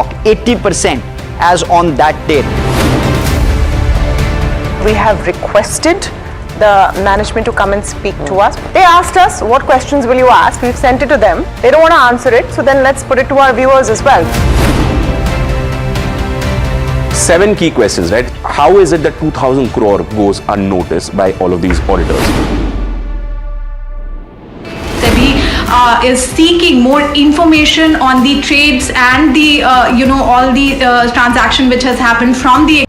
stock 80% as on that date. We have requested the management to come and speak to us. They asked us, what questions will you ask? We've sent it to them. They don't want to answer it, so then let's put it to our viewers as well. 7 key questions, right? How is it that 2,000 crore goes unnoticed by all of these auditors? SEBI is seeking more information on the trades and the, all the transaction which has happened from the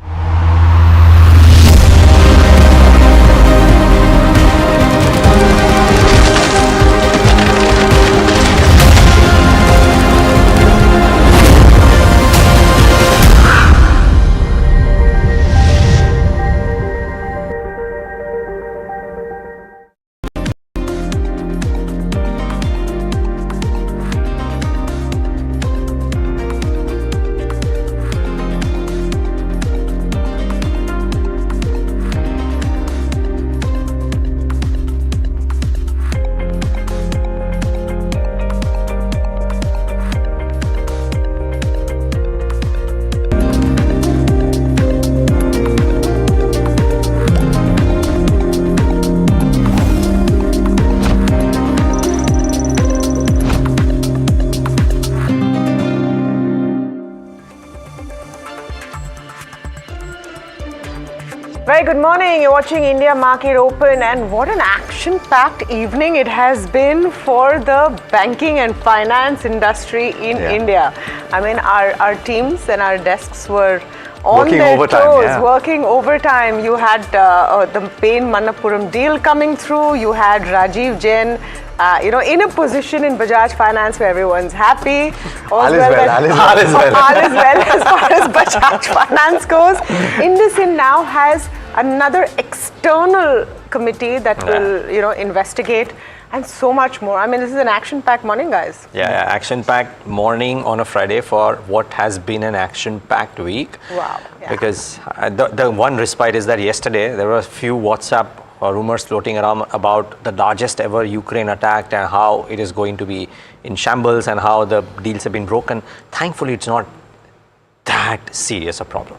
Very good morning. You're watching India Market Open, and what an action-packed evening it has been for the banking and finance industry in India. I mean, our teams and our desks were on their toes, working overtime. You had the Bain Manappuram deal coming through. You had Rajiv Jain, in a position in Bajaj Finance where everyone's happy. All is well as far as Bajaj Finance goes. IndusInd now has another external committee that will, investigate, and so much more. I mean, this is an action-packed morning, guys. Yeah, action-packed morning on a Friday for what has been an action-packed week. Wow. Yeah. Because the one respite is that yesterday there were a few WhatsApp rumors floating around about the largest ever Ukraine attack and how it is going to be in shambles and how the deals have been broken. Thankfully, it's not that serious a problem.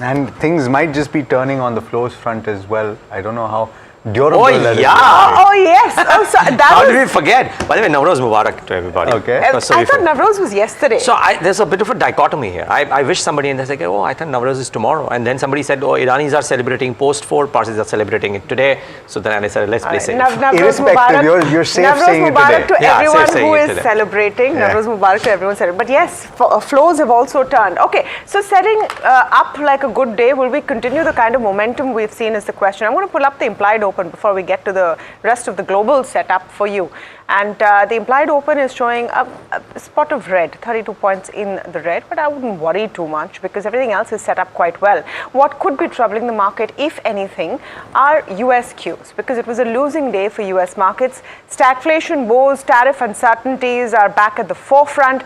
And things might just be turning on the flows front as well. I don't know how durable that is. Oh, yes. Oh, so how did we forget? By the way, Navroz Mubarak to everybody. Okay. I thought Navroz was yesterday. So there's a bit of a dichotomy here. I wish somebody, and they say, oh, I thought Navroz is tomorrow. And then somebody said, oh, Iranis are celebrating post-4, Parsis are celebrating it today. So then I said, let's play safe. Irrespective, you're safe saying it today. To everyone who is celebrating. Navroz Mubarak to everyone celebrating. But yes, flows have also turned. Okay, so setting up like a good day, will we continue the kind of momentum we've seen is the question. I'm going to pull up the implied open before we get to the rest of the global setup for you. And the implied open is showing a spot of red, 32 points in the red, but I wouldn't worry too much because everything else is set up quite well. What could be troubling the market, if anything, are US cues, because it was a losing day for US markets. Stagflation woes, tariff uncertainties are back at the forefront.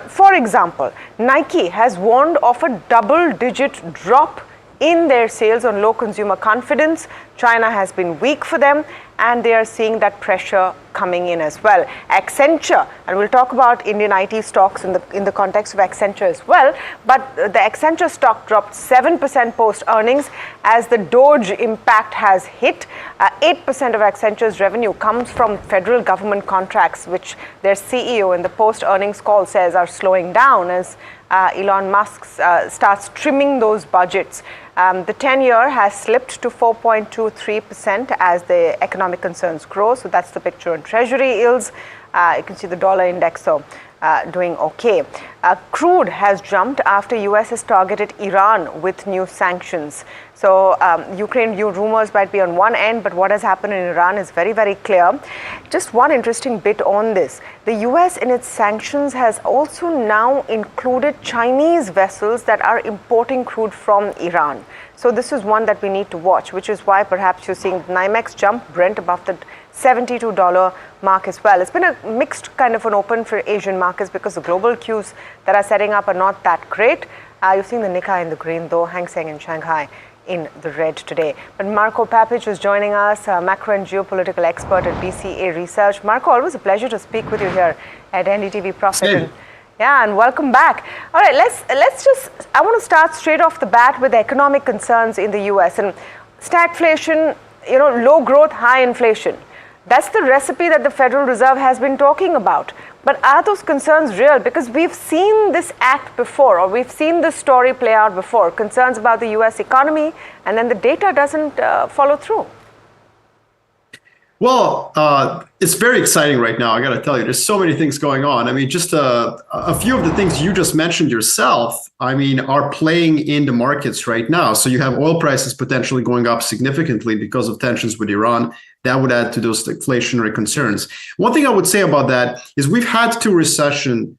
For example, Nike has warned of a double-digit drop in their sales on low consumer confidence. China has been weak for them, and they are seeing that pressure coming in as well. Accenture, and we'll talk about Indian IT stocks in the context of Accenture as well, but the Accenture stock dropped 7% post-earnings as the Doge impact has hit. 8% of Accenture's revenue comes from federal government contracts, which their CEO in the post-earnings call says are slowing down as Elon Musk starts trimming those budgets. The 10-year has slipped to 4.23% as the economic concerns grow. So that's the picture on Treasury yields. You can see the dollar index doing okay. Crude has jumped after US has targeted Iran with new sanctions. So Ukraine rumors might be on one end, but what has happened in Iran is very, very clear. Just one interesting bit on this. The US in its sanctions has also now included Chinese vessels that are importing crude from Iran. So this is one that we need to watch, which is why perhaps you're seeing NYMEX jump, Brent above the $72 mark as well. It's been a mixed kind of an open for Asian markets because the global cues that are setting up are not that great. You've seen the Nikkei in the green though, Hang Seng in Shanghai in the red today. But Marco Papich is joining us, macro and geopolitical expert at BCA Research. Marco, always a pleasure to speak with you here at NDTV Profit. Yeah, and welcome back. All right, I want to start straight off the bat with economic concerns in the US and stagflation, low growth, high inflation. That's the recipe that the Federal Reserve has been talking about. But are those concerns real? Because we've seen this act before, or we've seen this story play out before, concerns about the US economy, and then the data doesn't follow through. Well, it's very exciting right now. I got to tell you, there's so many things going on. I mean, just a few of the things you just mentioned yourself, are playing in the markets right now. So you have oil prices potentially going up significantly because of tensions with Iran. That would add to those inflationary concerns. One thing I would say about that is we've had two recession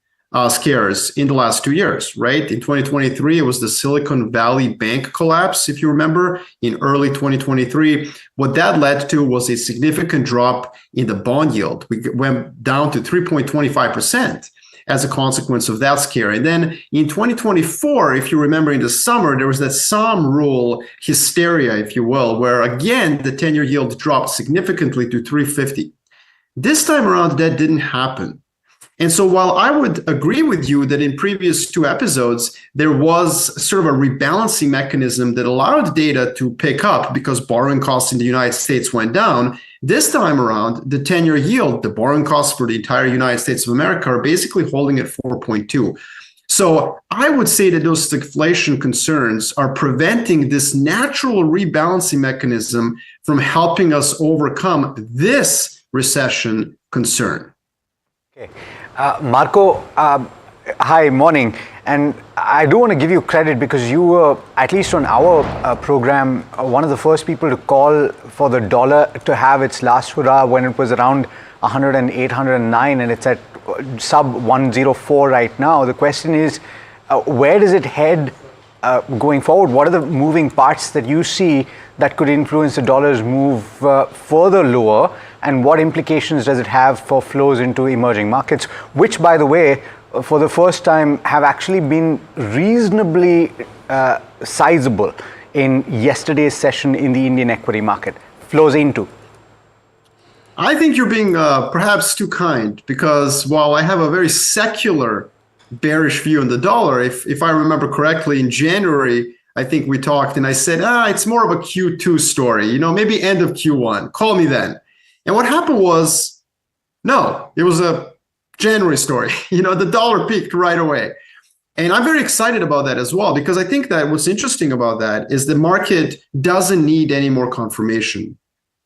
scares in the last 2 years, right? In 2023, it was the Silicon Valley Bank collapse, if you remember, in early 2023. What that led to was a significant drop in the bond yield. We went down to 3.25% as a consequence of that scare. And then in 2024, if you remember, in the summer, there was that Psalm rule hysteria, if you will, where again, the 10-year yield dropped significantly to 350. This time around, that didn't happen. And so while I would agree with you that in previous two episodes, there was sort of a rebalancing mechanism that allowed data to pick up because borrowing costs in the United States went down, this time around, the 10-year yield, the borrowing costs for the entire United States of America are basically holding at 4.2. So I would say that those stagflation concerns are preventing this natural rebalancing mechanism from helping us overcome this recession concern. Okay. Marco, hi, morning. And I do want to give you credit because you were, at least on our program, one of the first people to call for the dollar to have its last hurrah when it was around 108, 109, and it's at sub 104 right now. The question is, where does it head going forward? What are the moving parts that you see that could influence the dollar's move further lower? And what implications does it have for flows into emerging markets, which, by the way, for the first time have actually been reasonably sizable in yesterday's session in the Indian equity market? Flows into. I think you're being perhaps too kind, because while I have a very secular bearish view on the dollar, if I remember correctly, in January, I think we talked and I said, it's more of a Q2 story, maybe end of Q1, call me then. And what happened was, no, it was a January story. The dollar peaked right away. And I'm very excited about that as well, because I think that what's interesting about that is the market doesn't need any more confirmation,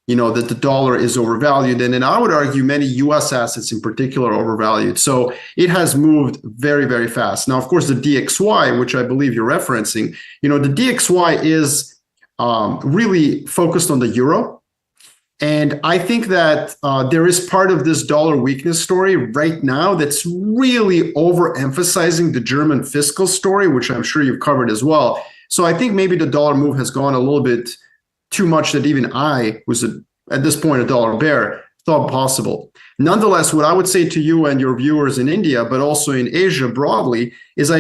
that the dollar is overvalued. And then I would argue many US assets in particular are overvalued. So it has moved very, very fast. Now, of course, the DXY, which I believe you're referencing, the DXY is really focused on the euro. And I think that there is part of this dollar weakness story right now that's really overemphasizing the German fiscal story, which I'm sure you've covered as well. So I think maybe the dollar move has gone a little bit too much that even I was, at this point, a dollar bear, thought possible. Nonetheless, what I would say to you and your viewers in India, but also in Asia broadly, is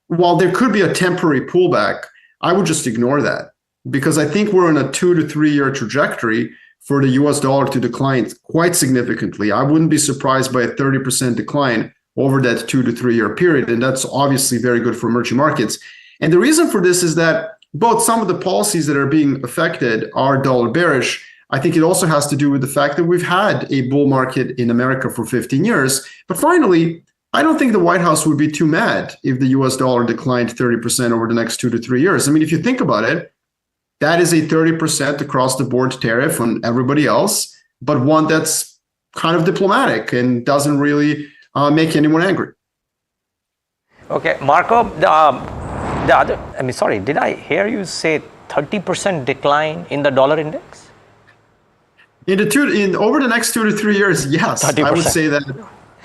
while there could be a temporary pullback, I would just ignore that, because I think we're in a 2 to 3 year trajectory for the US dollar to decline quite significantly. I wouldn't be surprised by a 30% decline over that 2 to 3 year period. And that's obviously very good for emerging markets. And the reason for this is that both some of the policies that are being affected are dollar bearish. I think it also has to do with the fact that we've had a bull market in America for 15 years. But finally, I don't think the White House would be too mad if the US dollar declined 30% over the next 2 to 3 years. I mean, if you think about it, that is a 30% across the board tariff on everybody else, but one that's kind of diplomatic and doesn't really make anyone angry. Okay, Marco, did I hear you say 30% decline in the dollar index? Over the next 2 to 3 years, yes, 30%. I would say that.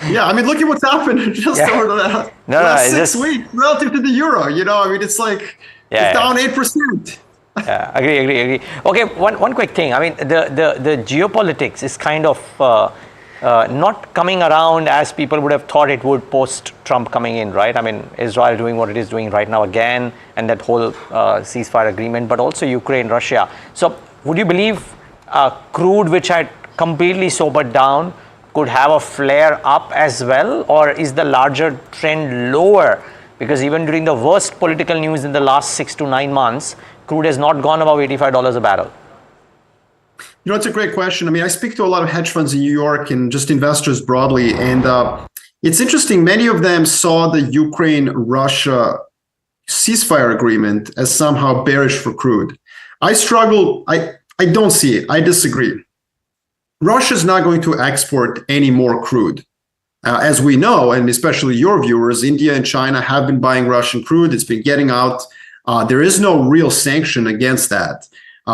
Yeah, look at what's happened just over the last 6 weeks relative to the euro. It's like it's down 8%. Yeah, agree. Okay, one quick thing. The geopolitics is kind of not coming around as people would have thought it would post Trump coming in, right? Israel doing what it is doing right now again, and that whole ceasefire agreement, but also Ukraine, Russia. So would you believe crude, which had completely sobered down, could have a flare up as well, or is the larger trend lower? Because even during the worst political news in the last 6 to 9 months, crude has not gone above $85 a barrel. You know, it's a great question. I mean, I speak to a lot of hedge funds in New York and just investors broadly. And it's interesting. Many of them saw the Ukraine-Russia ceasefire agreement as somehow bearish for crude. I struggle. I don't see it. I disagree. Russia is not going to export any more crude. As we know, and especially your viewers, India and China have been buying Russian crude. It's been getting out. There is no real sanction against that.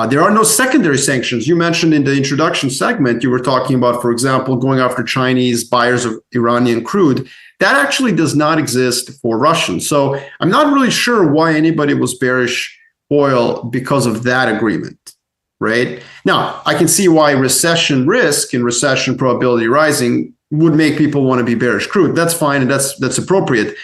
There are no secondary sanctions. You mentioned in the introduction segment, you were talking about, for example, going after Chinese buyers of Iranian crude. That actually does not exist for Russians. So I'm not really sure why anybody was bearish oil because of that agreement, right? Now, I can see why recession risk and recession probability rising would make people want to be bearish crude. That's fine, and that's appropriate.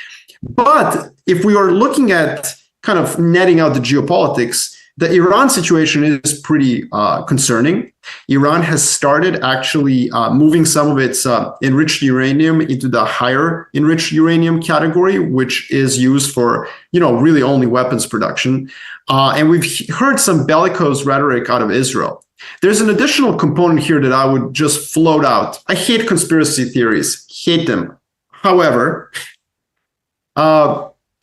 But if we are looking at kind of netting out the geopolitics, the Iran situation is pretty concerning. Iran has started actually moving some of its enriched uranium into the higher enriched uranium category, which is used for, really only weapons production. And we've heard some bellicose rhetoric out of Israel. There's an additional component here that I would just float out. I hate conspiracy theories, hate them. However,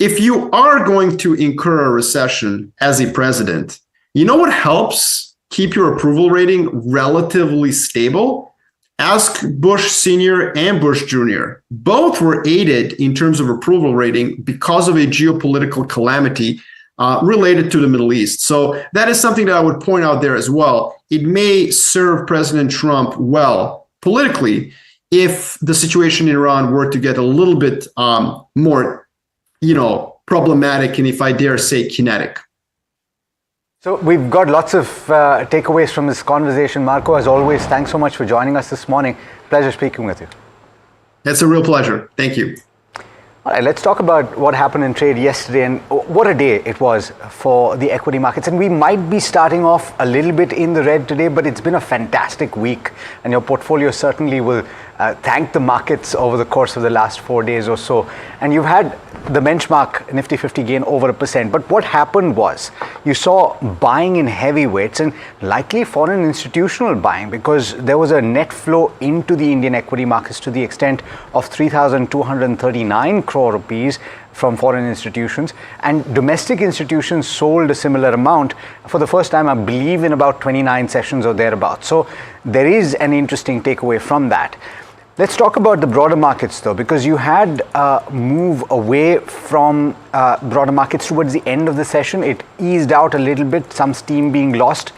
if you are going to incur a recession as a president, you know what helps keep your approval rating relatively stable? Ask Bush Sr. and Bush Jr. Both were aided in terms of approval rating because of a geopolitical calamity related to the Middle East. So that is something that I would point out there as well. It may serve President Trump well politically if the situation in Iran were to get a little bit more problematic, and if I dare say, kinetic. So we've got lots of takeaways from this conversation. Marco, as always, thanks so much for joining us this morning. Pleasure speaking with you. It's a real pleasure. Thank you. All right, let's talk about what happened in trade yesterday, and what a day it was for the equity markets. And we might be starting off a little bit in the red today, but it's been a fantastic week, and your portfolio certainly will thank the markets over the course of the last 4 days or so. And you've had the benchmark Nifty 50 gain over 1%. But what happened was you saw buying in heavyweights and likely foreign institutional buying, because there was a net flow into the Indian equity markets to the extent of 3,239 crore rupees from foreign institutions, and domestic institutions sold a similar amount for the first time, I believe, in about 29 sessions or thereabouts. So there is an interesting takeaway from that. Let's talk about the broader markets though, because you had a move away from broader markets towards the end of the session. It eased out a little bit, some steam being lost.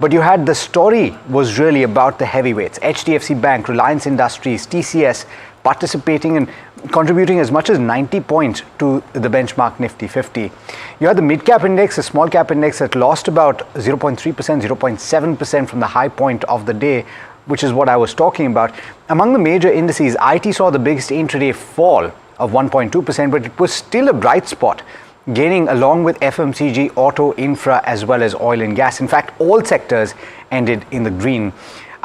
But you had the story was really about the heavyweights. HDFC Bank, Reliance Industries, TCS participating and contributing as much as 90 points to the benchmark Nifty 50. You had the mid-cap index, the small-cap index that lost about 0.3%, 0.7% from the high point of the day, which is what I was talking about. Among the major indices, IT saw the biggest intraday fall of 1.2%, but it was still a bright spot, gaining along with FMCG, auto, infra, as well as oil and gas. In fact, all sectors ended in the green.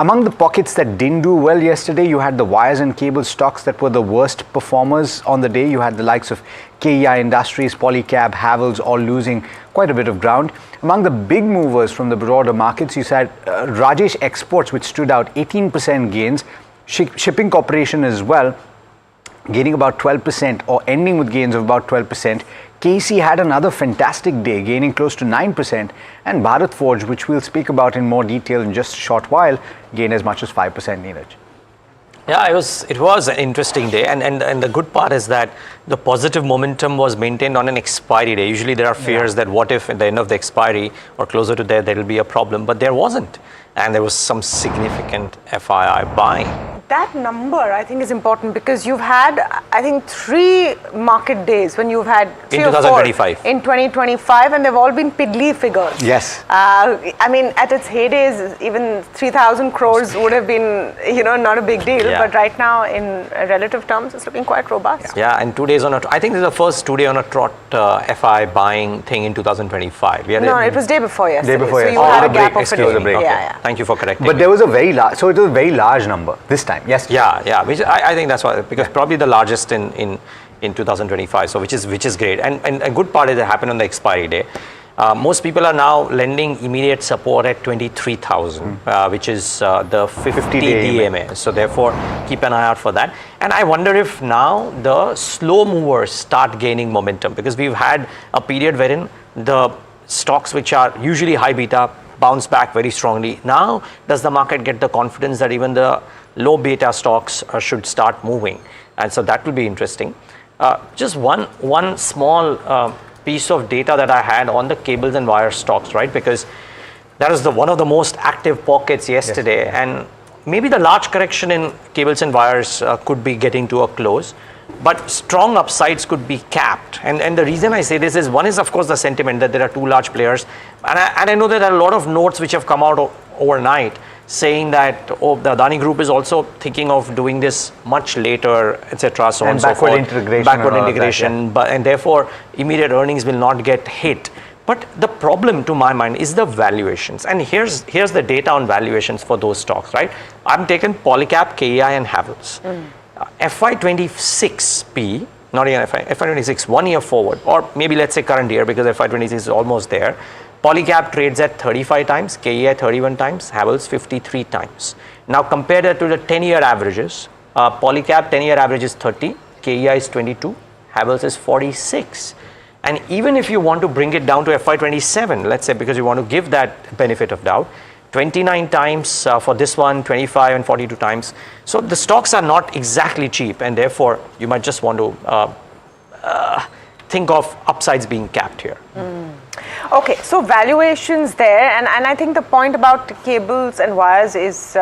Among the pockets that didn't do well yesterday, you had the wires and cable stocks that were the worst performers on the day. You had the likes of KEI Industries, Polycab, Havells all losing quite a bit of ground. Among the big movers from the broader markets, you had Rajesh Exports, which stood out, 18% gains. Shipping Corporation as well, gaining about 12% or ending with gains of about 12%. KC had another fantastic day, gaining close to 9%, and Bharat Forge, which we'll speak about in more detail in just a short while, gained as much as 5%, Neeraj. Yeah, it was an interesting day, and the good part is that the positive momentum was maintained on an expiry day. Usually there are fears that what if at the end of the expiry or closer to there will be a problem, but there wasn't, and there was some significant FII buying. That number, I think, is important because you've had, I think, 3 market days when you've had 3 in 2025. In 2025, and they've all been piddly figures. Yes. I mean, at its heydays, even 3,000 crores would have been, not a big deal. Yeah. But right now, in relative terms, it's looking quite robust. Yeah, and 2 days on a, I think this is the first 2 day on a trot FI buying thing in 2025. No, it was day before yesterday. Day before so yesterday. you had a gap of a day. Break. Yeah. Thank you for correcting But me. there was a very large, so it was a very large number this time. time. Yes. Yeah. Which I think that's why, because probably the largest in 2025. So which is great, and a good part is it happened on the expiry day. Most people are now lending immediate support at 23,000, which is the 50 DMA. So therefore, keep an eye out for that. And I wonder if now the slow movers start gaining momentum, because we've had a period wherein the stocks which are usually high beta bounce back very strongly. Now, does the market get the confidence that even the low beta stocks should start moving? And so that will be interesting. Just one small piece of data that I had on the cables and wire stocks, right? Because that is one of the most active pockets yesterday. Yes. And maybe the large correction in cables and wires could be getting to a close, but strong upsides could be capped. And the reason I say this is, one is of course the sentiment that there are two large players. And I know that there are a lot of notes which have come out overnight saying that the Adani Group is also thinking of doing this much later, etc. So on and so forth. Backward integration, that, and therefore immediate earnings will not get hit. But the problem, to my mind, is the valuations. And here's the data on valuations for those stocks, right? I'm taking Polycab, KEI, and Havells. FY26 P, not even FY26, 1 year forward, or maybe let's say current year, because FY26 is almost there. Polycab trades at 35 times, KEI 31 times, Havells 53 times. Now compare that to the 10-year averages. Polycab 10-year average is 30, KEI is 22, Havells is 46. And even if you want to bring it down to FY27, let's say, because you want to give that benefit of doubt, 29 times for this one, 25 and 42 times. So the stocks are not exactly cheap, and therefore you might just want to think of upsides being capped here. Okay, so valuations there, and I think the point about cables and wires is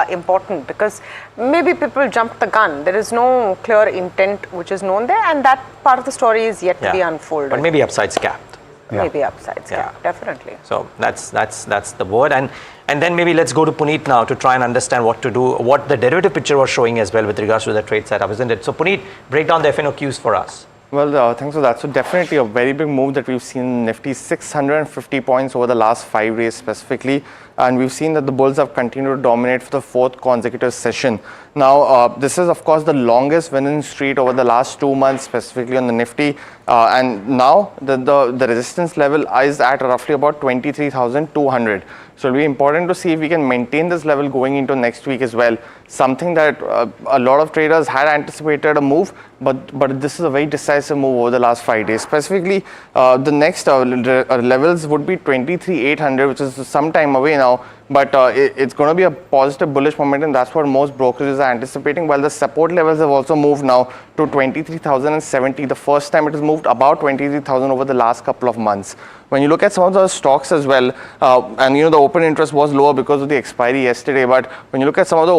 important, because maybe people jumped the gun. There is no clear intent which is known there, and that part of the story is yet to be unfolded. But maybe upsides capped. Maybe upsides capped, definitely. So that's the word. And then maybe let's go to Puneet now to try and understand what to do, what the derivative picture was showing as well with regards to the trade setup, isn't it? So Puneet, break down the FNOQs for us. Well, thanks for that. So definitely a very big move that we've seen in Nifty, 650 points over the last 5 days specifically. And we've seen that the bulls have continued to dominate for the 4th consecutive session. Now, this is of course the longest winning streak over the last 2 months, specifically on the Nifty. And now the resistance level is at roughly about 23,200. So it'll be important to see if we can maintain this level going into next week as well. Something that a lot of traders had anticipated a move, but this is a very decisive move over the last 5 days. Specifically, the next levels would be 23,800, which is some time away now. But it's going to be a positive bullish momentum. That's what most brokerages are anticipating. While the support levels have also moved now to 23,070. The first time it has moved about 23,000 over the last couple of months. When you look at some of the stocks as well, and the open interest was lower because of the expiry yesterday. But when you look at some of the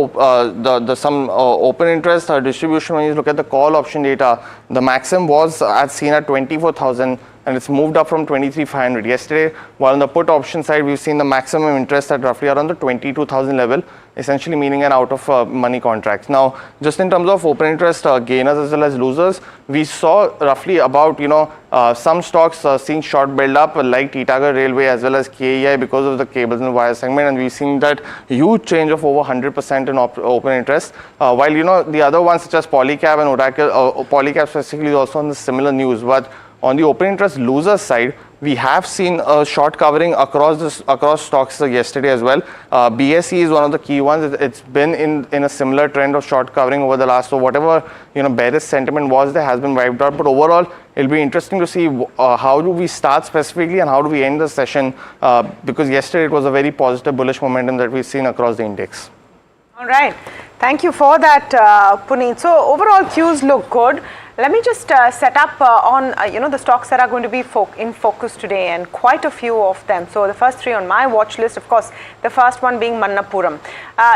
open interest distribution, when you look at the call option data, the maximum was seen at 24,000. And it's moved up from 23,500 yesterday, while on the put option side, we've seen the maximum interest at roughly around the 22,000 level, essentially meaning an out of money contract. Now, just in terms of open interest gainers as well as losers, we saw roughly about, some stocks seeing short build up like Titagarh Railway as well as KEI because of the cables and wire segment. And we've seen that huge change of over 100% in open interest. While, the other ones such as Polycab and Oracle, Polycab specifically is also on the similar news. But on the open interest loser side, we have seen a short covering across stocks yesterday as well. BSE is one of the key ones. It's been in a similar trend of short covering over the last, so whatever bearish sentiment was there has been wiped out. But overall, it'll be interesting to see how do we start specifically and how do we end the session, because yesterday it was a very positive bullish momentum that we've seen across the index. All right, thank you for that, Puneet. So overall cues look good. Let me just set up on the stocks that are going to be in focus today, and quite a few of them. So the first 3 on my watch list, of course, the first one being Manappuram.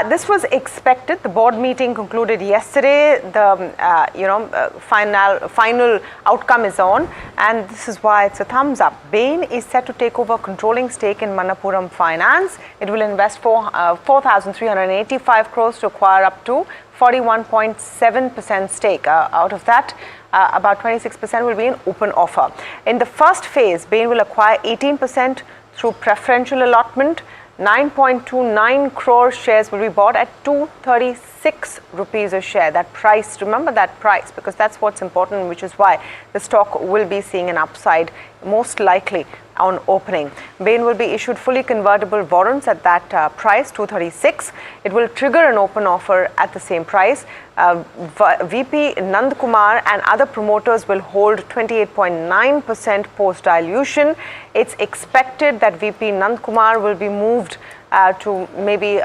This was expected. The board meeting concluded yesterday. The final outcome is on, and this is why it's a thumbs up. Bain is set to take over controlling stake in Manappuram Finance. It will invest 4,385 crores to acquire up to 41.7% stake. Out of that, about 26% will be an open offer. In the first phase, Bain will acquire 18% through preferential allotment. 9.29 crore shares will be bought at 237 236 rupees a share. That price, remember that price, because that's what's important, which is why the stock will be seeing an upside most likely on opening. Bain will be issued fully convertible warrants at that price, 236. It will trigger an open offer at the same price. VP Nand Kumar and other promoters will hold 28.9% post dilution. It's expected that VP Nand Kumar will be moved to maybe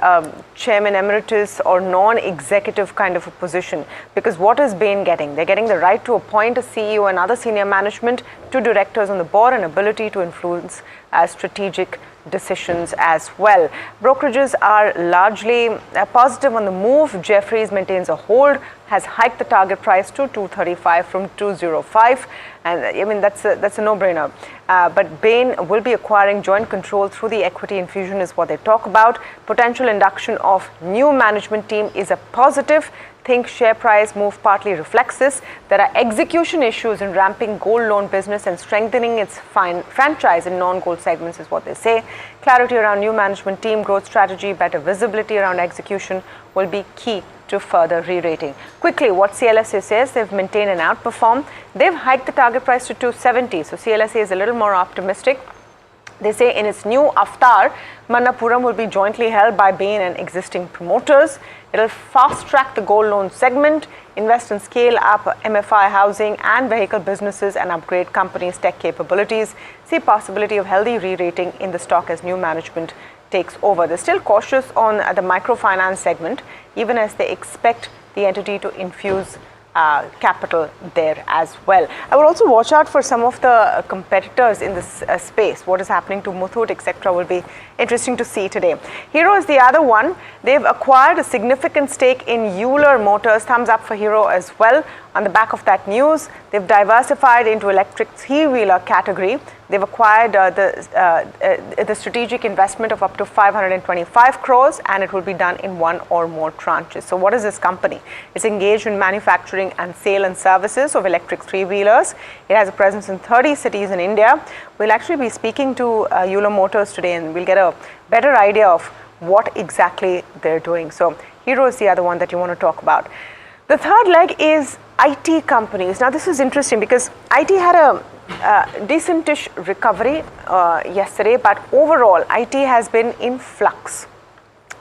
chairman emeritus or non-executive kind of a position, because what is Bain getting? They're getting the right to appoint a CEO and other senior management, 2 directors on the board, and ability to influence strategic decisions as well. Brokerages are largely positive on the move. Jefferies maintains a hold, has hiked the target price to 235 from 205, and I mean that's a no-brainer. But Bain will be acquiring joint control through the equity infusion is what they talk about. Potential induction of new management team is a positive. Think share price move partly reflects this. There are execution issues in ramping gold loan business and strengthening its franchise in non-gold segments is what they say. Clarity around new management team, growth strategy, better visibility around execution will be key to further re-rating. Quickly, what CLSA says, they've maintained and outperformed. They've hiked the target price to 270. So CLSA is a little more optimistic. They say in its new avatar, Manappuram will be jointly held by Bain and existing promoters. It'll fast-track the gold loan segment, invest in scale-up MFI housing and vehicle businesses, and upgrade companies' tech capabilities. See possibility of healthy re-rating in the stock as new management takes over. They're still cautious on the microfinance segment, even as they expect the entity to infuse capital there as well. I would also watch out for some of the competitors in this space. What is happening to Muthoot, etc. will be interesting to see today. Hero is the other one. They've acquired a significant stake in Euler Motors. Thumbs up for Hero as well. On the back of that news, they've diversified into electric three-wheeler category. They've acquired the strategic investment of up to 525 crores, and it will be done in one or more tranches. So what is this company? It's engaged in manufacturing and sale and services of electric three-wheelers. It has a presence in 30 cities in India. We'll actually be speaking to Euler Motors today, and we'll get a better idea of what exactly they're doing. So Hero is the other one that you want to talk about. The third leg is IT companies. Now this is interesting because IT had a decentish recovery yesterday, but overall IT has been in flux.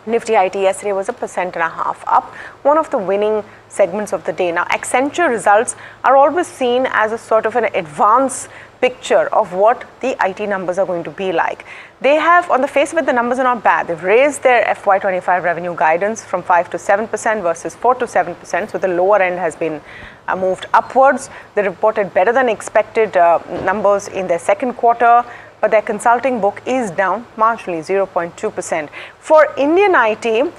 Nifty IT yesterday was 1.5% up, one of the winning segments of the day. Now Accenture results are always seen as a sort of an advance picture of what the IT numbers are going to be like. They have, on the face of it, the numbers are not bad. They've raised their FY25 revenue guidance from 5 to 7% versus 4 to 7%. So the lower end has been moved upwards. They reported better than expected numbers in their second quarter, but their consulting book is down marginally, 0.2%. For Indian IT,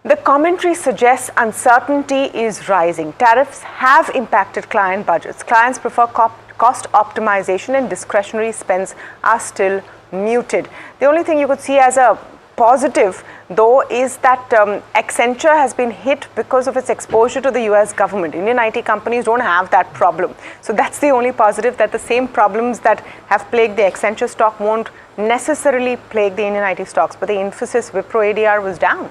the commentary suggests uncertainty is rising. Tariffs have impacted client budgets. Clients prefer cost optimization, and discretionary spends are still muted. The only thing you could see as a positive, though, is that Accenture has been hit because of its exposure to the US government. Indian IT companies don't have that problem. So that's the only positive, that the same problems that have plagued the Accenture stock won't necessarily plague the Indian IT stocks. But the Infosys Wipro ADR was down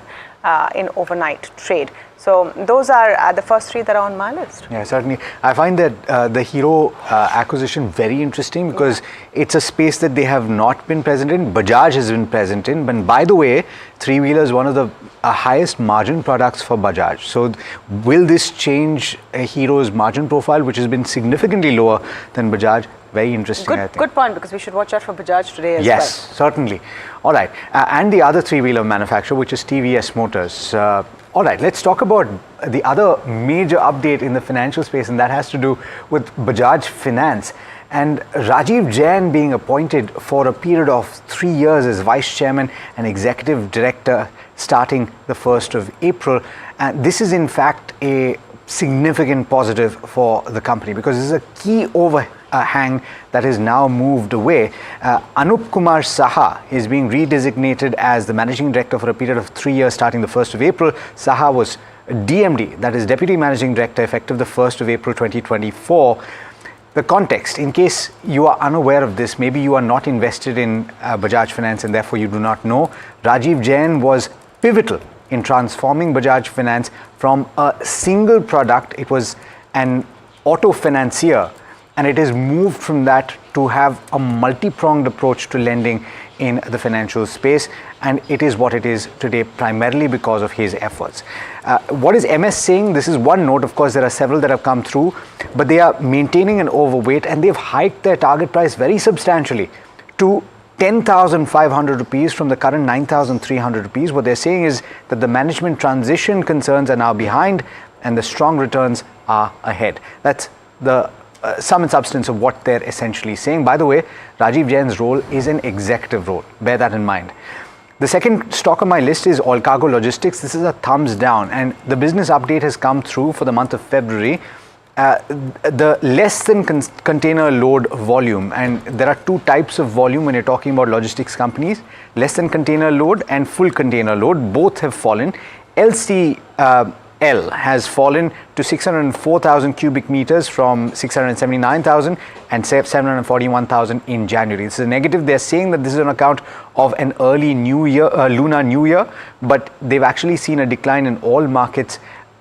in overnight trade. So those are the first three that are on my list. Yeah, certainly. I find that the Hero acquisition very interesting because it's a space that they have not been present in. Bajaj has been present in. But by the way, three-wheeler is one of the highest margin products for Bajaj. So will this change Hero's margin profile, which has been significantly lower than Bajaj? Very interesting, I think. Good point, because we should watch out for Bajaj today as well. Yes, certainly. All right. And the other three-wheeler manufacturer, which is TVS Motors. All right, let's talk about the other major update in the financial space, and that has to do with Bajaj Finance. And Rajiv Jain being appointed for a period of 3 years as Vice Chairman and Executive Director starting the 1st of April. And this is in fact a significant positive for the company because this is a key overhang that is now moved away. Anup Kumar Saha is being redesignated as the Managing Director for a period of 3 years starting the 1st of April. Saha was DMD, that is Deputy Managing Director, effective the 1st of April 2024. The context, in case you are unaware of this, maybe you are not invested in Bajaj Finance and therefore you do not know, Rajiv Jain was pivotal in transforming Bajaj Finance from a single product. It was an auto financier, and it has moved from that to have a multi-pronged approach to lending in the financial space, and it is what it is today primarily because of his efforts. What is MS saying? This is one note. Of course, there are several that have come through, but they are maintaining an overweight, and they've hiked their target price very substantially to 10,500 rupees from the current 9,300 rupees. What they're saying is that the management transition concerns are now behind and the strong returns are ahead. That's the sum and substance of what they're essentially saying. By the way, Rajiv Jain's role is an executive role. Bear that in mind. The second stock on my list is All Cargo Logistics. This is a thumbs down, and the business update has come through for the month of February. The less than container load volume, and there are two types of volume when you're talking about logistics companies: less than container load and full container load. Both have fallen. LCL has fallen to 604,000 cubic meters from 679,000 and 741,000 in January. This is a negative. They're saying that this is on account of an early New Year, Lunar New Year, but they've actually seen a decline in all markets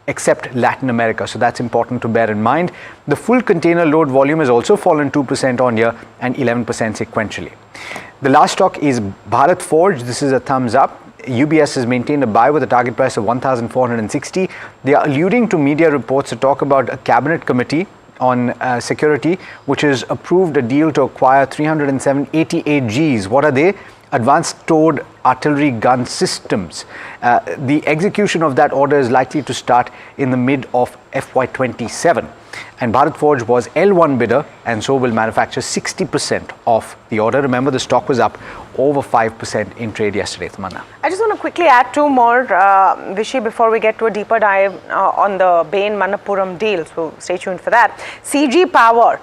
except Latin America. So that's important to bear in mind. The full container load volume has also fallen 2% on year and 11% sequentially. The last stock is Bharat Forge. This is a thumbs up. UBS has maintained a buy with a target price of 1,460. They are alluding to media reports to talk about a cabinet committee on security, which has approved a deal to acquire 307 ATAGs. What are they? Advanced Towed Artillery Gun Systems. The execution of that order is likely to start in the mid of FY27. And Bharat Forge was L1 bidder, and so will manufacture 60% of the order. Remember, the stock was up over 5% in trade yesterday, Tamanna. I just want to quickly add two more, Vishy, before we get to a deeper dive on the Bain Manappuram deal. So stay tuned for that. CG Power.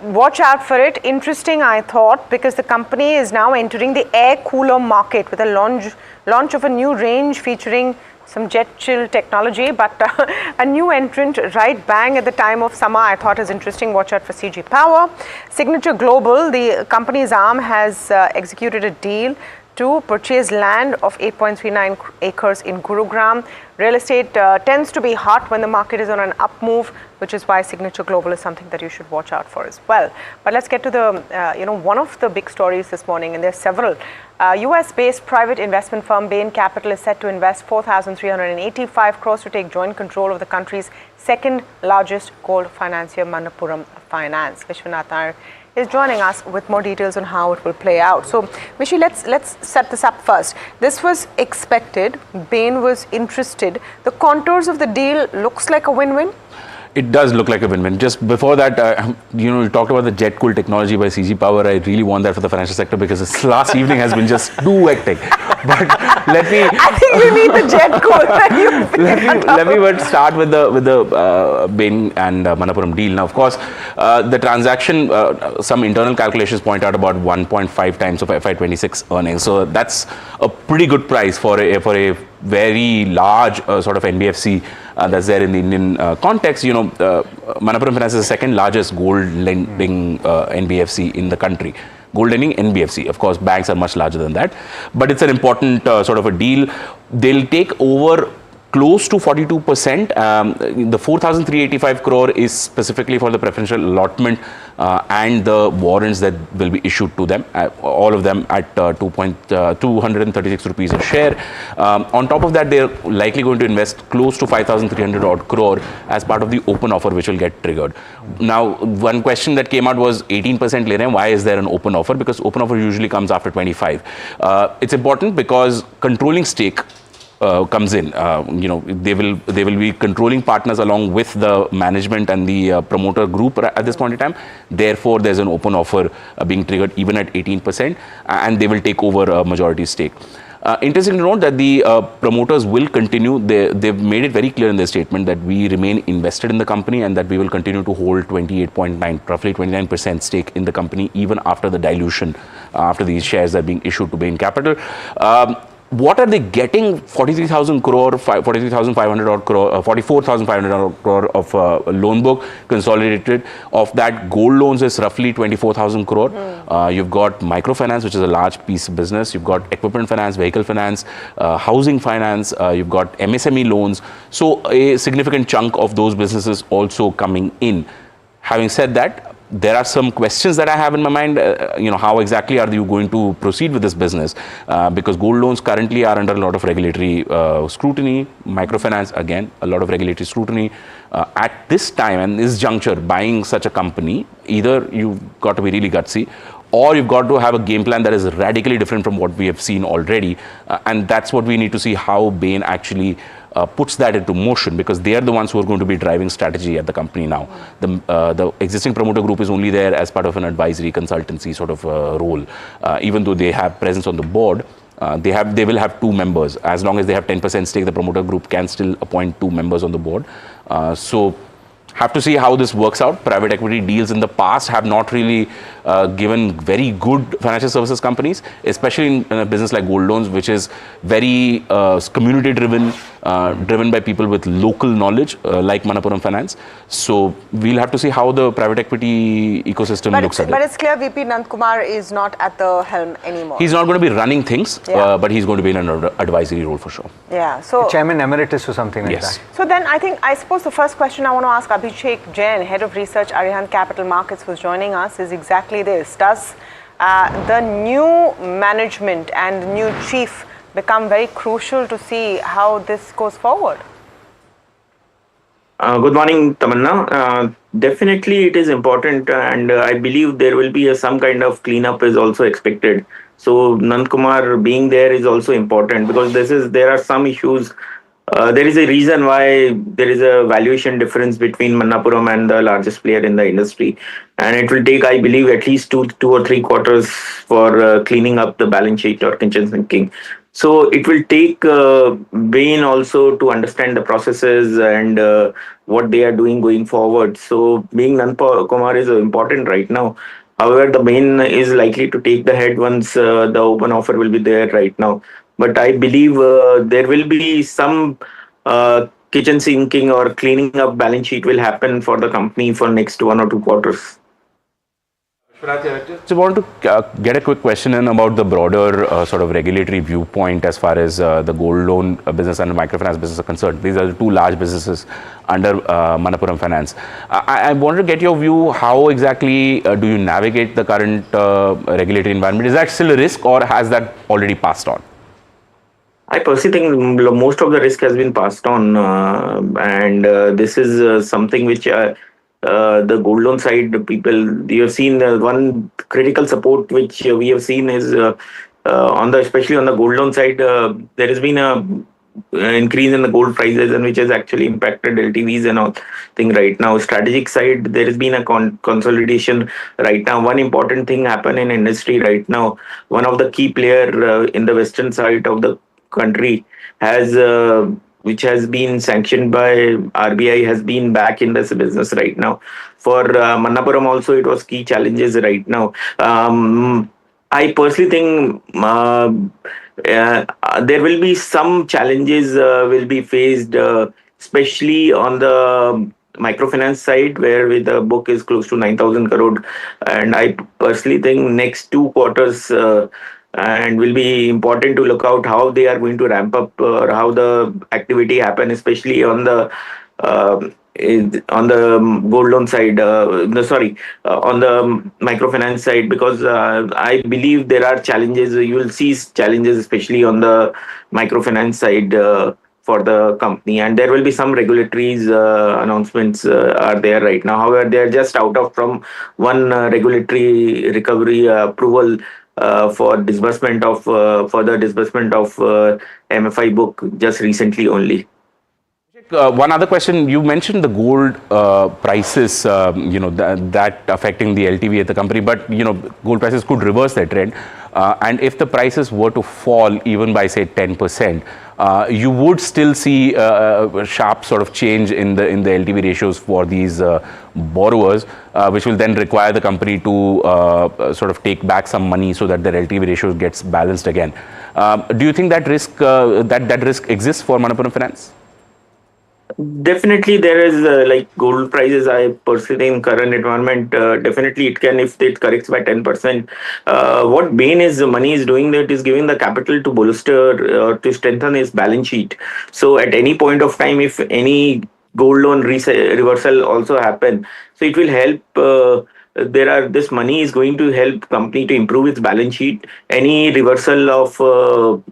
Watch out for it. Interesting, I thought, because the company is now entering the air cooler market with a launch of a new range featuring some jet chill technology, but a new entrant right bang at the time of summer, I thought is interesting. Watch out for CG Power. Signature Global, the company's arm, has executed a deal to purchase land of 8.39 acres in Gurugram. Real estate tends to be hot when the market is on an up move, which is why Signature Global is something that you should watch out for as well. But let's get to the, one of the big stories this morning, and there's several. US-based private investment firm Bain Capital is set to invest 4,385 crores to take joint control of the country's second largest gold financier, Manappuram Finance. Vishwanath Nair is joining us with more details on how it will play out. So, Vishy, let's set this up first. This was expected. Bain was interested. The contours of the deal looks like a win-win. It does look like a win-win. Just before that, you talked about the jet cool technology by CG Power. I really want that for the financial sector because this last evening has been just too hectic. But let me. I think we need the jet cool. let me start with the Bain and Manappuram deal. Now, of course, the transaction. Some internal calculations point out about 1.5 times of FY26 earnings. So that's a pretty good price for a very large sort of NBFC that's there in the Indian context. Manappuram Finance is the second largest gold lending NBFC in the country. Gold lending NBFC. Of course, banks are much larger than that. But it's an important sort of a deal. They'll take over close to 42%. The 4,385 crore is specifically for the preferential allotment and the warrants that will be issued to them, all of them at 236 rupees a share. On top of that, they're likely going to invest close to 5,300 odd crore as part of the open offer, which will get triggered. Now, one question that came out was 18% le rahe hain. Why is there an open offer? Because open offer usually comes after 25. It's important because controlling stake comes in. They will be controlling partners along with the management and the promoter group at this point in time. Therefore, there's an open offer being triggered even at 18%, and they will take over a majority stake. Interesting to note that the promoters will continue. They've made it very clear in their statement that we remain invested in the company and that we will continue to hold 28.9, roughly 29% stake in the company even after the dilution, after these shares are being issued to Bain Capital. what are they getting? 43,000 crore, 43,500 odd crore, 44,500 odd crore of loan book consolidated. Of that, gold loans is roughly 24,000 crore. You've got microfinance, which is a large piece of business. You've got equipment finance, vehicle finance, housing finance. You've got MSME loans. So a significant chunk of those businesses also coming in. Having said that, there are some questions that I have in my mind. How exactly are you going to proceed with this business? Because gold loans currently are under a lot of regulatory scrutiny. Microfinance, again, a lot of regulatory scrutiny. At this time and this juncture, buying such a company, either you've got to be really gutsy, or you've got to have a game plan that is radically different from what we have seen already. And that's what we need to see how Bain actually puts that into motion, because they are the ones who are going to be driving strategy at the company now. The existing promoter group is only there as part of an advisory consultancy sort of role. Even though they have presence on the board, they will have 2 members. As long as they have 10% stake, the promoter group can still appoint 2 members on the board. So have to see how this works out. Private equity deals in the past have not really given very good financial services companies, especially in a business like gold loans, which is very community driven, driven by people with local knowledge, like Manappuram Finance. So we'll have to see how the private equity ecosystem looks at it. But it's clear VP Nandkumar is not at the helm anymore. He's not going to be running things, but he's going to be in an advisory role for sure. Yeah. So Chairman Emeritus or something like that. So then I suppose the first question I want to ask Abhishek Jain, Head of Research, Arihant Capital Markets, who's joining us, is exactly this. Does the new management and the new chief become very crucial to see how this goes forward? Good morning, Tamanna. Definitely it is important, and I believe there will be some kind of cleanup is also expected. So Nandkumar being there is also important, because there are some issues. There is a reason why there is a valuation difference between Manappuram and the largest player in the industry. And it will take, I believe, at least two or three quarters for cleaning up the balance sheet or kitchen sinking. So it will take Bain also to understand the processes and what they are doing going forward. So being Nandkumar is important right now. However, the Bain is likely to take the head once the open offer will be there right now. But I believe there will be some kitchen sinking or cleaning up balance sheet will happen for the company for next 1 or 2 quarters. So I want to get a quick question in about the broader sort of regulatory viewpoint as far as the gold loan business and the microfinance business are concerned. These are the 2 large businesses under Manappuram Finance. I wanted to get your view, how exactly do you navigate the current regulatory environment? Is that still a risk, or has that already passed on? I personally think most of the risk has been passed on, and this is something which the gold loan side people, you have seen one critical support which we have seen is especially on the gold loan side, there has been a increase in the gold prices, and which has actually impacted LTVs and all thing right now. Strategic side, there has been a consolidation right now. One important thing happened in industry right now. One of the key player in the western side of the country has which has been sanctioned by RBI, has been back in this business right now. For Manappuram also, it was key challenges right now. I personally think there will be some challenges will be faced, especially on the microfinance side, where with the book is close to 9,000 crore. And I personally think next 2 quarters and will be important to look out how they are going to ramp up or how the activity happen, especially on the gold loan side, on the microfinance side, because I believe there are challenges. You will see challenges, especially on the microfinance side for the company, and there will be some regulatory announcements are there right now. However, they are just out of from one regulatory recovery approval for disbursement of further disbursement of MFI book just recently only. One other question, you mentioned the gold prices, that affecting the LTV at the company, but gold prices could reverse that trend, and if the prices were to fall even by say 10%, you would still see a sharp sort of change in the LTV ratios for these borrowers, which will then require the company to sort of take back some money so that the LTV ratio gets balanced again. Do you think that risk that risk exists for Manappuram Finance? Definitely, there is like gold prices. I personally in current environment, definitely it can, if it corrects by 10%. What Bain is money is doing, that is giving the capital to bolster to strengthen his balance sheet. So at any point of time, if any gold loan reversal also happen, so it will help. This money is going to help company to improve its balance sheet. Any reversal of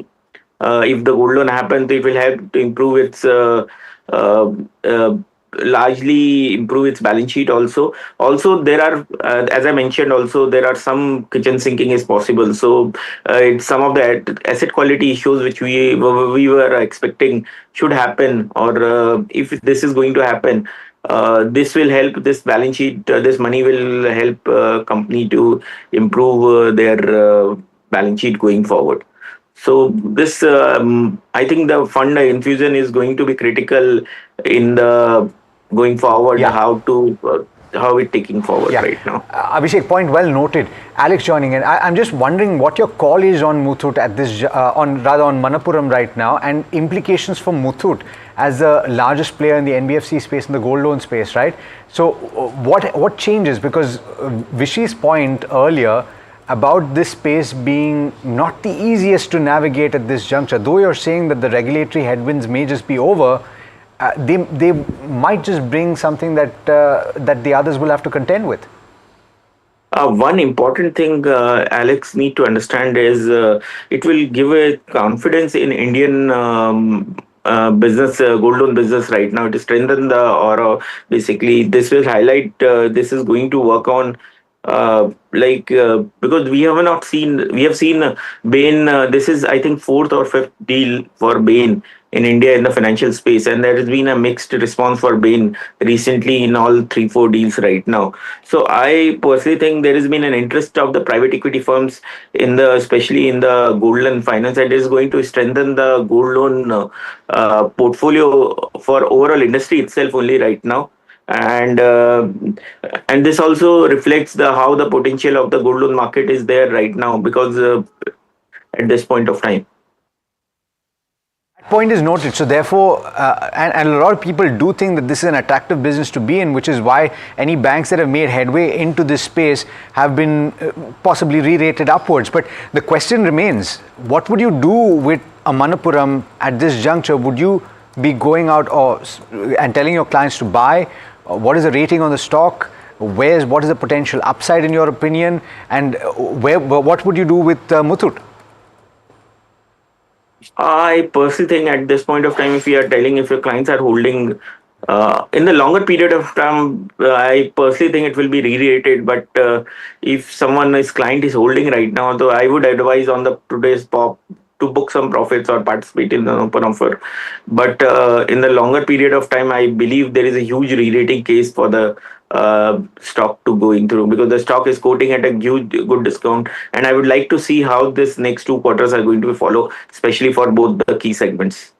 if the gold loan happens, it will help to improve its uh, uh, largely improve its balance sheet also. Also, there are, as I mentioned, also there are some kitchen sinking is possible. So it's some of the asset quality issues which we were expecting should happen, or if this is going to happen, this will help this balance sheet. This money will help company to improve their balance sheet going forward. So this, I think the fund infusion is going to be critical in the going forward. Yeah. How it taking forward right now. Abhishek, point well noted. Alex joining in. I'm just wondering what your call is on Muthoot at this, on Manappuram right now, and implications for Muthoot as the largest player in the NBFC space, in the gold loan space, right? So what changes? Because Vishy's point earlier about this space being not the easiest to navigate at this juncture, though you're saying that the regulatory headwinds may just be over, they might just bring something that that the others will have to contend with. One important thing Alex need to understand is it will give a confidence in Indian business, gold loan business right now. It is strengthen the aura. Basically, this will highlight. This is going to work on. Because we have seen Bain. This is, I think, fourth or fifth deal for Bain in India in the financial space, and there has been a mixed response for Bain recently in all 3-4 deals right now. So I personally think there has been an interest of the private equity firms especially in the gold loan finance, and it is going to strengthen the gold loan portfolio for overall industry itself only right now. And this also reflects how the potential of the gold loan market is there right now, because at this point of time. That point is noted. So therefore, and a lot of people do think that this is an attractive business to be in, which is why any banks that have made headway into this space have been possibly re-rated upwards. But the question remains, what would you do with a Manappuram at this juncture? Would you be going out and telling your clients to buy? What is the rating on the stock? What is the potential upside in your opinion? And what would you do with Muthoot? I personally think at this point of time, if your clients are holding in the longer period of time, I personally think it will be re-rated. But if client is holding right now, though, I would advise on the today's pop to book some profits or participate in the open offer. But in the longer period of time, I believe there is a huge re-rating case for the stock to going through, because the stock is quoting at a huge good discount, and I would like to see how this next 2 quarters are going to follow, especially for both the key segments.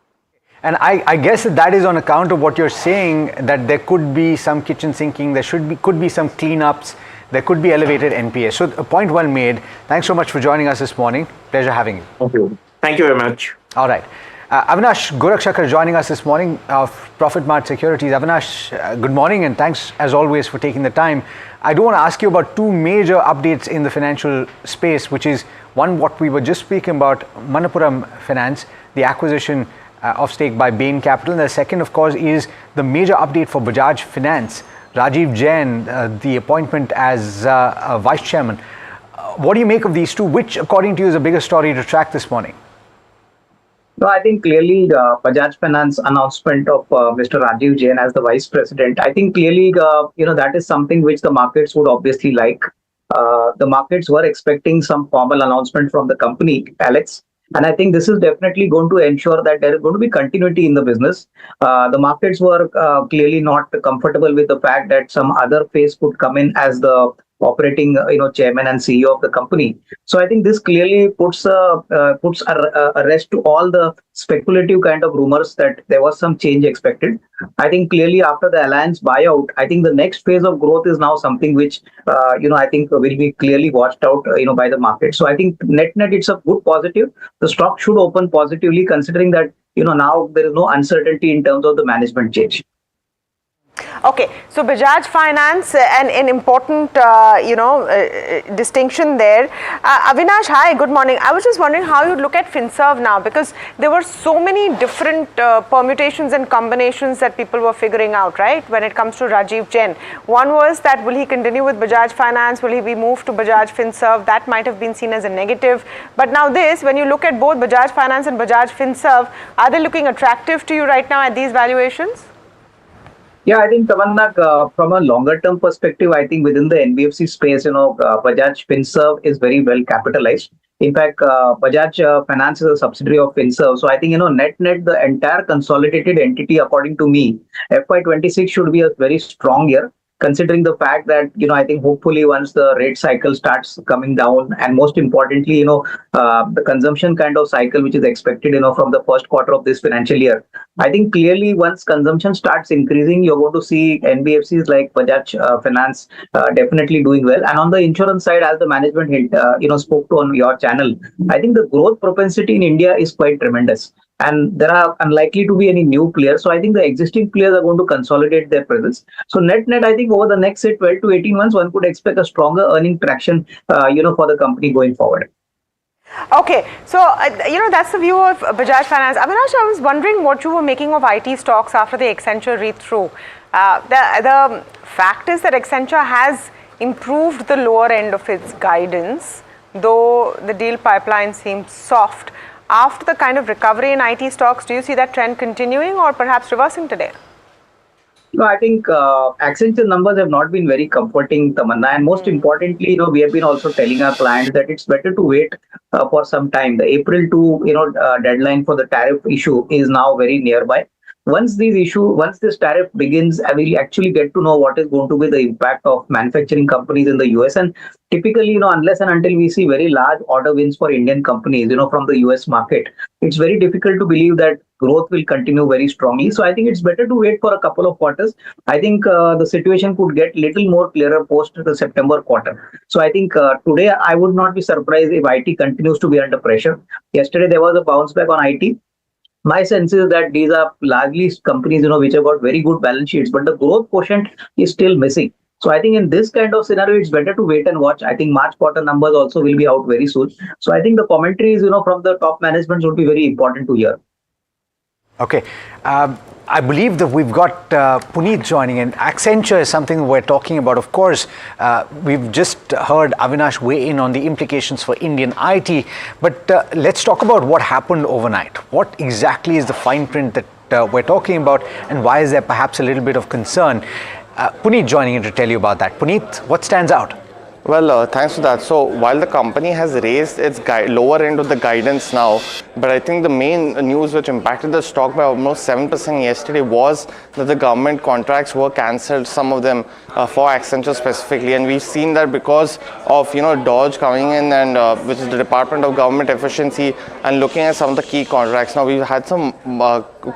And I guess that is on account of what you're saying, that there could be some kitchen sinking, there could be some cleanups, there could be elevated NPS. So a point well made. Thanks so much for joining us this morning. Pleasure having you. Thank you. Thank you very much. All right. Avinash Gorakshakar joining us this morning of Profit Mart Securities. Avinash, good morning, and thanks as always for taking the time. I do want to ask you about two major updates in the financial space, which is one, what we were just speaking about, Manappuram Finance, the acquisition of stake by Bain Capital. And the second, of course, is the major update for Bajaj Finance, Rajiv Jain, the appointment as vice chairman. What do you make of these two? Which, according to you, is a bigger story to track this morning? No, I think clearly the Bajaj Finance announcement of Mr. Rajiv Jain as the vice president, I think clearly, that is something which the markets would obviously like. The markets were expecting some formal announcement from the company, Alex. And I think this is definitely going to ensure that there is going to be continuity in the business. The markets were clearly not comfortable with the fact that some other face could come in as the operating chairman and CEO of the company. So I think this clearly puts a rest to all the speculative kind of rumors that there was some change expected. I think clearly after the Alliance buyout, I think the next phase of growth is now something which I think will be clearly watched out by the market. So I think net it's a good positive. The stock should open positively, considering that now there is no uncertainty in terms of the management change. Okay, so Bajaj Finance, and an important, distinction there. Avinash, hi, good morning. I was just wondering how you look at FinServ now, because there were so many different permutations and combinations that people were figuring out, right, when it comes to Rajiv Jain. One was that will he continue with Bajaj Finance, will he be moved to Bajaj FinServ? That might have been seen as a negative. But now this, when you look at both Bajaj Finance and Bajaj FinServ, are they looking attractive to you right now at these valuations? Yeah, I think Tamanna, from a longer term perspective, I think within the NBFC space, Bajaj FinServ is very well capitalized. In fact, Bajaj Finance is a subsidiary of FinServ. So I think, net, the entire consolidated entity, according to me, FY26 should be a very strong year, considering the fact that, I think hopefully once the rate cycle starts coming down, and most importantly, the consumption kind of cycle which is expected, from the first quarter of this financial year, I think clearly once consumption starts increasing, you're going to see NBFCs like Bajaj Finance definitely doing well. And on the insurance side, as the management spoke to on your channel, I think the growth propensity in India is quite tremendous. And there are unlikely to be any new players. So I think the existing players are going to consolidate their presence. So net, I think over the next, say, 12 to 18 months, one could expect a stronger earning traction, for the company going forward. Okay, so, that's the view of Bajaj Finance. Avinash, I was wondering what you were making of IT stocks after the Accenture read-through. The fact is that Accenture has improved the lower end of its guidance, though the deal pipeline seems soft. After the kind of recovery in IT stocks, do you see that trend continuing or perhaps reversing today? No, I think Accenture numbers have not been very comforting, Tamanna. And most importantly, we have been also telling our clients that it's better to wait for some time. The April 2, deadline for the tariff issue is now very nearby. Once this tariff begins, I will actually get to know what is going to be the impact of manufacturing companies in the US. And typically, unless and until we see very large order wins for Indian companies, from the US market, it's very difficult to believe that growth will continue very strongly. So I think it's better to wait for a couple of quarters. I think the situation could get little more clearer post the September quarter. So I think today I would not be surprised if IT continues to be under pressure. Yesterday there was a bounce back on IT. My sense is that these are largely companies, which have got very good balance sheets, but the growth quotient is still missing. So I think in this kind of scenario, it's better to wait and watch. I think March quarter numbers also will be out very soon. So I think the commentaries, from the top management would be very important to hear. Okay. I believe that we've got Puneet joining in. Accenture is something we're talking about. Of course, we've just heard Avinash weigh in on the implications for Indian IT. But let's talk about what happened overnight. What exactly is the fine print that we're talking about, and why is there perhaps a little bit of concern? Puneet joining in to tell you about that. Puneet, what stands out? Well, thanks for that. So while the company has raised its lower end of the guidance now, but I think the main news which impacted the stock by almost 7% yesterday was that the government contracts were cancelled, some of them for Accenture specifically. And we've seen that because of, DOGE coming in, and which is the Department of Government Efficiency, and looking at some of the key contracts. Now, we've had some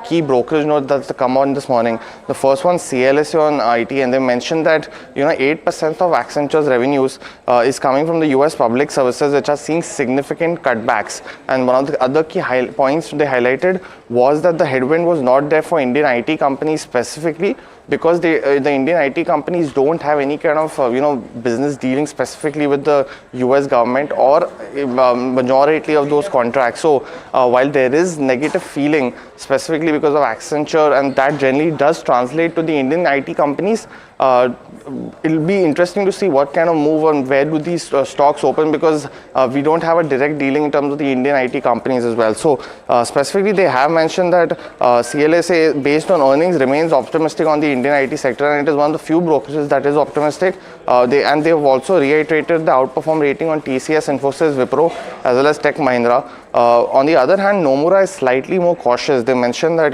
key brokerage notes that's come on this morning. The first one, CLSA on IT, and they mentioned that, 8% of Accenture's revenues is coming from the US public services, which are seeing significant cutbacks. And one of the other key points they highlighted was that the headwind was not there for Indian IT companies specifically, because the Indian IT companies don't have any kind of business dealing specifically with the US government or majority of those contracts. So while there is negative feeling specifically because of Accenture, and that generally does translate to the Indian IT companies, it'll be interesting to see what kind of move and where do these stocks open, because we don't have a direct dealing in terms of the Indian IT companies as well. So specifically they have mentioned that CLSA based on earnings remains optimistic on the Indian IT sector, and it is one of the few brokerages that is optimistic. They have also reiterated the outperform rating on TCS, Infosys, Wipro as well as Tech Mahindra. On the other hand, Nomura is slightly more cautious. They mentioned that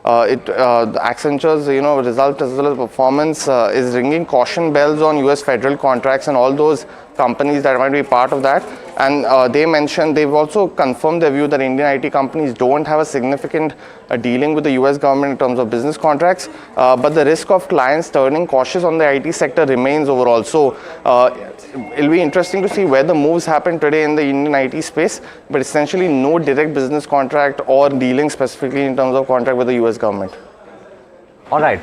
The Accenture's result as well as performance is ringing caution bells on US federal contracts and all those companies that might be part of that. And they've also confirmed their view that Indian IT companies don't have a significant dealing with the US government in terms of business contracts, but the risk of clients turning cautious on the IT sector remains overall. So it'll be interesting to see where the moves happen today in the Indian IT space, but essentially no direct business contract or dealing specifically in terms of contract with the US government. All right.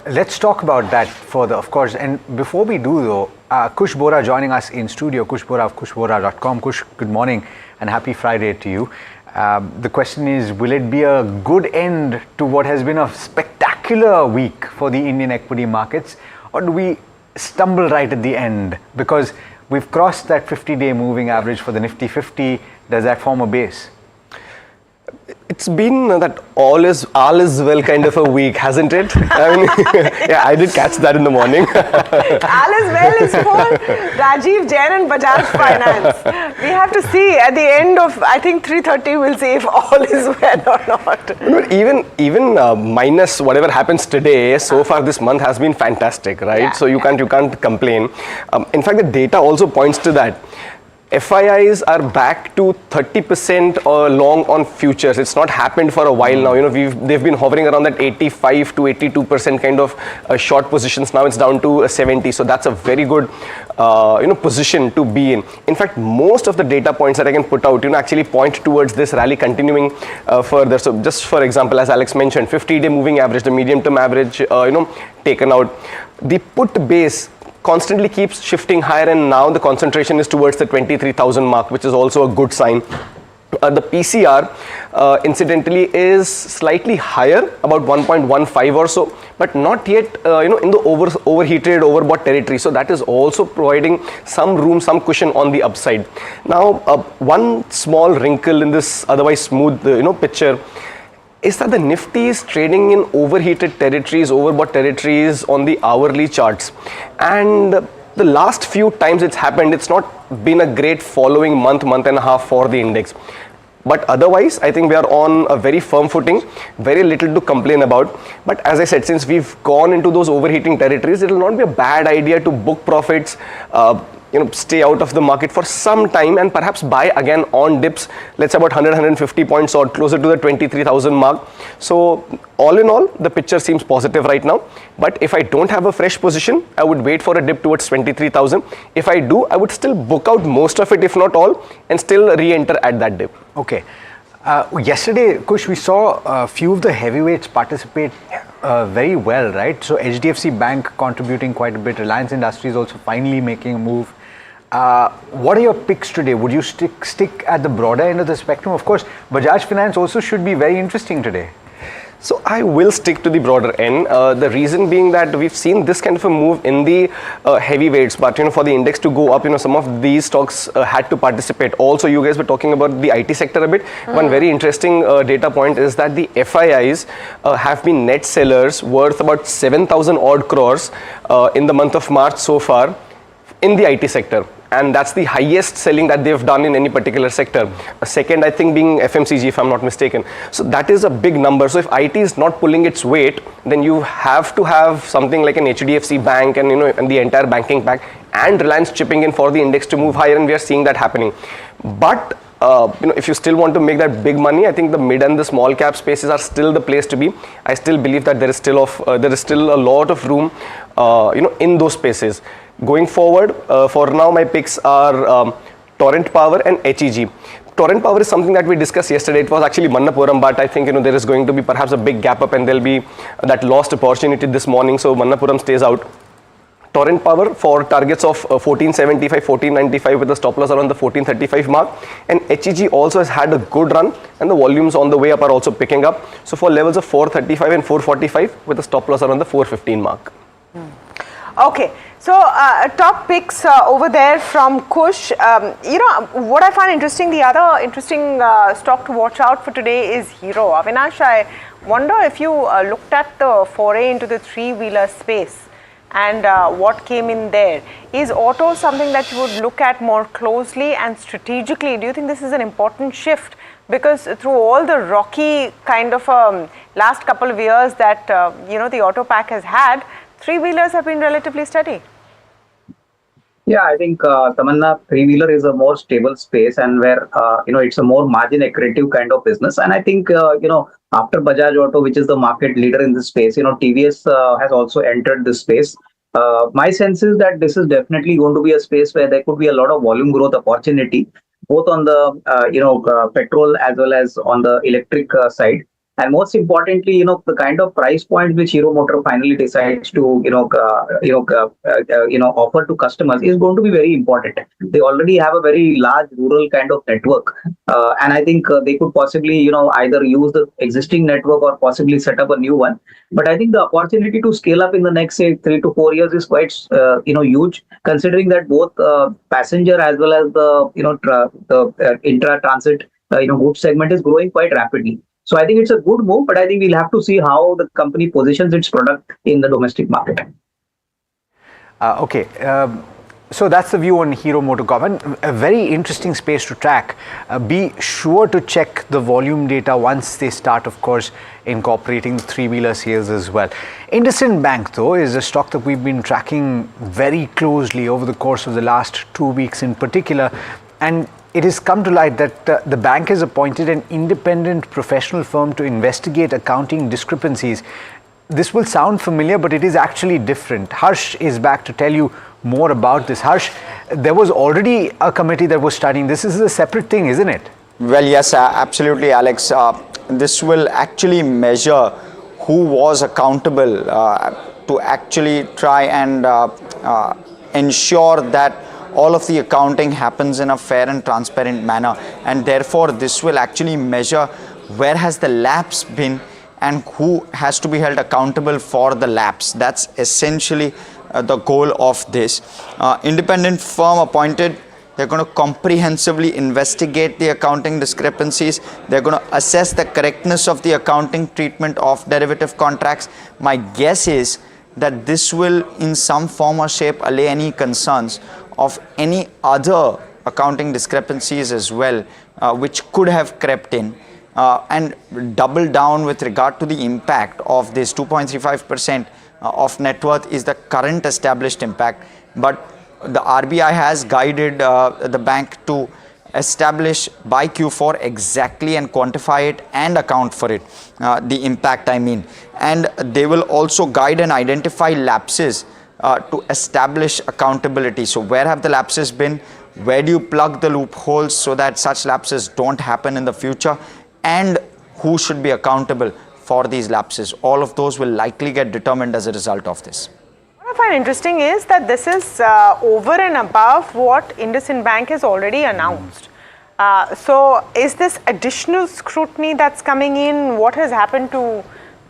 Let's talk about that further, of course. And before we do, though, Kush Bora joining us in studio. Kush Bora of kushbora.com. Kush, good morning and happy Friday to you. The question is, will it be a good end to what has been a spectacular week for the Indian equity markets, or do we stumble right at the end because we've crossed that 50-day moving average for the Nifty 50? Does that form a base? It's been that all is well kind of a week, hasn't it? I mean, yeah, I did catch that in the morning. All is well is for Rajiv Jain and Bajaj Finance. We have to see at the end of, I think 3:30, we'll see if all is well or not. But even minus whatever happens today, so far this month has been fantastic, right? Yeah, so you can't complain. In fact, the data also points to that. FIIs are back to 30% long on futures. It's not happened for a while now. They've been hovering around that 85 to 82% kind of short positions. Now it's down to 70. So that's a very good position to be in. In fact, most of the data points that I can put out actually point towards this rally continuing further. So just for example, as Alex mentioned, 50-day moving average, the medium-term average, taken out. The put base constantly keeps shifting higher, and now the concentration is towards the 23,000 mark, which is also a good sign. The PCR, incidentally, is slightly higher, about 1.15 or so, but not yet, in the overheated, overbought territory. So that is also providing some room, some cushion on the upside. Now, one small wrinkle in this otherwise smooth, picture is that the Nifty is trading in overheated territories, overbought territories on the hourly charts. And the last few times it's happened, it's not been a great following month and a half for the index. But otherwise, I think we are on a very firm footing, very little to complain about. But as I said, since we've gone into those overheating territories, it will not be a bad idea to book profits, stay out of the market for some time and perhaps buy again on dips, let's say about 100-150 points or closer to the 23,000 mark. So all in all, the picture seems positive right now. But if I don't have a fresh position, I would wait for a dip towards 23,000. If I do, I would still book out most of it, if not all, and still re-enter at that dip. Okay. Yesterday, Kush, we saw a few of the heavyweights participate very well, right? So HDFC Bank contributing quite a bit, Reliance Industries also finally making a move. What are your picks today? Would you stick at the broader end of the spectrum? Of course, Bajaj Finance also should be very interesting today. So I will stick to the broader end. The reason being that we've seen this kind of a move in the heavyweights, but for the index to go up, some of these stocks had to participate. Also, you guys were talking about the IT sector a bit. One very interesting data point is that the FIIs have been net sellers worth about 7,000 odd crores in the month of March so far in the IT sector. And that's the highest selling that they've done in any particular sector. Second, I think, being FMCG, if I'm not mistaken. So that is a big number. So if IT is not pulling its weight, then you have to have something like an HDFC Bank and and the entire banking pack and Reliance chipping in for the index to move higher, and we are seeing that happening. But if you still want to make that big money, I think the mid and the small cap spaces are still the place to be. I still believe that there is still a lot of room, in those spaces. Going forward, for now, my picks are Torrent Power and HEG. Torrent Power is something that we discussed yesterday. It was actually Manappuram, but I think there is going to be perhaps a big gap up, and there'll be that lost opportunity this morning. So Manappuram stays out. Torrent Power for targets of 1475, 1495 with a stop loss around the 1435 mark. And HEG also has had a good run, and the volumes on the way up are also picking up. So for levels of 435 and 445 with a stop loss around the 415 mark. Okay. So top picks over there from Kush. What I find interesting, the other interesting stock to watch out for today is Hero. Avinash, I wonder if you looked at the foray into the three-wheeler space and what came in there. Is auto something that you would look at more closely and strategically? Do you think this is an important shift? Because through all the rocky kind of last couple of years that the auto pack has had, three-wheelers have been relatively steady. Yeah, I think Tamanna, three-wheeler is a more stable space, and where it's a more margin accretive kind of business. And I think after Bajaj Auto, which is the market leader in this space, TVS has also entered this space. My sense is that this is definitely going to be a space where there could be a lot of volume growth opportunity, both on the petrol as well as on the electric side. And most importantly, the kind of price point which Hero Motor finally decides to offer to customers is going to be very important. They already have a very large rural kind of network, and I think they could possibly either use the existing network or possibly set up a new one. But I think the opportunity to scale up in the next, say, 3 to 4 years is quite huge, considering that both passenger as well as the intra transit goods segment is growing quite rapidly. So I think it's a good move, but I think we'll have to see how the company positions its product in the domestic market. Okay. So that's the view on Hero MotoCorp. A very interesting space to track. Be sure to check the volume data once they start, of course, incorporating three-wheeler sales as well. IndusInd Bank, though, is a stock that we've been tracking very closely over the course of the last 2 weeks in particular. And it has come to light that the bank has appointed an independent professional firm to investigate accounting discrepancies. This will sound familiar, but it is actually different. Harsh is back to tell you more about this. Harsh, there was already a committee that was studying. This is a separate thing, isn't it? Well, yes, absolutely, Alex. This will actually measure who was accountable to actually try and ensure that all of the accounting happens in a fair and transparent manner, and therefore this will actually measure where has the lapse been and who has to be held accountable for the lapse. That's essentially the goal of this. Independent firm appointed. They're going to comprehensively investigate the accounting discrepancies. They're going to assess the correctness of the accounting treatment of derivative contracts. My guess is that this will in some form or shape allay any concerns of any other accounting discrepancies as well, which could have crept in, and double down with regard to the impact of this 2.35% of net worth is the current established impact. But the RBI has guided the bank to establish by Q4 exactly and quantify it and account for it, the impact I mean. And they will also guide and identify lapses to establish accountability. So where have the lapses been? Where do you plug the loopholes so that such lapses don't happen in the future? And who should be accountable for these lapses? All of those will likely get determined as a result of this. What I find interesting is that this is over and above what IndusInd Bank has already announced. So is this additional scrutiny that's coming in? What has happened to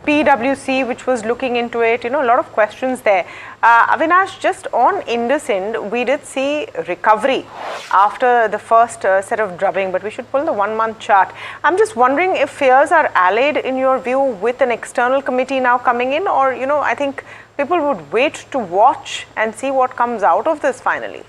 PwC, which was looking into it? A lot of questions there. Avinash, just on IndusInd, we did see recovery after the first set of drubbing, but we should pull the 1 month chart. I'm just wondering if fears are allayed, in your view, with an external committee now coming in, or, I think people would wait to watch and see what comes out of this finally.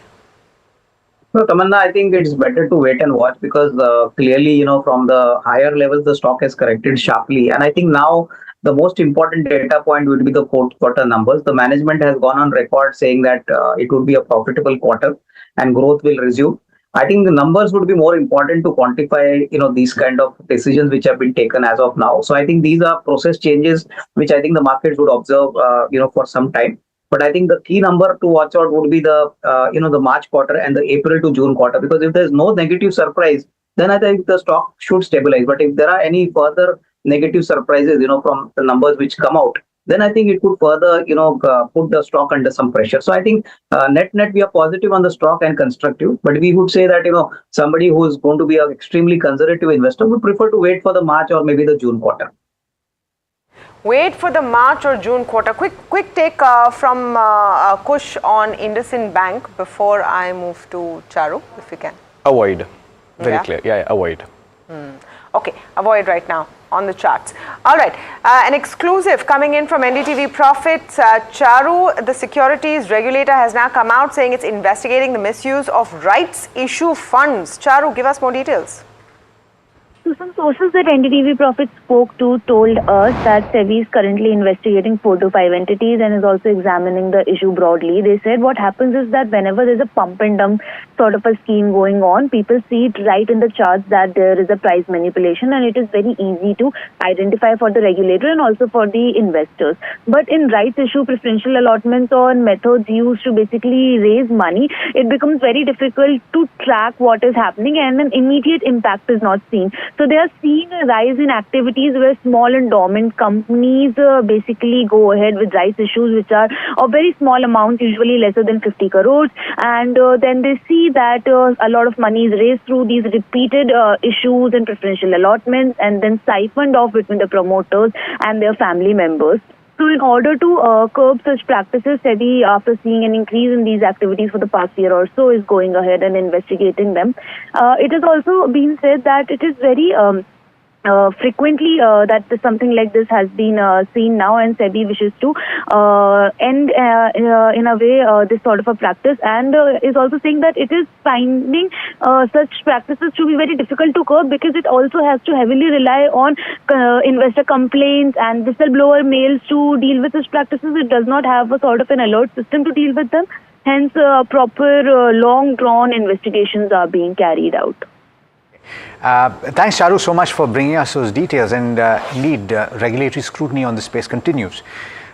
No, Tamanna, I think it's better to wait and watch, because clearly, from the higher levels, the stock has corrected sharply. And I think now the most important data point would be the fourth quarter numbers. The management has gone on record saying that it would be a profitable quarter and growth will resume. I think the numbers would be more important to quantify, these kind of decisions which have been taken as of now. So I think these are process changes which I think the markets would observe, for some time. But I think the key number to watch out would be the, the March quarter and the April to June quarter, because if there's no negative surprise, then I think the stock should stabilize. But if there are any further negative surprises, from the numbers which come out, then I think it could further, put the stock under some pressure. So I think net we are positive on the stock and constructive, but we would say that, somebody who is going to be an extremely conservative investor would prefer to wait for the March or maybe the June quarter. Wait for the March or June quarter. Quick take from Kush on IndusInd Bank before I move to Charu, if you can. Avoid. Very clear. Yeah, avoid. Okay, avoid right now. on the charts. All right, an exclusive coming in from NDTV Profit. Charu, the securities regulator has now come out saying it's investigating the misuse of rights issue funds. Charu, give us more details. So some sources that NDTV Profit spoke to told us that SEBI is currently investigating 4 to 5 entities and is also examining the issue broadly. They said what happens is that whenever there's a pump and dump sort of a scheme going on, people see it right in the charts that there is a price manipulation, and it is very easy to identify for the regulator and also for the investors. But in rights issue preferential allotments or methods used to basically raise money, it becomes very difficult to track what is happening and an immediate impact is not seen. So they are seeing a rise in activities where small and dormant companies basically go ahead with rights issues which are of very small amount, usually lesser than 50 crores. And then they see that a lot of money is raised through these repeated issues and preferential allotments and then siphoned off between the promoters and their family members. So in order to curb such practices, SEBI, after seeing an increase in these activities for the past year or so, is going ahead and investigating them. It has also been said that it is very frequently that something like this has been seen now, and SEBI wishes to end in a way this sort of a practice, and is also saying that it is finding such practices to be very difficult to curb because it also has to heavily rely on investor complaints and whistleblower mails to deal with such practices. It does not have a sort of an alert system to deal with them. Hence, proper long-drawn investigations are being carried out. Thanks, Charu, so much for bringing us those details. And indeed, regulatory scrutiny on the space continues.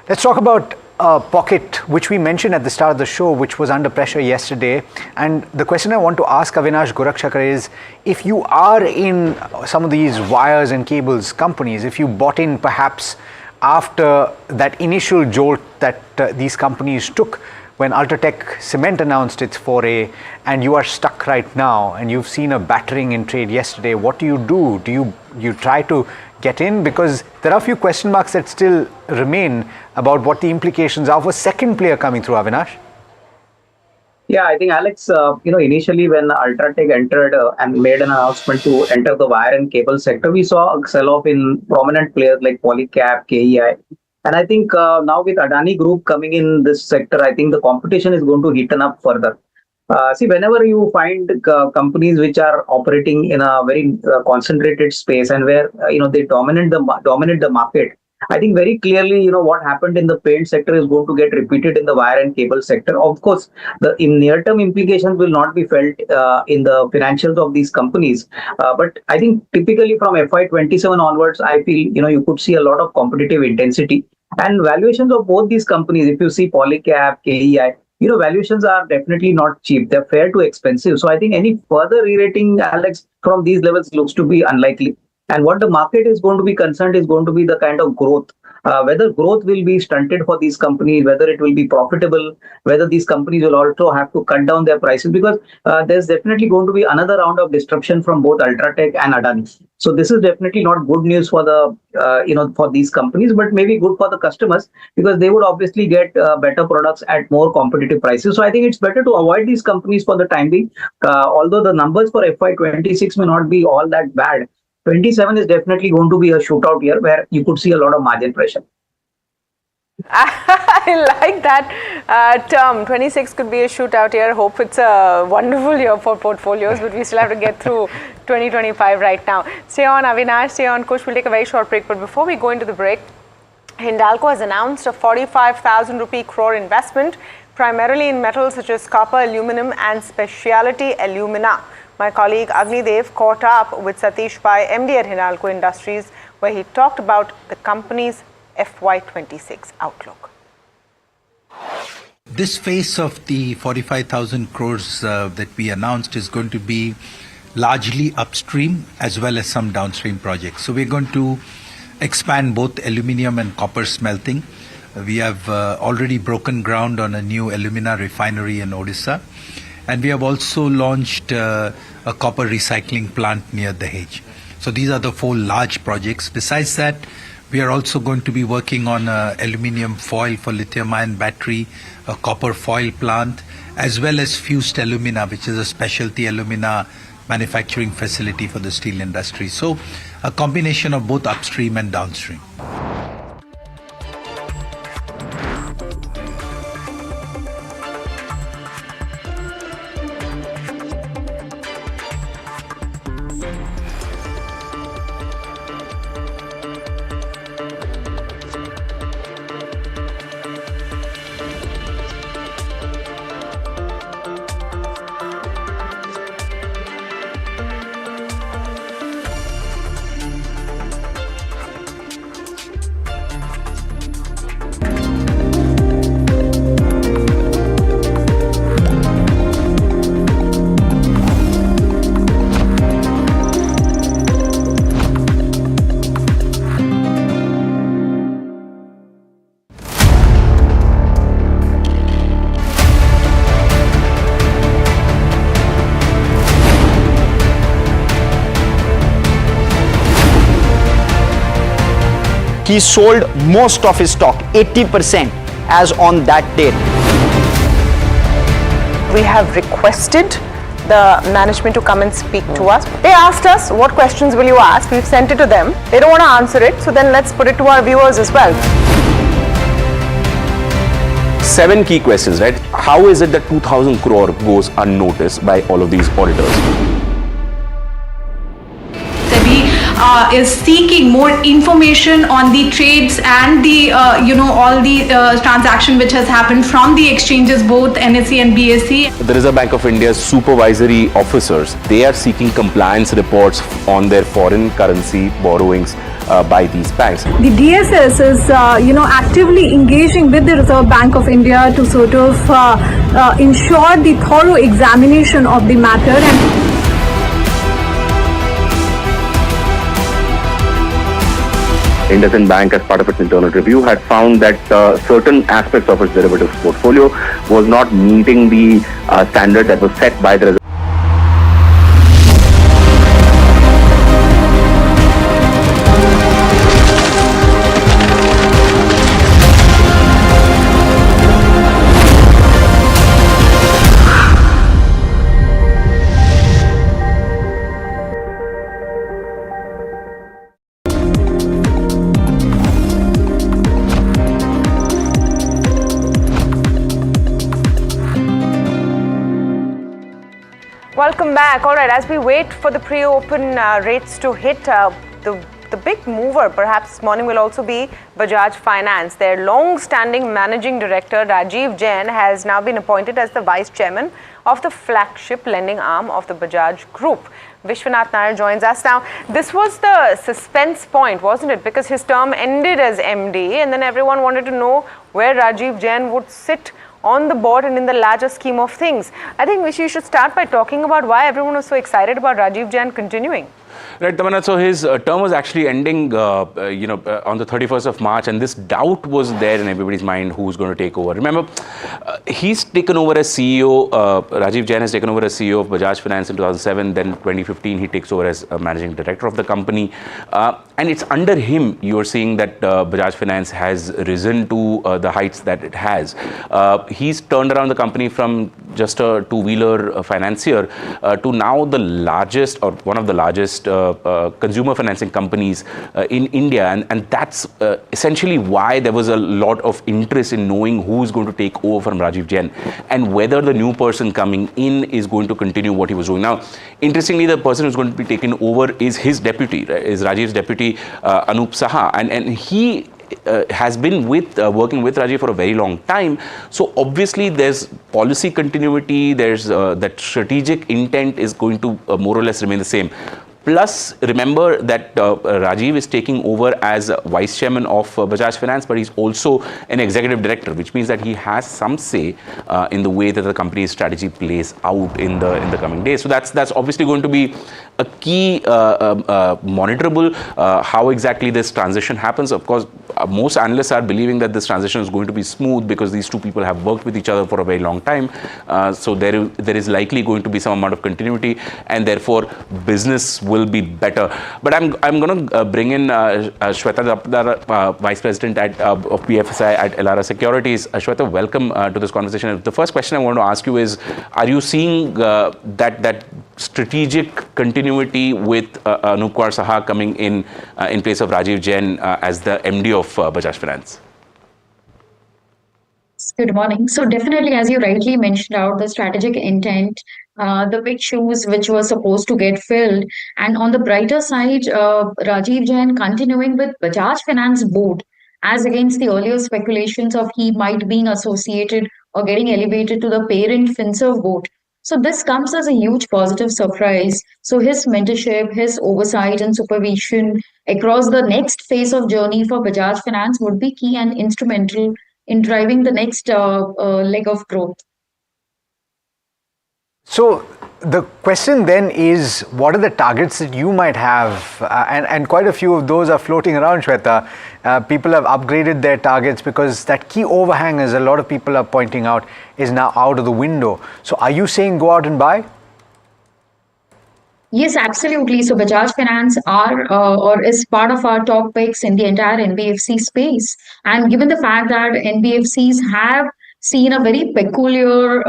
Let's talk about a pocket which we mentioned at the start of the show, which was under pressure yesterday. And the question I want to ask Avinash Gorakshakar is, if you are in some of these wires and cables companies, if you bought in perhaps after that initial jolt that these companies took when Ultratech Cement announced its foray, and you are stuck right now and you've seen a battering in trade yesterday, what do? Do you try to get in? Because there are a few question marks that still remain about what the implications are for second player coming through, Avinash. Yeah, I think, Alex, initially when Ultratech entered and made an announcement to enter the wire and cable sector, we saw a sell-off in prominent players like Polycab, KEI. And I think now with Adani Group coming in this sector, I think the competition is going to heaten up further. See, whenever you find companies which are operating in a very concentrated space and where they dominate the market, I think very clearly what happened in the paint sector is going to get repeated in the wire and cable sector. Of course, the near-term implications will not be felt in the financials of these companies. But I think typically from FY27 onwards, I feel you could see a lot of competitive intensity. And valuations of both these companies, if you see Polycab, KEI, valuations are definitely not cheap. They're fair to expensive. So I think any further re-rating, Alex, from these levels looks to be unlikely. And what the market is going to be concerned is going to be the kind of growth. Whether growth will be stunted for these companies, whether it will be profitable, whether these companies will also have to cut down their prices, because there's definitely going to be another round of disruption from both Ultratech and Adani. So this is definitely not good news for the for these companies, but maybe good for the customers because they would obviously get better products at more competitive prices. So I think it's better to avoid these companies for the time being. Although the numbers for FY26 may not be all that bad, 27 is definitely going to be a shootout year where you could see a lot of margin pressure. I like that term. 26 could be a shootout year. Hope it's a wonderful year for portfolios, but we still have to get through 2025 right now. Stay on, Avinash. Stay on, Kush. We'll take a very short break. But before we go into the break, Hindalco has announced a 45,000 rupee crore investment, primarily in metals such as copper, aluminum, and specialty alumina. My colleague Agni Dev caught up with Satish Pai, MD at Hindalco Industries, where he talked about the company's FY26 outlook. This phase of the 45,000 crores that we announced is going to be largely upstream as well as some downstream projects. So we're going to expand both aluminium and copper smelting. We have already broken ground on a new alumina refinery in Odisha. And we have also launched a copper recycling plant near Dahej. So these are the 4 large projects. Besides that, we are also going to be working on aluminium foil for lithium-ion battery, a copper foil plant, as well as fused alumina, which is a specialty alumina manufacturing facility for the steel industry. So a combination of both upstream and downstream. He sold most of his stock, 80%, as on that date. We have requested the management to come and speak to us. They asked us, what questions will you ask? We've sent it to them. They don't want to answer it, so then let's put it to our viewers as well. 7 key questions, right? How is it that 2,000 crore goes unnoticed by all of these auditors? Is seeking more information on the trades and the all the transaction which has happened from the exchanges, both NSE and BSE. The Reserve Bank of India's supervisory officers, they are seeking compliance reports on their foreign currency borrowings by these banks. The DSS is actively engaging with the Reserve Bank of India to sort of ensure the thorough examination of the matter. And IndusInd Bank, as part of its internal review, had found that certain aspects of its derivatives portfolio was not meeting the standard that was set by the Reserve. Welcome back. All right, as we wait for the pre-open rates to hit, the big mover perhaps this morning will also be Bajaj Finance. Their long-standing managing director, Rajiv Jain, has now been appointed as the vice chairman of the flagship lending arm of the Bajaj Group. Vishwanath Nair joins us now. This was the suspense point, wasn't it? Because his term ended as MD, and then everyone wanted to know where Rajiv Jain would sit on the board and in the larger scheme of things. I think Vishi, you should start by talking about why everyone was so excited about Rajiv Jain continuing. Right, Tamanna, so his term was actually ending, on the 31st of March, and this doubt was there in everybody's mind who's going to take over. Remember, he's taken over as CEO, Rajiv Jain has taken over as CEO of Bajaj Finance in 2007, then 2015 he takes over as managing director of the company. And it's under him you're seeing that Bajaj Finance has risen to the heights that it has. He's turned around the company from just a two-wheeler financier to now the largest, or one of the largest consumer financing companies in India, and that's essentially why there was a lot of interest in knowing who is going to take over from Rajiv Jain and whether the new person coming in is going to continue what he was doing. Now, interestingly, the person who's going to be taken over is his deputy, right? Is Rajiv's deputy, Anup Saha, and he has been working with Rajiv for a very long time. So obviously there's policy continuity, there's that strategic intent is going to more or less remain the same. Plus, remember that Rajiv is taking over as vice chairman of Bajaj Finance, but he's also an executive director, which means that he has some say in the way that the company's strategy plays out in the coming days. So that's obviously going to be a key monitorable how exactly this transition happens. Of course, most analysts are believing that this transition is going to be smooth because these two people have worked with each other for a very long time. So there is likely going to be some amount of continuity, and therefore business will be better. But I'm going to bring in Shweta Dapdar, Vice President of PFSI at Elara Securities. Shweta, welcome to this conversation. The first question I want to ask you is, are you seeing that strategic continuity with Anup Kaur Saha coming in place of Rajiv Jain as the MD of Bajaj Finance? Good morning. So definitely, as you rightly mentioned out, the strategic intent, the big shoes which were supposed to get filled. And on the brighter side, Rajiv Jain continuing with Bajaj Finance board, as against the earlier speculations of he might being associated or getting elevated to the parent FinServ board. So this comes as a huge positive surprise. So his mentorship, his oversight and supervision across the next phase of journey for Bajaj Finance would be key and instrumental in driving the next leg of growth. So the question then is, what are the targets that you might have? And quite a few of those are floating around, Shweta. People have upgraded their targets because that key overhang, as a lot of people are pointing out, is now out of the window. So are you saying go out and buy? Yes, absolutely. So Bajaj Finance are or is part of our top picks in the entire NBFC space. And given the fact that NBFCs have seen a very peculiar,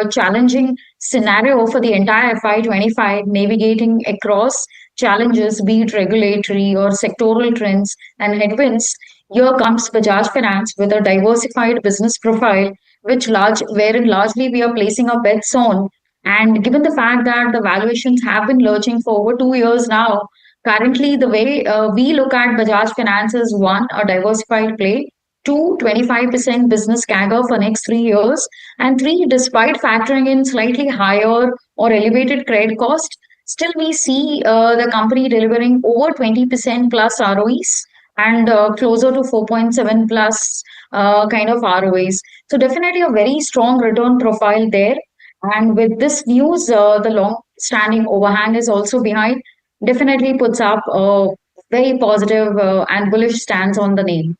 challenging scenario for the entire FY25, navigating across challenges, be it regulatory or sectoral trends and headwinds, here comes Bajaj Finance with a diversified business profile, wherein largely we are placing our bets on. And given the fact that the valuations have been lurching for over 2 years now, currently the way we look at Bajaj Finance is one, a diversified play, two, 25% business CAGR for next 3 years, and three, despite factoring in slightly higher or elevated credit cost, still we see the company delivering over 20% plus ROEs and closer to 4.7 plus kind of ROAs. So definitely a very strong return profile there. And with this news, the long-standing overhang is also behind. Definitely puts up a very positive and bullish stance on the name.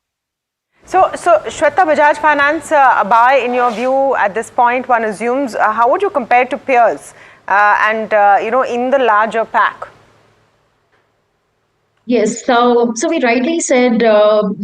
So Shweta, Bajaj Finance, a buy in your view at this point, one assumes. How would you compare to peers and in the larger pack? Yes, so we rightly said, NBFCs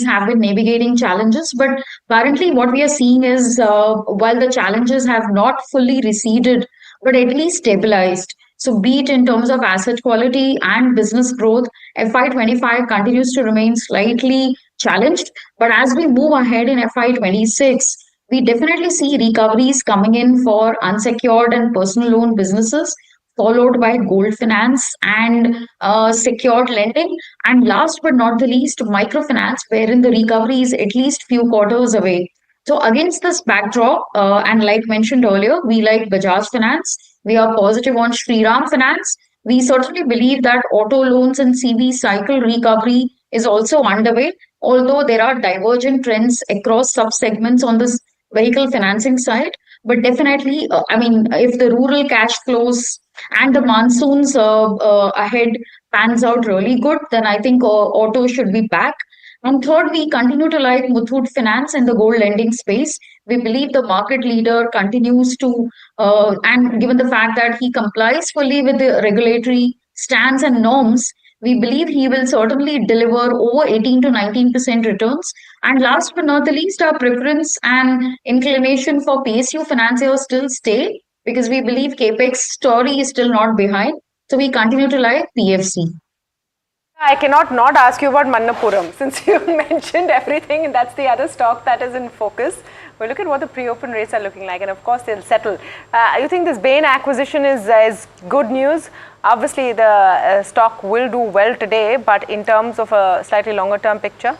have been navigating challenges, but currently what we are seeing is while the challenges have not fully receded, but at least stabilized. So be it in terms of asset quality and business growth, FY25 continues to remain slightly challenged. But as we move ahead in FY26, we definitely see recoveries coming in for unsecured and personal loan businesses, followed by gold finance and secured lending. And last but not the least, microfinance, wherein the recovery is at least few quarters away. So against this backdrop, and like mentioned earlier, we like Bajaj Finance. We are positive on Shriram Finance. We certainly believe that auto loans and CV cycle recovery is also underway, although there are divergent trends across sub-segments on this vehicle financing side. But definitely, if the rural cash flows and the monsoons ahead pans out really good, then I think auto should be back. And third, we continue to like Muthoot Finance in the gold lending space. We believe the market leader continues to, and given the fact that he complies fully with the regulatory stands and norms, we believe he will certainly deliver over 18 to 19% returns. And last but not the least, our preference and inclination for PSU financiers still stay because we believe CAPEX story is still not behind. So we continue to like PFC. I cannot not ask you about Manappuram since you mentioned everything, and that's the other stock that is in focus. We'll look at what the pre-open rates are looking like, and of course they'll settle. You think this Bain acquisition is good news? Obviously, the stock will do well today, but in terms of a slightly longer term picture?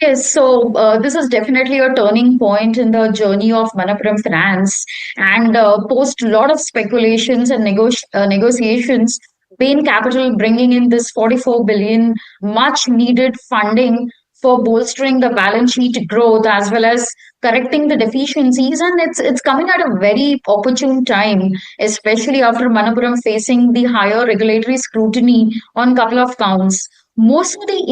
Yes, so this is definitely a turning point in the journey of Manappuram Finance, and post a lot of speculations and negotiations, Bain Capital bringing in this 44 billion much needed funding for bolstering the balance sheet growth as well as correcting the deficiencies, and it's coming at a very opportune time, especially after Manappuram facing the higher regulatory scrutiny on a couple of counts. Mostly,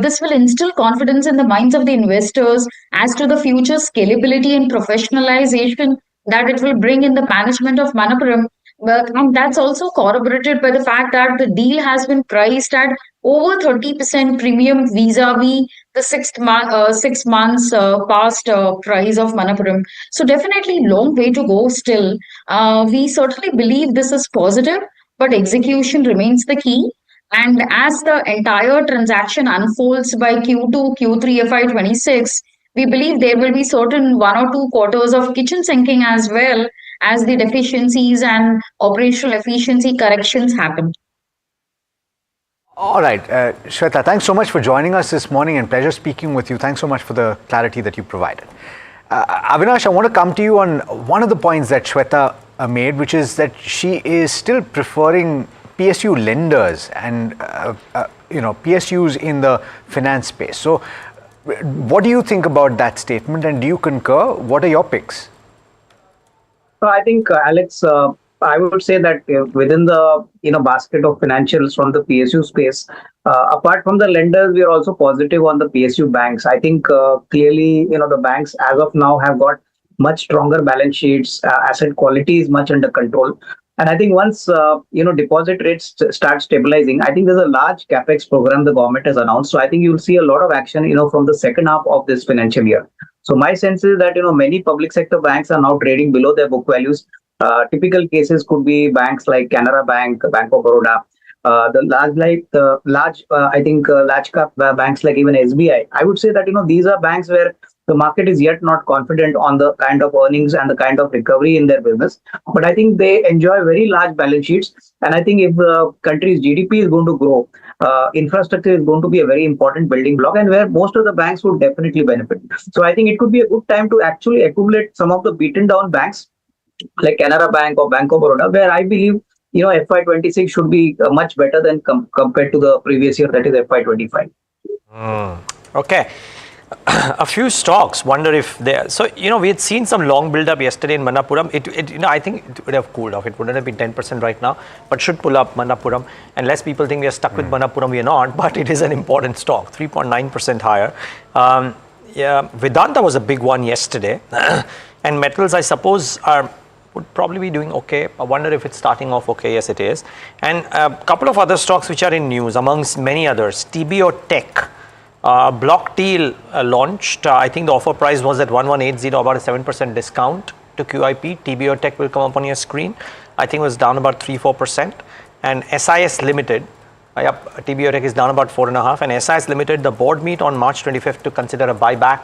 this will instill confidence in the minds of the investors as to the future scalability and professionalization that it will bring in the management of Manappuram. Well, and that's also corroborated by the fact that the deal has been priced at over 30% premium vis-a-vis the 6 months past price of Manappuram. So definitely long way to go still. We certainly believe this is positive, but execution remains the key. And as the entire transaction unfolds by Q2, Q3 FY26, we believe there will be certain 1 or 2 quarters of kitchen sinking as well as the deficiencies and operational efficiency corrections happen. All right, Shweta, thanks so much for joining us this morning and pleasure speaking with you. Thanks so much for the clarity that you provided. Avinash, I want to come to you on one of the points that Shweta made, which is that she is still preferring PSU lenders and PSUs in the finance space. So what do you think about that statement and do you concur? What are your picks? So I think, Alex, I would say that within the basket of financials from the PSU space, apart from the lenders, we are also positive on the PSU banks. I think clearly, the banks as of now have got much stronger balance sheets. Asset quality is much under control. And I think once deposit rates start stabilizing, I think there's a large CAPEX program the government has announced. So I think you'll see a lot of action, from the second half of this financial year. So my sense is that many public sector banks are now trading below their book values. Typical cases could be banks like Canara Bank, Bank of Baroda, large cap banks like even SBI. I would say that these are banks where the market is yet not confident on the kind of earnings and the kind of recovery in their business. But I think they enjoy very large balance sheets. And I think if the country's GDP is going to grow, infrastructure is going to be a very important building block and where most of the banks would definitely benefit. So I think it could be a good time to actually accumulate some of the beaten down banks like Canara Bank or Bank of Baroda, where I believe FY26 should be much better than compared to the previous year, that is FY25. Okay. A few stocks, wonder if they so we had seen some long build up yesterday in Manappuram. I think it would have cooled off. It wouldn't have been 10% right now, but should pull up Manappuram. Unless people think we are stuck with Manappuram, we are not, but it is an important stock, 3.9% higher. Vedanta was a big one yesterday, and metals, I suppose, would probably be doing okay. I wonder if it's starting off okay. Yes, it is. And a couple of other stocks which are in news, amongst many others. TBO Tech, Block Teal launched. I think the offer price was at 1180, about a 7% discount to QIP. TBO Tech will come up on your screen. I think it was down about 3-4%. And SIS Limited, TBO Tech is down about 4.5%. And SIS Limited, the board meet on March 25th to consider a buyback.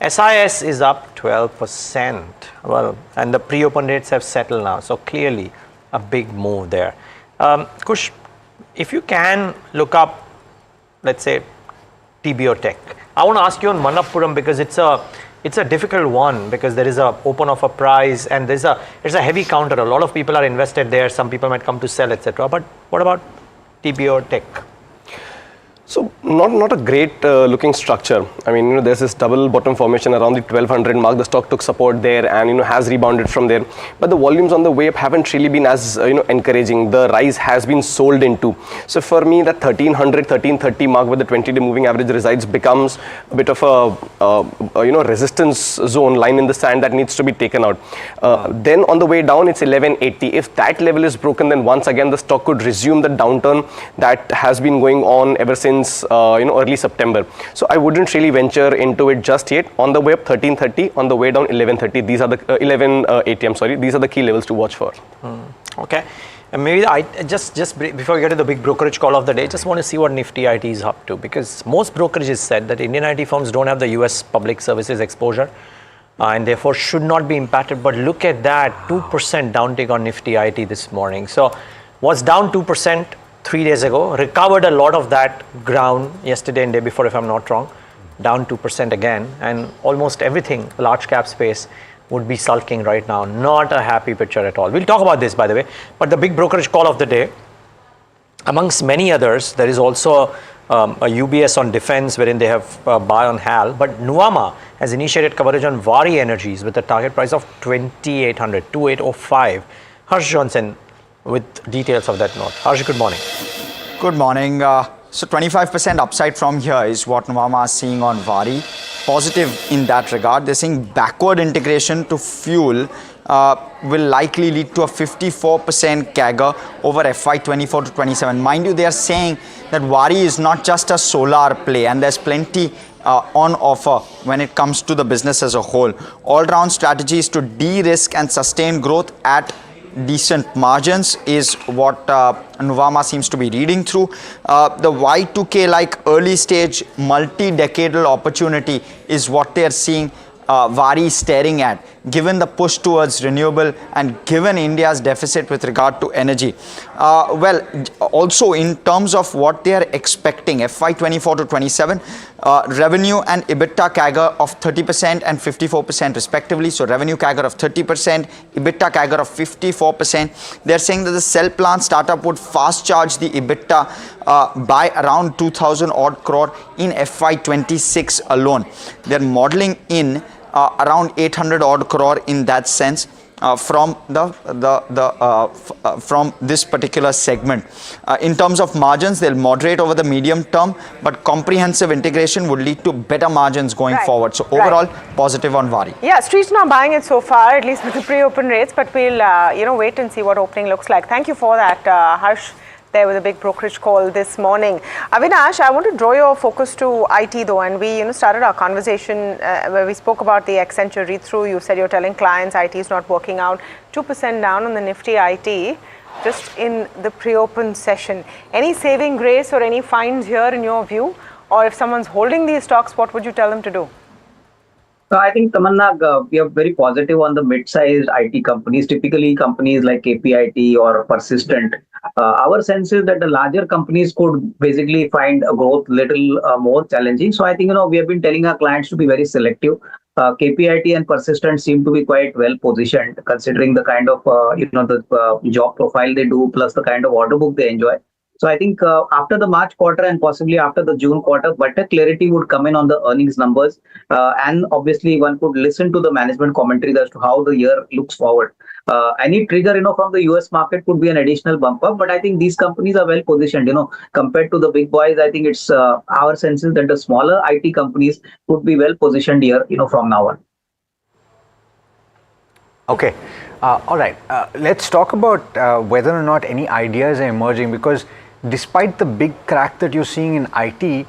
SIS is up 12%. Well, and the pre-open rates have settled now. So clearly a big move there. Kush, if you can look up, let's say, TBO Tech. I want to ask you on Manappuram because it's a difficult one because there is a open offer price and it's a heavy counter. A lot of people are invested there. Some people might come to sell, etc. But what about TBO Tech? So not a great looking structure. I mean, there's this double bottom formation around the 1200 mark. The stock took support there and has rebounded from there. But the volumes on the way up haven't really been as encouraging. The rise has been sold into. So for me, that 1300, 1330 mark with the 20-day moving average resides becomes a bit of a resistance zone, line in the sand that needs to be taken out. Then on the way down, it's 1180. If that level is broken, then once again the stock could resume the downturn that has been going on ever since early September. So I wouldn't really venture into it just yet. On the way up 1330, on the way down 1130. These are the 1180. I'm sorry. These are the key levels to watch for. Okay, and maybe I just before we get to the big brokerage call of the day, just want to see what Nifty IT is up to because most brokerages said that Indian IT firms don't have the US public services exposure and therefore should not be impacted. But look at that, 2% downtick on Nifty IT this morning. So was down 2%. 3 days ago, recovered a lot of that ground yesterday and day before, if I'm not wrong, down 2% again, and almost everything, large cap space, would be sulking right now. Not a happy picture at all. We'll talk about this, by the way, but the big brokerage call of the day, amongst many others, there is also a UBS on defense, wherein they have buy on HAL, but Nuvama has initiated coverage on Vari Energies with a target price of 2805. Harsh Johnson, with details of that note. Harsh, good morning. Good morning. So 25% upside from here is what Nuvama is seeing on Vari. Positive in that regard. They're seeing backward integration to fuel will likely lead to a 54% CAGR over FY24 to 27. Mind you, they are saying that Vari is not just a solar play, and there's plenty on offer when it comes to the business as a whole. All-round strategies to de-risk and sustain growth at decent margins is what Nuvama seems to be reading through. The Y2K like early stage multi-decadal opportunity is what they are seeing Vari staring at, given the push towards renewable and given India's deficit with regard to energy. Well, also in terms of what they are expecting, FY24 to 27, revenue and EBITDA CAGR of 30% and 54% respectively. So revenue CAGR of 30%, EBITDA CAGR of 54%. They're saying that the cell plant startup would fast charge the EBITDA by around 2,000 odd crore in FY26 alone. They're modeling in around 800 odd crore in that sense from from this particular segment. In terms of margins, they'll moderate over the medium term, but comprehensive integration would lead to better margins going forward. So overall, positive on Vari. Yeah, Street's not buying it so far, at least with the pre-open rates, but we'll wait and see what opening looks like. Thank you for that, Harsh. There with a big brokerage call this morning. Avinash, I want to draw your focus to IT though, and we started our conversation where we spoke about the Accenture read-through. You said you're telling clients IT is not working out. 2% down on the Nifty IT just in the pre-open session. Any saving grace or any finds here in your view? Or if someone's holding these stocks, what would you tell them to do? So I think, Tamanna, we are very positive on the mid-sized IT companies, typically companies like KPIT or Persistent. Our sense is that the larger companies could basically find a growth little more challenging. So I think, we have been telling our clients to be very selective. KPIT and Persistent seem to be quite well positioned considering the kind of, the job profile they do plus the kind of order book they enjoy. So I think after the March quarter and possibly after the June quarter, better clarity would come in on the earnings numbers. And obviously one could listen to the management commentaries as to how the year looks forward. Any trigger, from the US market could be an additional bump up, but I think these companies are well positioned, compared to the big boys. I think it's our sense is that the smaller IT companies would be well positioned here, from now on. Okay. All right. Let's talk about whether or not any ideas are emerging, because despite the big crack that you're seeing in IT,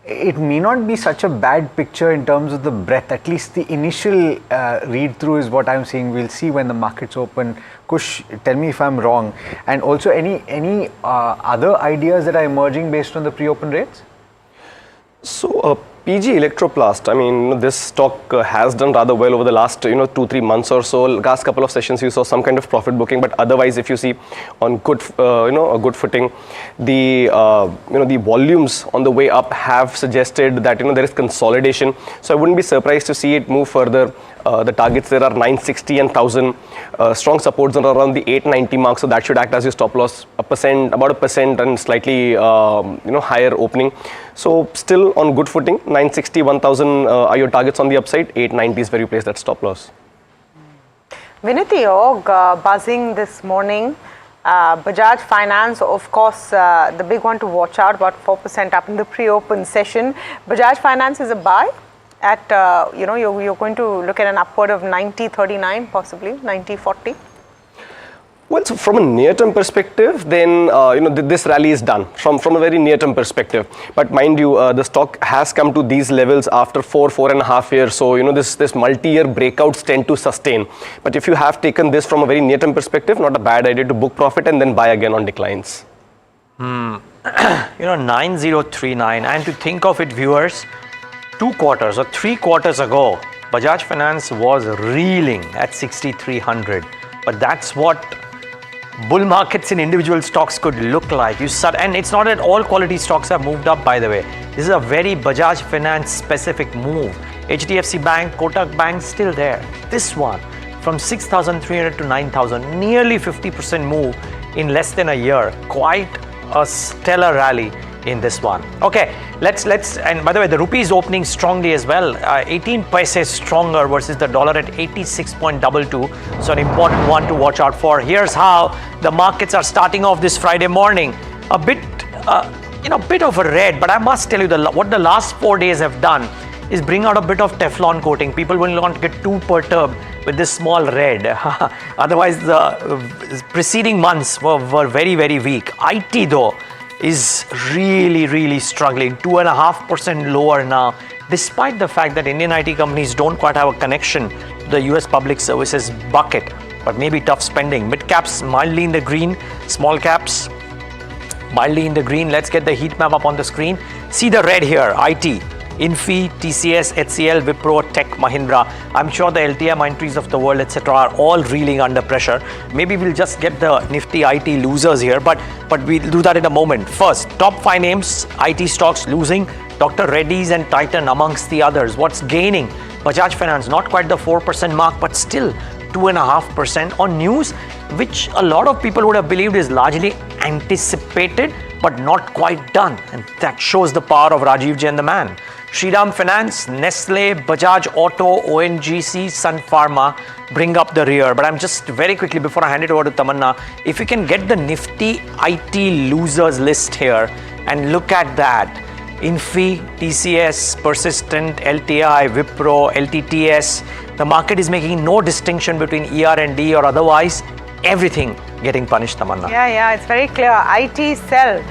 it may not be such a bad picture in terms of the breadth. At least the initial read-through is what I'm seeing. We'll see when the markets open. Kush, tell me if I'm wrong. And also, any other ideas that are emerging based on the pre-open rates? So, PG Electroplast, I mean, this stock has done rather well over the last, 2-3 months or so. Last couple of sessions, you saw some kind of profit booking, but otherwise, if you see on good, a good footing, the, the volumes on the way up have suggested that, there is consolidation. So I wouldn't be surprised to see it move further. The targets there are 960 and 1000. Strong supports are around the 890 mark, so that should act as your stop loss. About 1% and slightly higher opening. So still on good footing. 960, 1000 are your targets on the upside. 890 is where you place that stop loss. Vinity Og buzzing this morning. Bajaj Finance, of course, the big one to watch out, about 4% up in the pre-open session. Bajaj Finance is a buy at, you're going to look at an upward of 90.39, possibly 90.40. Well, so from a near-term perspective, then this rally is done from a very near-term perspective. But mind you, the stock has come to these levels after 4.5 years. So this multi-year breakouts tend to sustain. But if you have taken this from a very near-term perspective, not a bad idea to book profit and then buy again on declines. 9039, and to think of it, viewers, 2 quarters or 3 quarters ago, Bajaj Finance was reeling at 6,300. But that's what bull markets in individual stocks could look like. And it's not that all quality stocks have moved up, by the way. This is a very Bajaj Finance specific move. HDFC Bank, Kotak Bank still there. This one from 6,300 to 9,000, nearly 50% move in less than a year. Quite a stellar rally in this one. Okay, let's and by the way, the rupee is opening strongly as well. 18 paise stronger versus the dollar at 86.22. So an important one to watch out for. Here's how the markets are starting off this Friday morning. A bit, bit of a red, but I must tell you what the last 4 days have done is bring out a bit of Teflon coating. People will not get too perturbed with this small red. Otherwise, the preceding months were very, very weak. IT though is really struggling, 2.5% lower now, despite the fact that Indian IT companies don't quite have a connection to the US public services bucket, but maybe tough spending. Mid caps mildly in the green, small caps mildly in the green. Let's get the heat map up on the screen. See the red here, IT. Infi, TCS, HCL, Wipro, Tech, Mahindra. I'm sure the LTM entries of the world, etc., are all reeling under pressure. Maybe we'll just get the nifty IT losers here, but we'll do that in a moment. First, top 5 names, IT stocks losing. Dr. Reddy's and Titan amongst the others. What's gaining? Bajaj Finance, not quite the 4% mark, but still 2.5% on news, which a lot of people would have believed is largely anticipated, but not quite done. And that shows the power of Rajiv Jain, the man. Shriram Finance, Nestle, Bajaj Auto, ONGC, Sun Pharma bring up the rear. But I'm just very quickly, before I hand it over to Tamanna, if you can get the nifty IT losers list here and look at that. Infi, TCS, Persistent, LTI, Wipro, LTTS. The market is making no distinction between ER&D or otherwise. Everything getting punished, Tamanna. Yeah, it's very clear. IT sell,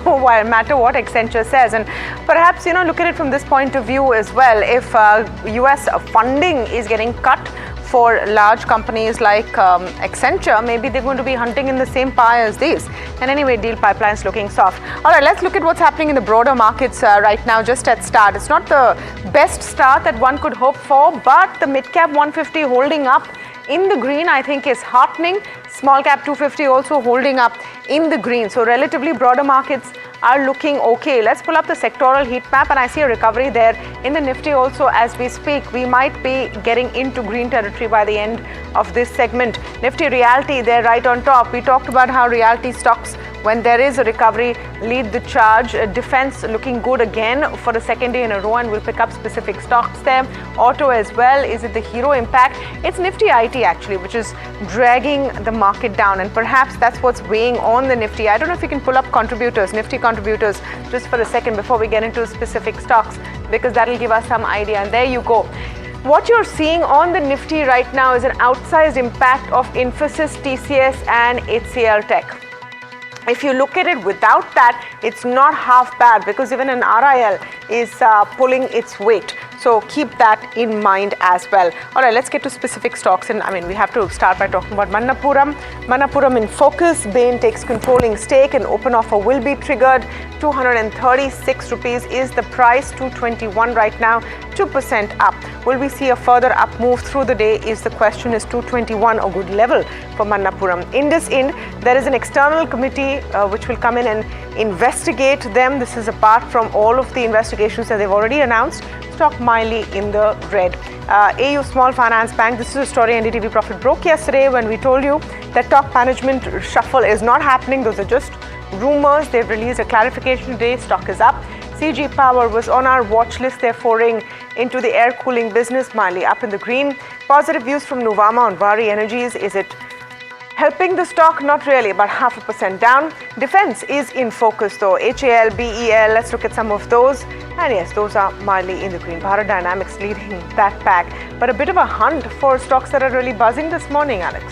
no matter what Accenture says. And perhaps, look at it from this point of view as well. If US funding is getting cut for large companies like Accenture, maybe they're going to be hunting in the same pie as these. And anyway, deal pipeline's looking soft. All right, let's look at what's happening in the broader markets right now, just at start. It's not the best start that one could hope for, but the mid-cap 150 holding up in the green, I think, is heartening. Small cap 250 also holding up in the green. So relatively broader markets are looking okay. Let's pull up the sectoral heat map, and I see a recovery there in the Nifty also as we speak. We might be getting into green territory by the end of this segment. Nifty Realty, they're right on top. We talked about how realty stocks, when there is a recovery, lead the charge. Defense looking good again for the second day in a row, and we'll pick up specific stocks there. Auto as well. Is it the Hero impact? It's Nifty IT actually, which is dragging the market down, and perhaps that's what's weighing on the Nifty. I don't know if you can pull up contributors, Nifty contributors, just for a second before we get into specific stocks, because that'll give us some idea. And there you go. What you're seeing on the Nifty right now is an outsized impact of Infosys, TCS and HCL Tech. If you look at it without that, it's not half bad, because even an RIL is pulling its weight. So keep that in mind as well. All right, let's get to specific stocks. And we have to start by talking about Manappuram. Manappuram in focus. Bain takes controlling stake, and open offer will be triggered. 236 rupees is the price, 221 right now, 2% up. Will we see a further up move through the day is the question. Is 221 a good level for Manappuram? IndusInd, there is an external committee which will come in and investigate them. This is apart from all of the investigations that they've already announced. Stock mildly in the red. AU Small Finance Bank, this is a story NDTV Profit broke yesterday when we told you that top management shuffle is not happening. Those are just rumors. They've released a clarification today. Stock is up. CG Power was on our watch list. They're pouring into the air cooling business, mildly up in the green. Positive views from Nuvama on Vari Energies. Is it helping the stock? Not really, about 0.5% down. Defense is in focus though. HAL, BEL, let's look at some of those. And yes, those are mildly in the green. Bharat Dynamics leading that pack. But a bit of a hunt for stocks that are really buzzing this morning, Alex.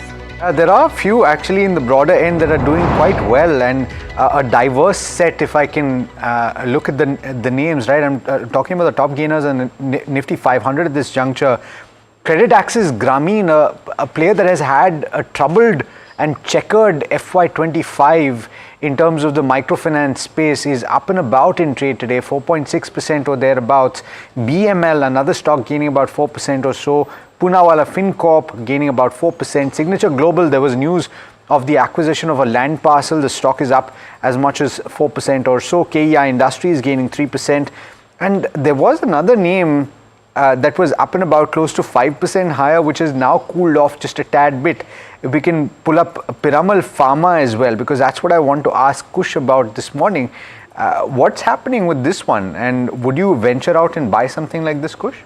There are a few actually in the broader end that are doing quite well, and a diverse set. If I can look at the names, right? I'm talking about the top gainers and Nifty 500 at this juncture. Credit Axis Grameen, a player that has had a troubled and checkered FY25 in terms of the microfinance space, is up and about in trade today, 4.6% or thereabouts. BML, another stock gaining about 4% or so. Poonawalla FinCorp gaining about 4%. Signature Global, there was news of the acquisition of a land parcel. The stock is up as much as 4% or so. KEI Industries gaining 3%. And there was another name that was up and about close to 5% higher, which has now cooled off just a tad bit. If we can pull up Piramal Pharma as well, because that's what I want to ask Kush about this morning. What's happening with this one, and would you venture out and buy something like this, Kush?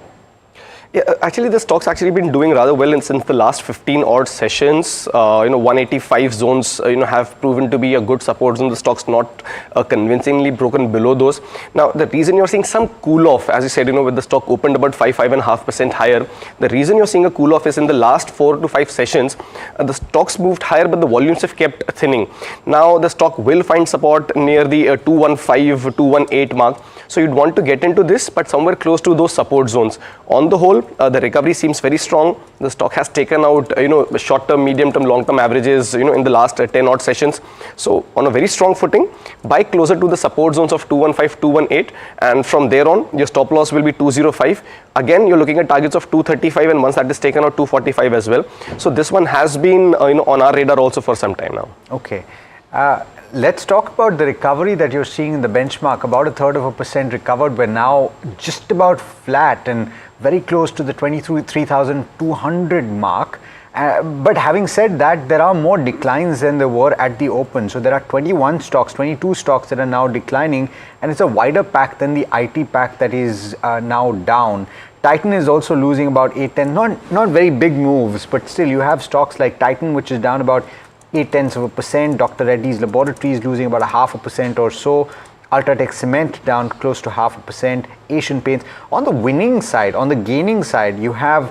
Yeah, actually the stock's actually been doing rather well since the last 15 odd sessions. 185 zones have proven to be a good support zone. The stock's not convincingly broken below those. Now the reason you're seeing some cool off, as you said, with the stock opened about 5.5% higher, the reason you're seeing a cool off is in the last 4 to 5 sessions the stocks moved higher but the volumes have kept thinning. Now the stock will find support near the 215 218 mark, so you'd want to get into this but somewhere close to those support zones. On the whole, the recovery seems very strong. The stock has taken out short-term, medium-term, long-term averages in the last 10 odd sessions. So on a very strong footing, buy closer to the support zones of 215, 218, and from there on your stop loss will be 205. Again, you're looking at targets of 235, and once that is taken out, 245 as well. So this one has been on our radar also for some time now. Okay. Let's talk about the recovery that you're seeing in the benchmark. About 1/3% recovered. We're now just about flat and very close to the 23,200 mark. But having said that, there are more declines than there were at the open. So there are 21 stocks, 22 stocks that are now declining, and it's a wider pack than the IT pack that is now down. Titan is also losing about 8-10, not very big moves, but still you have stocks like Titan, which is down about 0.8%, Dr. Reddy's Laboratories losing about 0.5% or so, Ultratech Cement down close to 0.5%, Asian Paints. On the winning side, on the gaining side, you have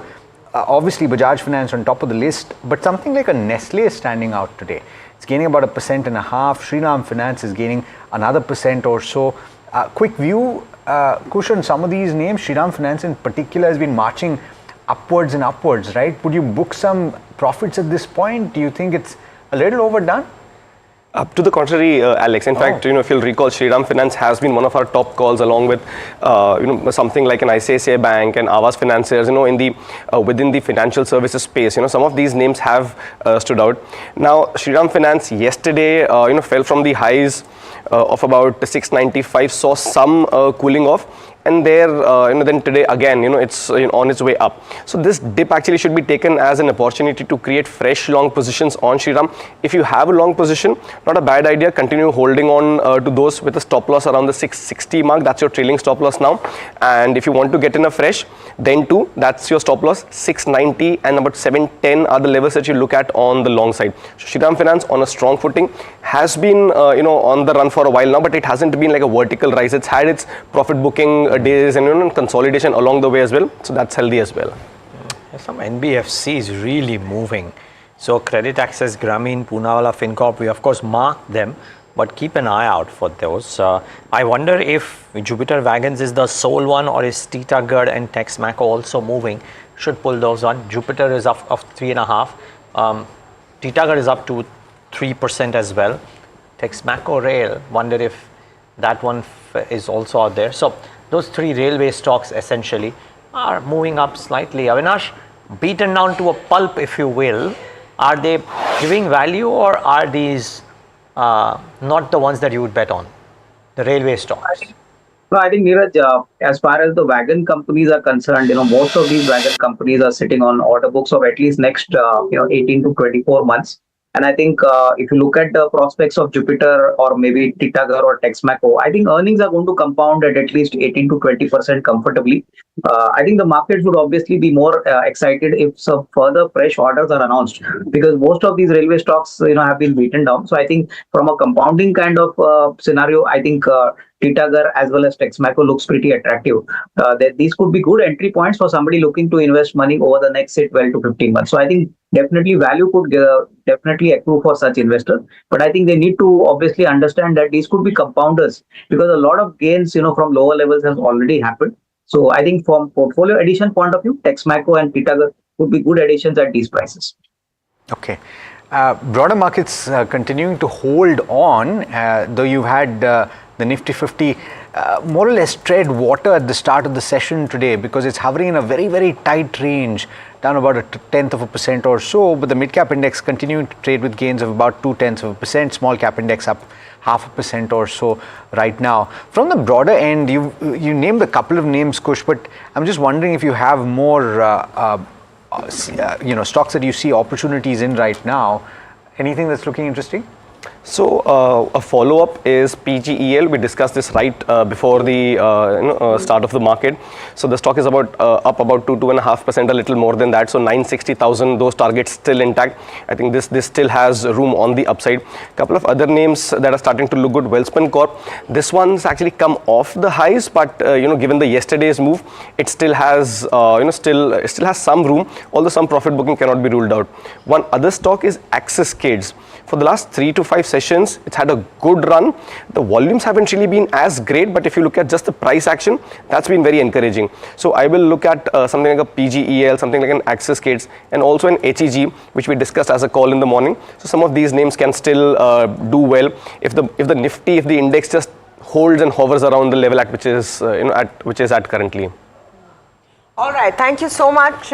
obviously Bajaj Finance on top of the list, but something like a Nestle is standing out today. It's gaining about 1.5%. Shriram Finance is gaining another % or so. Quick view, Kush, on some of these names. Shriram Finance in particular has been marching upwards and upwards, right? Would you book some profits at this point? Do you think it's a little overdone? To the contrary, Alex. In fact, if you'll recall, Shriram Finance has been one of our top calls, along with something like an ICICI Bank and Aavas Financiers. In the within the financial services space, some of these names have stood out. Now, Shriram Finance yesterday, fell from the highs of about 695, saw some cooling off. And there, then today again, it's on its way up. So this dip actually should be taken as an opportunity to create fresh long positions on Shriram. If you have a long position, not a bad idea. Continue holding on to those with a stop loss around the 660 mark. That's your trailing stop loss now. And if you want to get in a fresh, then too, that's your stop loss. 690 and about 710 are the levels that you look at on the long side. So Shriram Finance on a strong footing has been on the run for a while now, but it hasn't been like a vertical rise. It's had its profit booking days and consolidation along the way as well, so that's healthy as well. Some NBFCs really moving. So Credit Access, Grameen, Poonawalla, FinCorp, we of course mark them, but keep an eye out for those. I wonder if Jupiter Wagons is the sole one, or is Titagarh and Texmaco also moving? Should pull those on. Jupiter is up of 3.5. Titagarh is up to 3% as well. Texmaco Rail, wonder if that one is also out there. So those three railway stocks essentially are moving up slightly. Avinash, beaten down to a pulp, if you will. Are they giving value, or are these not the ones that you would bet on, the railway stocks? No, I think, Neeraj, as far as the wagon companies are concerned, most of these wagon companies are sitting on order books of at least next 18 to 24 months. And I think if you look at the prospects of Jupiter or maybe Titagarh or Texmaco, I think earnings are going to compound at least 18 to 20% comfortably. I think the markets would obviously be more excited if some further fresh orders are announced, because most of these railway stocks have been beaten down. So I think from a compounding kind of scenario, I think Titagarh as well as Texmaco looks pretty attractive. That these could be good entry points for somebody looking to invest money over the next, say, 12 to 15 months. So I think definitely value could definitely accrue for such investors. But I think they need to obviously understand that these could be compounders, because a lot of gains, from lower levels has already happened. So I think from portfolio addition point of view, Texmaco and Titagarh would be good additions at these prices. Okay. Broader markets continuing to hold on, though you've had the Nifty 50 more or less tread water at the start of the session today, because it's hovering in a very, very tight range, down about 0.1% or so, but the mid-cap index continuing to trade with gains of about 0.2%, small cap index up 0.5% or so right now. From the broader end, you named a couple of names, Kush, but I'm just wondering if you have more stocks that you see opportunities in right now. Anything that's looking interesting? So a follow-up is PGEL. We discussed this right before the start of the market. So the stock is up about 2.5%, a little more than that. So 960,000, those targets still intact. I think this still has room on the upside. Couple of other names that are starting to look good. Welspun Corp. This one's actually come off the highs, but given the yesterday's move, it still has still has some room. Although some profit booking cannot be ruled out. One other stock is Axis Kids. For the last 3 to 5 sessions, it's had a good run. The volumes haven't really been as great, but if you look at just the price action, that's been very encouraging. So I will look at something like a PGEL, something like an Axis Kids, and also an HEG, which we discussed as a call in the morning. So some of these names can still do well if the Nifty, if the index just holds and hovers around the level at which is at currently. All right, thank you so much,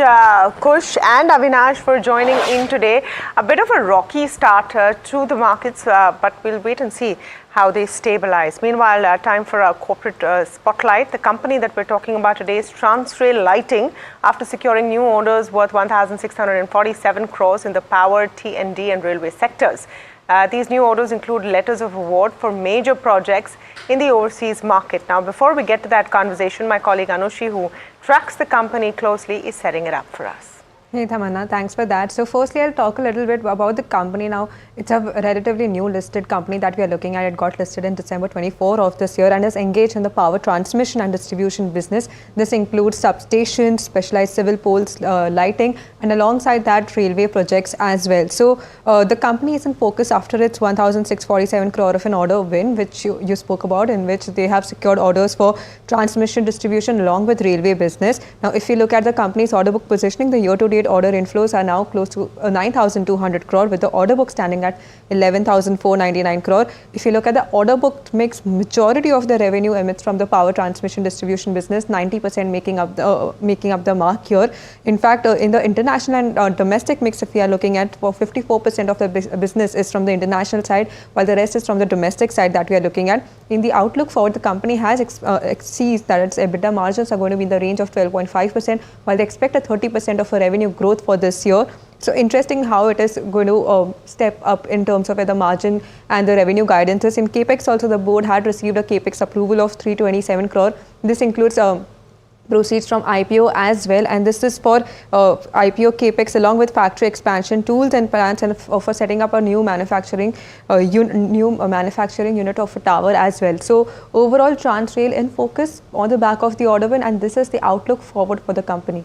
Kush and Avinash, for joining in today. A bit of a rocky start to the markets, but we'll wait and see how they stabilize. Meanwhile, time for our corporate spotlight. The company that we're talking about today is Transrail Lighting, after securing new orders worth 1,647 crores in the power, T&D and railway sectors. These new orders include letters of award for major projects in the overseas market. Now, before we get to that conversation, my colleague Anushi, who tracks the company closely, is setting it up for us. Hey Tamanna, thanks for that. So firstly, I'll talk a little bit about the company now. It's a relatively new listed company that we are looking at. It got listed in December 24 of this year and is engaged in the power transmission and distribution business. This includes substations, specialized civil poles, lighting, and alongside that, railway projects as well. So the company is in focus after its 1,647 crore of an order win, which you spoke about, in which they have secured orders for transmission distribution along with railway business. Now, if you look at the company's order book positioning, the year-to-date order inflows are now close to 9,200 crore, with the order book standing at 11,499 crore. If you look at the order book mix, majority of the revenue emits from the power transmission distribution business, 90% making up the mark here. In fact, in the international and domestic mix, if we are looking at, for 54% of the business is from the international side, while the rest is from the domestic side that we are looking at. In the outlook forward, the company has sees that its EBITDA margins are going to be in the range of 12.5%, while they expect a 30% of a revenue growth for this year. So interesting how it is going to step up in terms of where the margin and the revenue guidance is. In CAPEX also, the board had received a CAPEX approval of 327 crore. This includes proceeds from IPO as well, and this is for IPO CAPEX along with factory expansion, tools and plants, and for setting up a new manufacturing unit of a tower as well. So overall, Transrail in focus on the back of the order win, and this is the outlook forward for the company.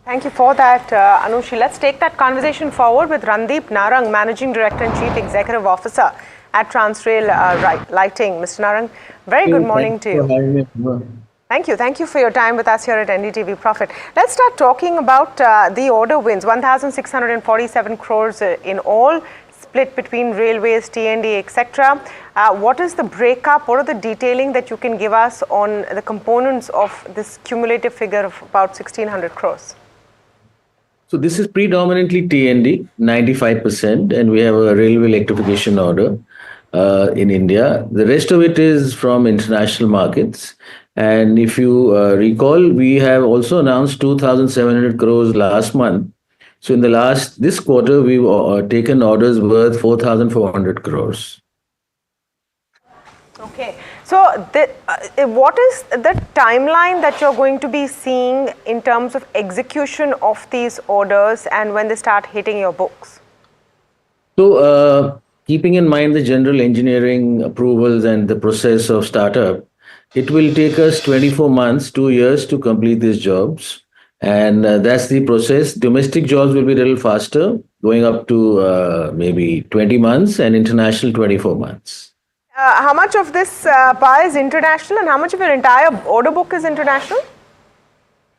Thank you for that, Anushi. Let's take that conversation forward with Randeep Narang, Managing Director and Chief Executive Officer at Transrail Lighting. Mr. Narang, very good morning to you. Thank you. Thank you for your time with us here at NDTV Profit. Let's start talking about the order wins, 1,647 crores in all, split between railways, T&D, etc. What is the breakup? What are the detailing that you can give us on the components of this cumulative figure of about 1,600 crores? So this is predominantly T&D, 95%, and we have a railway electrification order in India. The rest of it is from international markets. And if you recall, we have also announced 2,700 crores last month. So in this quarter, we've taken orders worth 4,400 crores. Okay. So what is the timeline that you're going to be seeing in terms of execution of these orders and when they start hitting your books? So keeping in mind the general engineering approvals and the process of startup, it will take us 24 months, 2 years to complete these jobs. And that's the process. Domestic jobs will be a little faster, going up to maybe 20 months, and international 24 months. How much of this pie is international and how much of your entire order book is international?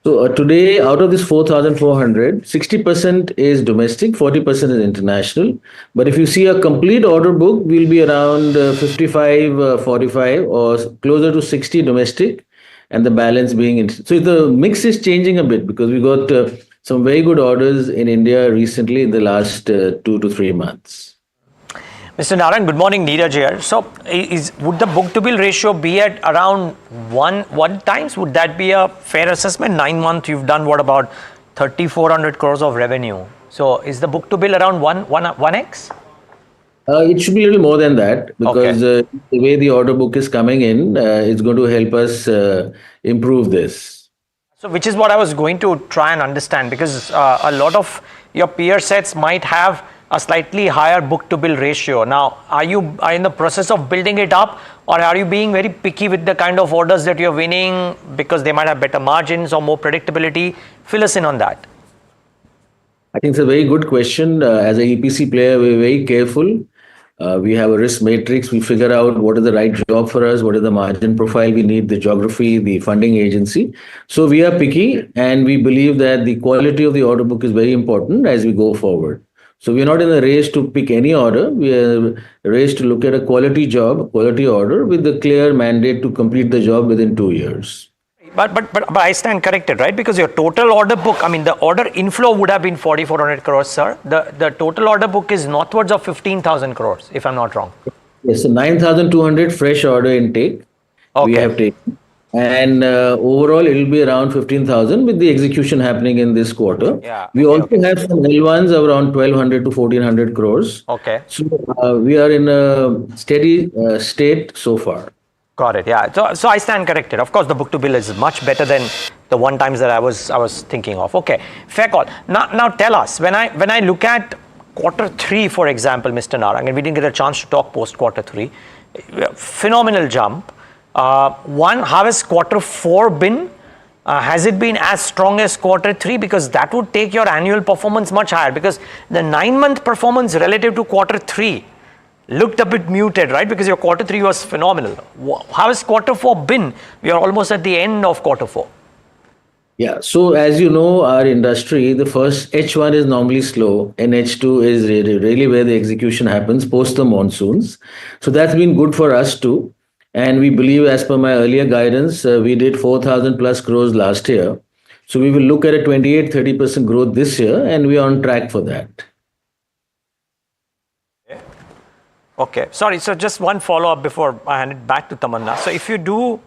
So today, out of this 4,400, 60% is domestic, 40% is international. But if you see a complete order book, we'll be around 55, 45 or closer to 60 domestic and the balance being. So the mix is changing a bit because we got some very good orders in India recently in the last 2 to 3 months. Mr. Narang, good morning. Neeraj here. So, would the book-to-bill ratio be at around one times? Would that be a fair assessment? 9 months, you've done what, about 3,400 crores of revenue. So, is the book-to-bill around 1x? It should be a little more than that because the way the order book is coming in, it's going to help us improve this. So, which is what I was going to try and understand, because a lot of your peer sets might have a slightly higher book-to-bill ratio. Now, are you in the process of building it up, or are you being very picky with the kind of orders that you're winning because they might have better margins or more predictability? Fill us in on that. I think it's a very good question. As a EPC player, we're very careful. We have a risk matrix. We figure out what is the right job for us, what is the margin profile we need, the geography, the funding agency. So we are picky, and we believe that the quality of the order book is very important as we go forward. So we're not in a race to pick any order. We are in a race to look at a quality job, quality order with the clear mandate to complete the job within 2 years. But I stand corrected, right? Because your total order book, I mean, the order inflow would have been 4,400 crores, sir. The total order book is northwards of 15,000 crores, if I'm not wrong. Yes, so 9,200 fresh order intake we have taken. And overall, it will be around 15,000 with the execution happening in this quarter. We also have some L1s around 1,200 to 1,400 crores. So we are in a steady state so far. Got it. Yeah. So I stand corrected. Of course, the book to bill is much better than the one times that I was thinking of. Okay, fair call. Now tell us, when I look at quarter 3, for example, Mr. Narang, and we didn't get a chance to talk post quarter 3, phenomenal jump. One, how has quarter 4 been? Has it been as strong as quarter 3? Because that would take your annual performance much higher, because the 9-month performance relative to quarter 3 looked a bit muted, right? Because your quarter 3 was phenomenal. How has quarter 4 been? We are almost at the end of quarter 4. Yeah, so as you know, our industry, the first H1 is normally slow, and H2 is really where the execution happens post the monsoons. So that's been good for us too. And we believe, as per my earlier guidance, we did 4,000 plus crores last year. So we will look at a 28-30% growth this year, and we are on track for that. Okay, sorry. So just one follow-up before I hand it back to Tamanna. So if you do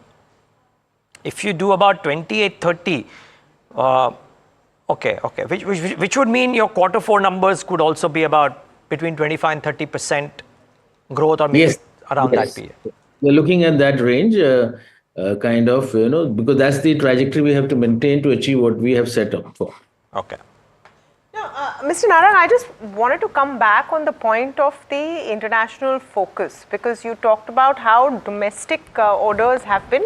about 28-30, which would mean your quarter 4 numbers could also be about between 25 and 30% growth, or maybe around that period. We're looking at that range, kind of, because that's the trajectory we have to maintain to achieve what we have set up for. Okay. Mr. Narang, I just wanted to come back on the point of the international focus, because you talked about how domestic orders have been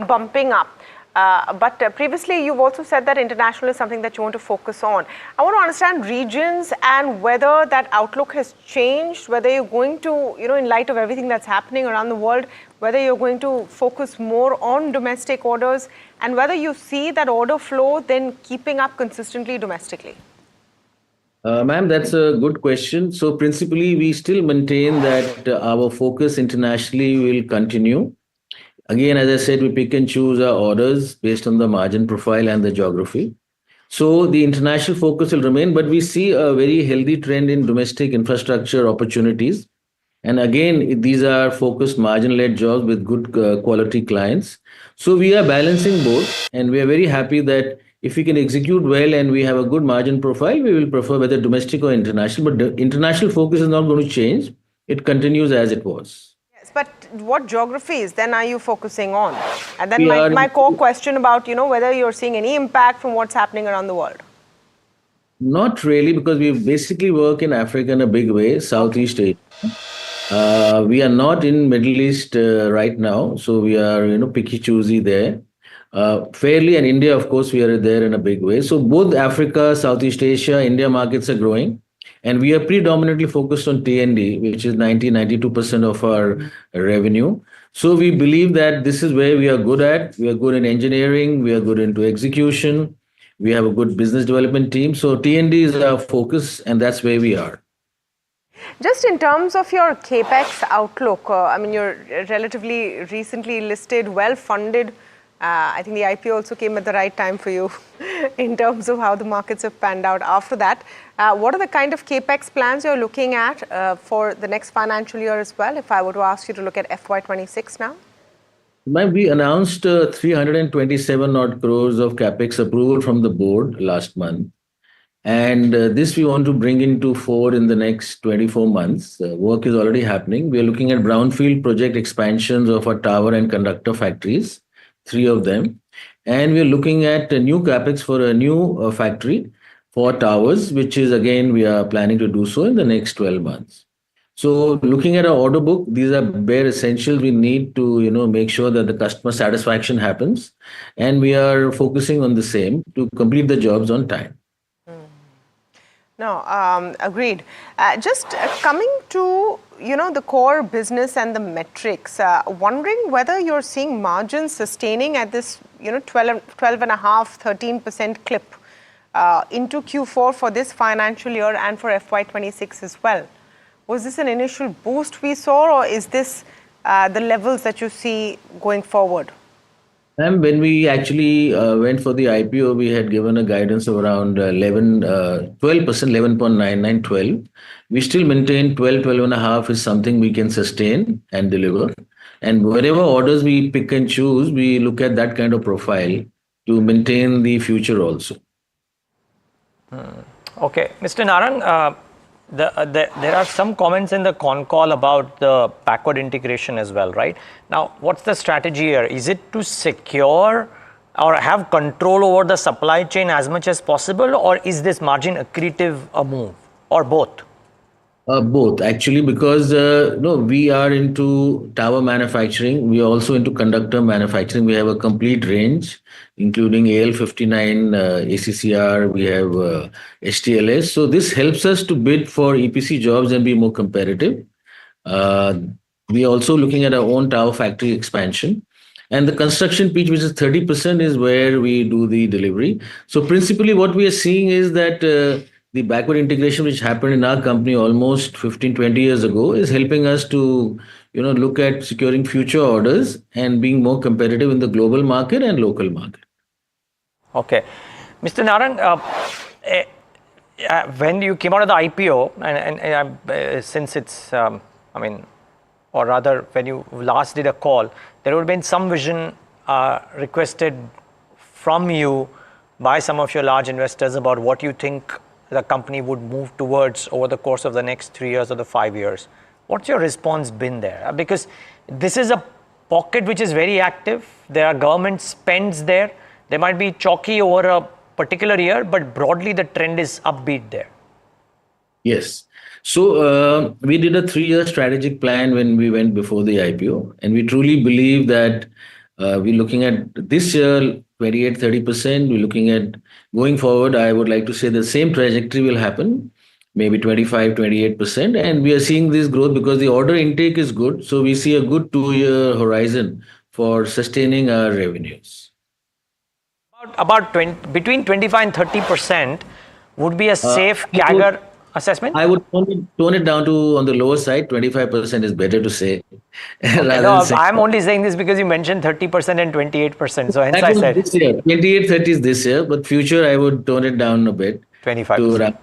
bumping up. But previously, you've also said that international is something that you want to focus on. I want to understand regions and whether that outlook has changed, whether you're going to, in light of everything that's happening around the world, whether you're going to focus more on domestic orders, and whether you see that order flow then keeping up consistently domestically. Ma'am, that's a good question. So principally, we still maintain that our focus internationally will continue. Again, as I said, we pick and choose our orders based on the margin profile and the geography. So the international focus will remain, but we see a very healthy trend in domestic infrastructure opportunities. And again, these are focused margin-led jobs with good quality clients. So we are balancing both, and we are very happy that if we can execute well and we have a good margin profile, we will prefer whether domestic or international. But the international focus is not going to change. It continues as it was. But what geographies then are you focusing on? And then my core question about, whether you're seeing any impact from what's happening around the world. Not really, because we basically work in Africa in a big way, Southeast Asia. We are not in Middle East right now, so we are, picky choosy there. Fairly, and India, of course, we are there in a big way. So both Africa, Southeast Asia, India markets are growing. And we are predominantly focused on T&D, which is 92% of our revenue. So we believe that this is where we are good at. We are good in engineering. We are good into execution. We have a good business development team. So T&D is our focus, and that's where we are. Just in terms of your CAPEX outlook, you're relatively recently listed, well-funded. I think the IPO also came at the right time for you in terms of how the markets have panned out after that. What are the kind of CAPEX plans you're looking at for the next financial year as well, if I were to ask you to look at FY26 now? We announced 327 odd crores of CAPEX approval from the board last month. And this we want to bring into fore in the next 24 months. Work is already happening. We are looking at brownfield project expansions of our tower and conductor factories, 3 of them. And we are looking at a new CAPEX for a new factory for towers, which is again, we are planning to do so in the next 12 months. So looking at our order book, these are bare essentials we need to, make sure that the customer satisfaction happens. And we are focusing on the same to complete the jobs on time. No, agreed. Just coming to, the core business and the metrics, wondering whether you're seeing margins sustaining at this, 12.5%, 13% clip into Q4 for this financial year and for FY26 as well. Was this an initial boost we saw, or is this the levels that you see going forward? And when we actually went for the IPO, we had given a guidance of around 12%, 11.99, 12. We still maintain 12.5 is something we can sustain and deliver. And wherever orders we pick and choose, we look at that kind of profile to maintain the future also. Okay, Mr. Narang, there are some comments in the con call about the backward integration as well, right? Now, what's the strategy here? Is it to secure or have control over the supply chain as much as possible, or is this margin accretive a move, or both? Both, actually, because we are into tower manufacturing. We are also into conductor manufacturing. We have a complete range, including AL59, ACCR, we have STLS. So this helps us to bid for EPC jobs and be more competitive. We are also looking at our own tower factory expansion. And the construction pitch, which is 30%, is where we do the delivery. So principally what we are seeing is that the backward integration which happened in our company almost 15, 20 years ago is helping us to, look at securing future orders and being more competitive in the global market and local market. Okay. Mr. Narang, when you came out of the IPO, and since it's, or rather when you last did a call, there would have been some vision requested from you by some of your large investors about what you think the company would move towards over the course of the next 3 years or the 5 years. What's your response been there? Because this is a pocket which is very active. There are government spends there. They might be chalky over a particular year, but broadly the trend is upbeat there. Yes. So we did a 3-year strategic plan when we went before the IPO, and we truly believe that we're looking at this year 28, 30%. We're looking at going forward. I would like to say the same trajectory will happen, maybe 25, 28%. And we are seeing this growth because the order intake is good. So we see a good 2-year horizon for sustaining our revenues. Between 25 and 30% would be a safe CAGR assessment? I would tone it down to on the lower side. 25% is better to say. I'm only saying this because you mentioned 30% and 28%. So hence I said this year. 28, 30 is this year, but future I would tone it down a bit. 25%. To around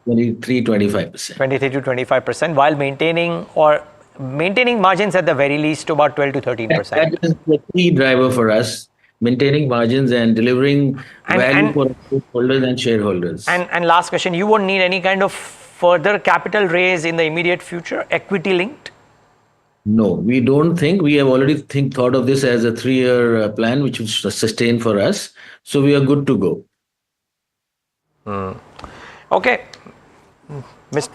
23, 25%. 23 to 25%, while maintaining margins at the very least to about 12 to 13%. That is the key driver for us. Maintaining margins and delivering value for holders and shareholders. And last question, you won't need any kind of further capital raise in the immediate future, equity linked? No, we don't think. We have already thought of this as a 3-year plan, which will sustain for us. So we are good to go. Okay. Mr.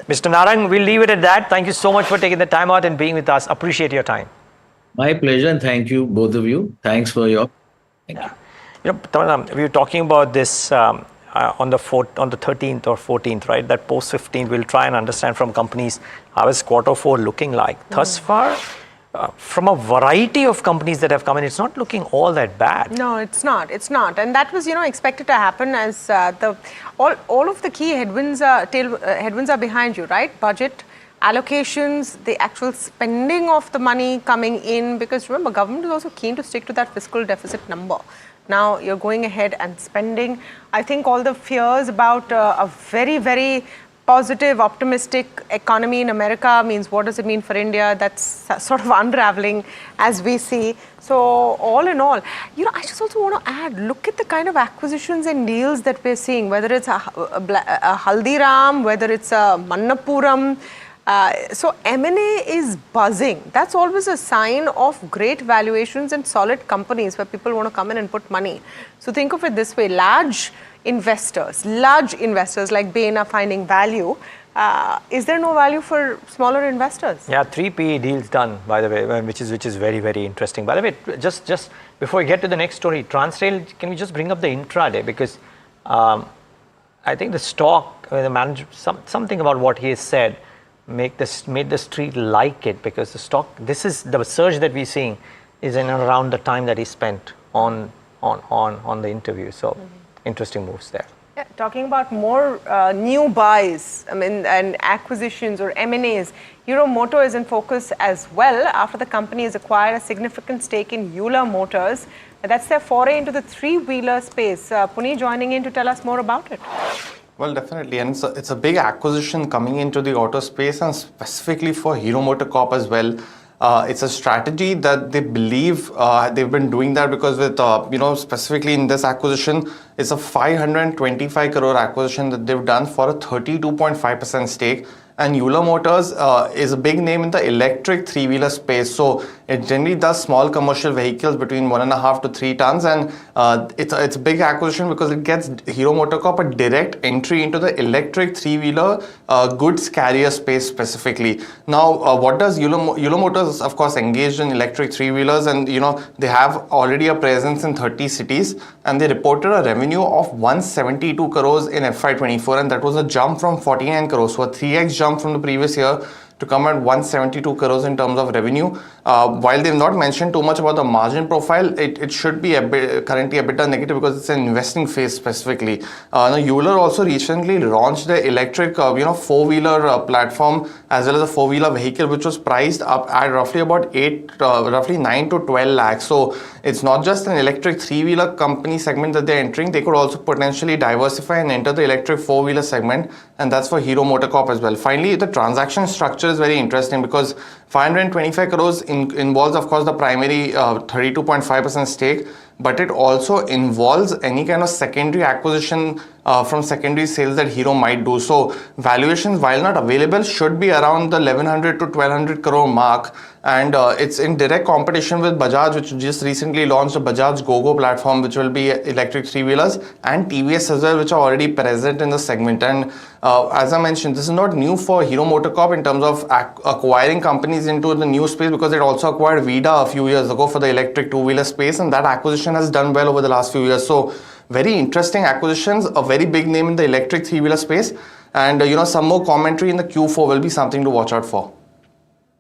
Narang, we'll leave it at that. Thank you so much for taking the time out and being with us. Appreciate your time. My pleasure, and thank you, both of you. Thanks for your... Thank you. We were talking about this on the 13th or 14th, right? That post 15th, we'll try and understand from companies how is Q4 looking like. Thus far, from a variety of companies that have come in, it's not looking all that bad. No, it's not. It's not. And that was, expected to happen as all of the key headwinds are behind you, right? Budget, allocations, the actual spending of the money coming in, because remember, government is also keen to stick to that fiscal deficit number. Now you're going ahead and spending. I think all the fears about a very, very positive, optimistic economy in America means what does it mean for India? That's sort of unraveling as we see. So all in all, I just also want to add, look at the kind of acquisitions and deals that we're seeing, whether it's a Haldiram, whether it's a Manappuram. So M&A is buzzing. That's always a sign of great valuations and solid companies where people want to come in and put money. So think of it this way, large investors like Bain are finding value. Is there no value for smaller investors? Yeah, 3 PE deals done, by the way, which is very, very interesting. By the way, just before we get to the next story, Transrail, can we just bring up the intraday? Because I think the stock, the manager, something about what he has said made the street like it, because the stock, this is the surge that we're seeing is in around the time that he spent on the interview. So interesting moves there. Yeah, talking about more new buys, and acquisitions or M&As, Hero Motor is in focus as well after the company has acquired a significant stake in Euler Motors. That's their foray into the three-wheeler space. Puni joining in to tell us more about it. Well, definitely, and it's a big acquisition coming into the auto space, and specifically for Hero MotoCorp as well. It's a strategy that they believe they've been doing that because with, specifically in this acquisition, it's a 525 crore acquisition that they've done for a 32.5% stake. And Euler Motors is a big name in the electric three-wheeler space. So it generally does small commercial vehicles between 1.5 to 3 tons. And it's a big acquisition because it gets Hero MotoCorp a direct entry into the electric three-wheeler goods carrier space specifically. Now, what does Euler Motors, of course, engaged in electric three-wheelers, and they have already a presence in 30 cities, and they reported a revenue of 172 crores in FY24, and that was a jump from 49 crores, so a 3x jump from the previous year to come at 172 crores in terms of revenue. While they've not mentioned too much about the margin profile, it should be currently a bit negative because it's an investing phase specifically. Now, Euler also recently launched the electric, four-wheeler platform as well as a four-wheeler vehicle, which was priced up at roughly about 9 to 12 lakhs. So it's not just an electric three-wheeler company segment that they're entering. They could also potentially diversify and enter the electric four-wheeler segment, and that's for Hero MotoCorp as well. Finally, the transaction structure is very interesting because 525 crores involves, of course, the primary 32.5% stake, but it also involves any kind of secondary acquisition from secondary sales that Hero might do. So valuations, while not available, should be around the 1100 to 1200 crore mark. And it's in direct competition with Bajaj, which just recently launched a Bajaj Go-Go platform, which will be electric three-wheelers, and TVS as well, which are already present in the segment. And as I mentioned, this is not new for Hero MotoCorp in terms of acquiring companies into the new space, because it also acquired Vida a few years ago for the electric two-wheeler space, and that acquisition has done well over the last few years. So very interesting acquisitions, a very big name in the electric three-wheeler space, and some more commentary in the Q4 will be something to watch out for.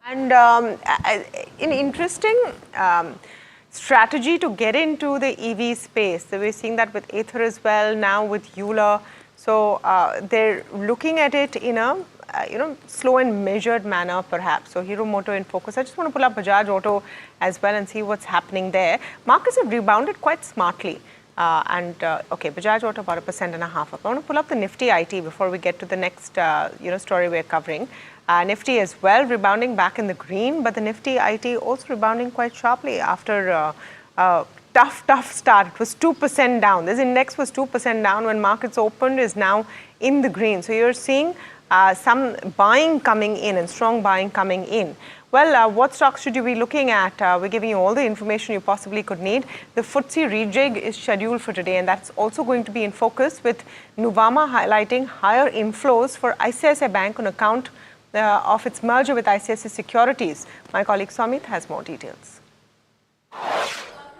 And an interesting strategy to get into the EV space. So we're seeing that with Ather as well, now with Euler. So they're looking at it in a slow and measured manner, perhaps. So Hero Motor in focus. I just want to pull up Bajaj Auto as well and see what's happening there. Markets have rebounded quite smartly. Bajaj Auto about 1.5% up. I want to pull up the Nifty IT before we get to the next story we're covering. Nifty as well rebounding back in the green, but the Nifty IT also rebounding quite sharply after a tough start. It was 2% down. This index was 2% down when markets opened, is now in the green. So you're seeing some buying coming in and strong buying coming in. Well, what stocks should you be looking at? We're giving you all the information you possibly could need. The FTSE rejig is scheduled for today, and that's also going to be in focus, with Nuvama highlighting higher inflows for ICICI Bank on account of its merger with ICICI Securities. My colleague Swamit has more details.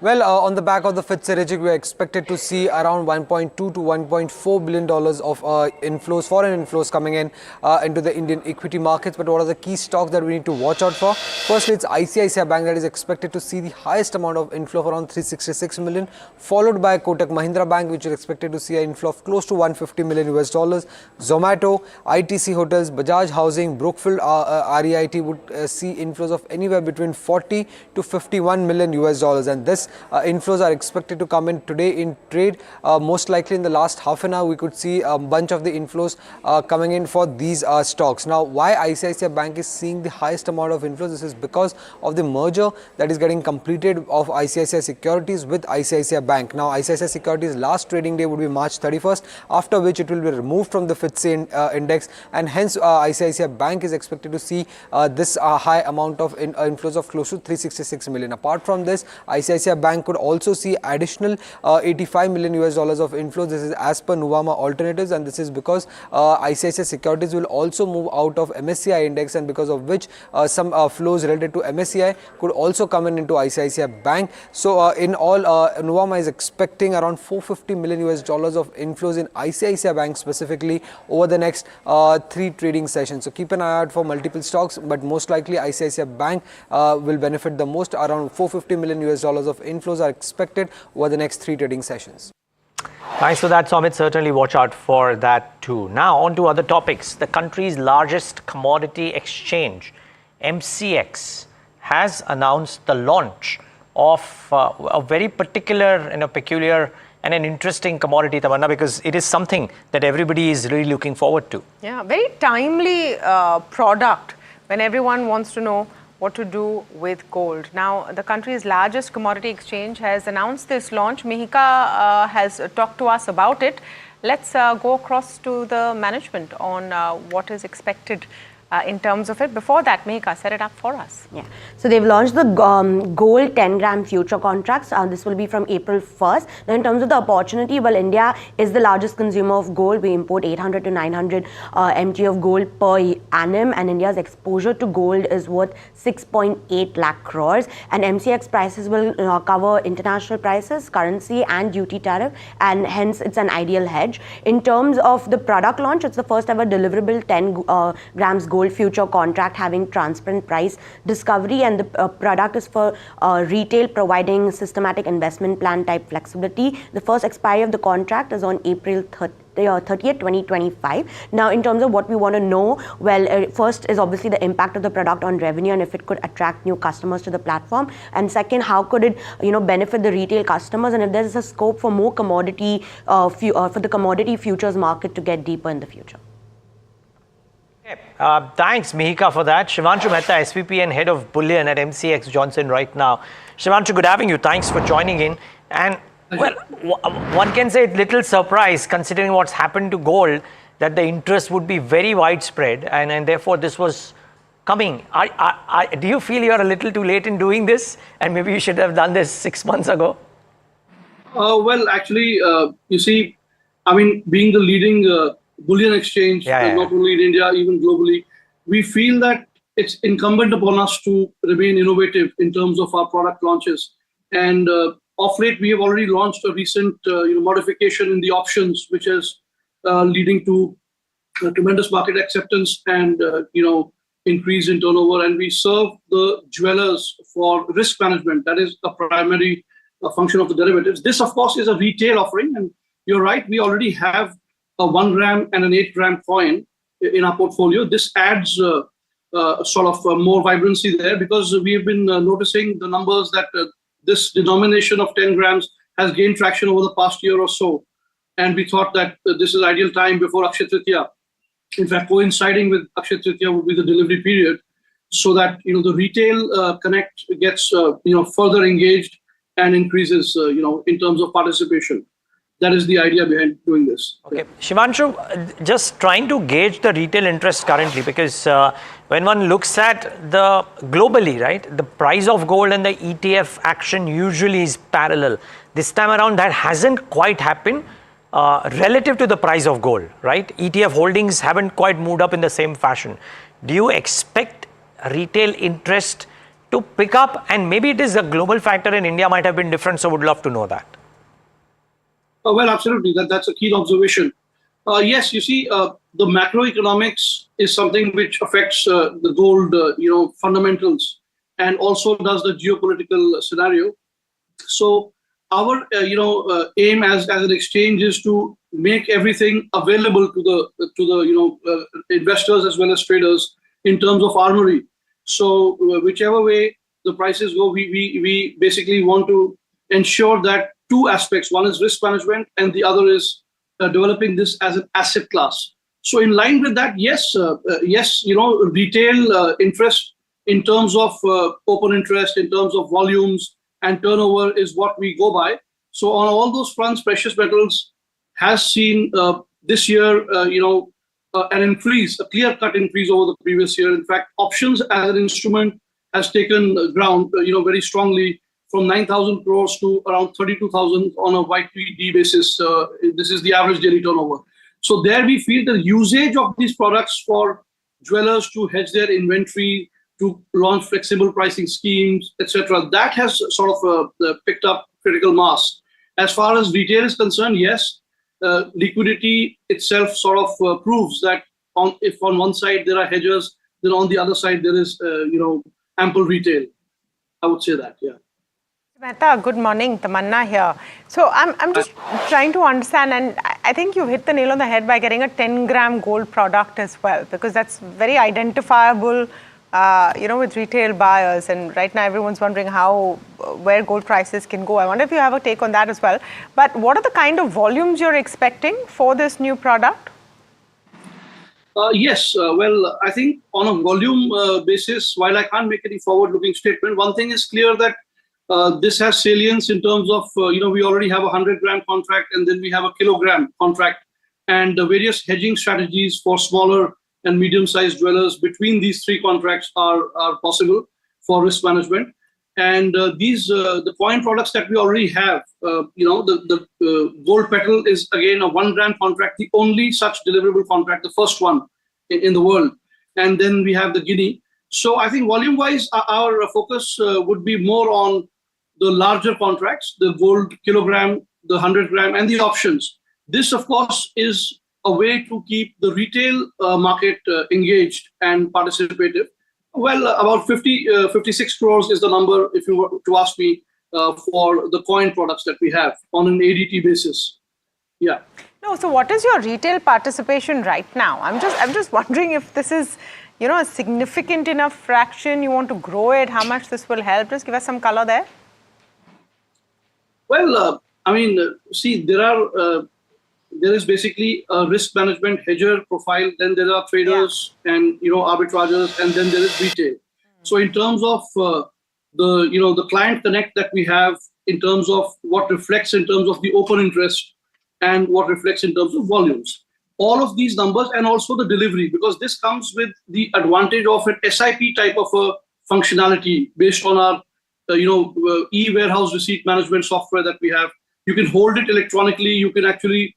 Well, on the back of the FTSE rejig, we are expected to see around $1.2 to $1.4 billion of inflows, foreign inflows coming in into the Indian equity markets. But what are the key stocks that we need to watch out for? Firstly, it's ICICI Bank that is expected to see the highest amount of inflow of around 366 million, followed by Kotak Mahindra Bank, which is expected to see an inflow of close to $150 million. Zomato, ITC Hotels, Bajaj Housing, Brookfield REIT would see inflows of anywhere between $40 to $51 million. And this inflows are expected to come in today in trade. Most likely in the last half an hour, we could see a bunch of the inflows coming in for these stocks. Now, why ICICI Bank is seeing the highest amount of inflows? This is because of the merger that is getting completed of ICICI Securities with ICICI Bank. Now, ICICI Securities last trading day would be March 31st, after which it will be removed from the FTSE index, and hence ICICI Bank is expected to see this high amount of inflows of close to 366 million. Apart from this, ICICI Bank could also see additional $85 million of inflows. This is as per Nuvama Alternatives, and this is because ICICI Securities will also move out of MSCI index, and because of which some flows related to MSCI could also come into ICICI Bank. So in all, Nuvama is expecting around $450 million of inflows in ICICI Bank specifically over the next 3 trading sessions. So keep an eye out for multiple stocks, but most likely ICICI Bank will benefit the most. Around $450 million of inflows are expected over the next 3 trading sessions. Thanks for that, Somit. Certainly watch out for that too. Now on to other topics. The country's largest commodity exchange, MCX, has announced the launch of a very particular, peculiar and an interesting commodity, Tamanna, because it is something that everybody is really looking forward to. Yeah, very timely product when everyone wants to know what to do with gold. Now, the country's largest commodity exchange has announced this launch. Mihika has talked to us about it. Let's go across to the management on what is expected in terms of it. Before that, Mihika, set it up for us. Yeah. So they've launched the gold 10-gram future contracts. This will be from April 1st. Now, in terms of the opportunity, well, India is the largest consumer of gold. We import 800 to 900 MT of gold per annum, and India's exposure to gold is worth 6.8 lakh crores. And MCX prices will cover international prices, currency, and duty tariff, and hence it's an ideal hedge. In terms of the product launch, it's the first ever deliverable 10 grams gold future contract having transparent price discovery, and the product is for retail, providing systematic investment plan type flexibility. The first expiry of the contract is on April 30th, 2025. Now, in terms of what we want to know, well, first is obviously the impact of the product on revenue and if it could attract new customers to the platform. And second, how could it, benefit the retail customers, and if there's a scope for more commodity, for the commodity futures market to get deeper in the future. Thanks, Mihika, for that. Shivanshu Mehta, SVP and Head of Bullion at MCX Johnson right now. Shivanshu, good having you. Thanks for joining in. And, well, one can say little surprise considering what's happened to gold, that the interest would be very widespread, and therefore this was coming. Do you feel you're a little too late in doing this, and maybe you should have done this 6 months ago? Well, actually, you see, I mean, being the leading bullion exchange, not only in India, even globally, we feel that it's incumbent upon us to remain innovative in terms of our product launches. And of late, we have already launched a recent modification in the options, which is leading to tremendous market acceptance and increase in turnover. And we serve the jewelers for risk management. That is a primary function of the derivatives. This, of course, is a retail offering. And you're right, we already have a 1 gram and an 8 gram coin in our portfolio. This adds sort of more vibrancy there, because we have been noticing the numbers that this denomination of 10 grams has gained traction over the past year or so. And we thought that this is ideal time before Akshaya Tritiya. In fact, coinciding with Akshaya Tritiya would be the delivery period, so that the retail connect gets further engaged and increases in terms of participation. That is the idea behind doing this. Okay, Shivanshu, just trying to gauge the retail interest currently, because when one looks at the globally, right, the price of gold and the ETF action usually is parallel. This time around, that hasn't quite happened relative to the price of gold, right? ETF holdings haven't quite moved up in the same fashion. Do you expect retail interest to pick up? And maybe it is a global factor in India might have been different, so would love to know that. Well, absolutely. That's a keen observation. Yes, you see, the macroeconomics is something which affects the gold, fundamentals, and also does the geopolitical scenario. So our, aim as an exchange is to make everything available to the investors as well as traders in terms of armory. So whichever way the prices go, we basically want to ensure that two aspects, one is risk management and the other is developing this as an asset class. So in line with that, yes, retail interest in terms of open interest, in terms of volumes and turnover is what we go by. So on all those fronts, precious metals has seen this year, an increase, a clear-cut increase over the previous year. In fact, options as an instrument has taken ground, very strongly from 9,000 crores to around 32,000 on a YTD basis. This is the average daily turnover. So there we feel the usage of these products for dwellers to hedge their inventory, to launch flexible pricing schemes, etc. That has sort of picked up critical mass. As far as retail is concerned, yes, liquidity itself sort of proves that if on one side there are hedgers, then on the other side there is, ample retail. I would say that, yeah. Mehta, good morning. Tamanna here. So I'm just trying to understand, and I think you hit the nail on the head by getting a 10-gram gold product as well, because that's very identifiable, with retail buyers. And right now everyone's wondering where gold prices can go. I wonder if you have a take on that as well. But what are the kind of volumes you're expecting for this new product? Yes, well, I think on a volume basis, while I can't make any forward-looking statement, one thing is clear that this has salience in terms of, we already have a 100-gram contract and then we have a kilogram contract, and the various hedging strategies for smaller and medium-sized dwellers between these three contracts are possible for risk management. And the coin products that we already have, the gold petal is again a 1-gram contract, the only such deliverable contract, the first one in the world. And then we have the guinea. So I think volume-wise, our focus would be more on the larger contracts, the gold kilogram, the 100-gram, and the options. This, of course, is a way to keep the retail market engaged and participative. Well, about 56 crores is the number, if you were to ask me, for the coin products that we have on an ADT basis. Yeah. No, so what is your retail participation right now? I'm just wondering if this is, a significant enough fraction. You want to grow it? How much this will help? Just give us some color there. Well, see, there is basically a risk management hedger profile, then there are traders and arbitragers, and then there is retail. So in terms of the client connect that we have, in terms of what reflects in terms of the open interest and what reflects in terms of volumes, all of these numbers, and also the delivery, because this comes with the advantage of an SIP type of a functionality based on our e-warehouse receipt management software that we have. You can hold it electronically. You can actually,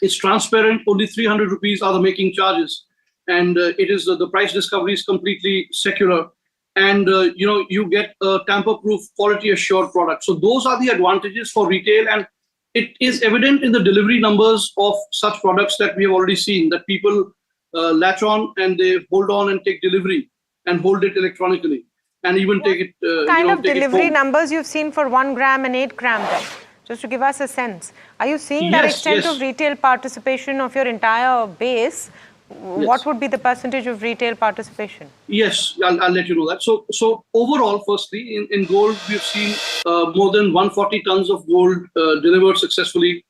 it's transparent. Only 300 rupees are the making charges, and it is the price discovery is completely secular, and you get a tamper-proof, quality-assured product. So those are the advantages for retail, and it is evident in the delivery numbers of such products that we have already seen, that people latch on and they hold on and take delivery and hold it electronically, and even take it. What kind of delivery numbers you've seen for 1 gram and 8 gram then? Just to give us a sense. Are you seeing that extent of retail participation of your entire base? Yes. What would be the percentage of retail participation? Yes, I'll let you know that. So overall, firstly, in gold, we've seen more than 140 tons of gold delivered successfully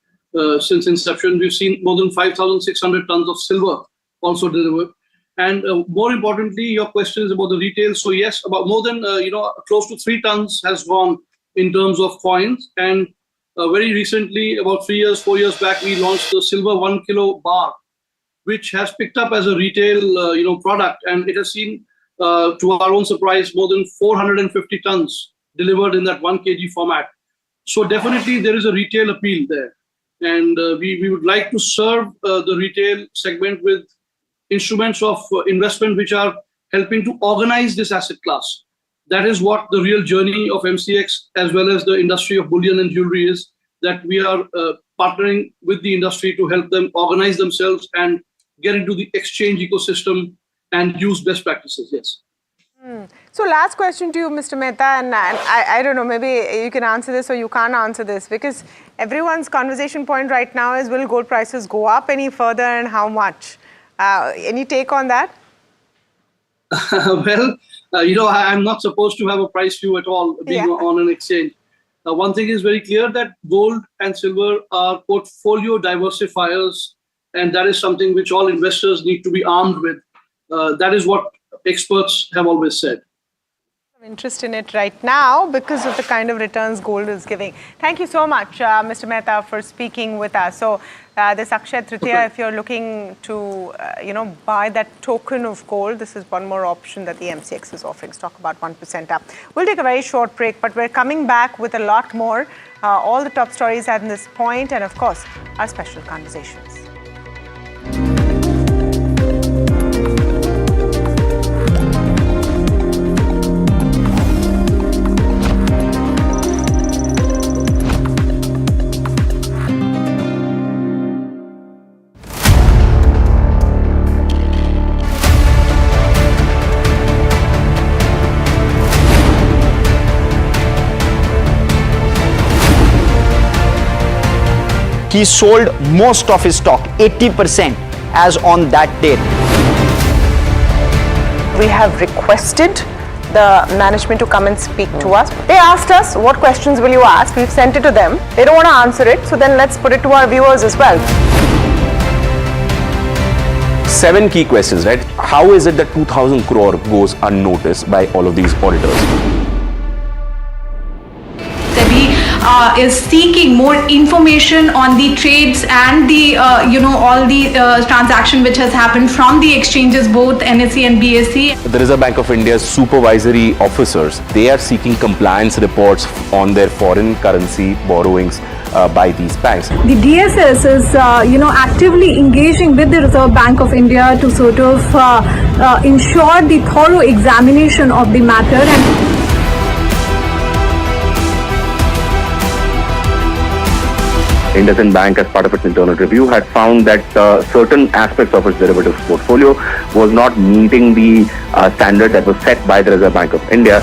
since inception. We've seen more than 5,600 tons of silver also delivered. And more importantly, your question is about the retail. So yes, about more than, close to 3 tons has gone in terms of coins. And very recently, about 4 years back, we launched the silver 1 kilo bar, which has picked up as a retail, product, and it has seen, to our own surprise, more than 450 tons delivered in that 1 kg format. So definitely there is a retail appeal there, and we would like to serve the retail segment with instruments of investment which are helping to organize this asset class. That is what the real journey of MCX as well as the industry of bullion and jewelry is, that we are partnering with the industry to help them organize themselves and get into the exchange ecosystem and use best practices, yes. So last question to you, Mr. Mehta, and I don't know, maybe you can answer this or you can't answer this, because everyone's conversation point right now is, will gold prices go up any further and how much? Any take on that? Well, I'm not supposed to have a price view at all being on an exchange. one thing is very clear, that gold and silver are portfolio diversifiers, and that is something which all investors need to be armed with. That is what experts have always said. Interest in it right now because of the kind of returns gold is giving. Thank you so much, Mr. Mehta, for speaking with us. So this Akshaya Tritiya, if you're looking to buy that token of gold, this is one more option that the MCX is offering. Stock about 1% up. We'll take a very short break, but we're coming back with a lot more. All the top stories at this point, and of course, our special conversations. He sold most of his stock, 80%, as on that date. We have requested the management to come and speak to us. They asked us, what questions will you ask? We've sent it to them. They don't want to answer it, so then let's put it to our viewers as well. 7 key questions, right? How is it that 2,000 crore goes unnoticed by all of these auditors? Is seeking more information on the trades and the all the transaction which has happened from the exchanges, both NSE and BSE. The Reserve Bank of India's supervisory officers, they are seeking compliance reports on their foreign currency borrowings by these banks. The DSS is actively engaging with the Reserve Bank of India to sort of ensure the thorough examination of the matter. And IndusInd Bank, as part of its internal review, had found that certain aspects of its derivatives portfolio was not meeting the standard that was set by the Reserve Bank of India.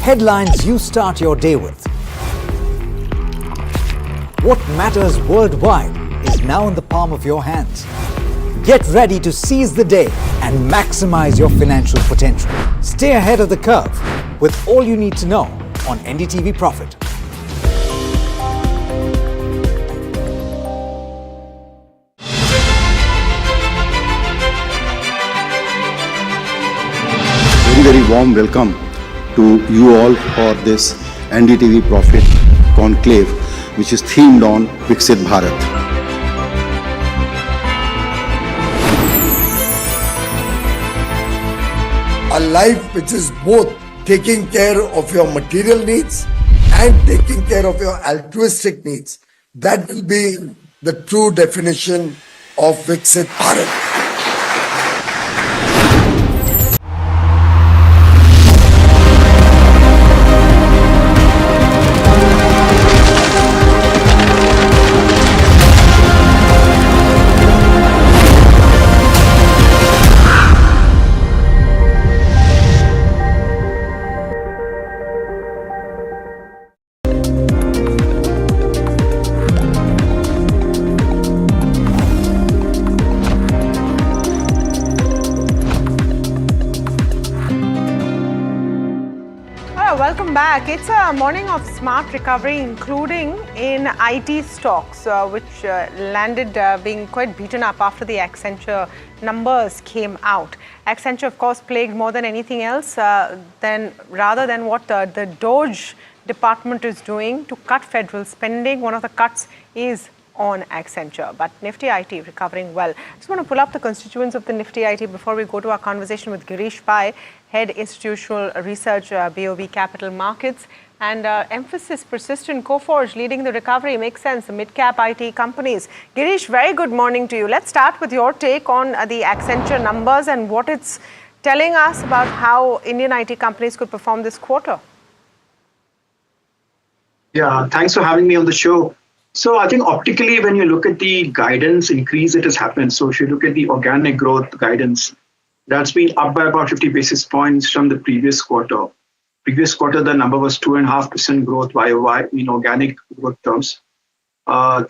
Headlines you start your day with. What matters worldwide is now in the palm of your hands. Get ready to seize the day and maximize your financial potential. Stay ahead of the curve with all you need to know on NDTV Profit. Very warm welcome to you all for this NDTV Profit Conclave, which is themed on Vixit Bharat. A life which is both taking care of your material needs and taking care of your altruistic needs. That will be the true definition of Vixit Bharat. Welcome back. It's a morning of smart recovery, including in IT stocks, which landed being quite beaten up after the Accenture numbers came out. Accenture, of course, plagued more than anything else, rather than what the Doge department is doing to cut federal spending. One of the cuts is on Accenture, but Nifty IT recovering well. Just want to pull up the constituents of the Nifty IT before we go to our conversation with Girish Pai, Head Institutional Research, BOB Capital Markets, and emphasis persistent Coforge leading the recovery. Makes sense, the mid-cap IT companies. Girish, very good morning to you. Let's start with your take on the Accenture numbers and what it's telling us about how Indian IT companies could perform this quarter. Yeah, thanks for having me on the show. So I think optically, when you look at the guidance increase that has happened, so if you look at the organic growth guidance, that's been up by about 50 basis points from the previous quarter. Previous quarter, the number was 2.5% growth YOY in organic growth terms.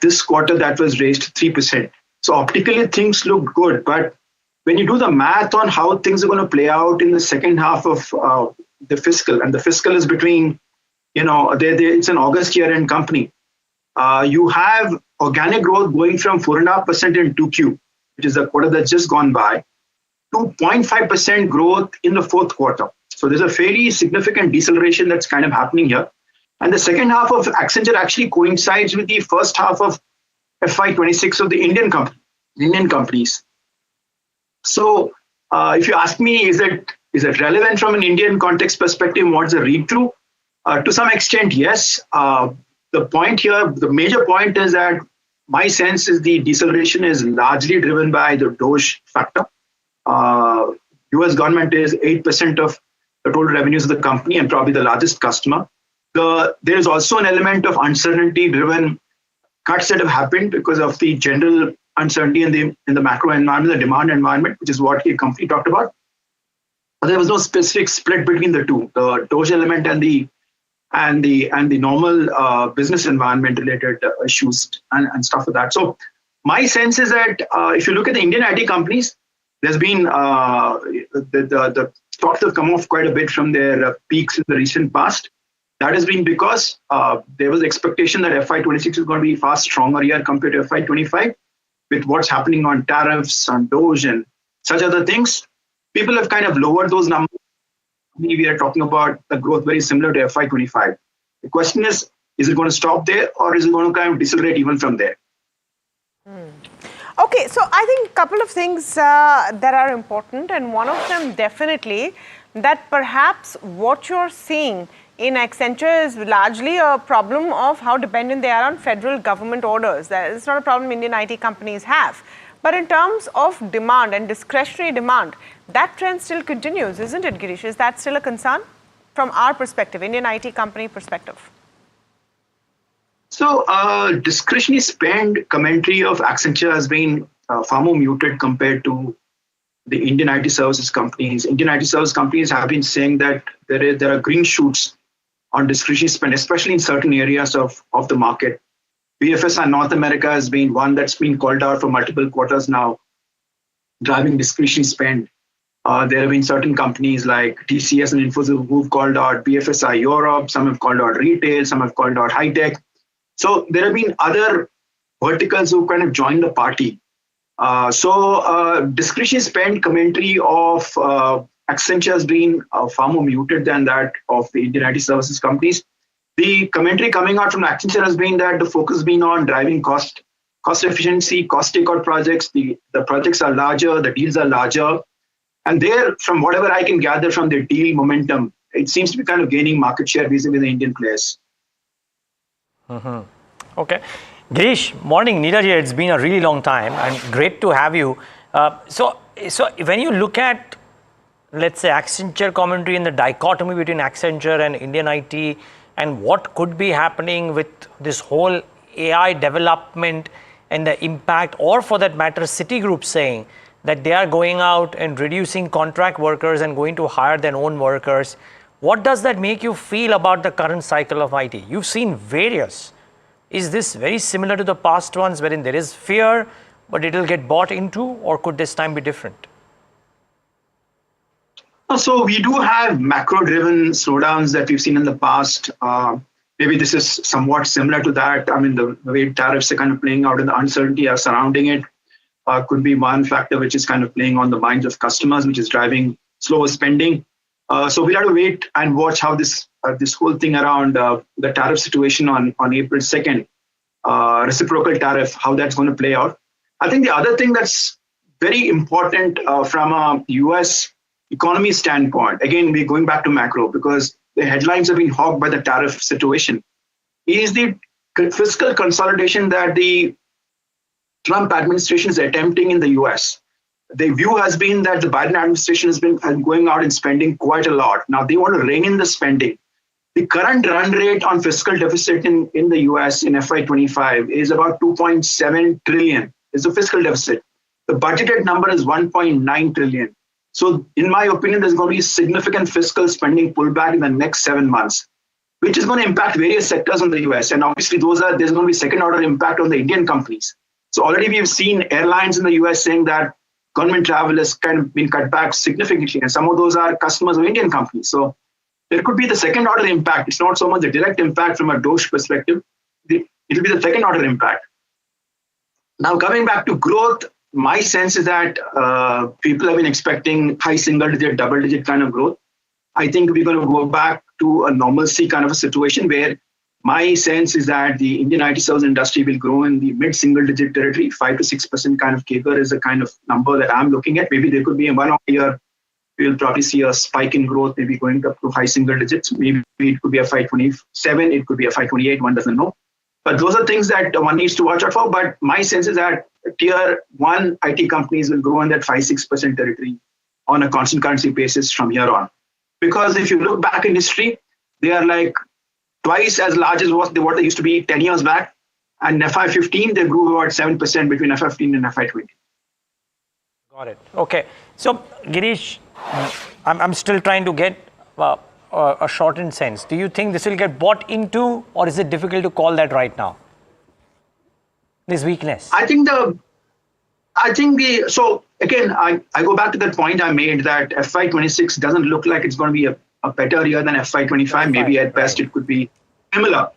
This quarter, that was raised 3%. So optically, things look good. But when you do the math on how things are going to play out in the second half of the fiscal, and the fiscal is between, it's an August year-end company. You have organic growth going from 4.5% in 2Q, which is the quarter that's just gone by, to 0.5% growth in the fourth quarter. So there's a fairly significant deceleration that's kind of happening here. And the second half of Accenture actually coincides with the first half of FY26 of the Indian companies. So if you ask me, is it relevant from an Indian context perspective? What's the read-through? To some extent, yes. The point here, the major point is that my sense is the deceleration is largely driven by the DOGE factor. US government is 8% of the total revenues of the company and probably the largest customer. There is also an element of uncertainty-driven cuts that have happened because of the general uncertainty in the macro environment, the demand environment, which is what the company talked about. But there was no specific split between the two, the DOGE element and the normal business environment related issues and stuff like that. So my sense is that if you look at the Indian IT companies, there's been the stocks have come off quite a bit from their peaks in the recent past. That has been because there was expectation that FY26 is going to be far stronger year compared to FY25 with what's happening on tariffs, on DOGE and such other things. People have kind of lowered those numbers. We are talking about a growth very similar to FY25. The question is it going to stop there or is it going to kind of decelerate even from there? Okay, so I think a couple of things that are important, and one of them definitely that perhaps what you're seeing in Accenture is largely a problem of how dependent they are on federal government orders. That is not a problem Indian IT companies have. But in terms of demand and discretionary demand, that trend still continues, isn't it, Girish? Is that still a concern from our perspective, Indian IT company perspective? So discretionary spend commentary of Accenture has been far more muted compared to the Indian IT services companies. Indian IT service companies have been saying that there are green shoots on discretionary spend, especially in certain areas of the market. BFSI North America has been one that's been called out for multiple quarters now, driving discretionary spend. There have been certain companies like TCS and Infosys who've called out BFSI Europe, some have called out retail, some have called out high tech. So there have been other verticals who kind of joined the party. So discretionary spend commentary of Accenture has been far more muted than that of the Indian IT services companies. The commentary coming out from Accenture has been that the focus has been on driving cost efficiency, cost takeout projects. The projects are larger, the deals are larger. And there, from whatever I can gather from their deal momentum, it seems to be kind of gaining market share vis-a-vis the Indian players. Okay. Girish, morning. Neeraj here. It's been a really long time and great to have you. So when you look at, let's say, Accenture commentary and the dichotomy between Accenture and Indian IT and what could be happening with this whole AI development and the impact, or for that matter, Citigroup saying that they are going out and reducing contract workers and going to hire their own workers. What does that make you feel about the current cycle of IT? You've seen various. Is this very similar to the past ones wherein there is fear, but it will get bought into, or could this time be different? So we do have macro-driven slowdowns that we've seen in the past. Maybe this is somewhat similar to that. I mean, the way tariffs are kind of playing out and the uncertainty surrounding it could be one factor which is kind of playing on the minds of customers, which is driving slower spending. So we'll have to wait and watch how this whole thing around the tariff situation on April 2nd, reciprocal tariff, how that's going to play out. I think the other thing that's very important from a US economy standpoint, again, we're going back to macro because the headlines have been hogged by the tariff situation, is the fiscal consolidation that the Trump administration is attempting in the US. The view has been that the Biden administration has been going out and spending quite a lot. Now they want to rein in the spending. The current run rate on fiscal deficit in the US in FY25 is about 2.7 trillion is the fiscal deficit. The budgeted number is 1.9 trillion. So in my opinion, there's going to be significant fiscal spending pullback in the next 7 months, which is going to impact various sectors in the US. And obviously there's going to be second order impact on the Indian companies. So already we've seen airlines in the US saying that government travel has kind of been cut back significantly. And some of those are customers of Indian companies. So there could be the second order impact. It's not so much the direct impact from a DOSH perspective. It will be the second order impact. Now coming back to growth, my sense is that people have been expecting high single digit, double digit kind of growth. I think we're going to go back to a normalcy kind of a situation where my sense is that the Indian IT service industry will grow in the mid-single digit territory. 5 to 6% kind of CAGR is a kind of number that I'm looking at. Maybe there could be in 1 year, we'll probably see a spike in growth, maybe going up to high single digits. Maybe it could be a FY27, it could be a FY28, one doesn't know. But those are things that one needs to watch out for. But my sense is that tier 1 IT companies will grow in that 5-6% territory on a constant currency basis from here on. Because if you look back in history, they are like twice as large as what they used to be 10 years back. And in FY15, they grew about 7% between FY15 and FY20. Got it. Okay. So, Girish, I'm still trying to get a shortened sense. Do you think this will get bought into, or is it difficult to call that right now? This weakness. So again, I go back to that point I made that FY26 doesn't look like it's going to be a better year than FY25. Maybe at best it could be similar.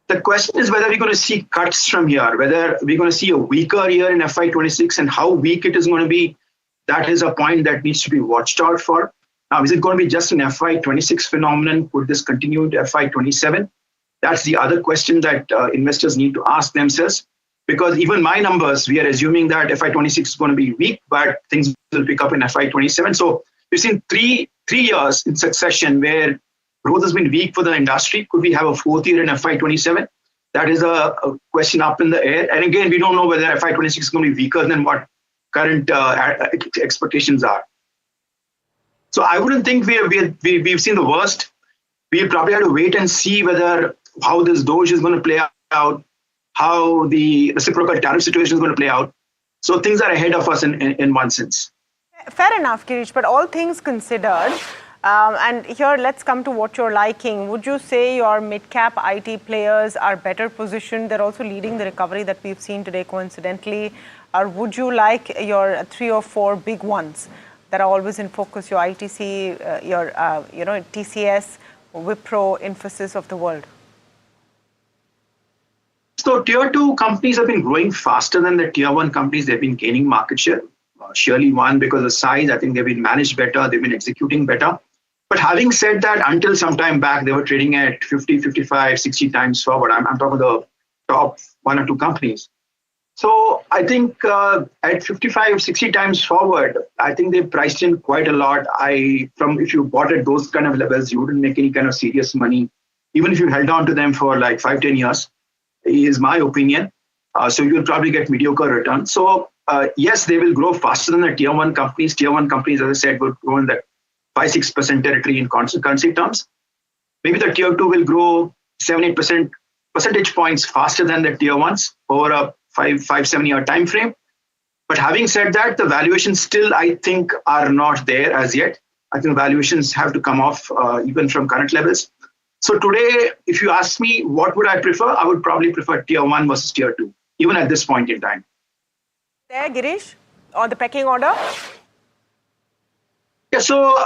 The question is whether we're going to see cuts from here, whether we're going to see a weaker year in FY26 and how weak it is going to be. That is a point that needs to be watched out for. Now, is it going to be just an FY26 phenomenon? Could this continue to FY27? That's the other question that investors need to ask themselves. Because even my numbers, we are assuming that FY26 is going to be weak, but things will pick up in FY27. So we've seen three years in succession where growth has been weak for the industry. Could we have a fourth year in FY27? That is a question up in the air. And again, we don't know whether FY26 is going to be weaker than what current expectations are. So I wouldn't think we've seen the worst. We'll probably have to wait and see how this DOGE is going to play out, how the reciprocal tariff situation is going to play out. So things are ahead of us in one sense. Fair enough, Girish, but all things considered, and here let's come to what you're liking. Would you say your mid-cap IT players are better positioned? They're also leading the recovery that we've seen today coincidentally. Or would you like your 3 or 4 big ones that are always in focus, your ITC, your TCS, Wipro, Infosys of the world? So tier 2 companies have been growing faster than the tier 1 companies. They've been gaining market share. Surely one, because of size, I think they've been managed better, they've been executing better. But having said that, until some time back, they were trading at 50, 55, 60 times forward. I'm talking the top 1 or 2 companies. So I think at 55, 60 times forward, I think they priced in quite a lot. If you bought at those kind of levels, you wouldn't make any kind of serious money. Even if you held on to them for like 5-10 years, is my opinion. So you'll probably get mediocre returns. So yes, they will grow faster than the tier 1 companies. Tier 1 companies, as I said, will grow in the 5-6% territory in constant currency terms. Maybe the tier 2 will grow 7-8% percentage points faster than the tier 1s over a 5-7 year time frame. But having said that, the valuations still, I think, are not there as yet. I think valuations have to come off even from current levels. So today, if you ask me, what would I prefer? I would probably prefer tier 1 versus tier 2, even at this point in time. There, Girish, on the pecking order? Yeah, so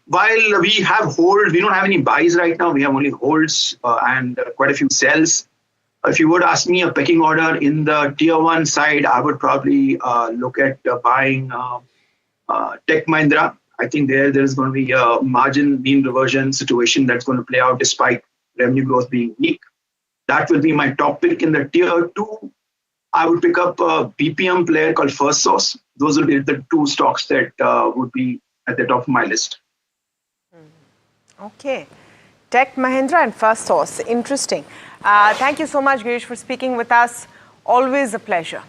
while we have holds, we don't have any buys right now. We have only holds and quite a few sells. If you would ask me a pecking order in the tier 1 side, I would probably look at buying Tech Mahindra. I think there's going to be a margin mean reversion situation that's going to play out despite revenue growth being weak. That will be my top pick. In the tier 2, I would pick up a BPM player called First Source. Those will be the 2 stocks that would be at the top of my list. Okay. Tech Mahindra and First Source. Interesting. Thank you so much, Girish, for speaking with us. Always a pleasure.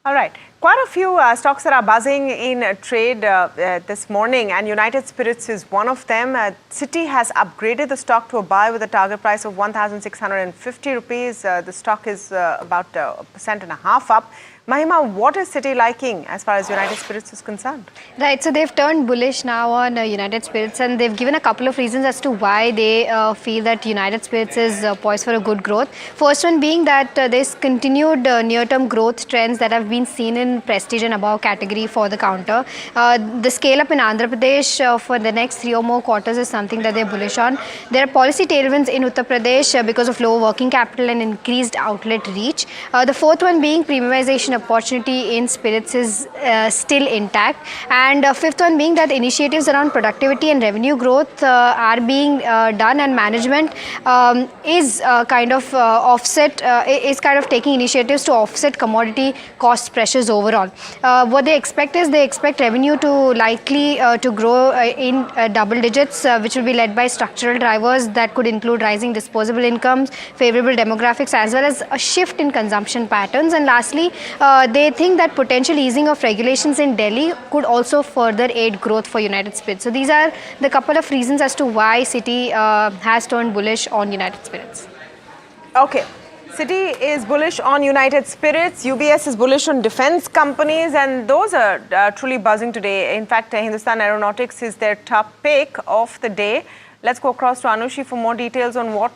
All right. Quite a few stocks that are buzzing in trade this morning, and United Spirits is one of them. Citi has upgraded the stock to a buy with a target price of 1,650 rupees. The stock is about 1.5% up. Mahima, what is Citi liking as far as United Spirits is concerned? Right, so they've turned bullish now on United Spirits, and they've given a couple of reasons as to why they feel that United Spirits is poised for a good growth. First one being that there's continued near-term growth trends that have been seen in prestige and above category for the counter. The scale-up in Andhra Pradesh for the next 3 or more quarters is something that they're bullish on. There are policy tailwinds in Uttar Pradesh because of lower working capital and increased outlet reach. The fourth one being premiumization opportunity in spirits is still intact, and fifth one being that initiatives around productivity and revenue growth are being done, and management is kind of taking initiatives to offset commodity cost pressures overall. What they expect is they expect revenue to likely to grow in double digits, which will be led by structural drivers that could include rising disposable incomes, favorable demographics, as well as a shift in consumption patterns. And lastly, they think that potential easing of regulations in Delhi could also further aid growth for United Spirits. So these are the couple of reasons as to why Citi has turned bullish on United Spirits. Okay. Citi is bullish on United Spirits, UBS is bullish on defense companies, and those are truly buzzing today. In fact, Hindustan Aeronautics is their top pick of the day. Let's go across to Anushi for more details on what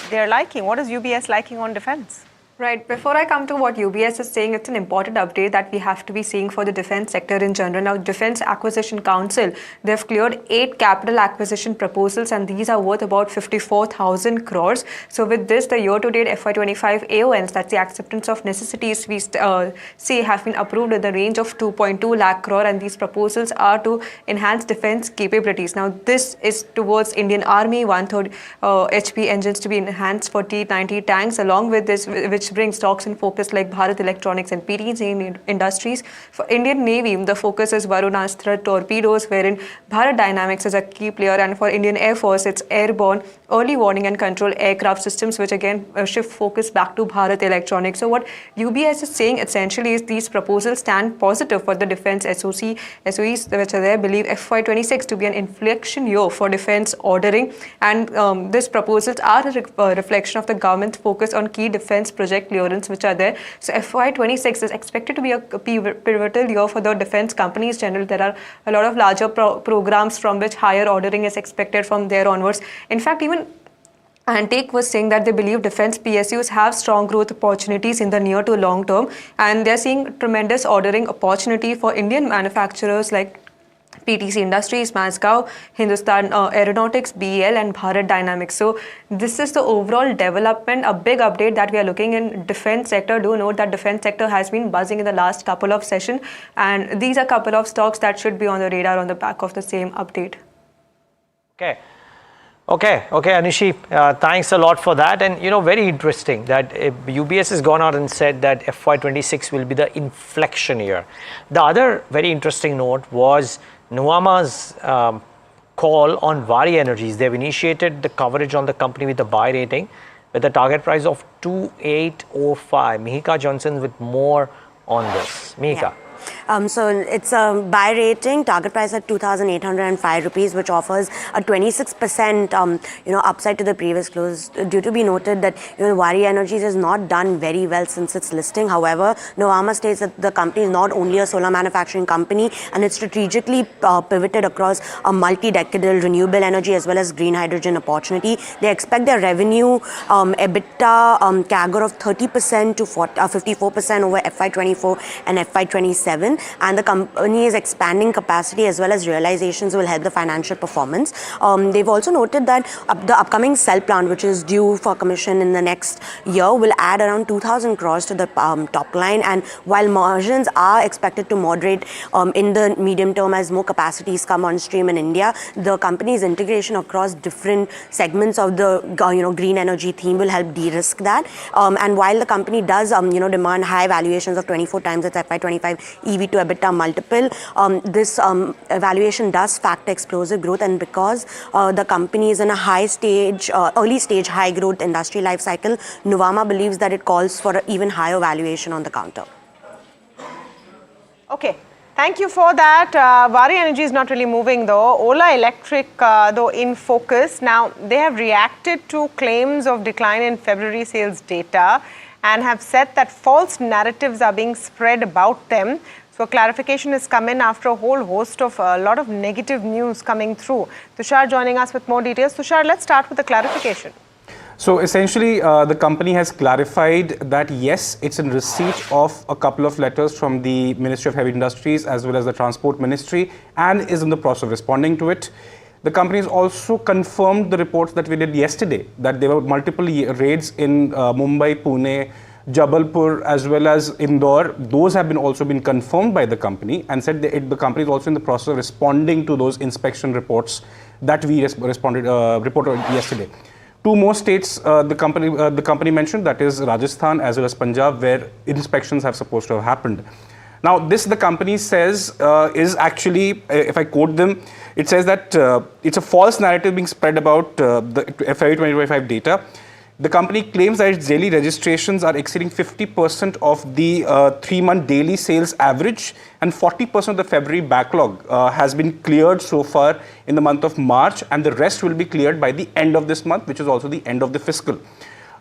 they're liking. What is UBS liking on defense? Right. Before I come to what UBS is saying, it's an important update that we have to be seeing for the defense sector in general. Now, Defense Acquisition Council, they've cleared 8 capital acquisition proposals, and these are worth about 54,000 crores. So with this, the year-to-date FY25 AONs, that's the acceptance of necessities, we see have been approved in the range of 2.2 lakh crore, and these proposals are to enhance defense capabilities. Now, this is towards Indian Army, 1/3 HP engines to be enhanced for T-90 tanks, along with this, which brings stocks in focus like Bharat Electronics and PTC Industries. For Indian Navy, the focus is Varunastra torpedoes, wherein Bharat Dynamics is a key player, and for Indian Air Force, it's airborne, early warning and control aircraft systems, which again shift focus back to Bharat Electronics. So what UBS is saying essentially is these proposals stand positive for the defense SOEs, which they believe FY26 to be an inflection year for defense ordering, and these proposals are a reflection of the government's focus on key defense project clearance which are there. So FY26 is expected to be a pivotal year for the defense companies generally. There are a lot of larger programs from which higher ordering is expected from there onwards. In fact, even Antake was saying that they believe defense PSUs have strong growth opportunities in the near to long term, and they're seeing tremendous ordering opportunity for Indian manufacturers like PTC Industries, Mazgaon, Hindustan Aeronautics, BEL, and Bharat Dynamics. So this is the overall development, a big update that we are looking in defense sector. Do note that defense sector has been buzzing in the last couple of sessions, and these are a couple of stocks that should be on the radar on the back of the same update. Okay, Anishi, thanks a lot for that. And, very interesting that UBS has gone out and said that FY26 will be the inflection year. The other very interesting note was Nuvama's call on Vari Energies. They've initiated the coverage on the company with a buy rating with a target price of 2805. Mihika Johnson with more on this. Mihika. Yeah. So it's a buy rating, target price at 2,805 rupees, which offers a 26% upside to the previous close. Due to be noted that Vari Energies has not done very well since its listing. However, Nuvama states that the company is not only a solar manufacturing company, and it's strategically pivoted across a multi-decadal renewable energy as well as green hydrogen opportunity. They expect their revenue EBITDA CAGR of 30% to 54% over FY24 and FY27. And the company is expanding capacity as well as realizations will help the financial performance. They've also noted that the upcoming cell plant, which is due for commission in the next year, will add around 2,000 crores to the top line. And while margins are expected to moderate in the medium term as more capacities come on stream in India, the company's integration across different segments of the green energy theme will help de-risk that. And while the company does demand high valuations of 24 times its FY25 EV to EBITDA multiple, this valuation does factor explosive growth, and because the company is in a early stage high growth industry life cycle, Nuvama believes that it calls for an even higher valuation on the counter. Okay. Thank you for that. Vari Energy is not really moving though. Ola Electric though in focus. Now they have reacted to claims of decline in February sales data, and have said that false narratives are being spread about them. So clarification has come in after a whole host of a lot of negative news coming through. Tushar joining us with more details. Tushar, let's start with the clarification. So essentially, the company has clarified that yes, it's in receipt of a couple of letters from the Ministry of Heavy Industries as well as the Transport Ministry and is in the process of responding to it. The company has also confirmed the reports that we did yesterday, that there were multiple raids in Mumbai, Pune, Jabalpur as well as Indore. Those have also been confirmed by the company and said the company is also in the process of responding to those inspection reports that we reported yesterday. Two more states the company mentioned, that is Rajasthan as well as Punjab, where inspections have supposed to have happened. Now this, the company says, is actually, if I quote them, it says that it's a false narrative being spread about the FY 2025 data. The company claims that its daily registrations are exceeding 50% of the 3-month daily sales average, and 40% of the February backlog has been cleared so far in the month of March, and the rest will be cleared by the end of this month, which is also the end of the fiscal.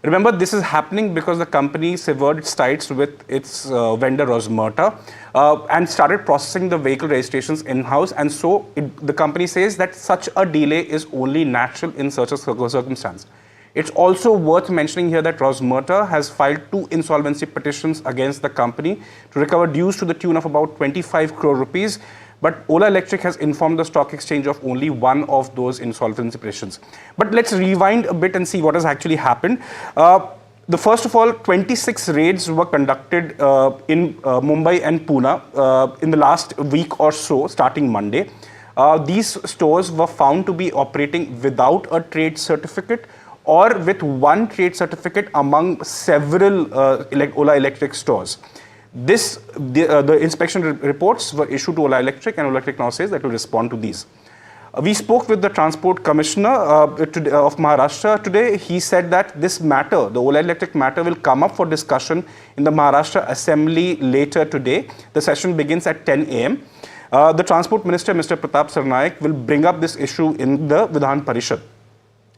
Remember, this is happening because the company severed its ties with its vendor Rosmerta and started processing the vehicle registrations in-house, and so the company says that such a delay is only natural in such a circumstance. It's also worth mentioning here that Rosmerta has filed 2 insolvency petitions against the company to recover dues to the tune of about 25 crore rupees. But Ola Electric has informed the stock exchange of only one of those insolvency petitions. But let's rewind a bit and see what has actually happened. First of all, 26 raids were conducted in Mumbai and Pune in the last week or so, starting Monday. These stores were found to be operating without a trade certificate or with one trade certificate among several Ola Electric stores. The inspection reports were issued to Ola Electric, and Ola Electric now says that will respond to these. We spoke with the Transport Commissioner of Maharashtra today. He said that this matter, the Ola Electric matter, will come up for discussion in the Maharashtra Assembly later today. The session begins at 10 a.m. The Transport Minister, Mr. Pratap Sarnaik, will bring up this issue in the Vidhan Parishad.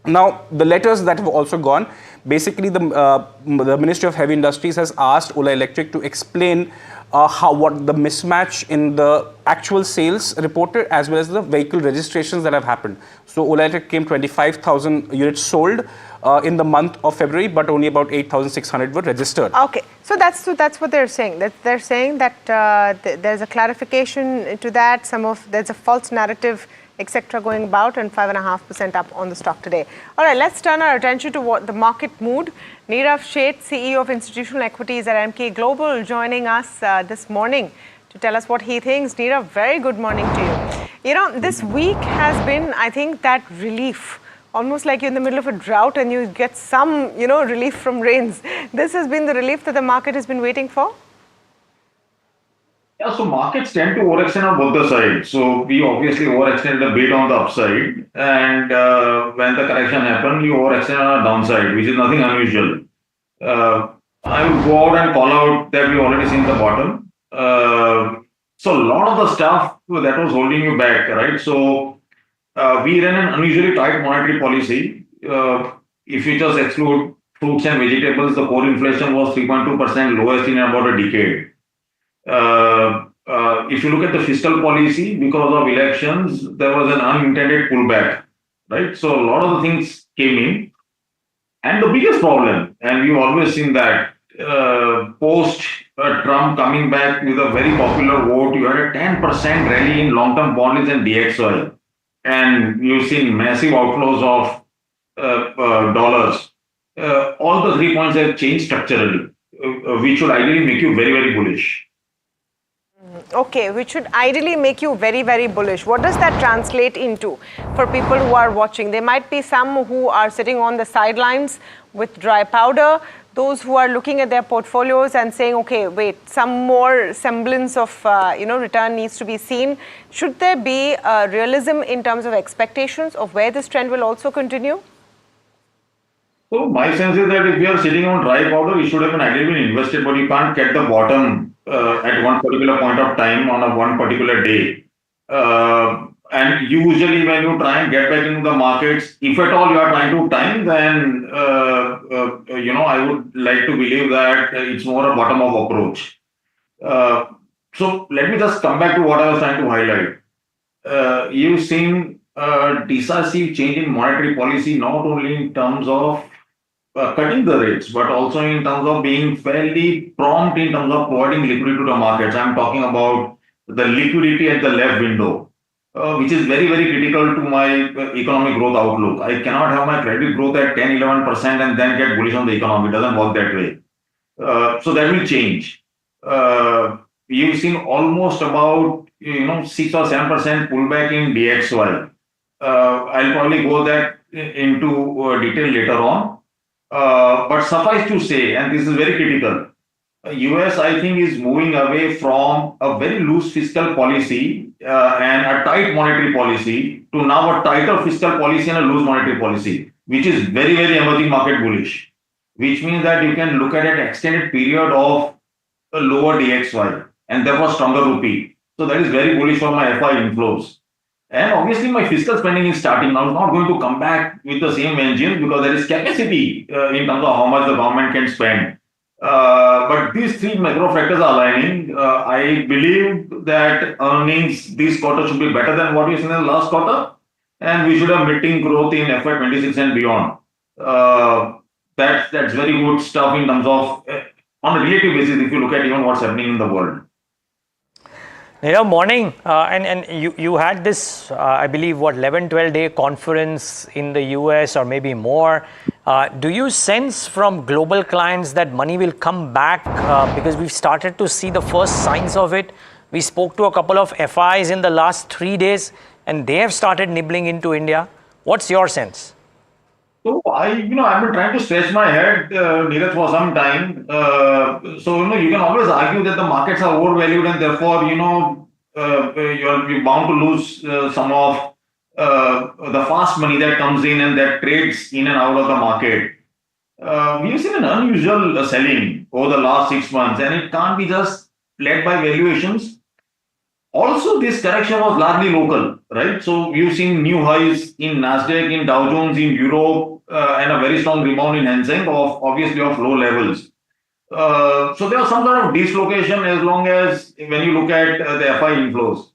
Now, the letters that have also gone, basically the Ministry of Heavy Industries has asked Ola Electric to explain what the mismatch in the actual sales reported as well as the vehicle registrations that have happened. So Ola Electric came 25,000 units sold in the month of February, but only about 8,600 were registered. Okay, so that's what they're saying. They're saying that there's a clarification to that. There's a false narrative, etc. going about, and 5.5% up on the stock today. All right, let's turn our attention to what the market mood. Nirav Sheth, CEO of Institutional Equities at Emkay Global, joining us this morning to tell us what he thinks. Nirav, very good morning to you. You know, this week has been, I think, that relief. Almost like you're in the middle of a drought and you get some, relief from rains. This has been the relief that the market has been waiting for? Yeah, so markets tend to overextend on both the sides. So we obviously overextended a bit on the upside, and when the correction happened, you overextended on the downside, which is nothing unusual. I would go out and call out that we've already seen the bottom. So a lot of the stuff that was holding you back, right? So we ran an unusually tight monetary policy. If you just exclude fruits and vegetables, the core inflation was 3.2%, lowest in about a decade. If you look at the fiscal policy, because of elections, there was an unintended pullback, right? So a lot of the things came in. And the biggest problem, and we've always seen that, post Trump coming back with a very popular vote, you had a 10% rally in long-term bonds and DXY. And you've seen massive outflows of dollars. All the 3 points have changed structurally, which should ideally make you very, very bullish. Okay, which should ideally make you very, very bullish. What does that translate into for people who are watching? There might be some who are sitting on the sidelines with dry powder, those who are looking at their portfolios and saying, okay, wait, some more semblance of return needs to be seen. Should there be realism in terms of expectations of where this trend will also continue? So my sense is that if you are sitting on dry powder, you should have ideally been invested, but you can't get the bottom at one particular point of time on one particular day. And usually when you try and get back into the markets, if at all you are trying to time, then, I would like to believe that it's more a bottom-up approach. So let me just come back to what I was trying to highlight. You've seen decisive change in monetary policy, not only in terms of cutting the rates, but also in terms of being fairly prompt in terms of providing liquidity to the markets. I'm talking about the liquidity at the left window, which is very, very critical to my economic growth outlook. I cannot have my credit growth at 10, 11% and then get bullish on the economy. It doesn't work that way. So that will change. You've seen almost about 6 or 7% pullback in DXY. I'll probably go that into detail later on. But suffice to say, and this is very critical, US, I think, is moving away from a very loose fiscal policy and a tight monetary policy to now a tighter fiscal policy and a loose monetary policy, which is very, very emerging market bullish, which means that you can look at an extended period of a lower DXY and therefore stronger rupee. So that is very bullish for my FI inflows. And obviously my fiscal spending is starting now. It's not going to come back with the same engine because there is capacity in terms of how much the government can spend. But these three macro factors are aligning. I believe that earnings this quarter should be better than what we've seen in the last quarter. And we should have mid-teen growth in FY26 and beyond. That's very good stuff in terms of, on a relative basis, if you look at even what's happening in the world. Morning, and you had this, I believe, 11-12 day conference in the US or maybe more. Do you sense from global clients that money will come back because we've started to see the first signs of it? We spoke to a couple of FIs in the last 3 days and they have started nibbling into India. What's your sense? So I've been trying to stretch my head, Neeraj, for some time. You can always argue that the markets are overvalued and therefore, you're bound to lose some of the fast money that comes in and that trades in and out of the market. We've seen an unusual selling over the last 6 months, and it can't be just led by valuations. Also, this correction was largely local, right? So you've seen new highs in Nasdaq, in Dow Jones, in Europe, and a very strong rebound in Hang Seng of low levels. So there was some sort of dislocation as long as when you look at the FI inflows.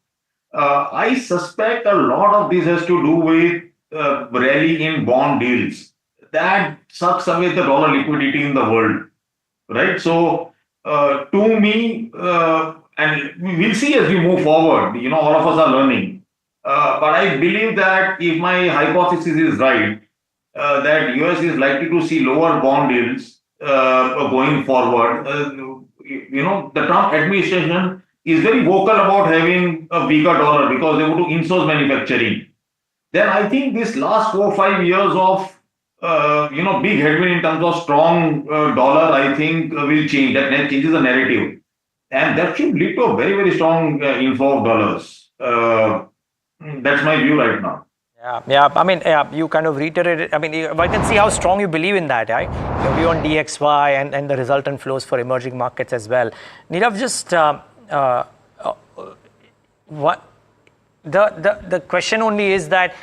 I suspect a lot of this has to do with rally in bond deals. That sucks away the dollar liquidity in the world, right? So to me, and we'll see as we move forward, all of us are learning. But I believe that if my hypothesis is right, that US is likely to see lower bond yields going forward. The Trump administration is very vocal about having a weaker dollar because they want to insource manufacturing. Then I think this last 4 or 5 years of big headwind in terms of strong dollar, I think will change. That changes the narrative. And that should lead to a very, very strong inflow of dollars. That's my view right now. Yeah. I mean, you kind of reiterated. I mean, I can see how strong you believe in that, right? Your view on DXY and the resultant flows for emerging markets as well. Nirav, just what the question only is that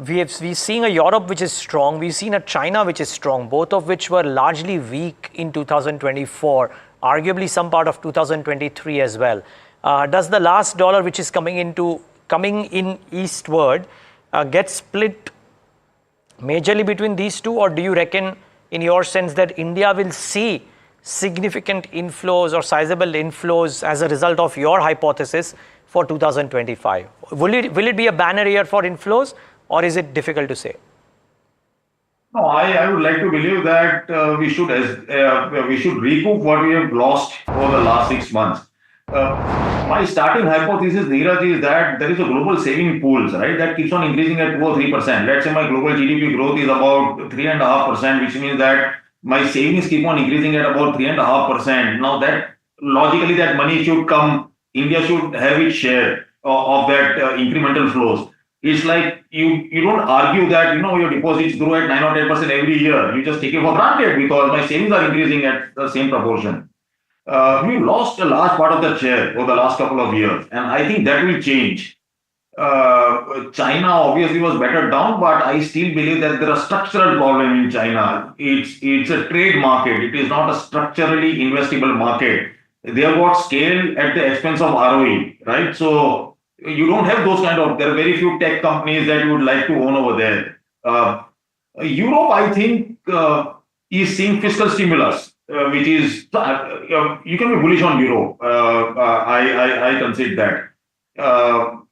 we've seen a Europe which is strong. We've seen a China which is strong, both of which were largely weak in 2024. Arguably some part of 2023 as well. Does the last dollar which is coming in eastward get split majorly between these two, or do you reckon, in your sense, that India will see significant inflows or sizable inflows as a result of your hypothesis for 2025? Will it be a banner year for inflows, or is it difficult to say? No, I would like to believe that we should recoup what we have lost over the last 6 months. My starting hypothesis, Neeraj, is that there is a global saving pools, right, that keeps on increasing at 2 or 3%. Let's say my global GDP growth is about 3.5%, which means that my savings keep on increasing at about 3.5%. Now that logically that money should come, India should have its share of that incremental flows. It's like you don't argue that your deposits grow at 9 or 10% every year. You just take it for granted because my savings are increasing at the same proportion. We lost a large part of the share over the last couple of years, and I think that will change. China obviously was better down, but I still believe that there are structural problems in China. It's a trade market. It is not a structurally investable market. They have got scale at the expense of ROE, right? So you don't have those kind of. There are very few tech companies that you would like to own over there. Europe, I think, is seeing fiscal stimulus, which is you can be bullish on Europe. I concede that.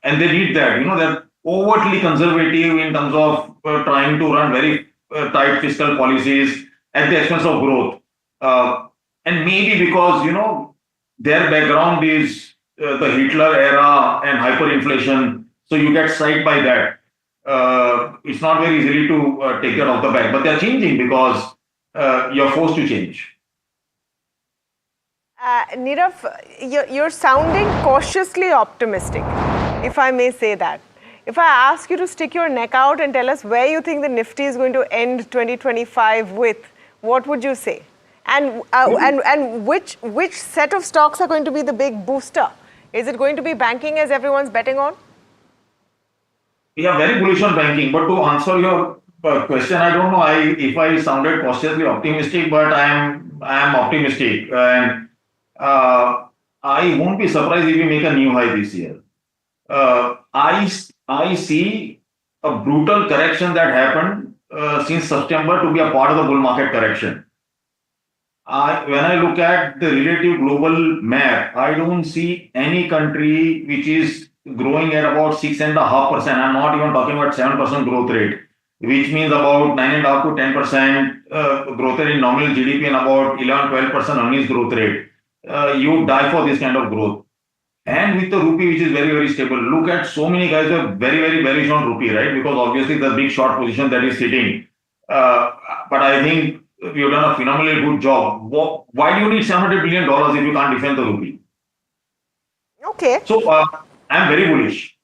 And they need that. They're overtly conservative in terms of trying to run very tight fiscal policies at the expense of growth. And maybe because, their background is the Hitler era and hyperinflation, so you get psyched by that. It's not very easy to take that off the back, but they're changing because you're forced to change. Nirav, you're sounding cautiously optimistic, if I may say that. If I ask you to stick your neck out and tell us where you think the Nifty is going to end 2025 with, what would you say? And which set of stocks are going to be the big booster? Is it going to be banking as everyone's betting on? We are very bullish on banking, but to answer your question, I don't know if I sounded cautiously optimistic, but I am optimistic, and I won't be surprised if we make a new high this year. I see a brutal correction that happened since September to be a part of the bull market correction. When I look at the relative global map, I don't see any country which is growing at about 6.5%. I'm not even talking about 7% growth rate, which means about 9.5 to 10% growth rate in nominal GDP and about 11-12% earnings growth rate. You die for this kind of growth. And with the rupee, which is very, very stable, look at so many guys who are very, very bearish on rupee, right? Because obviously the big short position that is sitting. But I think we've done a phenomenally good job. Why do you need $700 billion if you can't defend the rupee? Okay. So I'm very bullish.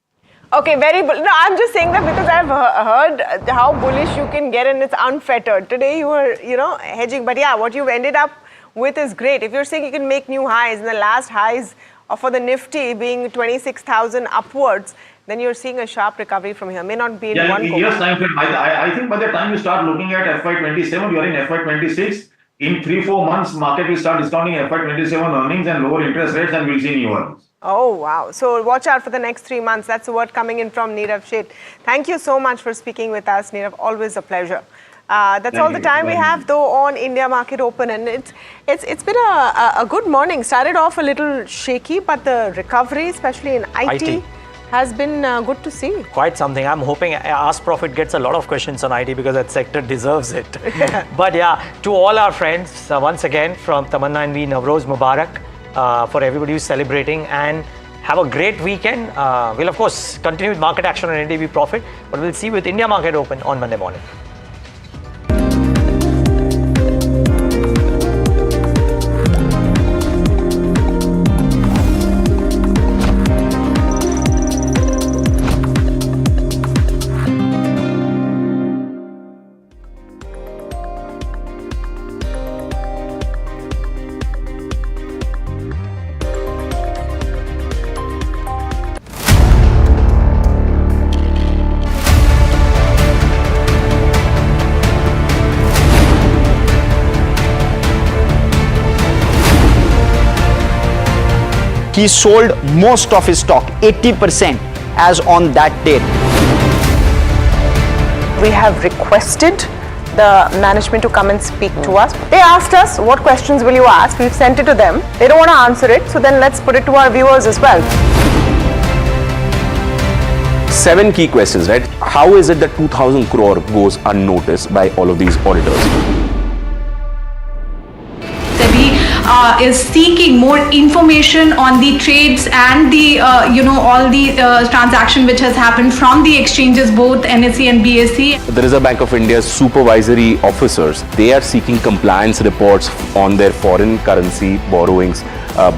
Okay, very bullish. No, I'm just saying that because I've heard how bullish you can get and it's unfettered. Today you were, hedging. But yeah, what you've ended up with is great. If you're saying you can make new highs, and the last highs for the Nifty being 26,000 upwards, then you're seeing a sharp recovery from here. May not be in one year's time frame. I think by the time you start looking at FY27, you're in FY26. In 3-4 months, market will start discounting FY27 earnings and lower interest rates, and we'll see new earnings. Oh, wow. So watch out for the next 3 months. That's the word coming in from Nirav Sheth. Thank you so much for speaking with us, Nirav. Always a pleasure. That's all the time we have, though, on India Market Open, and it's been a good morning. Started off a little shaky, but the recovery, especially in IT. Has been good to see. Quite something. I'm hoping Ask Profit gets a lot of questions on IT because that sector deserves it. But yeah, to all our friends, once again from Tamanna and me, Navroz Mubarak for everybody who's celebrating, and have a great weekend. We'll of course continue with market action on NDTV Profit, but we'll see you with India Market Open on Monday morning. He sold most of his stock, 80%, as on that date. We have requested the management to come and speak to us. They asked us, what questions will you ask? We've sent it to them. They don't want to answer it, so then let's put it to our viewers as well. 7 key questions, right? How is it that 2,000 crore goes unnoticed by all of these auditors? Is seeking more information on the trades and the all the transaction which has happened from the exchanges, both NSE and BSE. The Reserve Bank of India's supervisory officers, they are seeking compliance reports on their foreign currency borrowings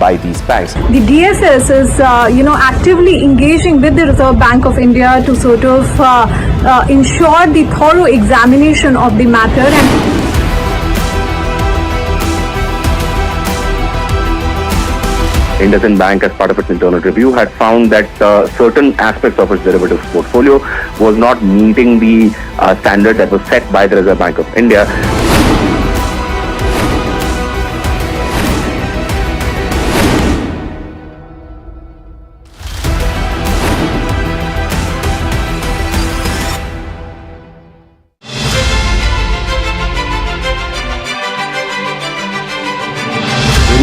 by these banks. The DSS is actively engaging with the Reserve Bank of India to sort of ensure the thorough examination of the matter. And IndusInd Bank, as part of its internal review, had found that certain aspects of its derivatives portfolio was not meeting the standard that was set by the Reserve Bank of India.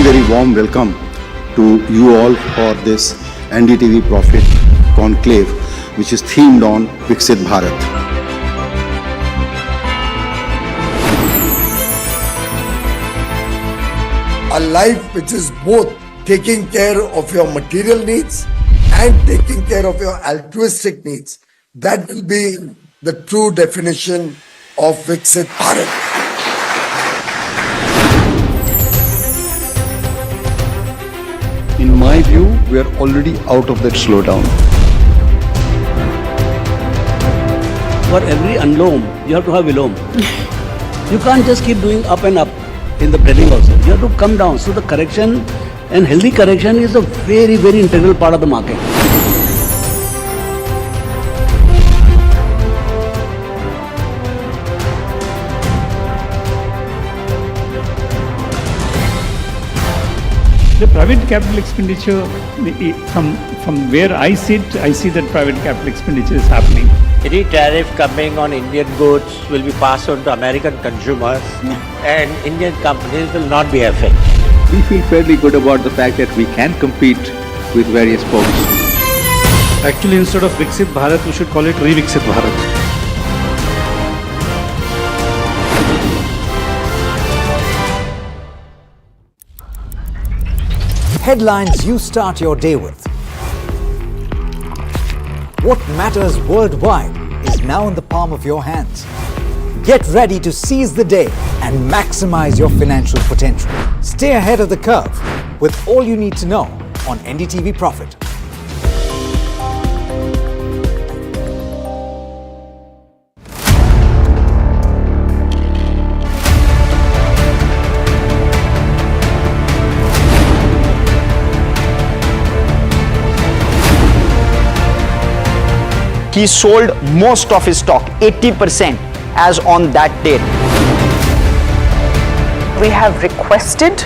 Very warm welcome to you all for this NDTV Profit Conclave, which is themed on Vixit Bharat. A life which is both taking care of your material needs and taking care of your altruistic needs. That will be the true definition of Vixit Bharat. In my view, we are already out of that slowdown. For every unloam, you have to have vilom. You can't just keep doing up and up in the breading also. You have to come down. So the correction and healthy correction is a very, very integral part of the market. The private capital expenditure, from where I sit, I see that private capital expenditure is happening. Any tariff coming on Indian goods will be passed on to American consumers and Indian companies will not be affected. We feel fairly good about the fact that we can compete with various folks. Actually, instead of Vixit Bharat, we should call it Re-Vixit Bharat. Headlines you start your day with. What matters worldwide is now in the palm of your hands. Get ready to seize the day and maximize your financial potential. Stay ahead of the curve with all you need to know on NDTV Profit. He sold most of his stock, 80%, as on that date. We have requested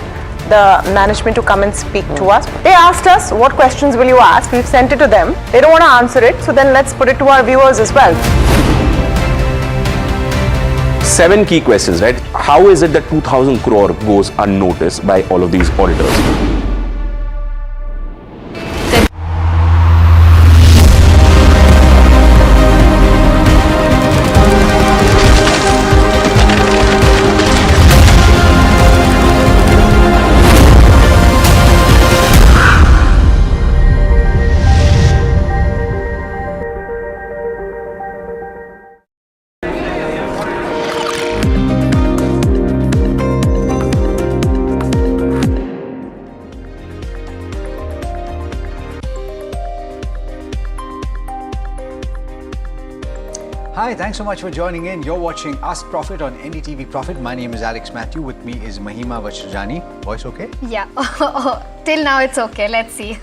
the management to come and speak to us. They asked us, what questions will you ask? We've sent it to them. They don't want to answer it, so then let's put it to our viewers as well. 7 key questions, right? How is it that 2,000 crore goes unnoticed by all of these auditors? Hi, thanks so much for joining in. You're watching Us Profit on NDTV Profit. My name is Alex Matthew. With me is Mahima Vajrajani. Voice okay? Yeah. Till now it's okay. Let's see.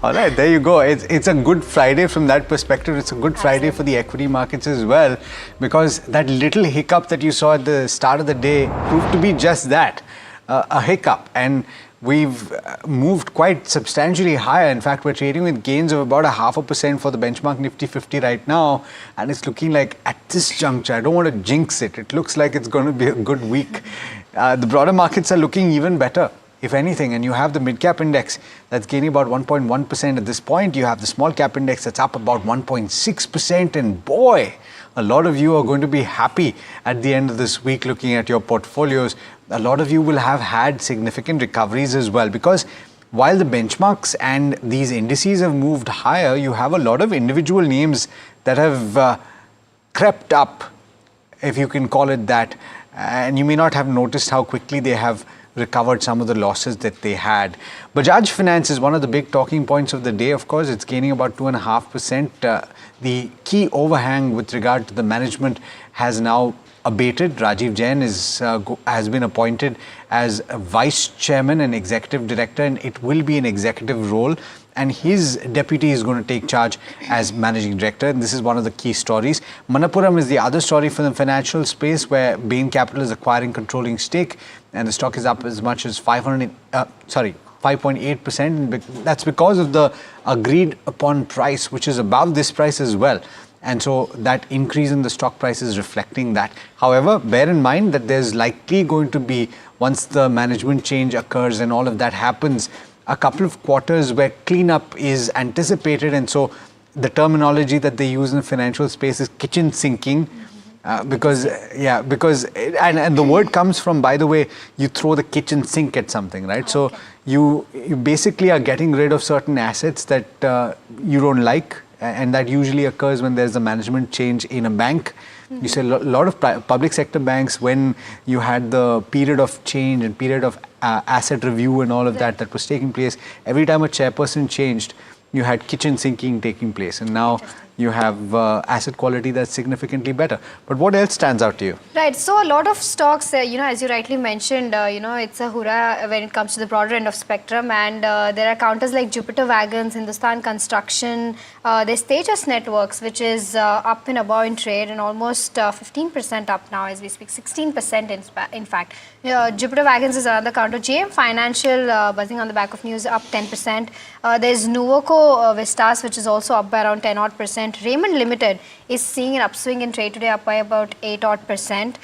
All right, there you go. It's a good Friday from that perspective. It's a good Friday for the equity markets as well, because that little hiccup that you saw at the start of the day proved to be just that, a hiccup. And we've moved quite substantially higher. In fact, we're trading with gains of about 0.5% for the benchmark Nifty 50 right now. And it's looking like at this juncture, I don't want to jinx it. It looks like it's going to be a good week. The broader markets are looking even better, if anything. And you have the mid-cap index that's gaining about 1.1% at this point. You have the small-cap index that's up about 1.6%. And boy, a lot of you are going to be happy at the end of this week looking at your portfolios. A lot of you will have had significant recoveries as well, because while the benchmarks and these indices have moved higher, you have a lot of individual names that have crept up, if you can call it that. And you may not have noticed how quickly they have recovered some of the losses that they had. Bajaj Finance is one of the big talking points of the day, of course. It's gaining about 2.5%. The key overhang with regard to the management has now abated. Rajiv Jain has been appointed as a vice chairman and executive director, and it will be an executive role. And his deputy is going to take charge as managing director. And this is one of the key stories. Manappuram is the other story for the financial space, where Bain Capital is acquiring controlling stake, and the stock is up as much as 5.8%. That's because of the agreed upon price, which is above this price as well. And so that increase in the stock price is reflecting that. However, bear in mind that there's likely going to be, once the management change occurs and all of that happens, a couple of quarters where cleanup is anticipated. And so the terminology that they use in the financial space is kitchen sinking. Because the word comes from, by the way, you throw the kitchen sink at something, right? So you basically are getting rid of certain assets that you don't like, and that usually occurs when there's a management change in a bank. You say a lot of public sector banks, when you had the period of change and period of asset review and all of that was taking place, every time a chairperson changed, you had kitchen sinking taking place, and now you have asset quality that's significantly better. But what else stands out to you? Right, so a lot of stocks, as you rightly mentioned, it's a hurrah when it comes to the broader end of spectrum, and there are counters like Jupiter Wagons, Hindustan Construction, there's Tejas Networks, which is up and above in trade, and almost 15% up now as we speak, 16% in fact. Jupiter Wagons is another counter. JM Financial, buzzing on the back of news, up 10%. There's Nuvoco Vistas, which is also up by around 10-odd%. Raymond Limited is seeing an upswing in trade today, up by about 8-odd%.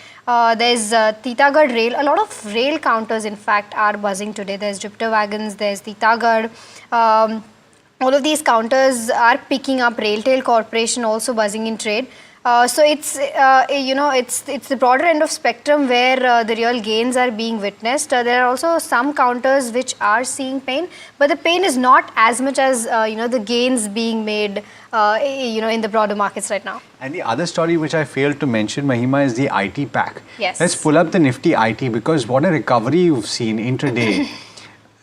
There's Titagarh Rail. A lot of rail counters, in fact, are buzzing today. There's Jupiter Wagons, there's Titagarh. All of these counters are picking up. Railtail Corporation also buzzing in trade. So it's the broader end of spectrum where the real gains are being witnessed. There are also some counters which are seeing pain, but the pain is not as much as the gains being made in the broader markets right now. And the other story which I failed to mention, Mahima, is the IT pack. Yes. Let's pull up the Nifty IT, because what a recovery you've seen intraday.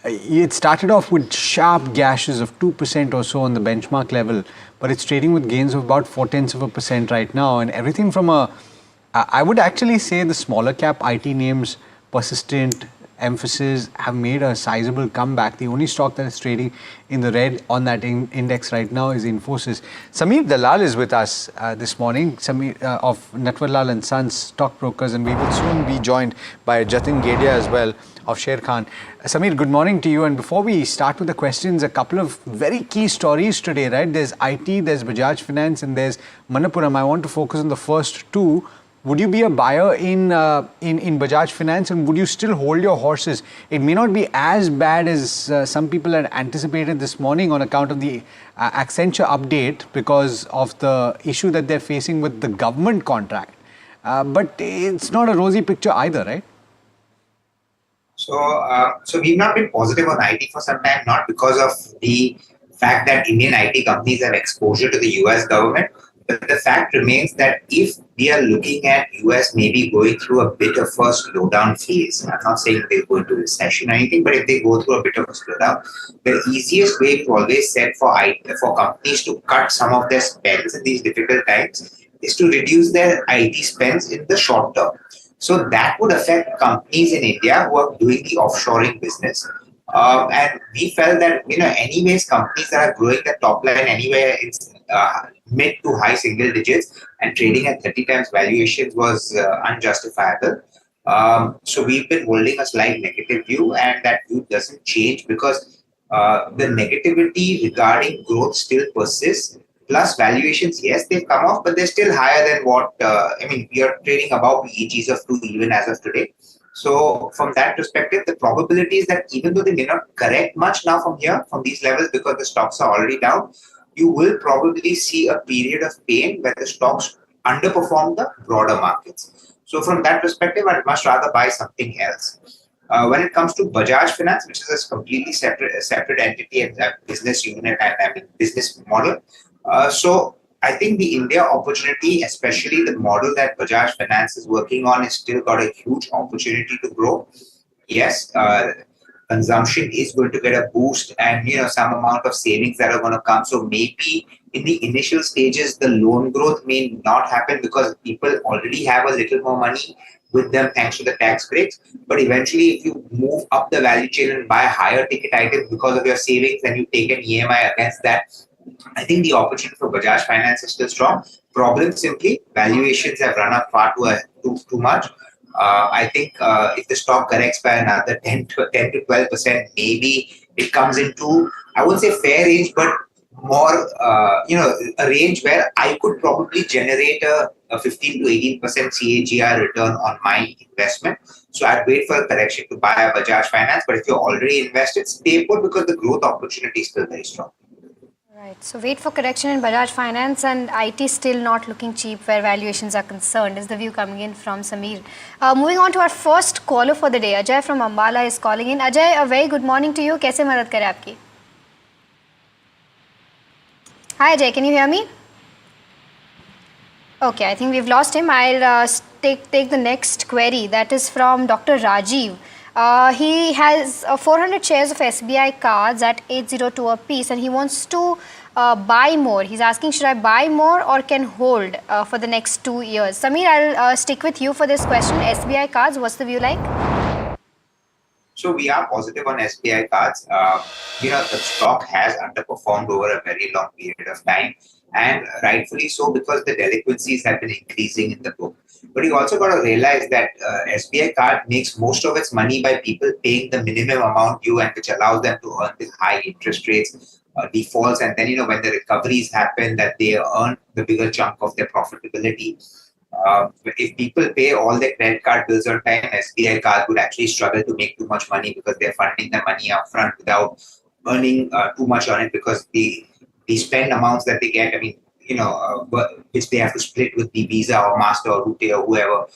It started off with sharp gashes of 2% or so on the benchmark level, but it's trading with gains of about 0.4% right now. And everything from I would actually say the smaller cap IT names, Persistent, Emphasis, have made a sizable comeback. The only stock that is trading in the red on that index right now is Infosys. Sameer Dalal is with us this morning, Sameer of Natwarlal and Sons Stockbrokers, and we will soon be joined by Jatin Gedia as well of Sharekhan. Sameer, good morning to you. And before we start with the questions, a couple of very key stories today, right? There's IT, there's Bajaj Finance, and there's Manappuram. I want to focus on the first two. Would you be a buyer in Bajaj Finance, and would you still hold your horses? It may not be as bad as some people had anticipated this morning on account of the Accenture update because of the issue that they're facing with the government contract. But it's not a rosy picture either, right? So we've not been positive on IT for some time, not because of the fact that Indian IT companies have exposure to the US government, but the fact remains that if we are looking at US maybe going through a bit of a slowdown phase, I'm not saying they'll go into recession or anything, but if they go through a bit of a slowdown, the easiest way we've always said for companies to cut some of their spends in these difficult times is to reduce their IT spends in the short term. So that would affect companies in India who are doing the offshoring business. And we felt that, anyways, companies that are growing the top line anywhere in mid to high single digits and trading at 30 times valuations was unjustifiable. So we've been holding a slight negative view, and that view doesn't change because the negativity regarding growth still persists. Plus valuations, yes, they've come off, but they're still higher than what, we are trading above PEGs of 2 even as of today. So from that perspective, the probability is that even though they may not correct much now from here, from these levels, because the stocks are already down, you will probably see a period of pain where the stocks underperform the broader markets. So from that perspective, I'd much rather buy something else. When it comes to Bajaj Finance, which is a completely separate entity and business unit and business model, so I think the India opportunity, especially the model that Bajaj Finance is working on, is still got a huge opportunity to grow. Yes, consumption is going to get a boost and some amount of savings that are going to come. So maybe in the initial stages, the loan growth may not happen because people already have a little more money with them thanks to the tax breaks. But eventually, if you move up the value chain and buy higher ticket items because of your savings and you take an EMI against that, I think the opportunity for Bajaj Finance is still strong. Problem simply, valuations have run up far too much. I think if the stock corrects by another 10 to 12%, maybe it comes into, I wouldn't say fair range, but more, a range where I could probably generate a 15 to 18% CAGR return on my investment. So I'd wait for a correction to buy a Bajaj Finance. But if you're already invested, stay put because the growth opportunity is still very strong. Right. So wait for correction in Bajaj Finance, and IT still not looking cheap where valuations are concerned, is the view coming in from Sameer. Moving on to our first caller for the day. Ajay from Ambala is calling in. Ajay, a very good morning to you. कैसे मदद करें आपकी? Hi Ajay, can you hear me? Okay, I think we've lost him. I'll take the next query. That is from Dr. Rajiv. He has 400 shares of SBI cards at 802 a piece, and he wants to buy more. He's asking, should I buy more or can hold for the next 2 years? Sameer, I'll stick with you for this question. SBI cards, what's the view like? So we are positive on SBI cards. The stock has underperformed over a very long period of time, and rightfully so, because the delinquencies have been increasing in the book. But you also got to realize that SBI card makes most of its money by people paying the minimum amount due, and which allows them to earn the high interest rates, defaults, and then when the recoveries happen, that they earn the bigger chunk of their profitability. If people pay all their credit card bills on time, SBI card would actually struggle to make too much money because they're funding the money up front without earning too much on it, because the spend amounts that they get, which they have to split with the Visa or Master or RuPay or whoever,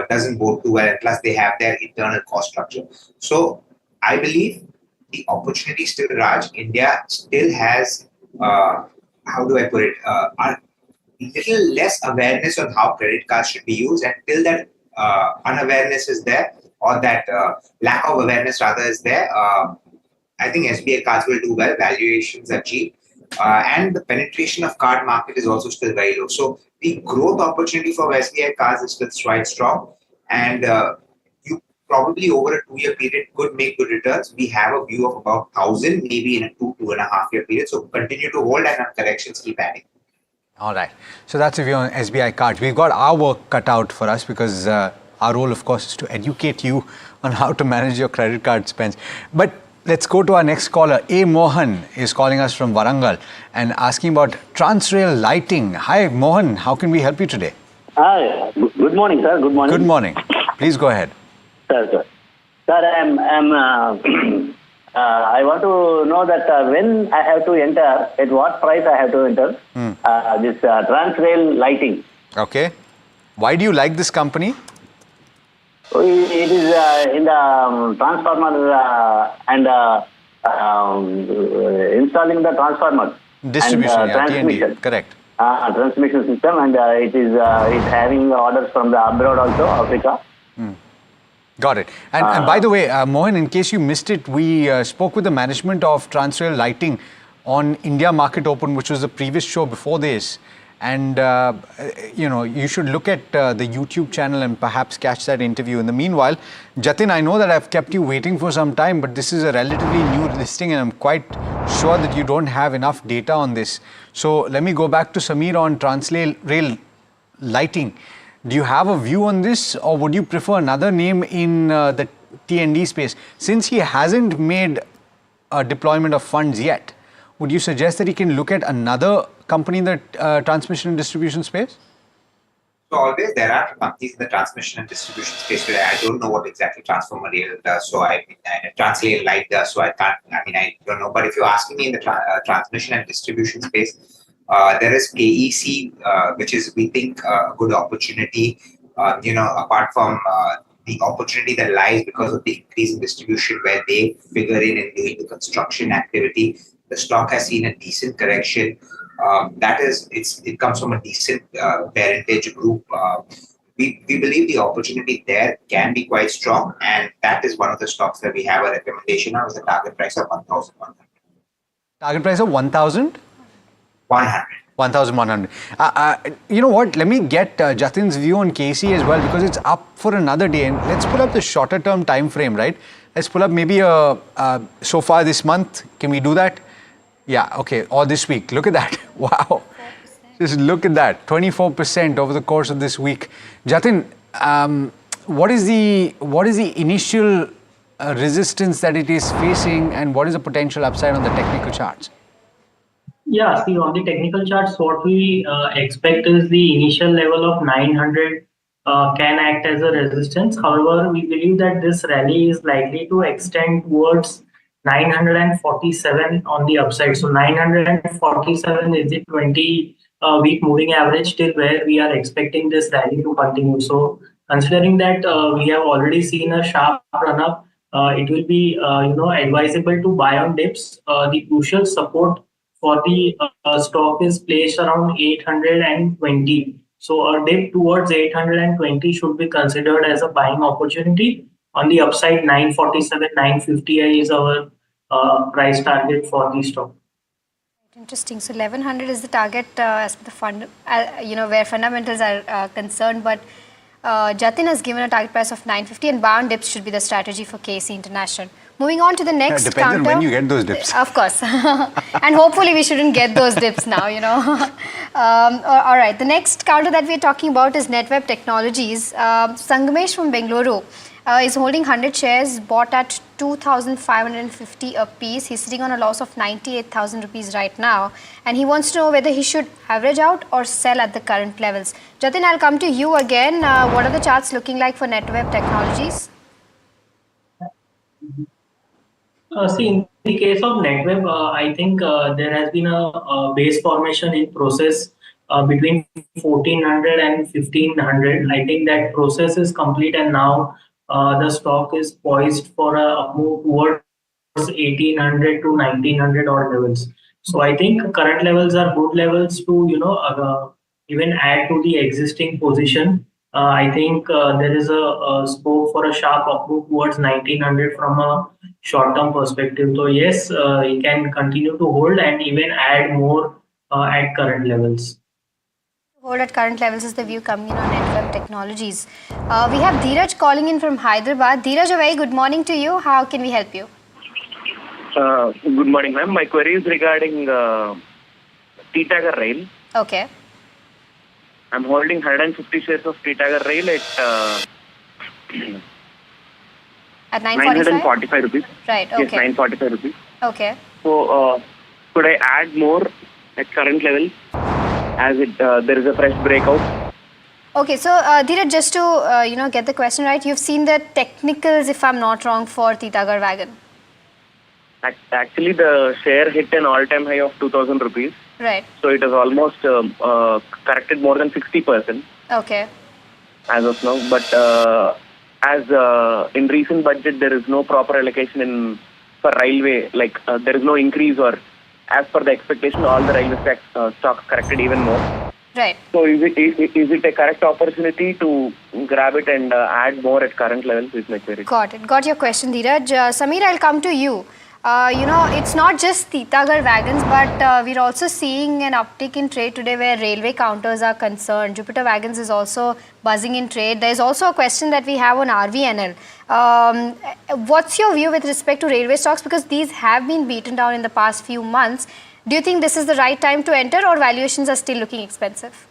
doesn't bode too well, and plus they have their internal cost structure. So I believe the opportunity still, Raj, India still has, how do I put it, little less awareness on how credit cards should be used. Until that unawareness is there, or that lack of awareness rather is there, I think SBI cards will do well. Valuations are cheap, and the penetration of card market is also still very low. So the growth opportunity for SBI cards is still quite strong, and you probably over a 2-year period could make good returns. We have a view of about 1,000, maybe in a 2.5 year period. So continue to hold, and corrections keep adding. All right. So that's a view on SBI cards. We've got our work cut out for us because our role, of course, is to educate you on how to manage your credit card spends. But let's go to our next caller. A. Mohan is calling us from Warangal and asking about Transrail lighting. Hi, Mohan. How can we help you today? Hi. Good morning, sir. Good morning. Good morning. Please go ahead. Sir, I want to know that when I have to enter, at what price I have to enter this Transrail lighting. Okay. Why do you like this company? It is in the transformer and installing the transformer. Distribution, and, transmission. T&D, correct. Transmission system, and it is having orders from the abroad also, Africa. Got it. And by the way, Mohan, in case you missed it, we spoke with the management of Transrail Lighting on India Market Open, which was the previous show before this. And, you should look at the YouTube channel and perhaps catch that interview. In the meanwhile, Jatin, I know that I've kept you waiting for some time, but this is a relatively new listing and I'm quite sure that you don't have enough data on this. So let me go back to Sameer on Transrail Lighting. Do you have a view on this, or would you prefer another name in the T&D space? Since he hasn't made a deployment of funds yet, would you suggest that he can look at another company in the transmission and distribution space? So always there are companies in the transmission and distribution space where I don't know what exactly Transrail does. So Transrail Light does. So I don't know. But if you're asking me in the transmission and distribution space, there is KEC, which is, we think, a good opportunity, apart from the opportunity that lies because of the increase in distribution where they figure in doing the construction activity. The stock has seen a decent correction. It comes from a decent parentage group. We believe the opportunity there can be quite strong, and that is one of the stocks that we have a recommendation of, with a target price of 1,100. Target price of 1,000? 100. 1,100. You know what? Let me get Jatin's view on KC as well, because it's up for another day. And let's pull up the shorter term time frame, right? Let's pull up maybe so far this month. Can we do that? Yeah, okay. Or this week. Look at that. Wow. Just look at that. 24% over the course of this week. Jatin, what is the initial resistance that it is facing, and what is the potential upside on the technical charts? Yeah, see, on the technical charts, what we expect is the initial level of 900 can act as a resistance. However, we believe that this rally is likely to extend towards 947 on the upside. So 947 is the 20-week moving average till where we are expecting this rally to continue. So considering that we have already seen a sharp run up, it will be advisable to buy on dips. The crucial support for the stock is placed around 820. So a dip towards 820 should be considered as a buying opportunity. On the upside, 947, 950 is our price target for the stock. Interesting. So 1100 is the target as per the fund, where fundamentals are concerned. But Jatin has given a target price of 950, and buy on dips should be the strategy for KC International. Moving on to the next Depends counter. on when you get those dips. Of course. And hopefully we shouldn't get those dips now, all right. The next counter that we're talking about is NetWeb Technologies. Sangamesh from Bengaluru is holding 100 shares bought at 2,550 a piece. He's sitting on a loss of 98,000 rupees right now. And he wants to know whether he should average out or sell at the current levels. Jatin, I'll come to you again. What are the charts looking like for NetWeb Technologies? See, in the case of NetWeb, I think there has been a base formation in process between 1400 and 1500. I think that process is complete, and now the stock is poised for a move towards 1800 to 1900 odd levels. So I think current levels are good levels to even add to the existing position. I think there is a scope for a sharp up move towards 1900 from a short-term perspective. So yes, you can continue to hold and even add more at current levels. Hold at current levels is the view coming in on NetWeb Technologies. We have Dheeraj calling in from Hyderabad. Dheeraj, a very good morning to you. How can we help you? Good morning, ma'am. My query is regarding Titagar Rail. Okay. I'm holding 150 shares of Titagar Rail at 945 rupees. Right, okay. Yes, 945 rupees. Okay. So, could I add more at current level as there is a fresh breakout? Okay, so Dheeraj, just to get the question right, you've seen the technicals, if I'm not wrong, for Titagar Wagon. Actually, the share hit an all-time high of 2,000 rupees. Right. So it has almost corrected more than 60%. Okay. As of now, but as in recent budget, there is no proper allocation for railway. Like there is no increase, or as per the expectation, all the railway stocks corrected even more. Right. So is it a correct opportunity to grab it and add more at current levels? Is my query. Got it. Got your question, Dheeraj. Sameer, I'll come to you. It's not just Titagar Wagons, but we're also seeing an uptick in trade today where railway counters are concerned. Jupiter Wagons is also buzzing in trade. There's also a question that we have on RVNL. What's your view with respect to railway stocks? Because these have been beaten down in the past few months. Do you think this is the right time to enter, or valuations are still looking expensive?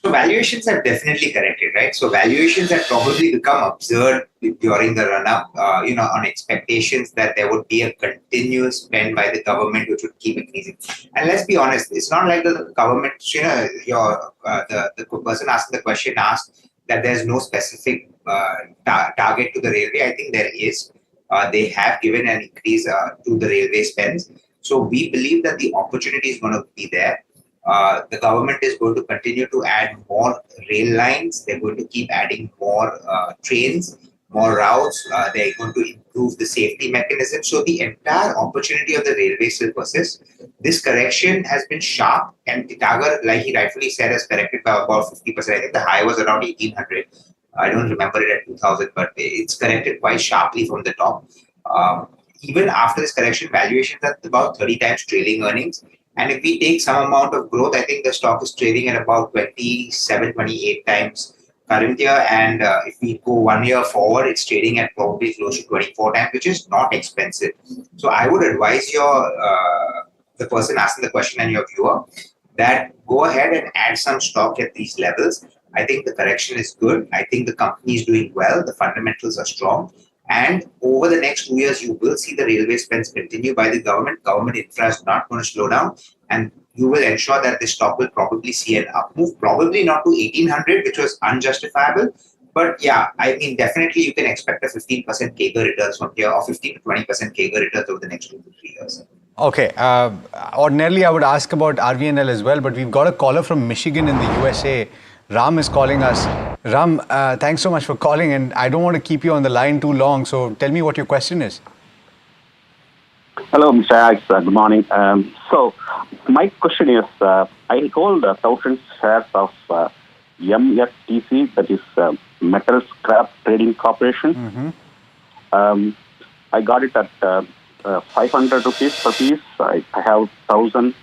So valuations have definitely corrected, right? So valuations have probably become absurd during the run-up, on expectations that there would be a continuous spend by the government which would keep increasing. And let's be honest, it's not like the government, the person asking the question asked that there's no specific target to the railway. I think there is. They have given an increase to the railway spends. So we believe that the opportunity is going to be there. The government is going to continue to add more rail lines. They're going to keep adding more trains, more routes. They're going to improve the safety mechanism. So the entire opportunity of the railway still persists. This correction has been sharp, and Titagar, like he rightfully said, has corrected by about 50%. I think the high was around 1800. I don't remember it at 2000, but it's corrected quite sharply from the top. Even after this correction, valuations are about 30 times trailing earnings. And if we take some amount of growth, I think the stock is trading at about 27, 28 times current year. And if we go 1 year forward, it's trading at probably close to 24 times, which is not expensive. So I would advise the person asking the question and your viewer that go ahead and add some stock at these levels. I think the correction is good. I think the company is doing well. The fundamentals are strong. And over the next 2 years, you will see the railway spends continue by the government. Government infra is not going to slow down. And you will ensure that the stock will probably see an up move, probably not to 1800, which was unjustifiable. But yeah, I mean, definitely you can expect a 15% CAGR returns from here, or 15 to 20% CAGR returns over the next 2 to 3 years. Okay. Ordinarily, I would ask about RVNL as well, but we've got a caller from Michigan in the USA. Ram is calling us. Ram, thanks so much for calling, and I don't want to keep you on the line too long, so tell me what your question is. Hello, Mr. Alex. Good morning. So, my question is, I hold 1,000 shares of MSTC, that is Metal Scrap Trading Corporation. I got it at 500 rupees per piece. I have 1,000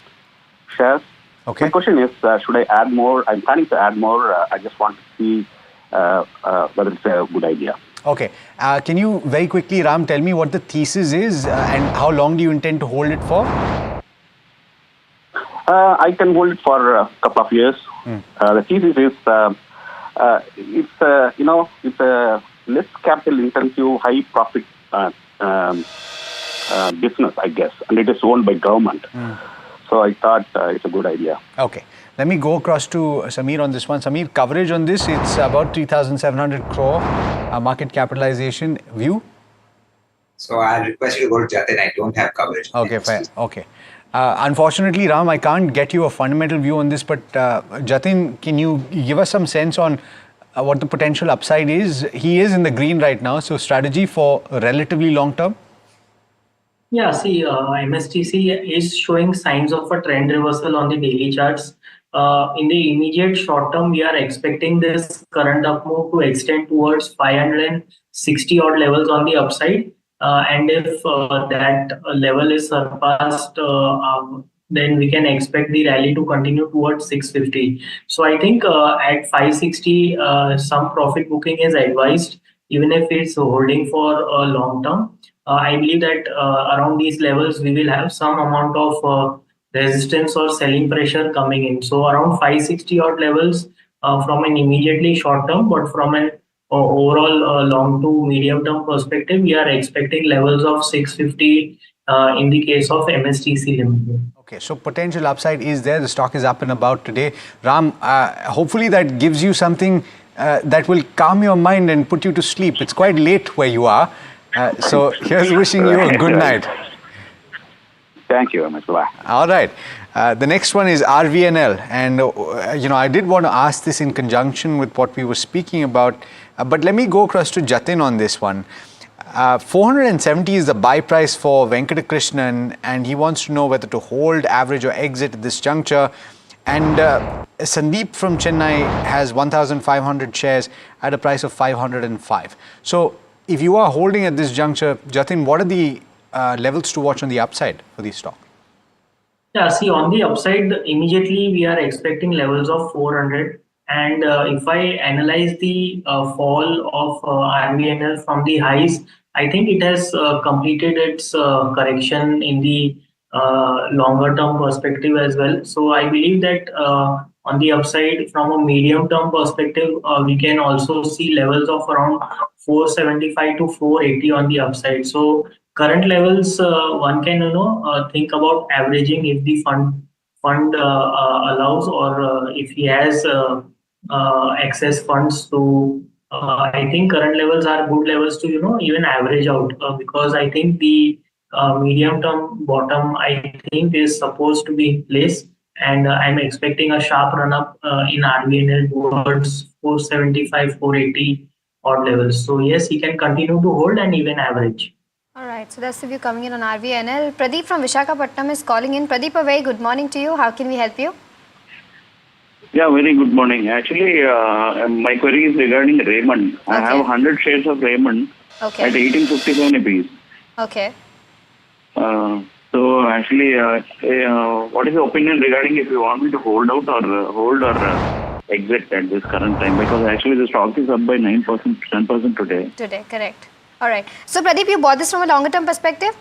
shares. Okay. My question is, should I add more? I'm planning to add more. I just want to see whether it's a good idea. Okay. Can you very quickly, Ram, tell me what the thesis is and how long do you intend to hold it for? I can hold it for a couple of years. The thesis is it's a less capital intensive, high profit business, I guess, and it is owned by government. So I thought it's a good idea. Okay. Let me go across to Samir on this one. Samir, coverage on this, it's about 3,700 crore market capitalization view. So I'll request you to go to Jatin. I don't have coverage. Okay, fine. Okay. Unfortunately, Ram, I can't get you a fundamental view on this, but Jatin, can you give us some sense on what the potential upside is? He is in the green right now, so strategy for relatively long term? Yeah, see, MSTC is showing signs of a trend reversal on the daily charts. In the immediate short term, we are expecting this current up move to extend towards 560 odd levels on the upside. And if that level is surpassed, then we can expect the rally to continue towards 650. So I think at 560, some profit booking is advised, even if it's holding for a long term. I believe that around these levels, we will have some amount of resistance or selling pressure coming in. So around 560 odd levels from an immediately short term, but from an overall long to medium term perspective, we are expecting levels of 650 in the case of MSTC Limited. Okay, so potential upside is there. The stock is up and about today. Ram, hopefully that gives you something that will calm your mind and put you to sleep. It's quite late where you are. So here's wishing you a good night. Thank you very much. Bye. All right. The next one is RVNL. And, I did want to ask this in conjunction with what we were speaking about. But let me go across to Jatin on this one. 470 is the buy price for Venkatakrishnan, and he wants to know whether to hold, average, or exit at this juncture. And Sandeep from Chennai has 1,500 shares at a price of 505. So if you are holding at this juncture, Jatin, what are the levels to watch on the upside for this stock? Yeah, see, on the upside, immediately we are expecting levels of 400. And if I analyze the fall of RVNL from the highs, I think it has completed its correction in the longer term perspective as well. So I believe that on the upside, from a medium term perspective, we can also see levels of around 475 to 480 on the upside. So current levels, one can think about averaging if the fund allows, or if he has excess funds. So I think current levels are good levels to even average out, because I think the medium term bottom, I think, is supposed to be in place, and I'm expecting a sharp run up in RVNL towards 475, 480 odd levels. So yes, he can continue to hold and even average. All right, so that's the view coming in on RVNL. Pradeep from Visakhapatnam is calling in. Pradeep, a very good morning to you. How can we help you? Yeah, very good morning. Actually, my query is regarding Raymond. Okay. I have 100 shares of Raymond at 1857 a piece. Okay. So actually, what is the opinion regarding if you want me to hold out or exit at this current time? Because actually the stock is up by 9%, 10% today. Today, correct. All right. So Pradeep, you bought this from a longer term perspective?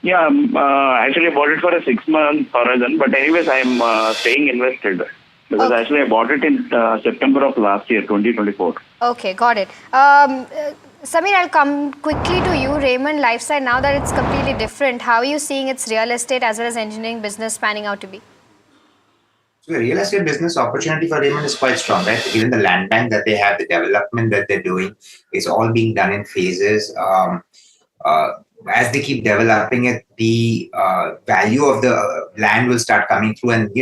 Yeah, actually I bought it for a 6-month horizon, but anyways, I'm staying invested because actually I bought it in September of last year, 2024. Okay, got it. Samir, I'll come quickly to you. Raymond Lifestyle, now that it's completely different, how are you seeing its real estate as well as engineering business panning out to be? So the real estate business opportunity for Raymond is quite strong, right? Given the land bank that they have, the development that they're doing is all being done in phases. As they keep developing it, the value of the land will start coming through. And,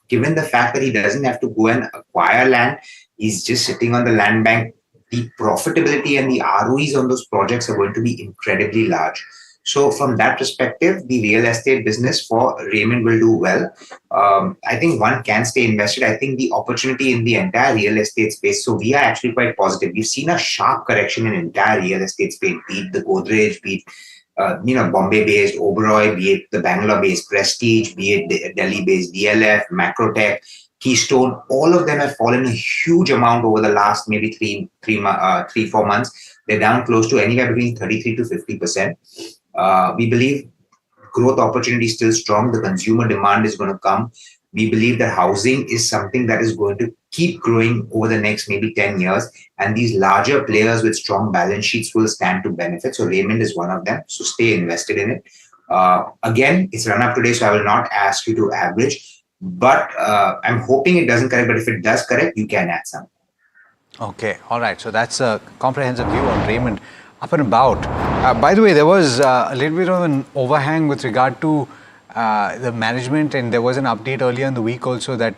given the fact that he doesn't have to go and acquire land, he's just sitting on the land bank, the profitability and the ROEs on those projects are going to be incredibly large. So from that perspective, the real estate business for Raymond will do well. I think one can stay invested. I think the opportunity in the entire real estate space, so we are actually quite positive. We've seen a sharp correction in entire real estate space, be it the Godrej, be it Bombay-based Oberoi, be it the Bangalore-based Prestige, be it Delhi-based DLF, Macrotech, Keystone. All of them have fallen a huge amount over the last maybe 3-4 months. They're down close to anywhere between 33 to 50%. We believe growth opportunity is still strong. The consumer demand is going to come. We believe that housing is something that is going to keep growing over the next maybe 10 years. And these larger players with strong balance sheets will stand to benefit. So Raymond is one of them. So stay invested in it. Again, it's run up today, so I will not ask you to average. But I'm hoping it doesn't correct. But if it does correct, you can add some. Okay, all right. So that's a comprehensive view on Raymond. Up and about. By the way, there was a little bit of an overhang with regard to the management, and there was an update earlier in the week also that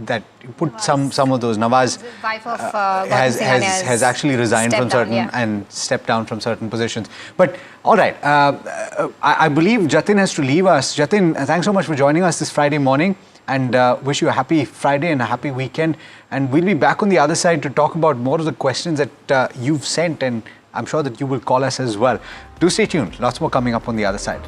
that put some of those. Nawaz Wife of has actually resigned from certain and stepped down from certain positions. But all right, I believe Jatin has to leave us. Jatin, thanks so much for joining us this Friday morning, and wish you a happy Friday and a happy weekend. And we'll be back on the other side to talk about more of the questions that you've sent, and I'm sure that you will call us as well. Do stay tuned. Lots more coming up on the other side.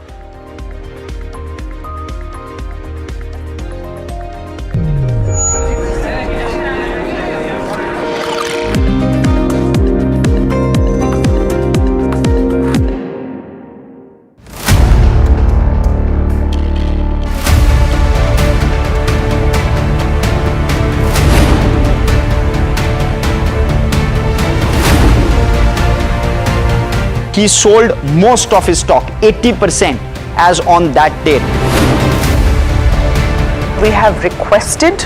He sold most of his stock, 80%, as on that date. We have requested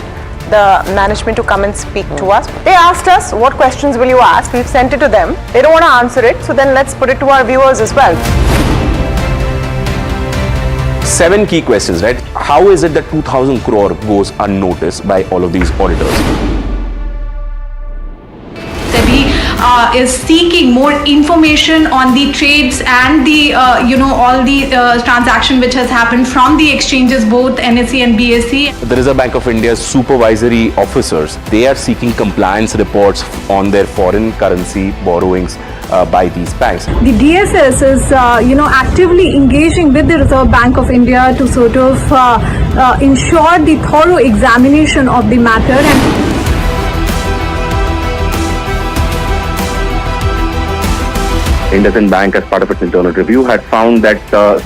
the management to come and speak to us. They asked us, what questions will you ask? We've sent it to them. They don't want to answer it, so then let's put it to our viewers as well. 7 key questions, right? How is it that 2,000 crore goes unnoticed by all of these auditors? Is seeking more information on the trades and the all the transaction which has happened from the exchanges, both NSE and BSE. The Reserve Bank of India's supervisory officers, they are seeking compliance reports on their foreign currency borrowings by these banks. The DSS is actively engaging with the Reserve Bank of India to sort of ensure the thorough examination of the matter. And IndusInd Bank, as part of its internal review, had found that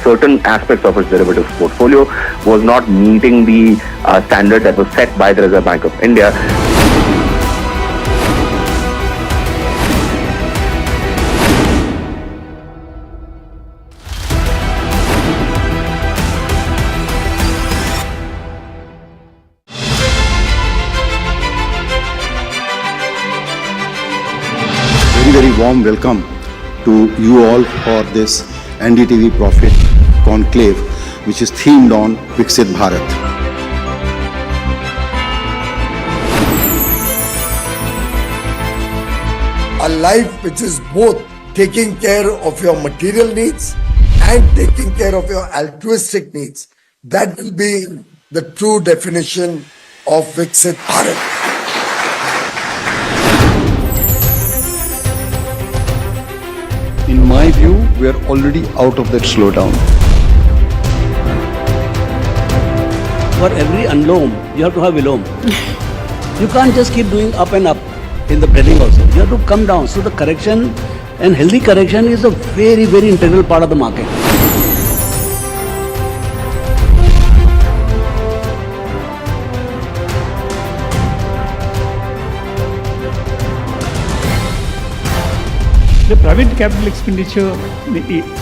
certain aspects of its derivatives portfolio was not meeting the standard that was set by the Reserve Bank of India. Very, very warm welcome to you all for this NDTV Profit Conclave, which is themed on Vixit Bharat. A life which is both taking care of your material needs and taking care of your altruistic needs. That will be the true definition of Vixit Bharat. In my view, we are already out of that slowdown. For every unloam, you have to have vilom. You can't just keep doing up and up in the breading also. You have to come down. So the correction and healthy correction is a very, very integral part of the market. The private capital expenditure,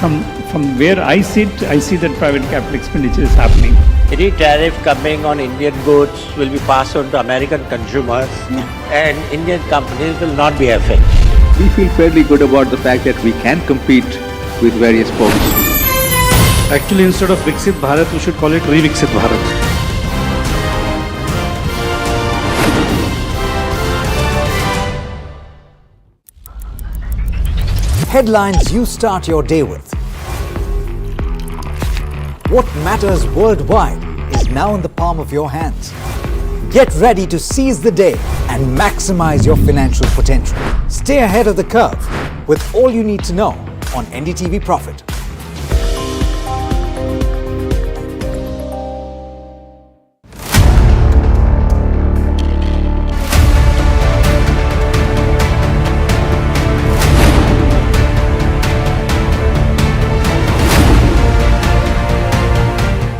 from where I sit, I see that private capital expenditure is happening. Any tariff coming on Indian goods will be passed on to American consumers and Indian companies will not be affected. We feel fairly good about the fact that we can compete with various folks. Actually, instead of Vixit Bharat, we should call it Vixit Bharat. Headlines you start your day with. What matters worldwide is now in the palm of your hands. Get ready to seize the day and maximize your financial potential. Stay ahead of the curve with all you need to know on NDTV Profit.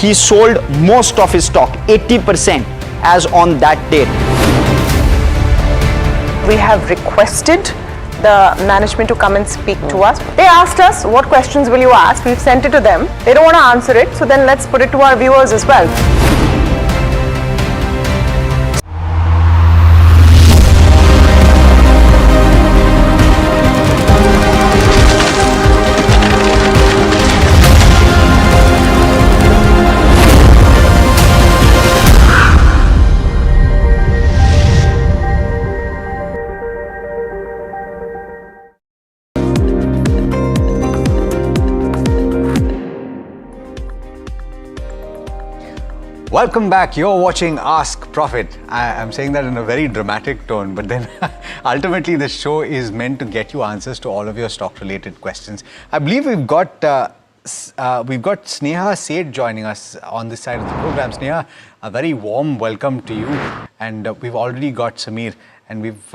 He sold most of his stock, 80%, as on that date. We have requested the management to come and speak to us. They asked us, what questions will you ask? We've sent it to them. They don't want to answer it, so then let's put it to our viewers as well. Welcome back. You're watching Ask Profit. I'm saying that in a very dramatic tone, but then ultimately the show is meant to get you answers to all of your stock-related questions. I believe we've got Sneha Seth joining us on this side of the program. Sneha, a very warm welcome to you. And we've already got Samir, and we've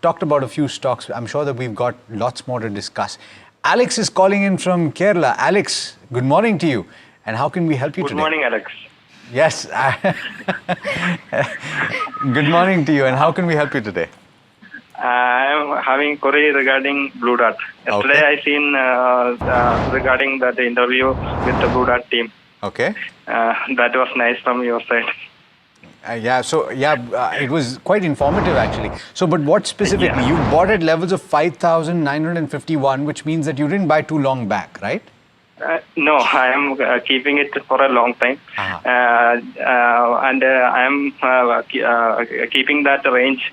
talked about a few stocks. I'm sure that we've got lots more to discuss. Alex is calling in from Kerala. Alex, good morning to you. And how can we help you today? Good morning, Alex. Yes. Good morning to you. And how can we help you today? I am having query regarding Blue Dart. Yesterday I seen regarding the interview with the Blue Dart team. Okay. That was nice from your side. It was quite informative actually. So, but what specifically? You bought at levels of 5,951, which means that you didn't buy too long back, right? No, I am keeping it for a long time, and I am keeping that range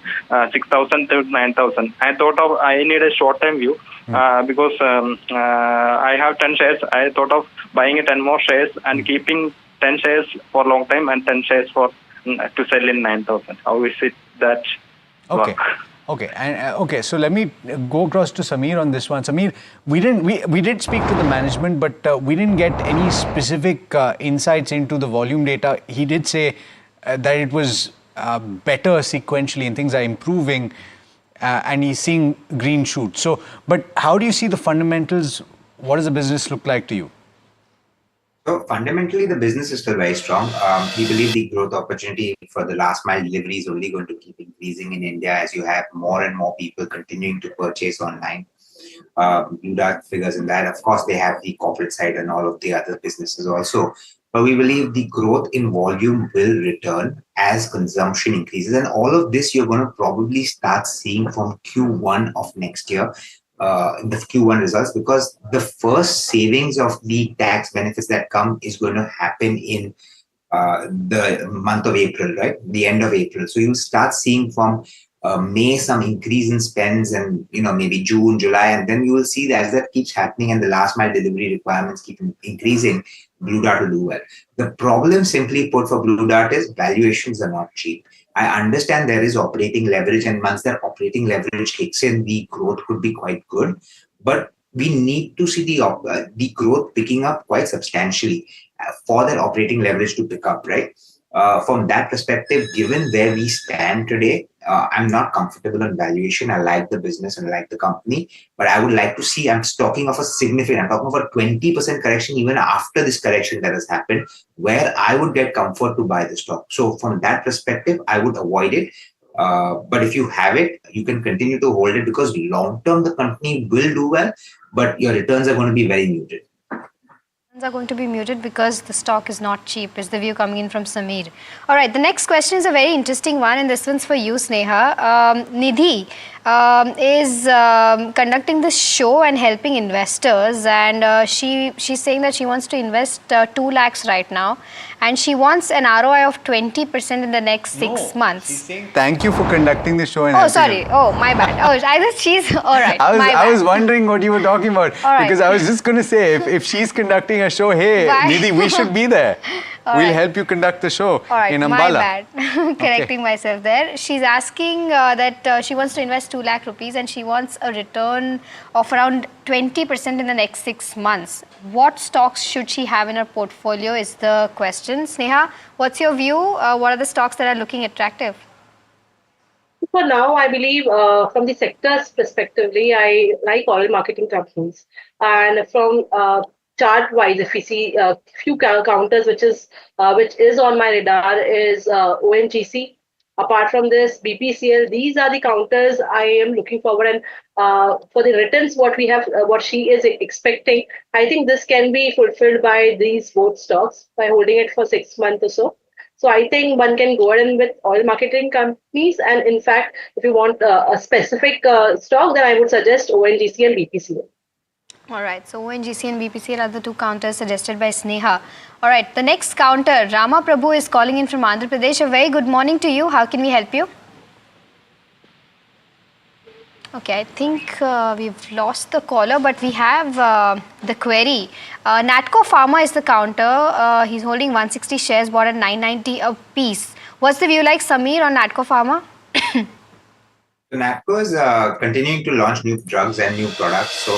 6,000 to 9,000. I thought of I need a short-term view because I have 10 shares. I thought of buying 10 more shares and keeping 10 shares for a long time and 10 shares for to sell in 9,000. How is it that work? Okay, so let me go across to Samir on this one. Samir, we did speak to the management, but we didn't get any specific insights into the volume data. He did say that it was better sequentially and things are improving, and he's seeing green shoots. So, but how do you see the fundamentals? What does the business look like to you? So fundamentally, the business is still very strong. We believe the growth opportunity for the last mile delivery is only going to keep increasing in India as you have more and more people continuing to purchase online. Blue Dart figures in that. Of course, they have the corporate side and all of the other businesses also. But we believe the growth in volume will return as consumption increases. And all of this you're going to probably start seeing from Q1 of next year. The Q1 results, because the first savings of the tax benefits that come is going to happen in the month of April, right? The end of April. So you'll start seeing from May some increase in spends, and maybe June, July, and then you will see that as that keeps happening and the last mile delivery requirements keep increasing, Blue Dart will do well. The problem, simply put, for Blue Dart is valuations are not cheap. I understand there is operating leverage, and once that operating leverage kicks in, the growth could be quite good. But we need to see the growth picking up quite substantially for that operating leverage to pick up, right? From that perspective, given where we stand today, I'm not comfortable on valuation. I like the business and I like the company, but I would like to see, I'm talking of a 20% correction even after this correction that has happened, where I would get comfort to buy the stock. So from that perspective, I would avoid it. But if you have it, you can continue to hold it because long term the company will do well, but your returns are going to be very muted. Are going to be muted because the stock is not cheap, is the view coming in from Sameer. All right, the next question is a very interesting one, and this one's for you, Sneha. Nidhi is conducting this show and helping investors, and she's saying that she wants to invest 2 lakhs right now, and she wants an ROI of 20% in the next 6 months. She's saying thank you for conducting the show. And oh, sorry. Oh, my bad. Oh, I thought she's all right. I was wondering what you were talking about because right. I was just going to say if she's conducting a show, hey, Nidhi, we should be there. We'll help you conduct the show in Ambala. My bad. Correcting myself there. She's asking that she wants to invest 2 lakh rupees and she wants a return of around 20% in the next 6 months. What stocks should she have in her portfolio is the question. Sneha, what's your view? What are the stocks that are looking attractive? For now, I believe from the sectors perspectively, I like oil marketing companies. And from chart-wise, if we see a few counters which is on my radar is ONGC. Apart from this, BPCL, these are the counters I am looking forward, and for the returns what she is expecting, I think this can be fulfilled by these both stocks by holding it for 6 months or so. So I think one can go ahead with oil marketing companies, and in fact, if you want a specific stock, then I would suggest ONGC and BPCL. All right, so ONGC and BPCL are the 2 counters suggested by Sneha. All right, the next counter, Rama Prabhu is calling in from Andhra Pradesh. A very good morning to you. How can we help you? Okay, I think we've lost the caller, but we have the query. Natco Pharma is the counter. He's holding 160 shares, bought at 990 a piece. What's the view like, Sameer, on Natco Pharma? So NATCO is continuing to launch new drugs and new products. So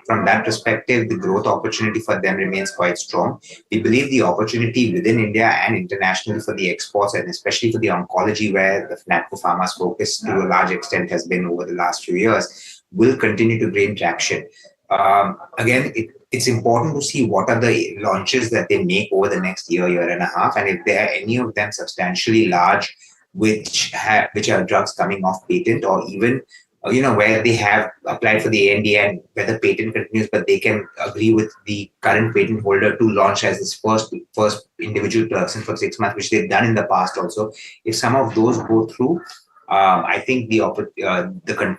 from that perspective, the growth opportunity for them remains quite strong. We believe the opportunity within India and internationally for the exports, and especially for the oncology, where the NATCO Pharma's focus to a large extent has been over the last few years, will continue to gain traction. Again, it's important to see what are the launches that they make over the next year and a half, and if there are any of them substantially large, which are drugs coming off patent, or even where they have applied for the ANDA and where the patent continues, but they can agree with the current patent holder to launch as this first individual person for 6 months, which they've done in the past also. If some of those go through, I think the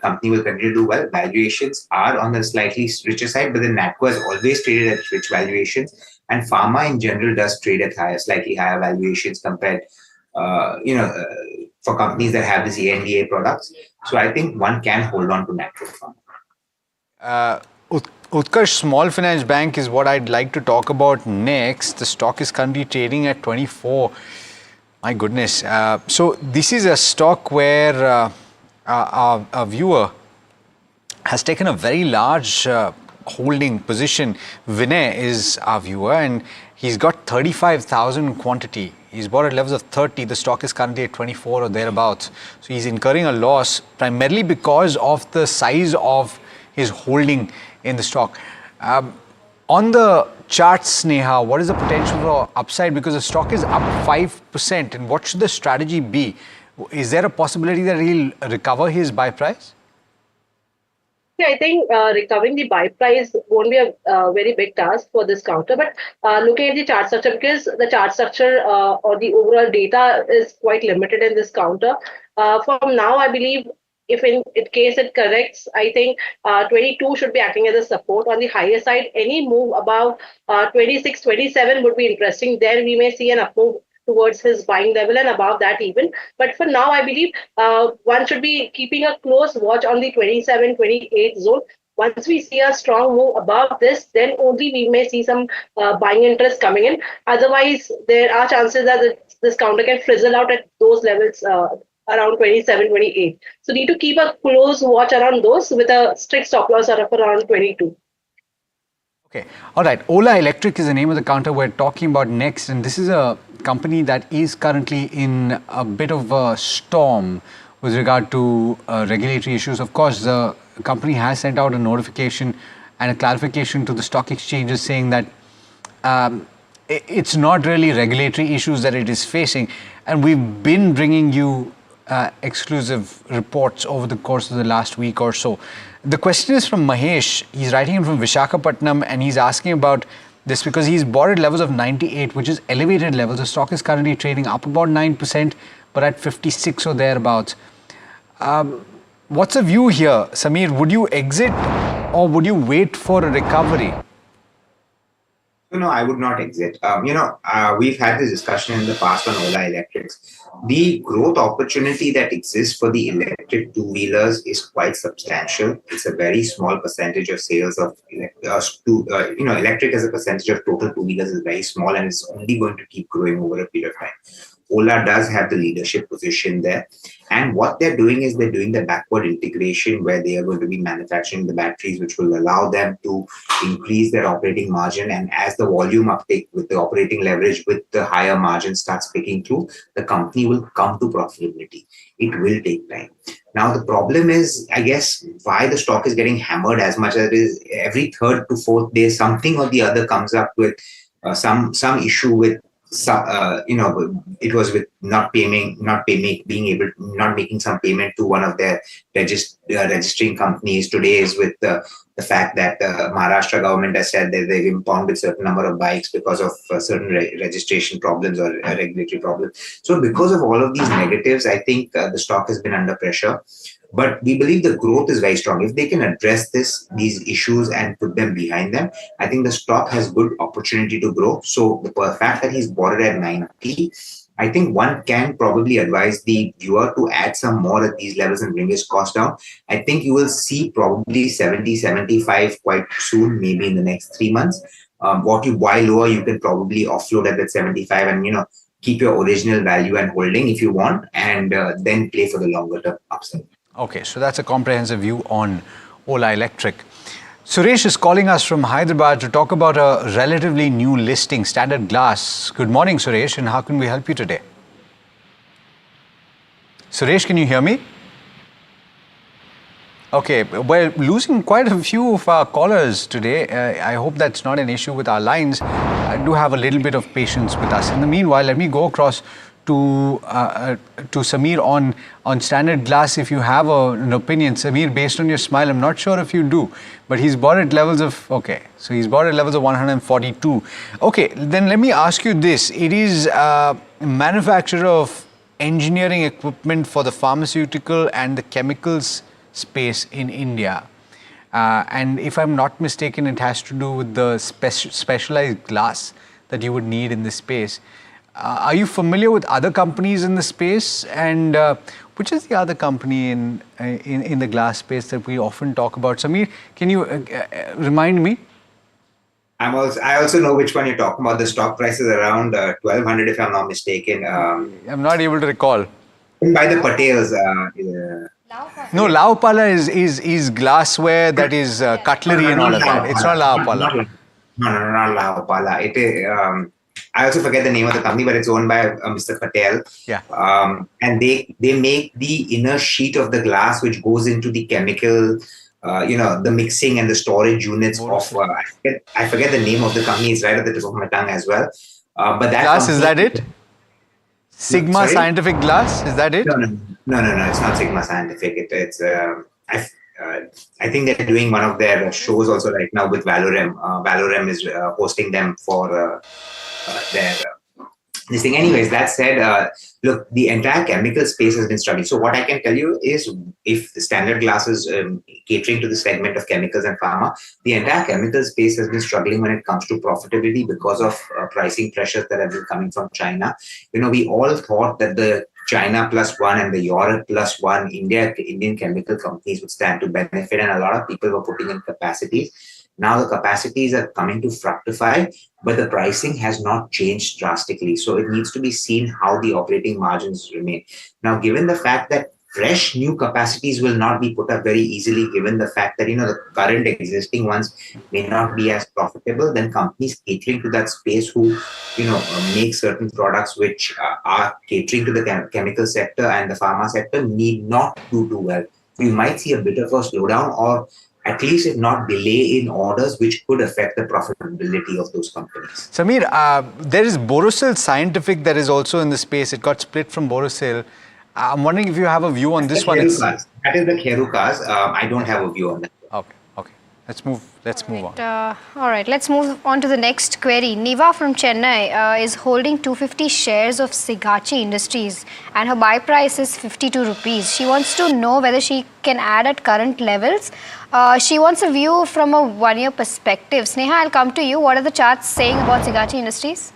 company will continue to do well. Valuations are on the slightly richer side, but the NATCO has always traded at rich valuations, and pharma in general does trade at slightly higher valuations compared for companies that have these ANDA products. So I think one can hold on to NATCO Pharma. Utkarsh Small Finance Bank is what I'd like to talk about next. The stock is currently trading at 24. My goodness. So this is a stock where our viewer has taken a very large holding position. Vinay is our viewer, and he's got 35,000 quantity. He's bought at levels of 30. The stock is currently at 24 or thereabouts. So he's incurring a loss primarily because of the size of his holding in the stock. On the charts, Sneha, what is the potential for upside? Because the stock is up 5%. And what should the strategy be? Is there a possibility that he'll recover his buy price? Yeah, I think recovering the buy price won't be a very big task for this counter, but looking at the chart structure, because the chart structure or the overall data is quite limited in this counter. From now, I believe if in case it corrects, I think 22 should be acting as a support. On the higher side, any move above 26, 27 would be interesting. There we may see an up move towards his buying level and above that even. But for now, I believe one should be keeping a close watch on the 27, 28 zone. Once we see a strong move above this, then only we may see some buying interest coming in. Otherwise, there are chances that this counter can frizzle out at those levels around 27, 28. So need to keep a close watch around those with a strict stop loss of around 22. Okay, all right. Ola Electric is the name of the counter we're talking about next, and this is a company that is currently in a bit of a storm with regard to regulatory issues. Of course, the company has sent out a notification and a clarification to the stock exchanges saying that it's not really regulatory issues that it is facing, and we've been bringing you exclusive reports over the course of the last week or so. The question is from Mahesh. He's writing in from Vishakhapatnam, and he's asking about this because he's bought at levels of 98, which is elevated levels. The stock is currently trading up about 9%, but at 56 or thereabouts. What's the view here, Samir? Would you exit or would you wait for a recovery? No, I would not exit. We've had this discussion in the past on Ola Electrics. The growth opportunity that exists for the electric two-wheelers is quite substantial. It's a very small percentage of sales of electric as a percentage of total two-wheelers is very small, and it's only going to keep growing over a period of time. Ola does have the leadership position there. And what they're doing is they're doing the backward integration where they are going to be manufacturing the batteries, which will allow them to increase their operating margin. And as the volume uptake with the operating leverage with the higher margin starts picking through, the company will come to profitability. It will take time. Now, the problem is, I guess, why the stock is getting hammered as much as it is. Every third to fourth day, something or the other comes up with some issue with it was with not making some payment to one of their registering companies. Today is with the fact that the Maharashtra government has said that they've impounded certain number of bikes because of certain registration problems or regulatory problems. So because of all of these negatives, I think the stock has been under pressure. But we believe the growth is very strong. If they can address these issues and put them behind them, I think the stock has good opportunity to grow. So the fact that he's bought it at 90, I think one can probably advise the viewer to add some more at these levels and bring his cost down. I think you will see probably 70, 75 quite soon, maybe in the next 3 months. What you buy lower, you can probably offload at that 75 and, keep your original value and holding if you want, and then play for the longer term upside. Okay, so that's a comprehensive view on Ola Electric. Suresh is calling us from Hyderabad to talk about a relatively new listing, Standard Glass. Good morning, Suresh, and how can we help you today? Suresh, can you hear me? Okay, we're losing quite a few of our callers today. I hope that's not an issue with our lines. Do have a little bit of patience with us. In the meanwhile, let me go across to Samir on Standard Glass. If you have an opinion, Samir, based on your smile, I'm not sure if you do, but he's bought at levels of, so he's bought at levels of 142. Okay, then let me ask you this. It is a manufacturer of engineering equipment for the pharmaceutical and the chemicals space in India. And if I'm not mistaken, it has to do with the specialized glass that you would need in this space. Are you familiar with other companies in the space? And which is the other company in the glass space that we often talk about? Samir, can you remind me? I also know which one you're talking about. The stock price is around 1,200, if I'm not mistaken. I'm not able to recall. By the Patels. No, La Opala is glassware, that is cutlery and all of that. It's not La Opala. No, not La Opala. It is. I also forget the name of the company, but it's owned by Mr. Patel. Yeah. And they make the inner sheet of the glass, which goes into the chemical, the mixing and the storage units of. I forget the name of the company. It's right at the tip of my tongue as well. But that glass, is that it? Sigma Scientific Glass, is that it? No. It's not Sigma Scientific. It's. I think they're doing one of their shows also right now with Valorem. Valorem is hosting them for their this thing. Anyways, that said, look, the entire chemical space has been struggling. So what I can tell you is, if the Standard Glass is catering to the segment of chemicals and pharma, the entire chemical space has been struggling when it comes to profitability because of pricing pressures that have been coming from China. We all thought that the China +1 and the Europe +1 Indian chemical companies would stand to benefit, and a lot of people were putting in capacities. Now the capacities are coming to fructify, but the pricing has not changed drastically. So it needs to be seen how the operating margins remain. Now, given the fact that fresh new capacities will not be put up very easily, given the fact that, the current existing ones may not be as profitable. Then companies catering to that space who, make certain products which are catering to the chemical sector and the pharma sector need not do too well. You might see a bit of a slowdown, or at least if not delay in orders, which could affect the profitability of those companies. Samir, there is Borosil Scientific that is also in the space. It got split from Borosil. I'm wondering if you have a view on this one. That is the Kherukas. I don't have a view on that. Okay. Let's move on. All right, let's move on to the next query. Niva from Chennai is holding 250 shares of Sigachi Industries and her buy price is 52 rupees. She wants to know whether she can add at current levels. She wants a view from a one-year perspective. Sneha, I'll come to you. What are the charts saying about Sigachi Industries?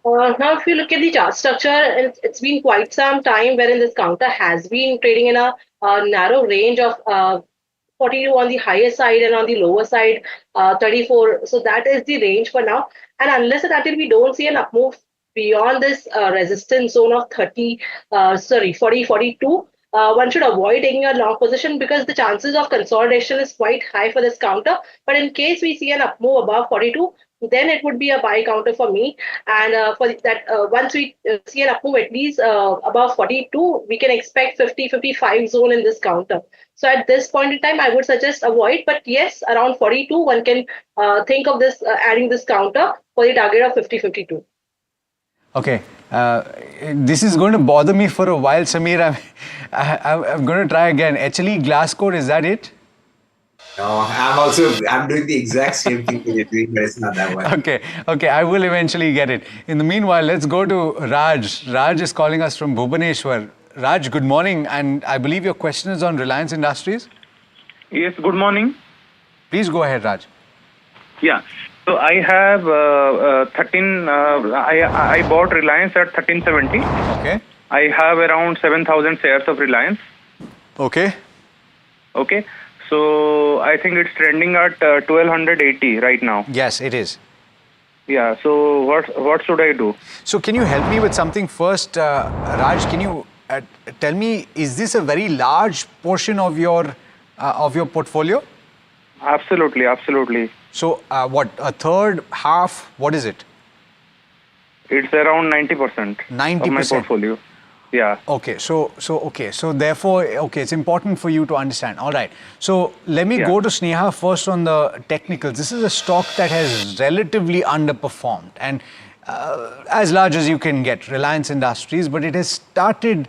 Now, if you look at the chart structure, it's been quite some time wherein this counter has been trading in a narrow range of 42 on the higher side and on the lower side 34. So that is the range for now. And unless and until we don't see an up move beyond this resistance zone of 40, 42, one should avoid taking a long position because the chances of consolidation is quite high for this counter. But in case we see an up move above 42, then it would be a buy counter for me. And for that, once we see an up move at least above 42, we can expect 50-55 zone in this counter. So at this point in time, I would suggest avoid. But yes, around 42, one can think of this adding this counter for the target of 50-52. Okay. This is going to bother me for a while, Samir. I'm going to try again. HLE Glasgow, is that it? No, I'm doing the exact same thing that you're doing, but it's not that one. Okay, I will eventually get it. In the meanwhile, let's go to Raj. Raj is calling us from Bhubaneswar. Raj, good morning, and I believe your question is on Reliance Industries? Yes, good morning. Please go ahead, Raj. Yeah, so I have 13, I bought Reliance at 1370. Okay. I have around 7,000 shares of Reliance. Okay. So I think it's trending at 1280 right now. Yes, it is. Yeah, so what should I do? So can you help me with something first, Raj? Can you tell me, is this a very large portion of your portfolio? Absolutely. So what, a third, half, what is it? It's around 90%. 90% of my portfolio. Yeah. Okay, so therefore, it's important for you to understand. All right. So let me go to Sneha first on the technicals. This is a stock that has relatively underperformed and as large as you can get, Reliance Industries, but it has started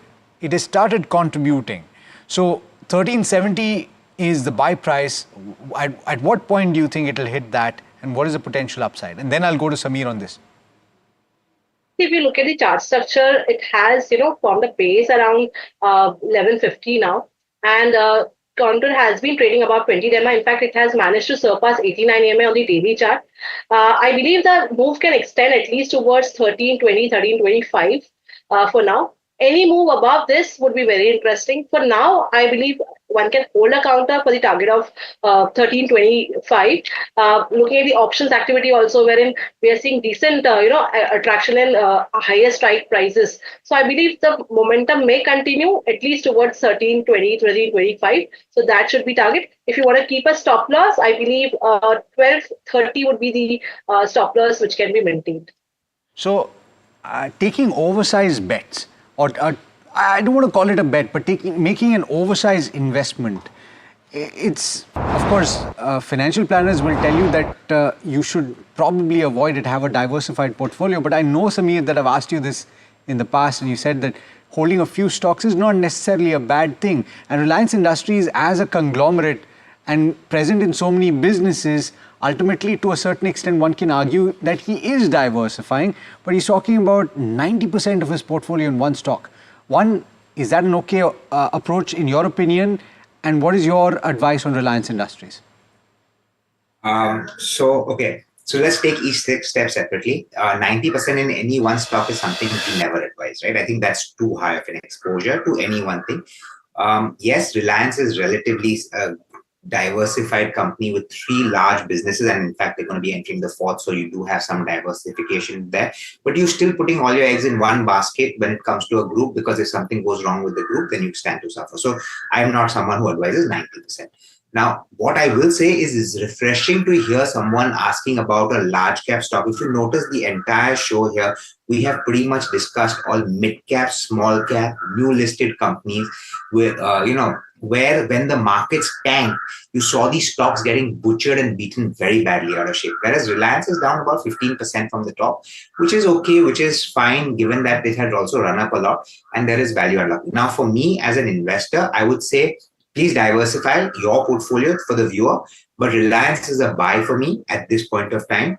contributing. So 1370 is the buy price. At what point do you think it will hit that, and what is the potential upside? And then I'll go to Samir on this. If you look at the chart structure, it has, formed a base around 1150 now. And counter has been trading above 20 EMA. In fact, it has managed to surpass 89 EMA on the daily chart. I believe the move can extend at least towards 1320, 1325 for now. Any move above this would be very interesting. For now, I believe one can hold a counter for the target of 1325. Looking at the options activity also, wherein we are seeing decent, attraction in higher strike prices. So I believe the momentum may continue at least towards 1320, 1325. So that should be target. If you want to keep a stop loss, I believe 1230 would be the stop loss which can be maintained. So taking oversized bets, or I don't want to call it a bet, but making an oversized investment, it's, of course, financial planners will tell you that you should probably avoid it, have a diversified portfolio. But I know, Samir, that I've asked you this in the past, and you said that holding a few stocks is not necessarily a bad thing. And Reliance Industries, as a conglomerate and present in so many businesses, ultimately, to a certain extent, one can argue that he is diversifying, but he's talking about 90% of his portfolio in one stock. One, is that an okay approach in your opinion? And what is your advice on Reliance Industries? So let's take each step separately. 90% in any one stock is something we never advise, right? I think that's too high of an exposure to any one thing. Yes, Reliance is relatively diversified company with 3 large businesses, and in fact they're going to be entering the 4th, so you do have some diversification there, but you're still putting all your eggs in one basket when it comes to a group, because if something goes wrong with the group, then you stand to suffer. So I'm not someone who advises 90%. Now, what I will say is it's refreshing to hear someone asking about a large cap stock. If you notice the entire show here, we have pretty much discussed all mid cap, small cap, new listed companies with, where when the markets tanked, you saw these stocks getting butchered and beaten very badly out of shape. Whereas Reliance is down about 15% from the top, which is okay, which is fine, given that it had also run up a lot and there is value unlocking. Now, for me as an investor, I would say, please diversify your portfolio for the viewer, but Reliance is a buy for me at this point of time,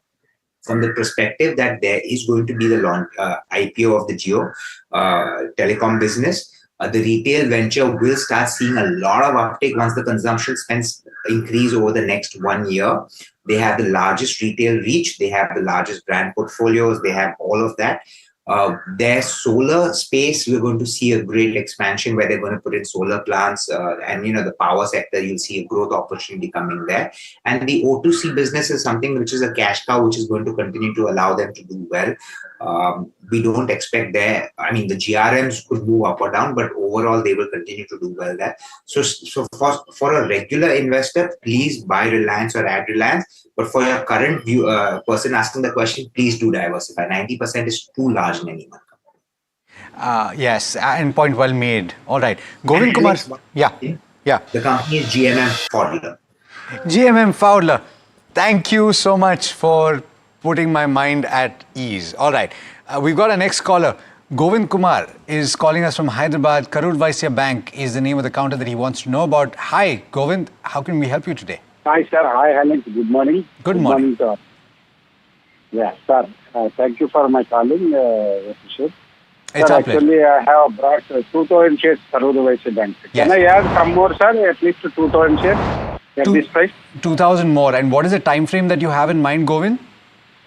from the perspective that there is going to be the launch IPO of the Geo telecom business. The retail venture will start seeing a lot of uptake once the consumption spends increase over the next 1 year. They have the largest retail reach, they have the largest brand portfolios, they have all of that. Their solar space, we're going to see a great expansion where they're going to put in solar plants, and the power sector, you'll see a growth opportunity coming there. And the O2C business is something which is a cash cow, which is going to continue to allow them to do well. We don't expect the GRMs could move up or down, but overall they will continue to do well there. So for a regular investor, please buy Reliance or add Reliance. But for your current person asking the question, please do diversify. 90% is too large in any one company. Yes, and point well made. All right. Govind Kumar. Yeah. The company is GMM Fowler. GMM Fowler. Thank you so much for putting my mind at ease. All right. We've got our next caller. Govind Kumar is calling us from Hyderabad. Karur Vysya Bank is the name of the counter that he wants to know about. Hi, Govind. How can we help you today? Hi, sir. Hi, Alex. Good morning. Good morning. Sir. Yeah, sir. Thank you for my calling. Appreciate. It's sir, our pleasure. actually, I have brought 2,000 shares Karur Vysya Bank. Yes. Can I add some more, sir? At least 2,000 shares at this price? 2,000 more. And what is the time frame that you have in mind, Govind?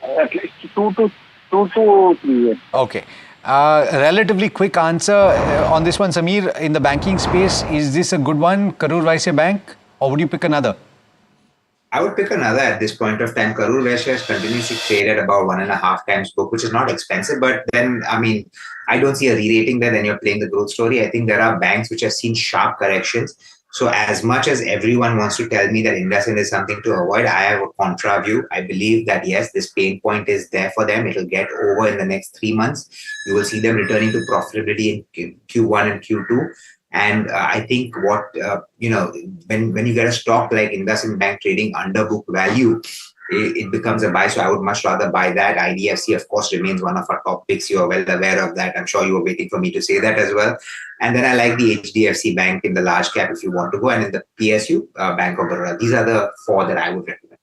At least 2 to 3 years. Okay. Relatively quick answer on this one, Samir. In the banking space, is this a good one, Karur Vysya Bank, or would you pick another? I would pick another at this point of time. Karur Vysya continues to trade at about 1.5 times book, which is not expensive. But then, I don't see a re-rating there. Then you're playing the growth story. I think there are banks which have seen sharp corrections. So as much as everyone wants to tell me that IndusInd is something to avoid, I have a contra view. I believe that yes, this pain point is there for them. It will get over in the next 3 months. You will see them returning to profitability in Q1 and Q2. And I think when you get a stock like IndusInd Bank trading under book value, it becomes a buy. So I would much rather buy that. IDFC, of course, remains one of our top picks. You are well aware of that. I'm sure you were waiting for me to say that as well. And then I like the HDFC Bank in the large cap if you want to go, and in the PSU, Bank of Baroda. These are the 4 that I would recommend.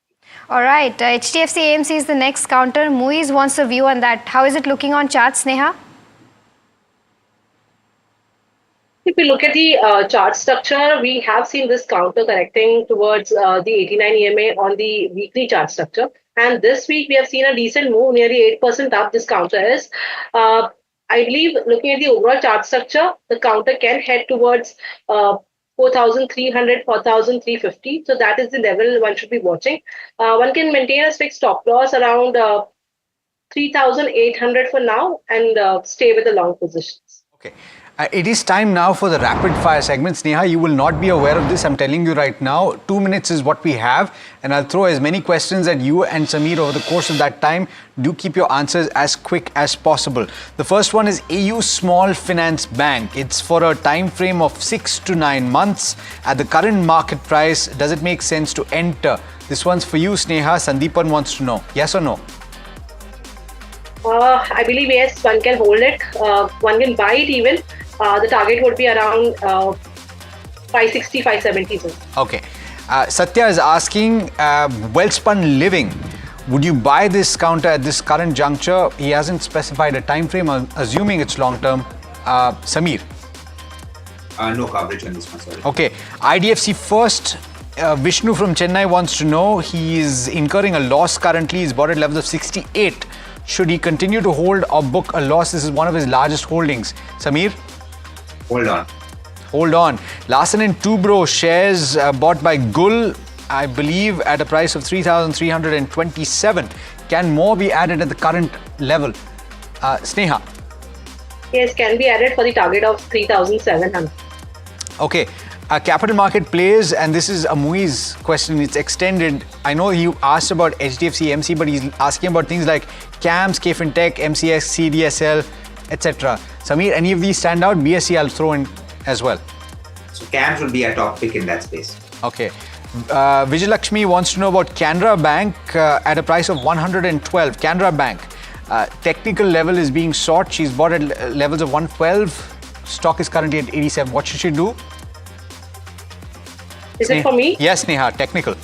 All right. HDFC AMC is the next counter. Muiz wants a view on that. How is it looking on charts, Sneha? If we look at the chart structure, we have seen this counter correcting towards the 89 EMA on the weekly chart structure. And this week, we have seen a decent move, nearly 8% up this counter is. I believe looking at the overall chart structure, the counter can head towards 4,300, 4,350. So that is the level one should be watching. One can maintain a fixed stop loss around 3,800 for now and stay with the long positions. Okay. It is time now for the rapid fire segment. Sneha, you will not be aware of this. I'm telling you right now, 2 minutes is what we have. And I'll throw as many questions at you and Samir over the course of that time. Do keep your answers as quick as possible. The first one is AU Small Finance Bank. It's for a time frame of 6 to 9 months. At the current market price, does it make sense to enter? This one's for you, Sneha. Sandeepan wants to know. Yes or no? I believe yes, one can hold it. One can buy it even. The target would be around 560, 570. Okay. Satya is asking, Wellspun Living, would you buy this counter at this current juncture? He hasn't specified a time frame. I'm assuming it's long term. Samir? No coverage on this one, sorry. Okay. IDFC First, Vishnu from Chennai wants to know, he is incurring a loss currently. He's bought at levels of 68. Should he continue to hold or book a loss? This is one of his largest holdings. Samir? Hold on. hold on. Larsen & Toubro shares bought by Gul, I believe, at a price of 3,327. Can more be added at the current level? Sneha. Yes, can be added for the target of 3,700. Okay. Capital market plays, and this is Amui's question, it's extended. I know you asked about HDFC MC, but he's asking about things like CAMS, KFintech, MCX, CDSL, etc. Samir, any of these stand out? BSE I'll throw in as well. So CAMS will be a top pick in that space. Okay. Vijay wants to know about Canara Bank at a price of 112. Canara Bank. Technical level is being sought. She's bought at levels of 112. Stock is currently at 87. What should she do? Is it for me? Yes, Neha, technical.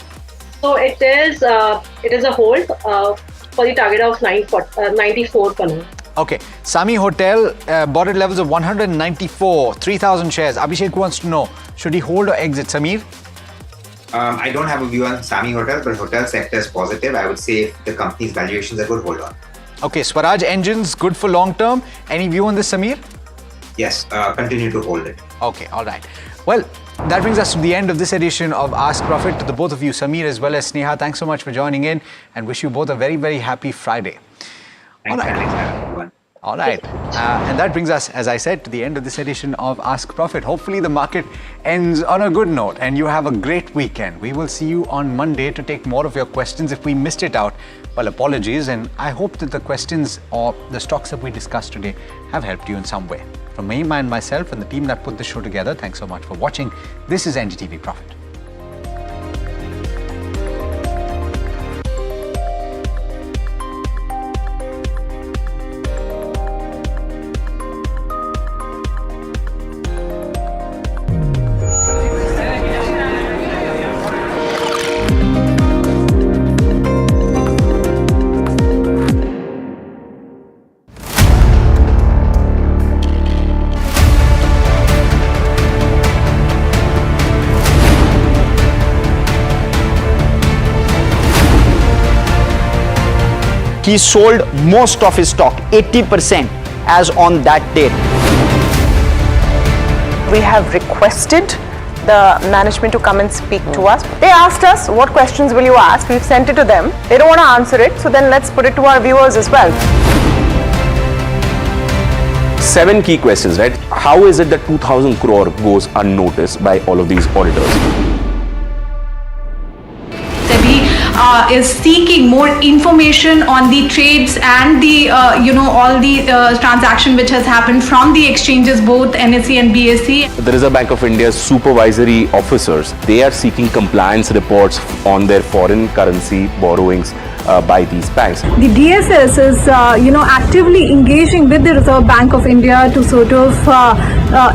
So it is a hold for the target of 94 for now. Okay. Sami Hotel bought at levels of 194, 3,000 shares. Abhishek wants to know, should he hold or exit? Samir? I don't have a view on Sami Hotel, but hotel sector is positive. I would say if the company's valuations are good, hold on. Okay. Swaraj Engines, good for long term. Any view on this, Samir? Yes, continue to hold it. Okay, all right. Well, that brings us to the end of this edition of Ask Profit. To the both of you, Samir as well as Sneha, thanks so much for joining in and wish you both a very, very happy Friday. Thanks, everyone. All right. And that brings us, as I said, to the end of this edition of Ask Profit. Hopefully the market ends on a good note and you have a great weekend. We will see you on Monday to take more of your questions. If we missed it out, well, apologies. And I hope that the questions or the stocks that we discussed today have helped you in some way. From me and myself and the team that put this show together, thanks so much for watching. This is NDTV Profit. He sold most of his stock, 80%, as on that date. We have requested the management to come and speak to us. They asked us, what questions will you ask? We've sent it to them. They don't want to answer it, so then let's put it to our viewers as well. 7 key questions, right? How is it that 2,000 crore goes unnoticed by all of these auditors? Is seeking more information on the trades and the all the transaction which has happened from the exchanges, both NSE and BSE. The Reserve Bank of India's supervisory officers, they are seeking compliance reports on their foreign currency borrowings by these banks. The DSS is actively engaging with the Reserve Bank of India to sort of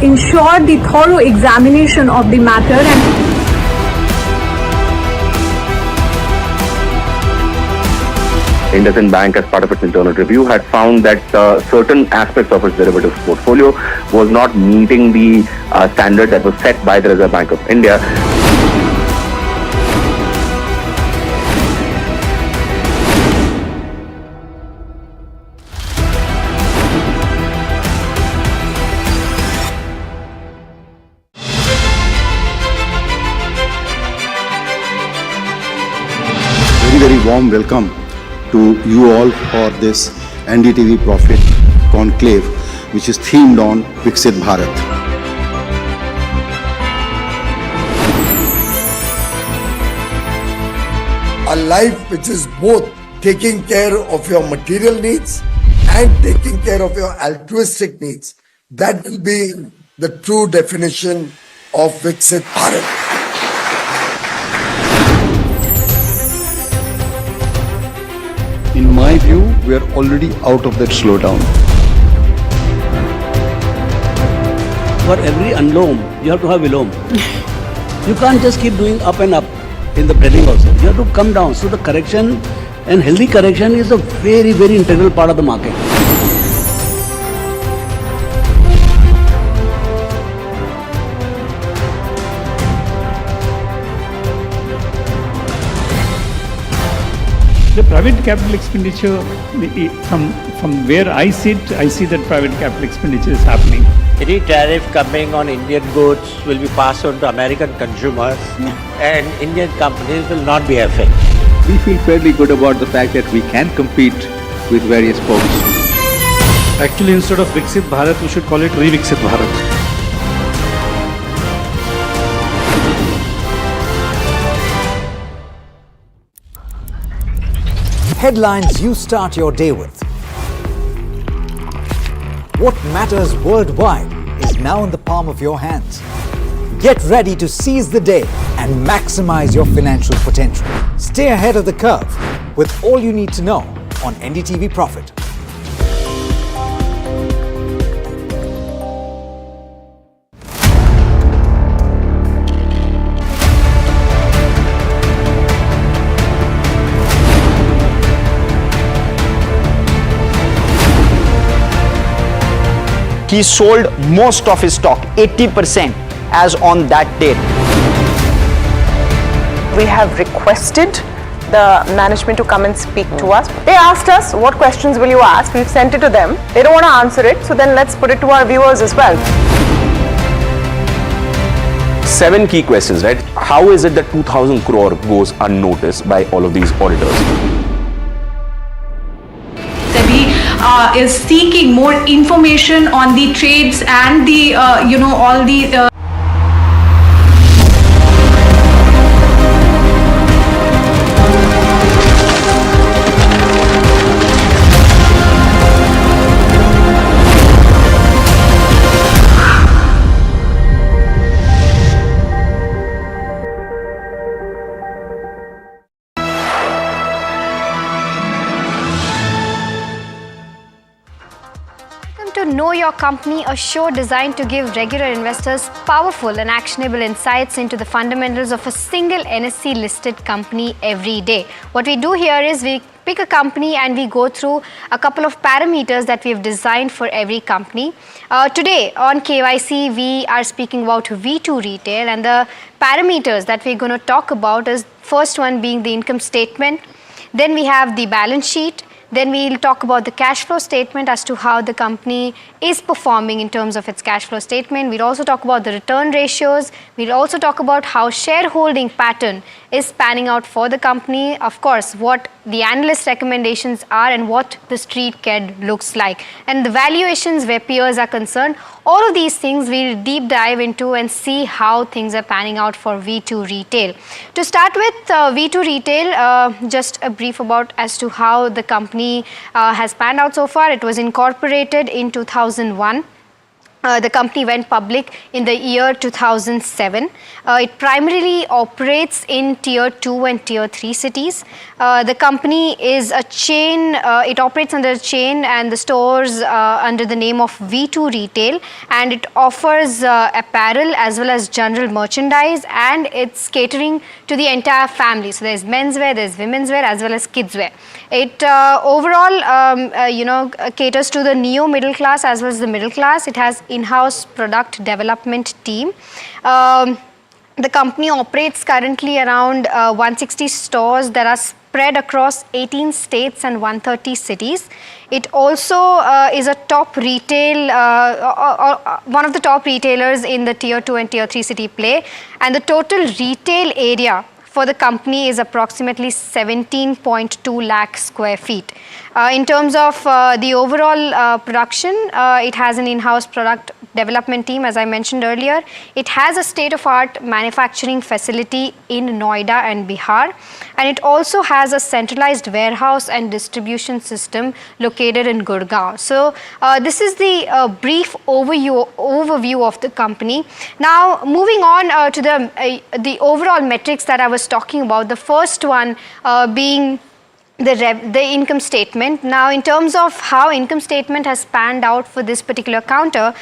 ensure the thorough examination of the matter. And IndusInd Bank, as part of its internal review, had found that certain aspects of its derivatives portfolio was not meeting the standard that was set by the Reserve Bank of India. Very, very warm welcome to you all for this NDTV Profit Conclave, which is themed on Vixit Bharat. A life which is both taking care of your material needs and taking care of your altruistic needs. That will be the true definition of Vixit Bharat. In my view, we are already out of that slowdown. For every unloam, you have to have vilom. You can't just keep doing up and up in the trading also. You have to come down. So the correction and healthy correction is a very, very integral part of the market. The private capital expenditure, from where I sit, I see that private capital expenditure is happening. Any tariff coming on Indian goods will be passed on to American consumers and Indian companies will not be affected. We feel fairly good about the fact that we can compete with various folks. Actually, instead of Vixit Bharat, we should call it Vixit Bharat. Headlines you start your day with. What matters worldwide is now in the palm of your hands. Get ready to seize the day and maximize your financial potential. Stay ahead of the curve with all you need to know on NDTV Profit. He sold most of his stock, 80%, as on that date. We have requested the management to come and speak to us. They asked us, what questions will you ask? We've sent it to them. They don't want to answer it, so then let's put it to our viewers as well. 7 key questions, right? How is it that 2,000 crore goes unnoticed by all of these auditors? Is seeking more information on the trades and the all the Know Your Company, a show designed to give regular investors powerful and actionable insights into the fundamentals of a single NSE listed company every day. What we do here is we pick a company and we go through a couple of parameters that we have designed for every company. Today on KYC, we are speaking about V2 Retail, and the parameters that we're going to talk about is first one being the income statement, then we have the balance sheet, then we'll talk about the cash flow statement as to how the company is performing in terms of its cash flow statement. We'll also talk about the return ratios. We'll also talk about how shareholding pattern is panning out for the company. Of course, what the analyst recommendations are and what the street cred looks like. And the valuations where peers are concerned. All of these things we'll deep dive into and see how things are panning out for V2 Retail. To start with V2 Retail, just a brief about as to how the company has panned out so far. It was incorporated in 2001. The company went public in the year 2007. It primarily operates in Tier 2 and Tier 3 cities. The company is a chain, it operates under a chain and the stores under the name of V2 Retail, and it offers apparel as well as general merchandise, and it's catering to the entire family. So there's menswear, there's women's wear as well as kids wear. It overall caters to the neo middle class as well as the middle class. It has in-house product development team. The company operates currently around 160 stores that are spread across 18 states and 130 cities. It also is a top retail, one of the top retailers in the Tier 2 and Tier 3 city play, and the total retail area for the company is approximately 17.2 lakh square feet. In terms of the overall production, it has an in-house product development team, as I mentioned earlier. It has a state-of-art manufacturing facility in Noida and Bihar, and it also has a centralized warehouse and distribution system located in Gurgaon. So this is the brief overview of the company. Now moving on to the overall metrics that I was talking about, the first one being the income statement. Now, in terms of how income statement has panned out for this particular counter,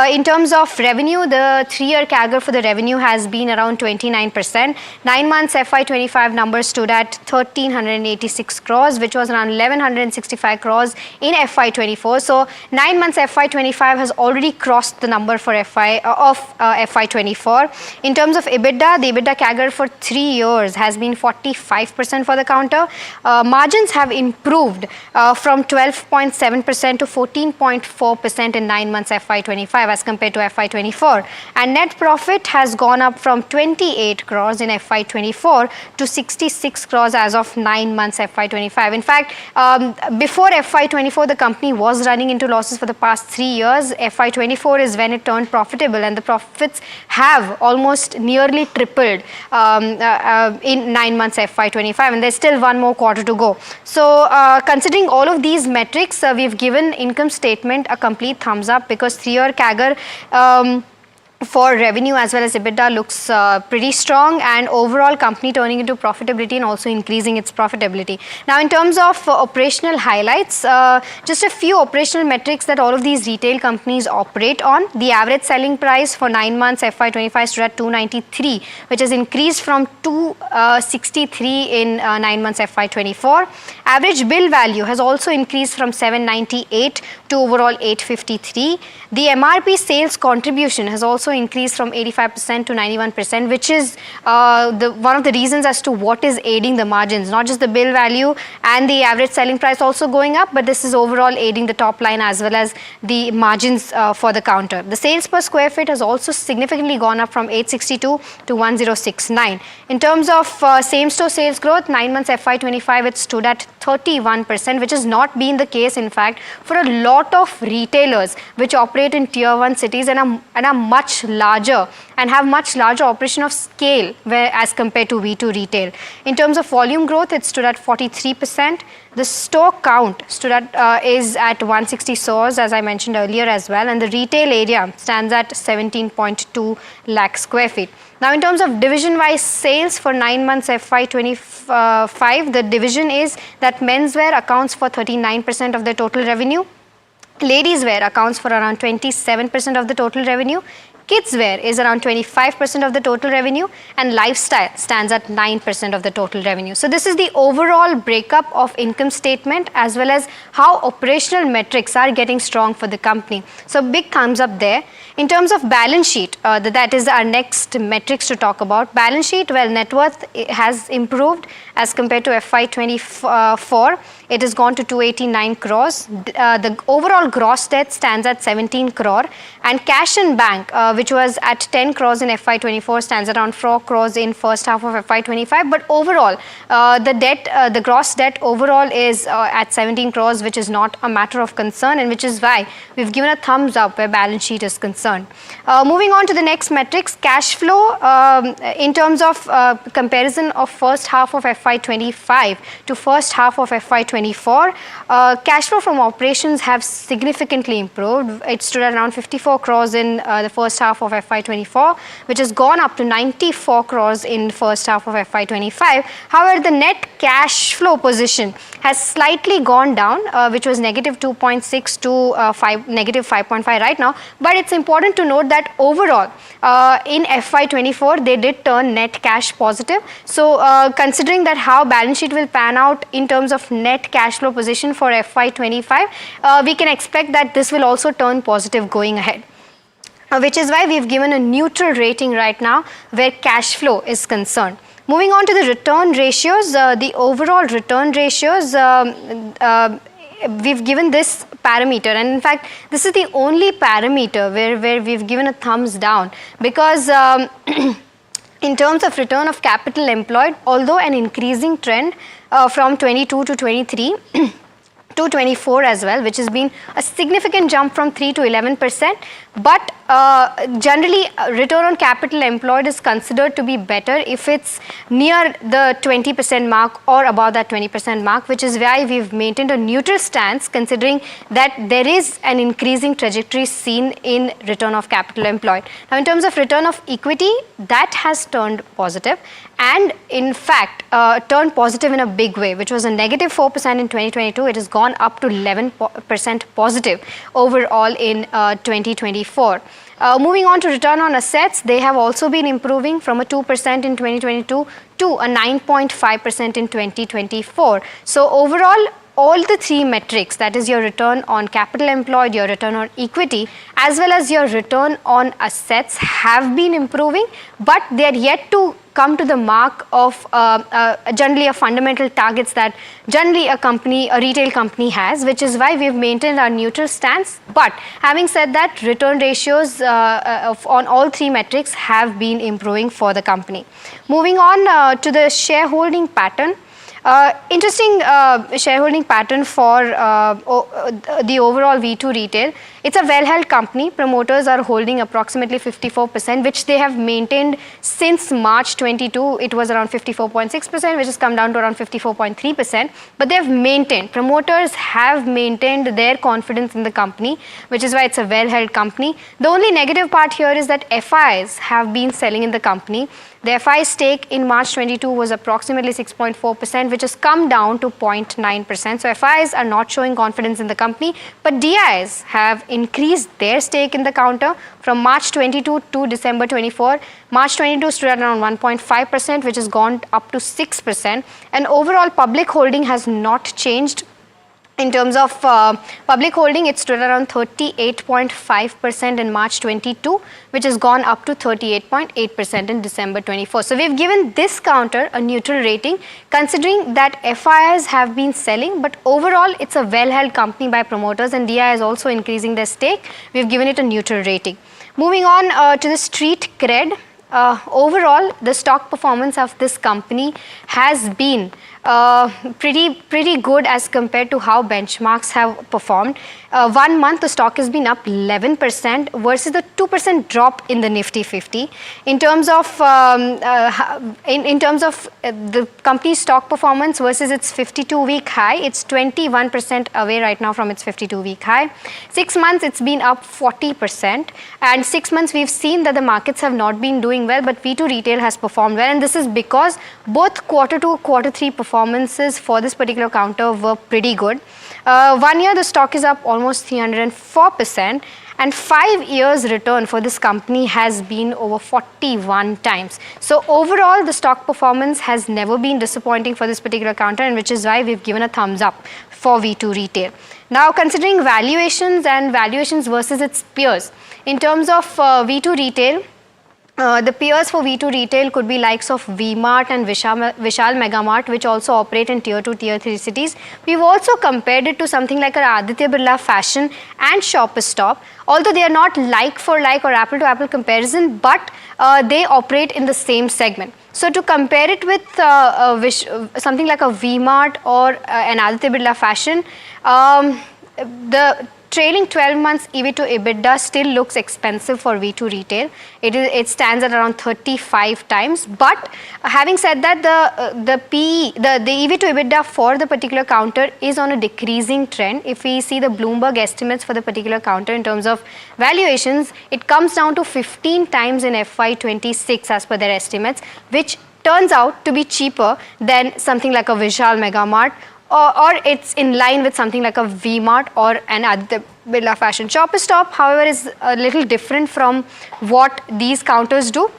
in terms of revenue, the 3-year CAGR for the revenue has been around 29%. 9 months FY25 numbers stood at 1,386 crores, which was around 1,165 crores in FY24. So 9 months FY25 has already crossed the number for FY24. In terms of EBITDA, the EBITDA CAGR for 3 years has been 45% for the counter. margins have improved from 12.7% to 14.4% in 9 months FY25 as compared to FY24. And net profit has gone up from 28 crores in FY24 to 66 crores as of 9 months FY25. In fact, before FY24, the company was running into losses for the past 3 years. FY24 is when it turned profitable, and the profits have almost nearly tripled in 9 months FY25, and there's still one more quarter to go. So considering all of these metrics, we've given income statement a complete thumbs up, because 3-year CAGR for revenue as well as EBITDA looks pretty strong, and overall company turning into profitability and also increasing its profitability. Now, in terms of operational highlights, just a few operational metrics that all of these retail companies operate on. The average selling price for 9 months FY25 stood at 293, which has increased from 263 in 9 months FY24. Average bill value has also increased from 798 to overall 853. The MRP sales contribution has also increased from 85% to 91%, which is one of the reasons as to what is aiding the margins. Not just the bill value and the average selling price also going up, but this is overall aiding the top line as well as the margins for the counter. The sales per square feet has also significantly gone up from 862 to 1069. In terms of same-store sales growth, 9 months FY25, it stood at 31%, which has not been the case, in fact, for a lot of retailers which operate in tier 1 cities and are much larger and have much larger operation of scale as compared to V2 retail. In terms of volume growth, it stood at 43%. The store count is at 160 stores, as I mentioned earlier as well, and the retail area stands at 17.2 lakh square feet. Now, in terms of division-wise sales for 9 months FY25, the division is that menswear accounts for 39% of the total revenue, ladies wear accounts for around 27% of the total revenue, kids wear is around 25% of the total revenue, and lifestyle stands at 9% of the total revenue. So this is the overall breakup of income statement as well as how operational metrics are getting strong for the company. So big thumbs up there. In terms of balance sheet, that is our next metrics to talk about. Balance sheet, well, net worth has improved as compared to FY24. It has gone to 289 crores. The overall gross debt stands at 17 crore, and cash in bank, which was at 10 crores in FY24, stands around 4 crores in first half of FY25. But overall, the gross debt overall is at 17 crores, which is not a matter of concern, and which is why we've given a thumbs up where balance sheet is concerned. Moving on to the next metrics, cash flow. In terms of comparison of first half of FY25 to first half of FY24, cash flow from operations have significantly improved. It stood at around 54 crores in the first half of FY24, which has gone up to 94 crores in first half of FY25. However, the net cash flow position has slightly gone down, which was negative 2.6 to negative 5.5 right now. But it's important to note that overall in FY24 they did turn net cash positive. So considering that how balance sheet will pan out in terms of net cash flow position for FY25, we can expect that this will also turn positive going ahead. Which is why we've given a neutral rating right now where cash flow is concerned. Moving on to the return ratios, the overall return ratios, we've given this parameter, and in fact this is the only parameter where we've given a thumbs down, because in terms of return of capital employed, although an increasing trend from 22 to 23 to 24 as well, which has been a significant jump from 3 to 11%, but generally return on capital employed is considered to be better if it's near the 20% mark or above that 20% mark, which is why we've maintained a neutral stance, considering that there is an increasing trajectory seen in return of capital employed. Now, in terms of return of equity, that has turned positive, and in fact turned positive in a big way, which was a negative 4% in 2022. It has gone up to 11% positive overall in 2024. Moving on to return on assets, they have also been improving from a 2% in 2022 to a 9.5% in 2024. So overall, all the three metrics, that is your return on capital employed, your return on equity, as well as your return on assets, have been improving, but they are yet to come to the mark of generally a fundamental targets that generally a retail company has, which is why we've maintained our neutral stance. But having said that, return ratios on all three metrics have been improving for the company. Moving on to the shareholding pattern. Interesting shareholding pattern for the overall V2 retail. It's a well-held company. Promoters are holding approximately 54%, which they have maintained since March 22. It was around 54.6%, which has come down to around 54.3%. But they have maintained. Promoters have maintained their confidence in the company, which is why it's a well-held company. The only negative part here is that FIs have been selling in the company. The FI stake in March 22 was approximately 6.4%, which has come down to 0.9%. So FIs are not showing confidence in the company, but DIs have increased their stake in the counter from March 22 to December 24. March 22 stood at around 1.5%, which has gone up to 6%. And overall public holding has not changed. In terms of public holding, it stood around 38.5% in March 22, which has gone up to 38.8% in December 24. So we've given this counter a neutral rating, considering that FIs have been selling, but overall it's a well-held company by promoters, and DI is also increasing their stake. We've given it a neutral rating. Moving on to the street cred. Overall, the stock performance of this company has been pretty good as compared to how benchmarks have performed. 1 month, the stock has been up 11% versus the 2% drop in the Nifty 50. In terms of the company's stock performance versus its 52-week high, it's 21% away right now from its 52-week high. 6 months, it's been up 40%, and 6 months we've seen that the markets have not been doing well, but V2 retail has performed well, and this is because both Q2, Q3 performances for this particular counter were pretty good. 1 year, the stock is up almost 304%, and 5 years return for this company has been over 41 times. So overall, the stock performance has never been disappointing for this particular counter, and which is why we've given a thumbs up for V2 retail. Now, considering valuations and valuations versus its peers, in terms of V2 retail, the peers for V2 retail could be likes of V-Mart and Vishal Megamart, which also operate in tier 2, tier 3 cities. We've also compared it to something like an Aditya Birla Fashion and Shoppers Stop, although they are not like for like or apple to apple comparison, but they operate in the same segment. So to compare it with something like a V-Mart or an Aditya Birla Fashion, the trailing 12 months EV to EBITDA still looks expensive for V2 retail. It stands at around 35 times. But having said that, the PE, the EV to EBITDA for the particular counter is on a decreasing trend. If we see the Bloomberg estimates for the particular counter in terms of valuations, it comes down to 15 times in FY26 as per their estimates, which turns out to be cheaper than something like a Vishal Megamart, or it's in line with something like a V-Mart or an Aditya Birla Fashion. Shoppers Stop, however, is a little different from what these counters do.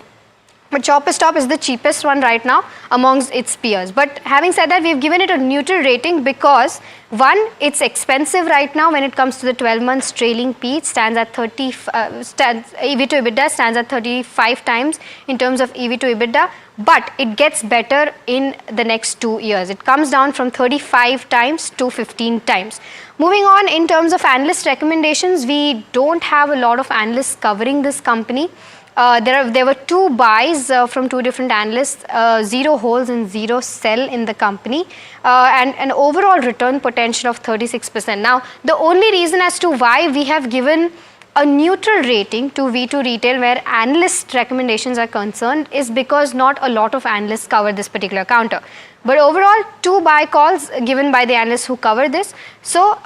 But Shoppers Stop is the cheapest one right now amongst its peers. But having said that, we've given it a neutral rating because, one, it's expensive right now when it comes to the 12 months trailing P. It stands at EV to EBITDA stands at 35 times in terms of EV to EBITDA. But it gets better in the next 2 years. It comes down from 35 times to 15 times. Moving on, in terms of analyst recommendations, we don't have a lot of analysts covering this company. There were 2 buys from 2 different analysts, 0 holds and 0 sell in the company, and an overall return potential of 36%. Now, the only reason as to why we have given a neutral rating to V2 retail where analyst recommendations are concerned is because not a lot of analysts cover this particular counter. But overall, 2 buy calls given by the analysts who cover this. So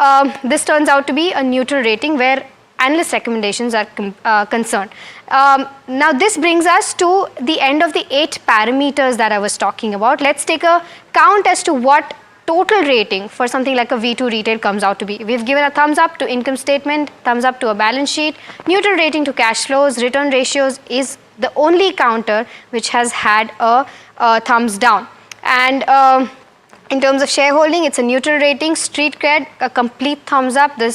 this turns out to be a neutral rating where analyst recommendations are concerned. Now this brings us to the end of the 8 parameters that I was talking about. Let's take a count as to what total rating for something like a V2 retail comes out to be. We've given a thumbs up to income statement, thumbs up to a balance sheet, neutral rating to cash flows, return ratios is the only counter which has had a thumbs down. And In terms of shareholding, it's a neutral rating. Street cred, a complete thumbs up. The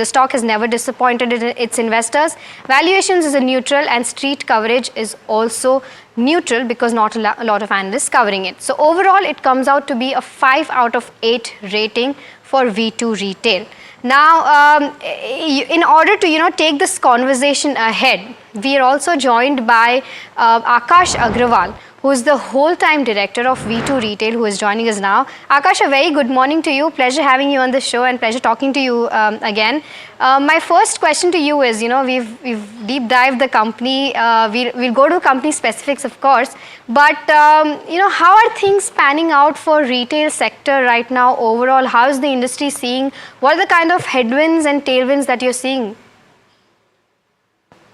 stock has never disappointed its investors. Valuations is a neutral, and street coverage is also neutral because not a lot of analysts covering it. So overall, it comes out to be a 5 out of 8 rating for V2 retail. Now, in order to take this conversation ahead, we are also joined by Akash Agrawal, who is the whole-time director of V2 Retail, who is joining us now. Akash, a very good morning to you. Pleasure having you on the show and pleasure talking to you again. My first question to you is, we've deep dived the company. We'll go to company specifics, of course. But, how are things panning out for retail sector right now overall? How is the industry seeing? What are the kind of headwinds and tailwinds that you're seeing?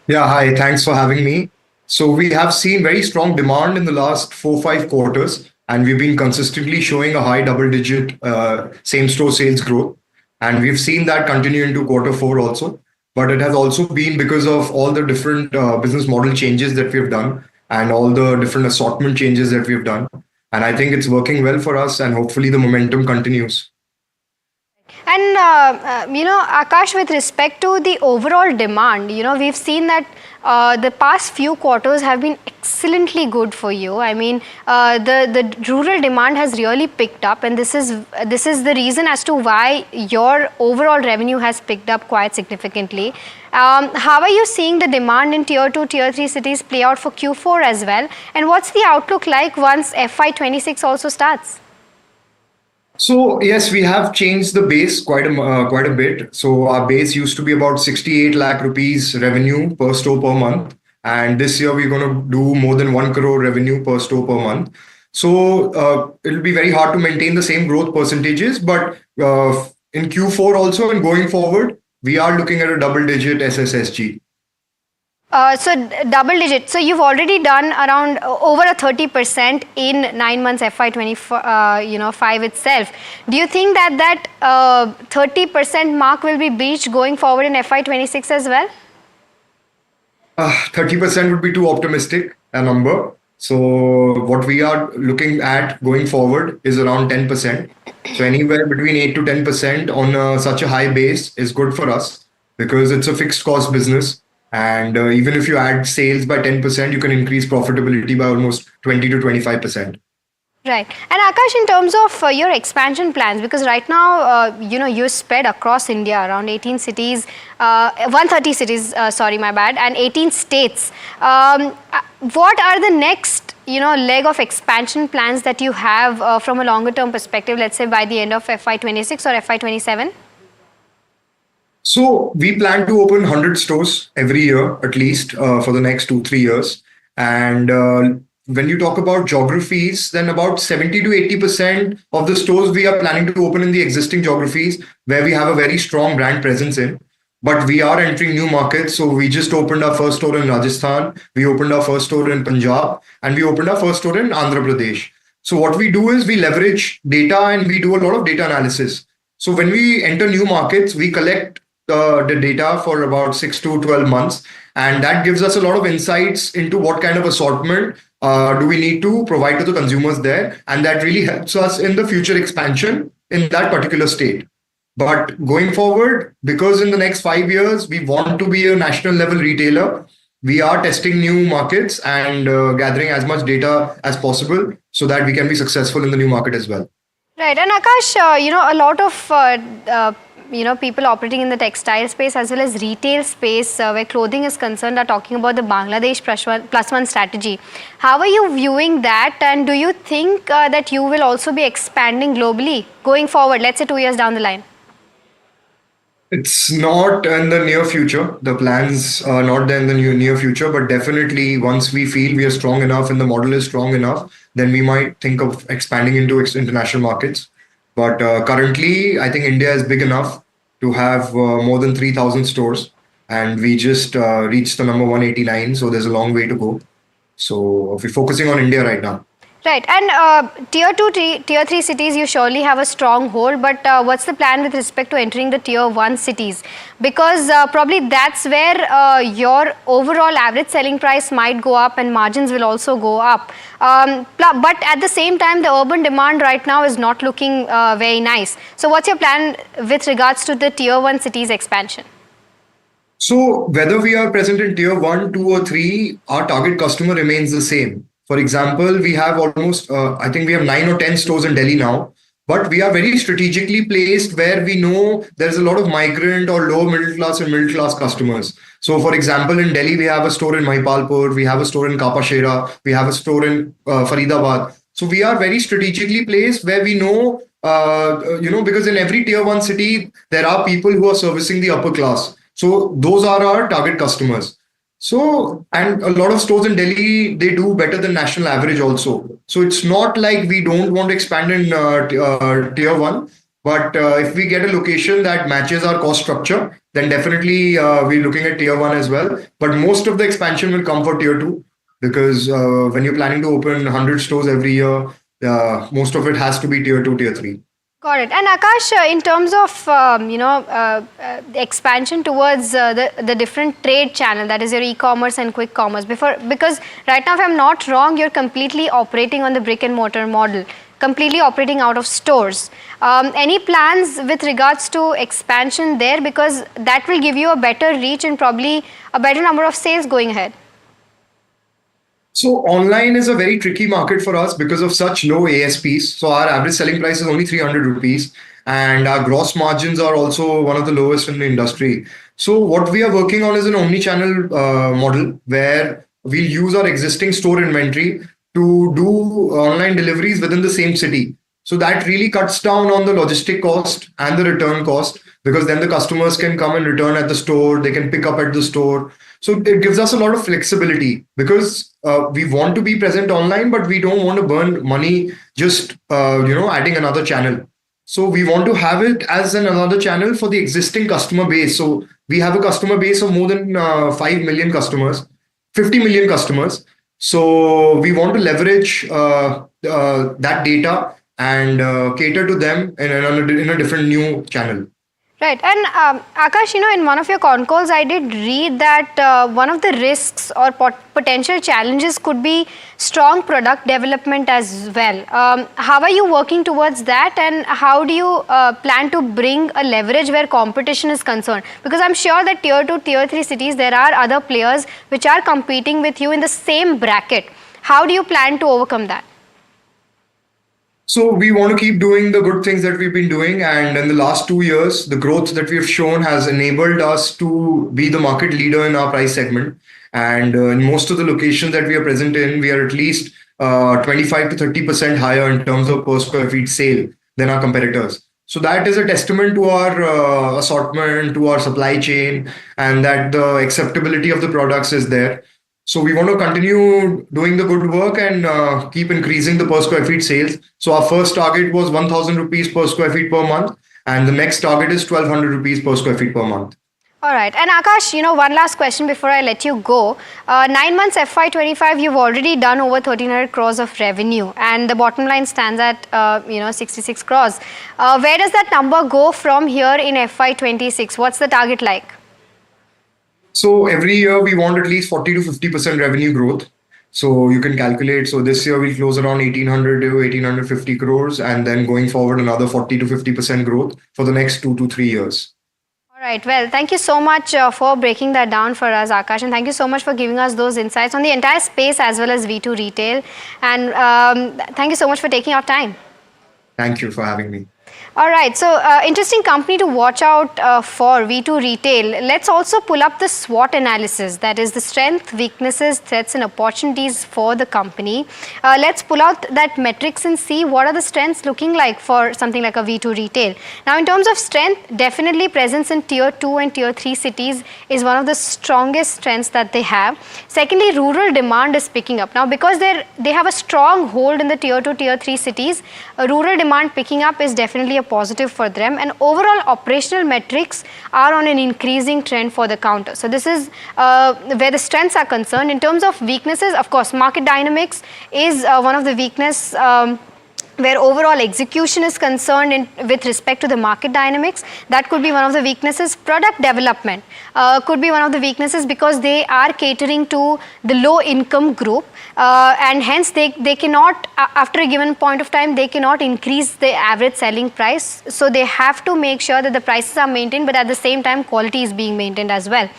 Yeah, hi. Thanks for having me. So we have seen very strong demand in the last 4-5 quarters, and we've been consistently showing a high double-digit same-store sales growth. And we've seen that continue into Q4 also. But it has also been because of all the different business model changes that we've done and all the different assortment changes that we've done. And I think it's working well for us, and hopefully the momentum continues. And, Akash, with respect to the overall demand, we've seen that the past few quarters have been excellently good for you. I mean, the rural demand has really picked up, and this is the reason as to why your overall revenue has picked up quite significantly. How are you seeing the demand in Tier 2, Tier 3 cities play out for Q4 as well? And what's the outlook like once FY26 also starts? So yes, we have changed the base quite a bit. So our base used to be about 68 lakh rupees revenue per store per month, and this year we're going to do more than 1 crore revenue per store per month. So it'll be very hard to maintain the same growth percentages, but in Q4 also and going forward, we are looking at a double-digit SSSG. So double digit. So you've already done around over a 30% in 9 months FY25 itself. Do you think that 30% mark will be breached going forward in FY26 as well? 30% would be too optimistic a number. So what we are looking at going forward is around 10%. So anywhere between 8 to 10% on such a high base is good for us because it's a fixed cost business. And even if you add sales by 10%, you can increase profitability by almost 20 to 25%. Right. And Akash, in terms of your expansion plans, because right now, you're spread across India, around 18 cities, 130 cities, and 18 states. What are the next, leg of expansion plans that you have from a longer term perspective, let's say by the end of FY26 or FY27? So we plan to open 100 stores every year, at least for the next 2-3 years. And when you talk about geographies, then about 70 to 80% of the stores we are planning to open in the existing geographies where we have a very strong brand presence in. But we are entering new markets. So we just opened our first store in Rajasthan. We opened our first store in Punjab, and we opened our first store in Andhra Pradesh. So what we do is we leverage data and we do a lot of data analysis. So when we enter new markets, we collect the data for about 6 to 12 months. And that gives us a lot of insights into what kind of assortment do we need to provide to the consumers there. And that really helps us in the future expansion in that particular state. But going forward, because in the next 5 years, we want to be a national level retailer, we are testing new markets and gathering as much data as possible so that we can be successful in the new market as well. Right. And Akash, a lot of people operating in the textile space as well as retail space where clothing is concerned are talking about the Bangladesh plus one strategy. How are you viewing that, and do you think that you will also be expanding globally going forward, let's say 2 years down the line? It's not in the near future. The plans are not there in the near future, but definitely once we feel we are strong enough and the model is strong enough, then we might think of expanding into international markets. But currently, I think India is big enough to have more than 3,000 stores, and we just reached the number 189. So there's a long way to go. So we're focusing on India right now. Right, and tier 2, tier 3 cities, you surely have a strong hold, but what's the plan with respect to entering the tier 1 cities? Because probably that's where your overall average selling price might go up and margins will also go up. But at the same time, the urban demand right now is not looking very nice. So what's your plan with regards to the tier 1 cities expansion? So whether we are present in tier 1, 2 or 3, our target customer remains the same. For example, we have almost, I think we have 9 or 10 stores in Delhi now, but we are very strategically placed where we know there's a lot of migrant or low middle class and middle class customers. So for example, in Delhi, we have a store in Mahipalpur, we have a store in Kapashera, we have a store in Faridabad. So we are very strategically placed where we know, because in every tier 1 city, there are people who are servicing the upper class. So those are our target customers. So, and a lot of stores in Delhi, they do better than national average also. So it's not like we don't want to expand in tier 1, but if we get a location that matches our cost structure, then definitely we're looking at tier 1 as well. But most of the expansion will come for tier 2 because when you're planning to open 100 stores every year, most of it has to be tier 2, tier 3. Got it. And Akash, in terms of expansion towards the different trade channel, that is your e-commerce and quick commerce, because right now, if I'm not wrong, you're completely operating on the brick and mortar model, completely operating out of stores. Any plans with regards to expansion there, because that will give you a better reach and probably a better number of sales going ahead? So online is a very tricky market for us because of such low ASPs. So our average selling price is only 300 rupees and our gross margins are also one of the lowest in the industry. So what we are working on is an omni-channel model where we'll use our existing store inventory to do online deliveries within the same city. So that really cuts down on the logistic cost and the return cost because then the customers can come and return at the store, they can pick up at the store. So it gives us a lot of flexibility because we want to be present online, but we don't want to burn money just adding another channel. So we want to have it as another channel for the existing customer base. So we have a customer base of more than 5 million customers, 50 million customers. So we want to leverage that data and cater to them in a different new channel. Right. And Akash, in one of your con calls, I did read that one of the risks or potential challenges could be strong product development as well. How are you working towards that and how do you plan to bring a leverage where competition is concerned? Because I'm sure that tier 2, tier 3 cities, there are other players which are competing with you in the same bracket. How do you plan to overcome that? So we want to keep doing the good things that we've been doing. And in the last 2 years, the growth that we've shown has enabled us to be the market leader in our price segment. And in most of the locations that we are present in, we are at least 25 to 30% higher in terms of per square feet sale than our competitors. So that is a testament to our assortment, to our supply chain, and that the acceptability of the products is there. So we want to continue doing the good work and keep increasing the per square feet sales. So our first target was 1,000 rupees per square feet per month. And the next target is 1,200 rupees per square feet per month. All right. And Akash, one last question before I let you go. 9 months FY25, you've already done over 1,300 crores of revenue. And the bottom line stands at, 66 crores. Where does that number go from here in FY26? What's the target like? So every year we want at least 40 to 50% revenue growth. So you can calculate. So this year we'll close around 1,800 to 1,850 crores and then going forward another 40 to 50% growth for the next 2 to 3 years. All right. Well, thank you so much for breaking that down for us, Akash. And thank you so much for giving us those insights on the entire space as well as V2 retail. And thank you so much for taking our time. Thank you for having me. All right, so interesting company to watch out for, V2 Retail. Let's also pull up the SWOT analysis, that is the strength, weaknesses, threats and opportunities for the company. Let's pull out that metrics and see what are the strengths looking like for something like a V2 Retail. Now, in terms of strength, definitely presence in tier 2 and tier 3 cities is one of the strongest strengths that they have. Secondly, rural demand is picking up. Now, because they have a strong hold in the tier 2, tier 3 cities, rural demand picking up is definitely a a positive for them, and overall operational metrics are on an increasing trend for the counter. So this is where the strengths are concerned. In terms of weaknesses, of course, market dynamics is one of the weakness where overall execution is concerned with respect to the market dynamics. That could be one of the weaknesses. Product development could be one of the weaknesses because they are catering to the low income group, and hence they cannot, after a given point of time, they cannot increase the average selling price. So they have to make sure that the prices are maintained, but at the same time quality is being maintained as well.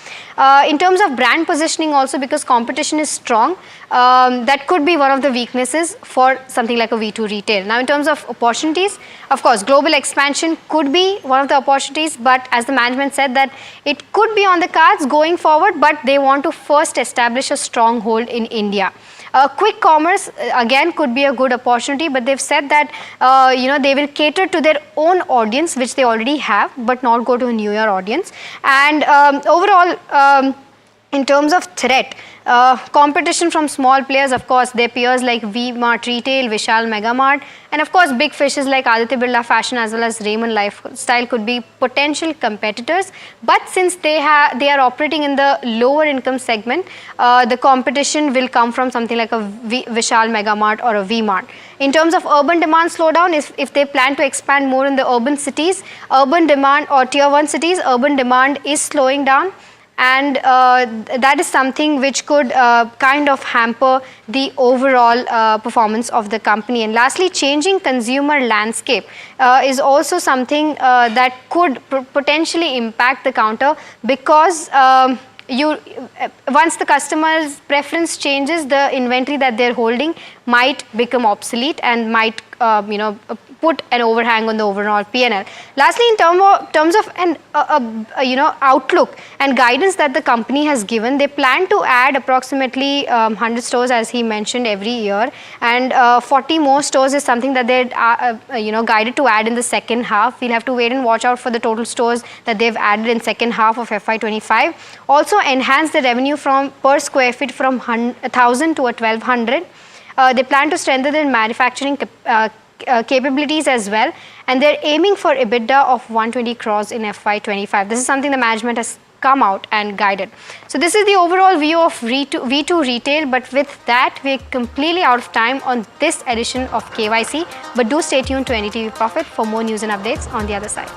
In terms of brand positioning also, because competition is strong, that could be one of the weaknesses for something like a V2 retail. Now in terms of opportunities, of course global expansion could be one of the opportunities, but as the management said that it could be on the cards going forward, but they want to first establish a stronghold in India. Quick commerce again could be a good opportunity, but they've said that they will cater to their own audience, which they already have, but not go to a newer audience. And overall, in terms of threat, competition from small players, of course, their peers like V-Mart Retail, Vishal Mega Mart, and of course big fishes like Aditya Birla Fashion as well as Raymond Lifestyle could be potential competitors. But since they are operating in the lower income segment, the competition will come from something like a Vishal Mega Mart or a V-Mart. In terms of urban demand slowdown, if they plan to expand more in the urban cities, urban demand or tier 1 cities, urban demand is slowing down. And that is something which could kind of hamper the overall performance of the company. And lastly, changing consumer landscape is also something that could potentially impact the counter, because once the customer's preference changes, the inventory that they're holding might become obsolete and might put an overhang on the overall P&L. Lastly, in terms of an outlook and guidance that the company has given, they plan to add approximately 100 stores, as he mentioned, every year, and 40 more stores is something that they're guided to add in the second half. We'll have to wait and watch out for the total stores that they've added in second half of FY25. Also enhance the revenue from per square feet from 1,000 to 1,200. They plan to strengthen their manufacturing capabilities as well, and they're aiming for EBITDA of 120 crores in FY25. This is something the management has come out and guided. So this is the overall view of V2 retail, but with that we're completely out of time on this edition of KYC, but do stay tuned to NDTV Profit for more news and updates on the other side.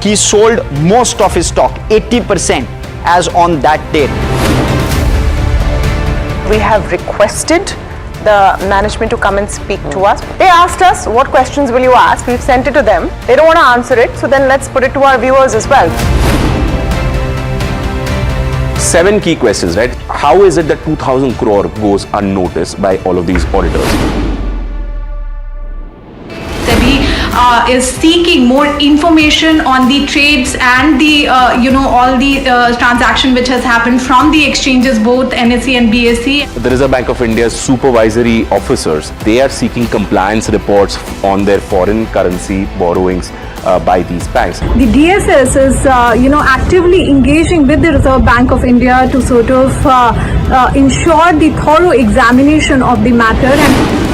He sold most of his stock, 80%, as on that date. We have requested the management to come and speak to us. They asked us, what questions will you ask? We've sent it to them. They don't want to answer it, so then let's put it to our viewers as well. 7 key questions, right? How is it that 2,000 crore goes unnoticed by all of these auditors? Is seeking more information on the trades and the all the transaction which has happened from the exchanges, both NSE and BSE. The Reserve Bank of India's supervisory officers, they are seeking compliance reports on their foreign currency borrowings by these banks. The DSS is actively engaging with the Reserve Bank of India to sort of ensure the thorough examination of the matter. And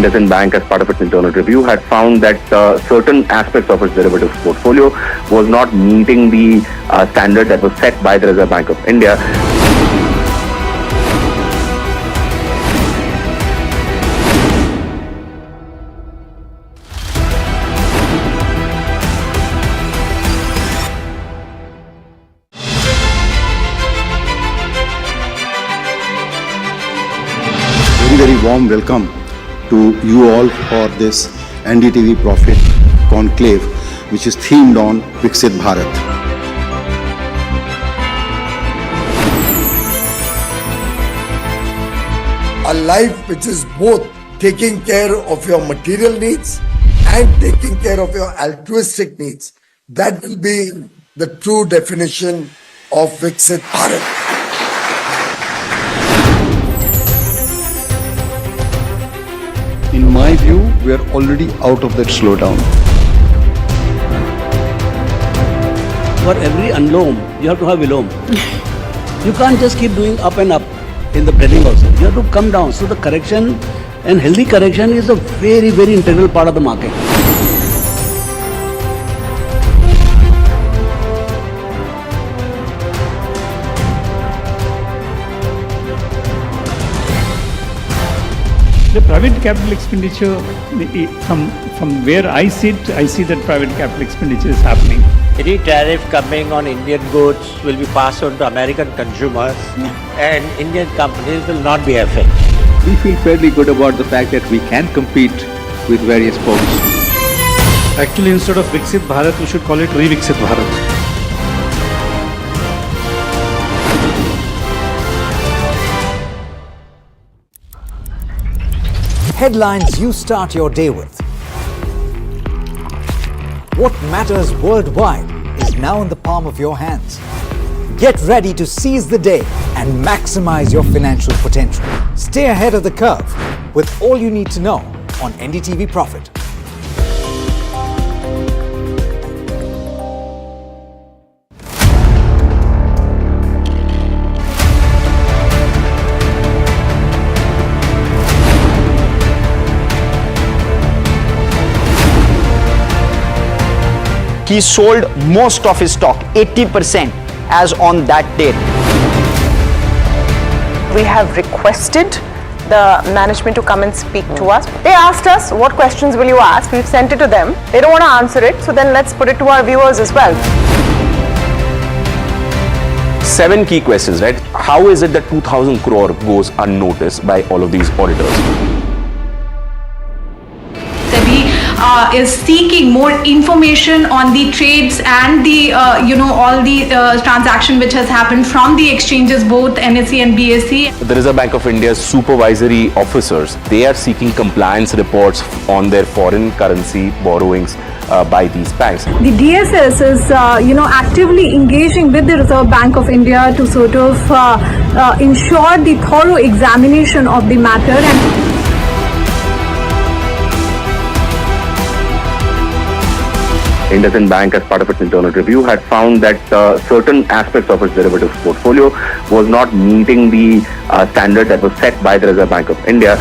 IndusInd Bank, as part of its internal review, had found that certain aspects of its derivatives portfolio was not meeting the standard that was set by the Reserve Bank of India. Very, very warm welcome to you all for this NDTV Profit Conclave, which is themed on Vixit Bharat. A life which is both taking care of your material needs and taking care of your altruistic needs, that will be the true definition of Vixit Bharat. In my view, we are already out of that slowdown. For every unloam, you have to have vilom. You can't just keep doing up and up in the trading also. You have to come down. So the correction and healthy correction is a very, very integral part of the market. The private capital expenditure, from where I sit, I see that private capital expenditure is happening. Any tariff coming on Indian goods will be passed on to American consumers and Indian companies will not be affected. We feel fairly good about the fact that we can compete with various folks. Actually, instead of Vixit Bharat, we should call it Vixit Bharat. Headlines you start your day with. What matters worldwide is now in the palm of your hands. Get ready to seize the day and maximize your financial potential. Stay ahead of the curve with all you need to know on NDTV Profit. He sold most of his stock, 80%, as on that date. We have requested the management to come and speak to us. They asked us, what questions will you ask? We've sent it to them. They don't want to answer it, so then let's put it to our viewers as well. 7 key questions, right? How is it that 2,000 crore goes unnoticed by all of these auditors? Is seeking more information on the trades and the all the transaction which has happened from the exchanges, both NSE and BSE. The Reserve Bank of India's supervisory officers, they are seeking compliance reports on their foreign currency borrowings by these banks. The DSS is actively engaging with the Reserve Bank of India to sort of ensure the thorough examination of the matter. And IndusInd Bank, as part of its internal review, had found that certain aspects of its derivatives portfolio was not meeting the standard that was set by the Reserve Bank of India.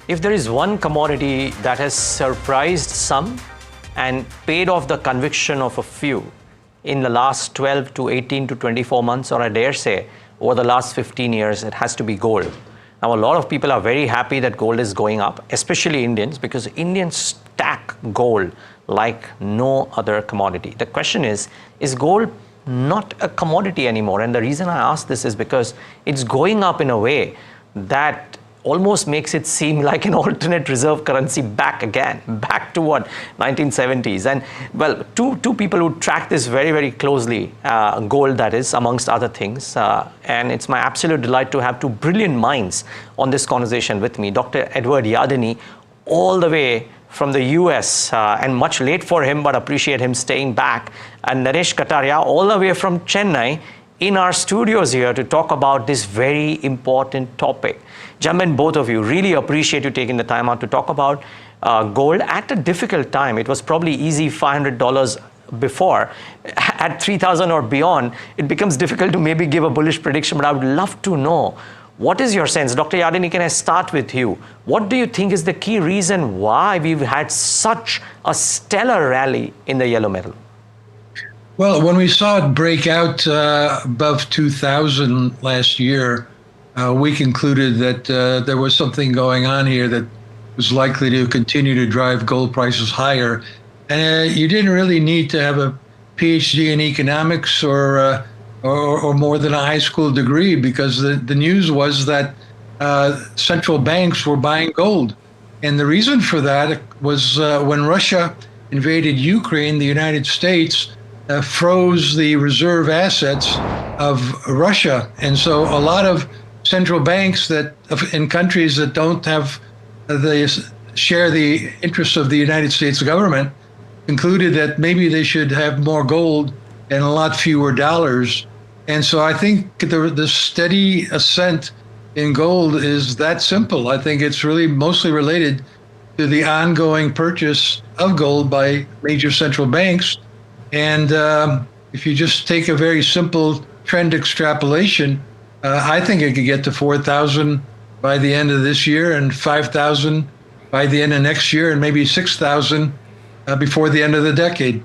If there is one commodity that has surprised some and paid off the conviction of a few in the last 12 to 18 to 24 months, or I dare say over the last 15 years, it has to be gold. Now, a lot of people are very happy that gold is going up, especially Indians, because Indians stack gold like no other commodity. The question is gold not a commodity anymore? And the reason I ask this is because it's going up in a way that almost makes it seem like an alternate reserve currency back to what, 1970s. And well, two people who track this very, very closely, gold that is, amongst other things. And it's my absolute delight to have two brilliant minds on this conversation with me. Dr. Edward Yardeni, all the way from the US, and much late for him, but appreciate him staying back. And Naresh Kataria, all the way from Chennai, in our studios here to talk about this very important topic. Gentlemen, both of you, really appreciate you taking the time out to talk about gold at a difficult time. It was probably easy $500 before. At 3,000 or beyond, it becomes difficult to maybe give a bullish prediction, but I would love to know, what is your sense? Dr. Yardeni, can I start with you? What do you think is the key reason why we've had such a stellar rally in the yellow metal? Well, when we saw it break out above 2,000 last year, we concluded that there was something going on here that was likely to continue to drive gold prices higher. And you didn't really need to have a PhD in economics or or more than a high school degree, because the news was that central banks were buying gold. And the reason for that was when Russia invaded Ukraine, the United States froze the reserve assets of Russia. And so a lot of central banks that in countries that don't have share the interests of the United States government concluded that maybe they should have more gold and a lot fewer dollars. And so I think the steady ascent in gold is that simple. I think it's really mostly related to the ongoing purchase of gold by major central banks. And if you just take a very simple trend extrapolation, I think it could get to 4,000 by the end of this year and 5,000 by the end of next year and maybe 6,000 before the end of the decade.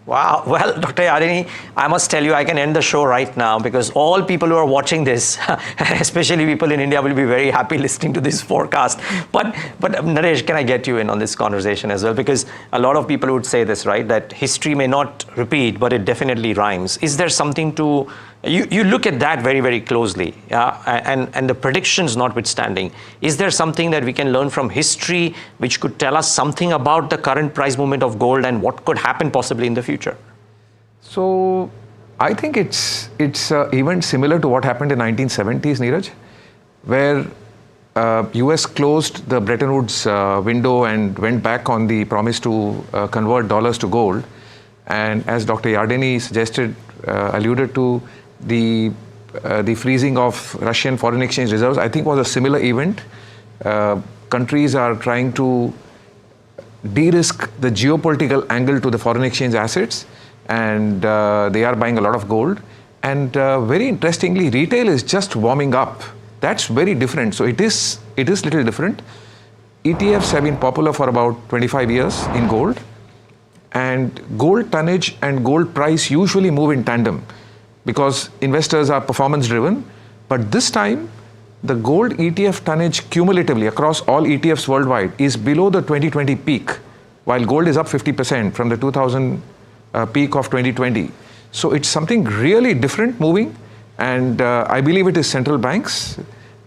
Wow. Well, Dr. Yardeni, I must tell you, I can end the show right now because all people who are watching this, especially people in India, will be very happy listening to this forecast. But Naresh, can I get you in on this conversation as well? Because a lot of people would say this, right? That history may not repeat, but it definitely rhymes. Is there something to... You look at that very, very closely, and the predictions notwithstanding. Is there something that we can learn from history which could tell us something about the current price movement of gold and what could happen possibly in the future? So I think it's even similar to what happened in 1970s, Neeraj, where US closed the Bretton Woods window and went back on the promise to convert dollars to gold. And as Dr. Yardeni suggested, alluded to, the freezing of Russian foreign exchange reserves, I think, was a similar event. Countries are trying to de-risk the geopolitical angle to the foreign exchange assets, and they are buying a lot of gold. And very interestingly, retail is just warming up. That's very different. So it is little different. ETFs have been popular for about 25 years in gold, and gold tonnage and gold price usually move in tandem, because investors are performance driven. But this time, the gold ETF tonnage cumulatively across all ETFs worldwide is below the 2020 peak, while gold is up 50% from the 2000 peak of 2020. So it's something really different moving, and I believe it is central banks,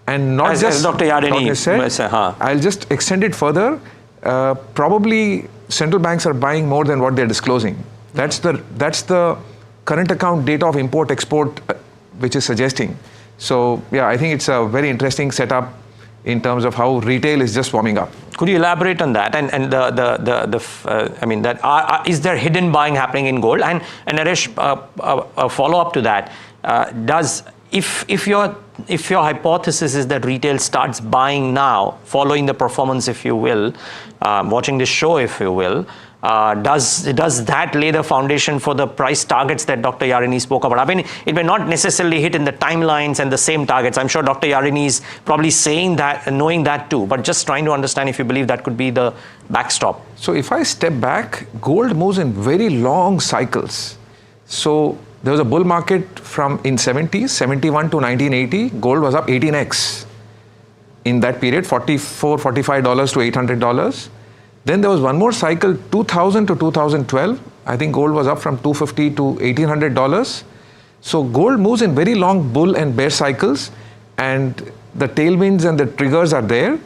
and not just Dr. Yardeni said. I'll just extend it further. Probably central banks are buying more than what they're disclosing. That's the current account data of import-export, which is suggesting. So yeah, I think it's a very interesting setup in terms of how retail is just warming up. Could you elaborate on that? And is there hidden buying happening in gold? And Naresh, a follow up to that, if your hypothesis is that retail starts buying now, following the performance, if you will, watching this show, if you will, does that lay the foundation for the price targets that Dr. Yardeni spoke about? I mean, it may not necessarily hit in the timelines and the same targets. I'm sure Dr. Yardeni is probably saying that, knowing that too, but just trying to understand if you believe that could be the backstop. So if I step back, gold moves in very long cycles. So there was a bull market in 70s, 71 to 1980, gold was up 18x. In that period, $44, $45 to $800. Then there was one more cycle, 2000 to 2012. I think gold was up from $250 to $1,800. So gold moves in very long bull and bear cycles, and the tailwinds and the triggers are there.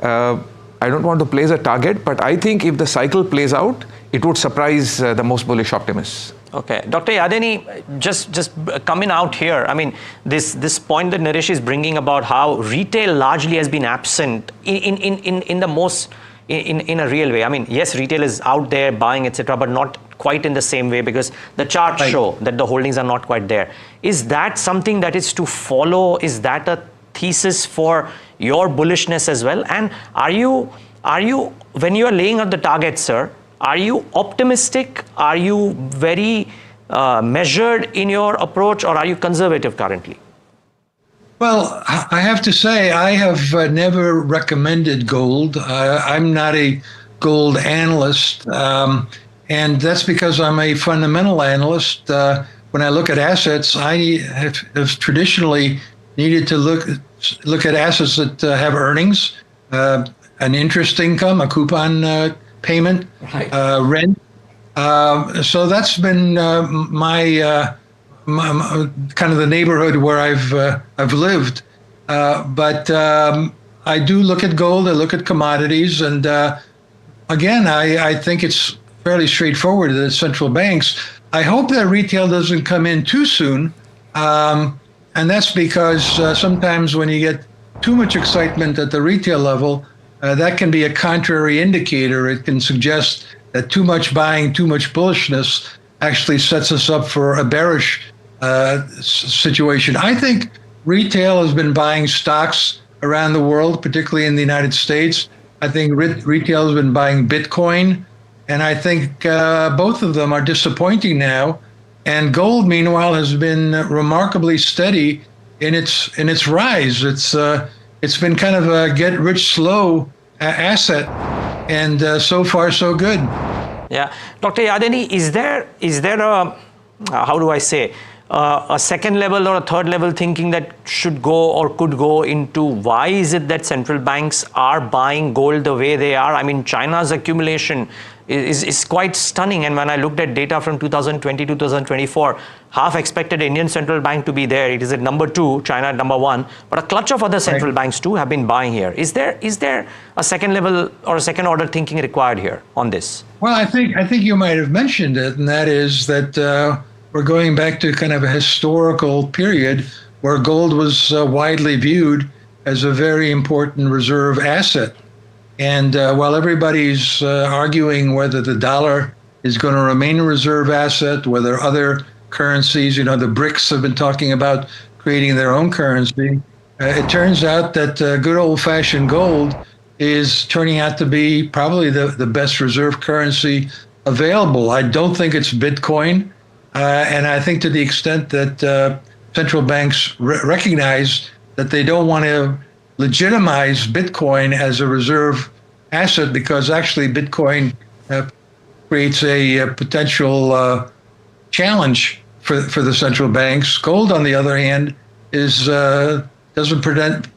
I don't want to place a target, but I think if the cycle plays out, it would surprise the most bullish optimists. Okay, Dr. Yardeni, just coming out here, I mean, this point that Naresh is bringing about how retail largely has been absent in the most, in a real way. I mean, yes, retail is out there buying, etc., but not quite in the same way, because the charts show that the holdings are not quite there. Is that something that is to follow? Is that a thesis for your bullishness as well? And are you when you are laying out the targets, sir, are you optimistic? Are you very measured in your approach, or are you conservative currently? Well, I have to say, I have never recommended gold. I'm not a gold analyst, and that's because I'm a fundamental analyst. When I look at assets, I have traditionally needed to look at assets that have earnings, an interest income, a coupon payment, rent. So that's been my kind of the neighborhood where I've lived. But I do look at gold, I look at commodities, and again, I think it's fairly straightforward that central banks. I hope that retail doesn't come in too soon, and that's because sometimes when you get too much excitement at the retail level, that can be a contrary indicator. It can suggest that too much buying, too much bullishness actually sets us up for a bearish situation. I think retail has been buying stocks around the world, particularly in the United States. I think retail has been buying Bitcoin, and I think both of them are disappointing now. And gold, meanwhile, has been remarkably steady in its rise. It's been kind of a get rich slow asset, and so far so good. Yeah, Dr. Yardeni, is there a how do I say a second level or a third level thinking that should go or could go into why is it that central banks are buying gold the way they are? I mean, China's accumulation is quite stunning, and when I looked at data from 2020 to 2024, half expected Indian central bank to be there. It is at number 2, China at number 1, but a clutch of other central banks too have been buying here. Is there a second level or a second order thinking required here on this? Well, I think you might have mentioned it, and that is that we're going back to kind of a historical period where gold was widely viewed as a very important reserve asset. And while everybody's arguing whether the dollar is going to remain a reserve asset, whether other currencies, the BRICS have been talking about creating their own currency, it turns out that good old-fashioned gold is turning out to be probably the best reserve currency available. I don't think it's Bitcoin. And I think to the extent that central banks recognize that they don't want to legitimize Bitcoin as a reserve asset, because actually Bitcoin creates a potential challenge for the central banks. Gold, on the other hand, doesn't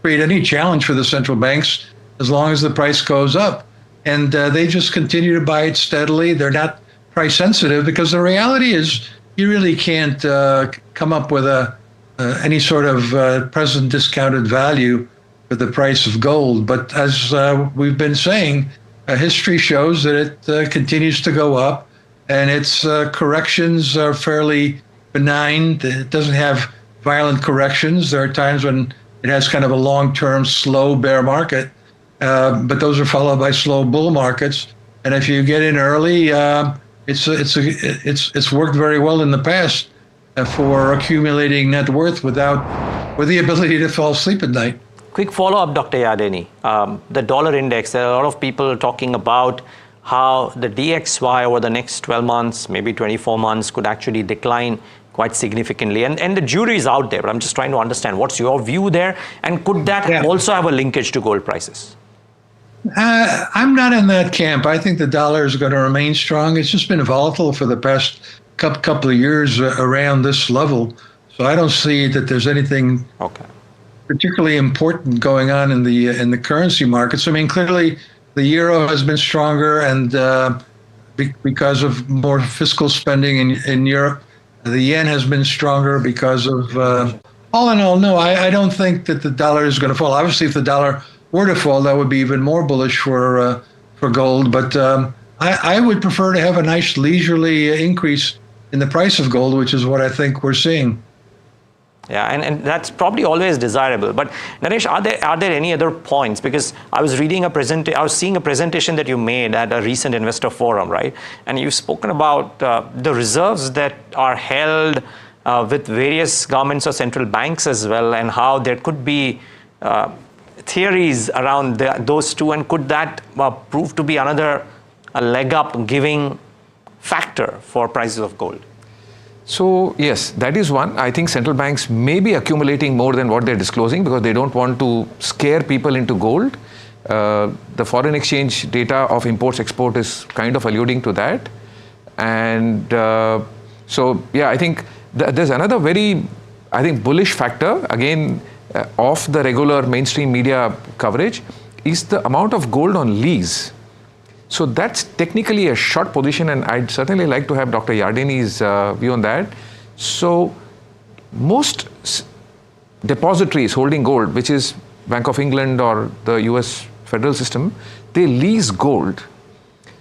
create any challenge for the central banks as long as the price goes up. And they just continue to buy it steadily. They're not price sensitive, because the reality is you really can't come up with any sort of present discounted value for the price of gold. But as we've been saying, history shows that it continues to go up, and its corrections are fairly benign. It doesn't have violent corrections. There are times when it has kind of a long-term slow bear market, but those are followed by slow bull markets. And if you get in early, it's worked very well in the past for accumulating net worth with the ability to fall asleep at night. Quick follow-up, Dr. Yardeni. The dollar index, there are a lot of people talking about how the DXY over the next 12 months, maybe 24 months, could actually decline quite significantly. And the jury is out there, but I'm just trying to understand, what's your view there? And could that also have a linkage to gold prices? I'm not in that camp. I think the dollar is going to remain strong. It's just been volatile for the past couple of years around this level. So I don't see that there's anything particularly important going on in the currency markets. I mean, clearly the euro has been stronger, and because of more fiscal spending in Europe, the yen has been stronger because of. All in all, no, I don't think that the dollar is going to fall. Obviously, if the dollar were to fall, that would be even more bullish for gold. But I would prefer to have a nice leisurely increase in the price of gold, which is what I think we're seeing. Yeah, and that's probably always desirable. But Naresh, are there any other points? Because I was seeing a presentation that you made at a recent investor forum, right? And you've spoken about the reserves that are held with various governments or central banks as well, and how there could be theories around those two, and could that prove to be another leg up giving factor for prices of gold? So yes, that is one. I think central banks may be accumulating more than what they're disclosing because they don't want to scare people into gold. The foreign exchange data of imports export is kind of alluding to that. And so yeah, I think there's another very, bullish factor again of the regular mainstream media coverage is the amount of gold on lease. So that's technically a short position, and I'd certainly like to have Dr. Yardeni's view on that. So most depositories holding gold, which is Bank of England or the US federal system, they lease gold.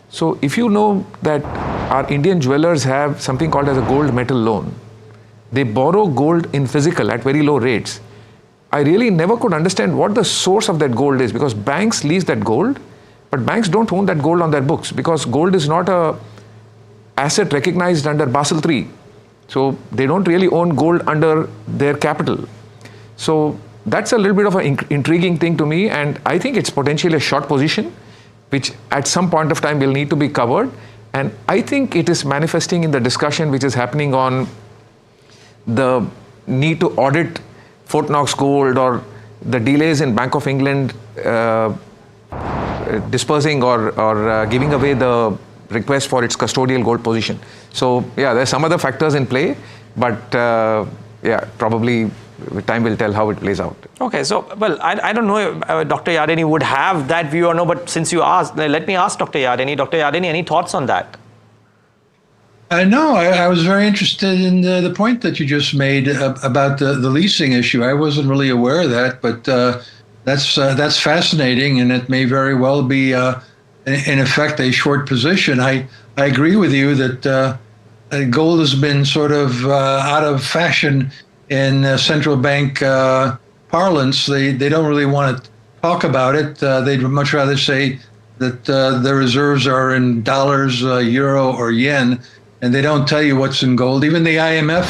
So if you know that our Indian jewelers have something called as a gold metal loan, they borrow gold in physical at very low rates. I really never could understand what the source of that gold is, because banks lease that gold, but banks don't own that gold on their books because gold is not a asset recognized under Basel III. So they don't really own gold under their capital. So that's a little bit of an intriguing thing to me, and I think it's potentially a short position, which at some point of time will need to be covered. And I think it is manifesting in the discussion which is happening on the need to audit Fort Knox gold, or the delays in Bank of England dispersing or giving away the request for its custodial gold position. So yeah, there's some other factors in play, but yeah, probably time will tell how it plays out. Okay, so, well, I don't know if Dr. Yardeni would have that view or no, but since you asked, let me ask Dr. Yardeni. Dr. Yardeni, any thoughts on that? No, I was very interested in the point that you just made about the leasing issue. I wasn't really aware of that, but that's fascinating, and it may very well be, in effect, a short position. I agree with you that gold has been sort of out of fashion in central bank parlance. They don't really want to talk about it. They'd much rather say that the reserves are in dollars, euro, or yen, and they don't tell you what's in gold. Even the IMF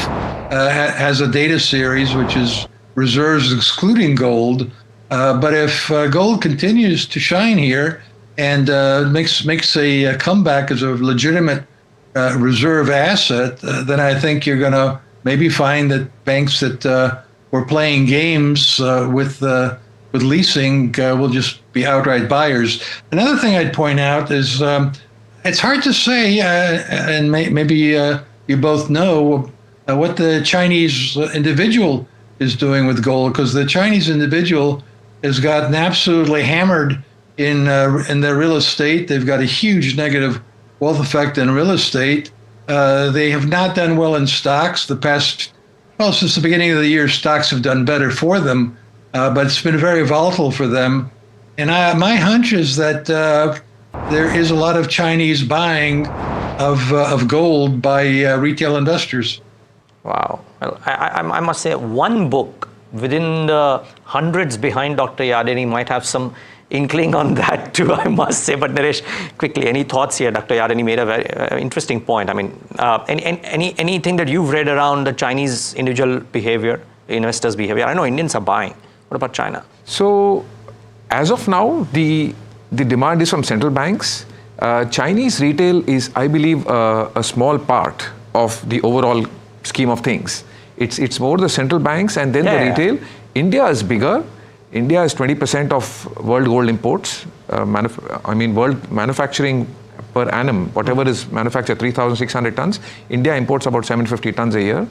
has a data series which is reserves excluding gold. But if gold continues to shine here and makes a comeback as a legitimate reserve asset, then I think you're going to maybe find that banks that were playing games with leasing will just be outright buyers. Another thing I'd point out is it's hard to say, and maybe you both know what the Chinese individual is doing with gold, because the Chinese individual has gotten absolutely hammered in their real estate. They've got a huge negative wealth effect in real estate. They have not done well in stocks. Since the beginning of the year, stocks have done better for them, but it's been very volatile for them. And my hunch is that there is a lot of Chinese buying of gold by retail investors. Wow. Well, I must say, one book within the hundreds behind Dr. Yardeni might have some inkling on that too, I must say. But Naresh, quickly, any thoughts here? Dr. Yardeni made a very interesting point. I mean, anything that you've read around the Chinese individual behavior, investors' behavior? I know Indians are buying. What about China? So, as of now, the demand is from central banks. Chinese retail is, I believe, a small part of the overall scheme of things. It's more the central banks and then the retail. India is bigger. India is 20% of world gold imports. World manufacturing per annum, whatever is manufactured, 3,600 tons. India imports about 750 tons a year.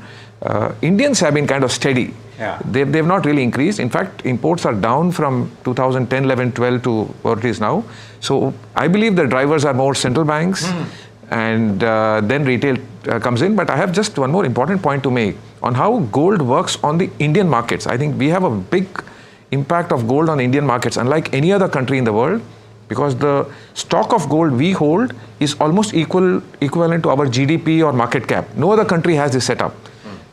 Indians have been kind of steady. Yeah. They've not really increased. In fact, imports are down from 2010, 11, 12 to what it is now. So I believe the drivers are more central banks and then retail comes in. But I have just one more important point to make on how gold works on the Indian markets. I think we have a big impact of gold on Indian markets, unlike any other country in the world, because the stock of gold we hold is almost equivalent to our GDP or market cap. No other country has this setup.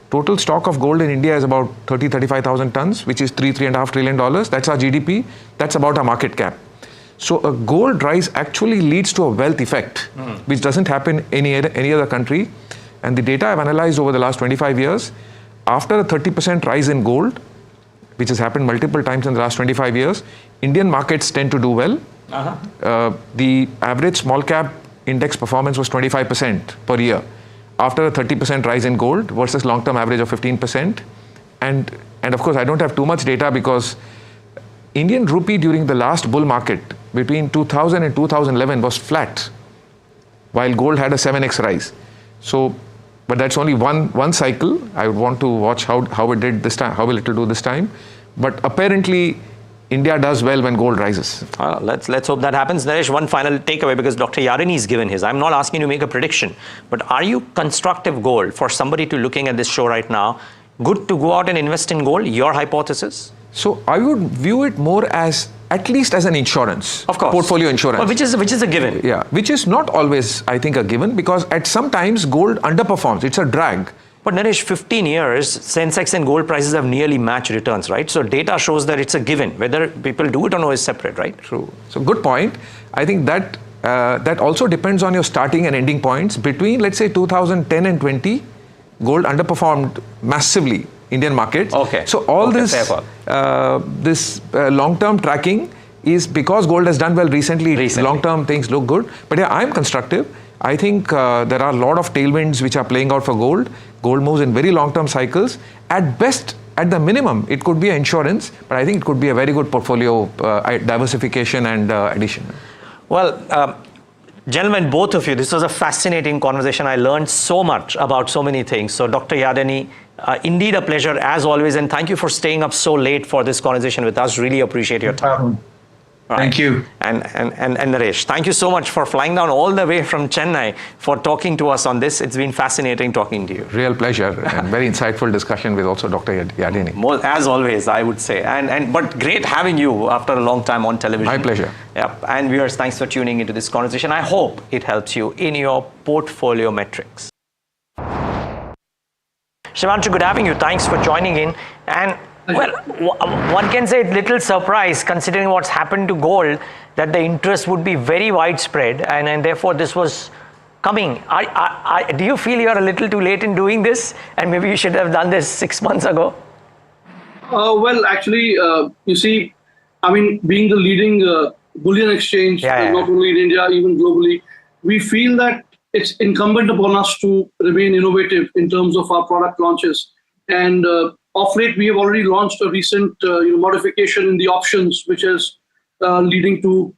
Total stock of gold in India is about 35,000 tons, which is $3.5 trillion. That's our GDP. That's about our market cap. So a gold rise actually leads to a wealth effect, which doesn't happen in any other country. And the data I've analyzed over the last 25 years, after a 30% rise in gold, which has happened multiple times in the last 25 years, Indian markets tend to do well. The average small cap index performance was 25% per year after a 30% rise in gold versus long-term average of 15%. And of course, I don't have too much data because Indian rupee during the last bull market between 2000 and 2011 was flat, while gold had a 7x rise. So, but that's only one cycle. I would want to watch how it did this time, how will it do this time. But apparently, India does well when gold rises. Let's hope that happens. Naresh, one final takeaway, because Dr. Yardeni has given his. I'm not asking you to make a prediction, but are you constructive gold for somebody to looking at this show right now? Good to go out and invest in gold? Your hypothesis? So I would view it more as at least as an insurance, of course, portfolio insurance. Well, which is a given. Yeah, which is not always, I think, a given, because at some times gold underperforms. It's a drag. But Naresh, 15 years, Sensex and gold prices have nearly matched returns, right? So data shows that it's a given. Whether people do it or no is separate, right? True. So good point. I think that that also depends on your starting and ending points. Between, let's say, 2010 and 20, gold underperformed massively Indian markets. Okay. So all okay, this long-term tracking is because gold has done well recently. Long-term things look good. But yeah, I'm constructive. I think there are a lot of tailwinds which are playing out for gold. Gold moves in very long-term cycles. At best, at the minimum, it could be an insurance, but I think it could be a very good portfolio diversification and addition. Well, gentlemen, both of you, this was a fascinating conversation. I learned so much about so many things. So Dr. Yardeni, indeed a pleasure as always, and thank you for staying up so late for this conversation with us. Really appreciate your time. Thank you. And Naresh, thank you so much for flying down all the way from Chennai for talking to us on this. It's been fascinating talking to you. Real pleasure and very insightful discussion with also Dr. Yardeni. As always, I would say. But great having you after a long time on television. My pleasure. Yeah. And viewers, thanks for tuning into this conversation. I hope it helps you in your portfolio metrics. Shivanshu, good having you. Thanks for joining in. And well, one can say little surprise considering what's happened to gold, that the interest would be very widespread and therefore this was coming. Do you feel you're a little too late in doing this and maybe you should have done this 6 months ago? Well, actually, you see, I mean, being the leading bullion exchange, not only in India, even globally, we feel that it's incumbent upon us to remain innovative in terms of our product launches. And of late, we have already launched a recent modification in the options, which is leading to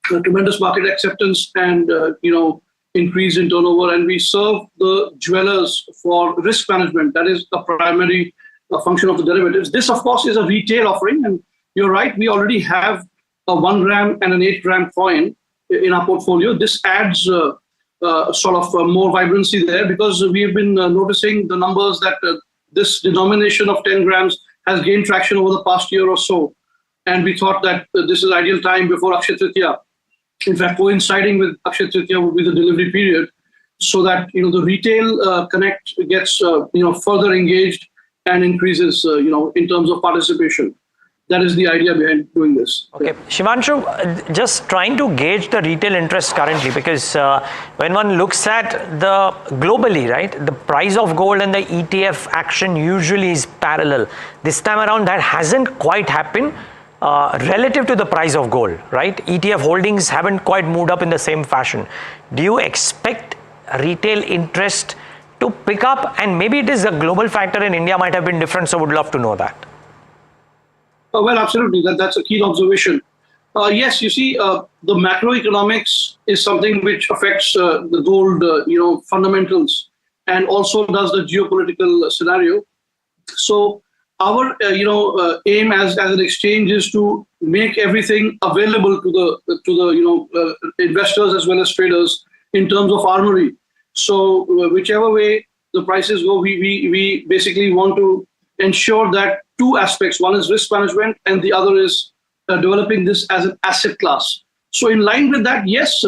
tremendous market acceptance and increase in turnover. And we serve the jewelers for risk management. That is a primary function of the derivatives. This, of course, is a retail offering. And you're right, we already have a 1 gram and an 8 gram coin in our portfolio. This adds sort of more vibrancy there, because we have been noticing the numbers that this denomination of 10 grams has gained traction over the past year or so. And we thought that this is ideal time before Akshaya Tritiya. In fact, coinciding with Akshaya Tritiya would be the delivery period, so that the retail connect gets further engaged and increases in terms of participation. That is the idea behind doing this. Okay, Shivanshu, just trying to gauge the retail interest currently, because when one looks at the globally, right, the price of gold and the ETF action usually is parallel. This time around, that hasn't quite happened relative to the price of gold, right? ETF holdings haven't quite moved up in the same fashion. Do you expect retail interest to pick up? And maybe it is a global factor in India might have been different, so would love to know that. Well, absolutely. That's a keen observation. Yes, you see, the macroeconomics is something which affects the gold, fundamentals, and also does the geopolitical scenario. So our, aim as an exchange is to make everything available to the investors as well as traders in terms of armory. So whichever way the prices go, we basically want to ensure that two aspects. One is risk management, and the other is developing this as an asset class. So in line with that, yes,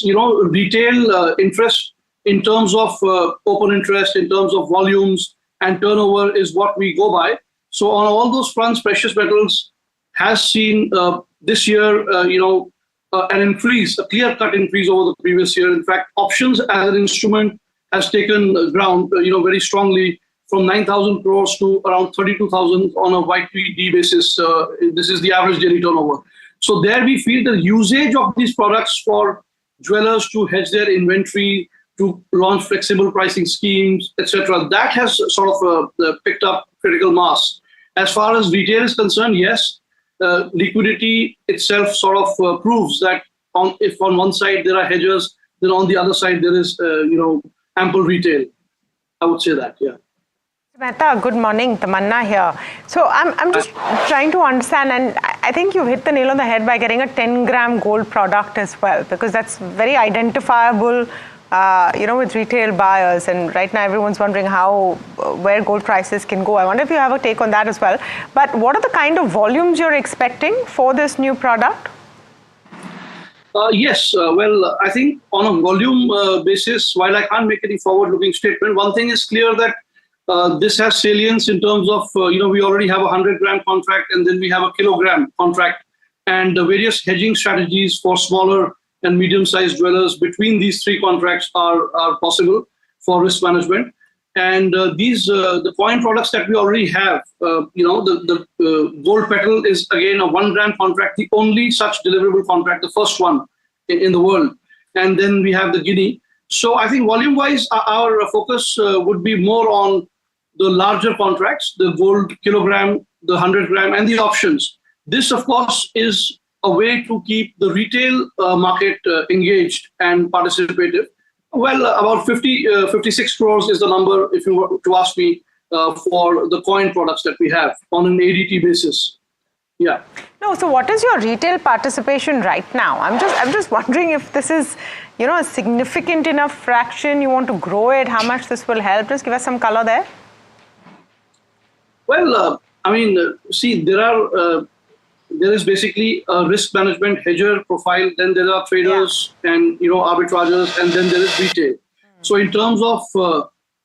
retail interest in terms of open interest, in terms of volumes and turnover is what we go by. So on all those fronts, precious metals has seen this year, an increase, a clear-cut increase over the previous year. In fact, options as an instrument has taken ground, very strongly, from 9,000 crores to around 32,000 on a YTD basis. This is the average daily turnover. So there we feel the usage of these products for dwellers to hedge their inventory, to launch flexible pricing schemes, etc. That has sort of picked up critical mass. As far as retail is concerned, yes, liquidity itself sort of proves that if on one side there are hedgers, then on the other side there is, ample retail. I would say that, yeah. Mehta, good morning. Tamanna here. So I'm just trying to understand, and I think you hit the nail on the head by getting a 10-gram gold product as well, because that's very identifiable, with retail buyers. And right now everyone's wondering where gold prices can go. I wonder if you have a take on that as well. But what are the kind of volumes you're expecting for this new product? Yes, well, I think on a volume basis, while I can't make any forward-looking statement, one thing is clear that this has salience in terms of, we already have a 100-gram contract, and then we have a kilogram contract, and the various hedging strategies for smaller and medium-sized dwellers between these three contracts are possible for risk management. And the coin products that we already have, the gold petal is again a 1-gram contract, the only such deliverable contract, the first one in the world. And then we have the guinea. So I think volume-wise, our focus would be more on the larger contracts, the gold kilogram, the 100-gram, and the options. This, of course, is a way to keep the retail market engaged and participative. Well, about 56 crores is the number, if you were to ask me, for the coin products that we have on an ADT basis. Yeah. No, so what is your retail participation right now? I'm just wondering if this is, a significant enough fraction, you want to grow it, how much this will help. Just give us some color there. Well, see, there is basically a risk management hedger profile, then there are traders and, arbitragers, and then there is retail. So in terms of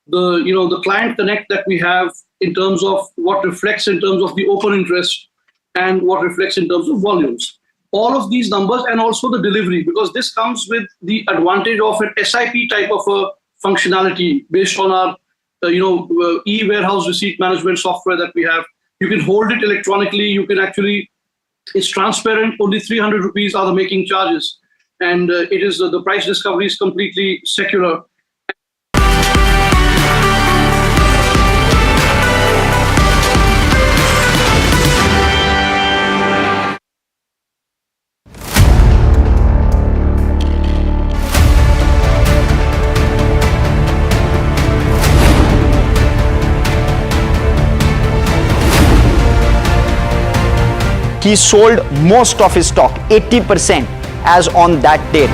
the client connect that we have, in terms of what reflects in terms of the open interest and what reflects in terms of volumes, all of these numbers, and also the delivery, because this comes with the advantage of an SIP type of a functionality based on our e-warehouse receipt management software that we have. You can hold it electronically. You can actually, it's transparent. Only 300 rupees are the making charges. And it is the price discovery is completely secular. He sold most of his stock, 80%, as on that date.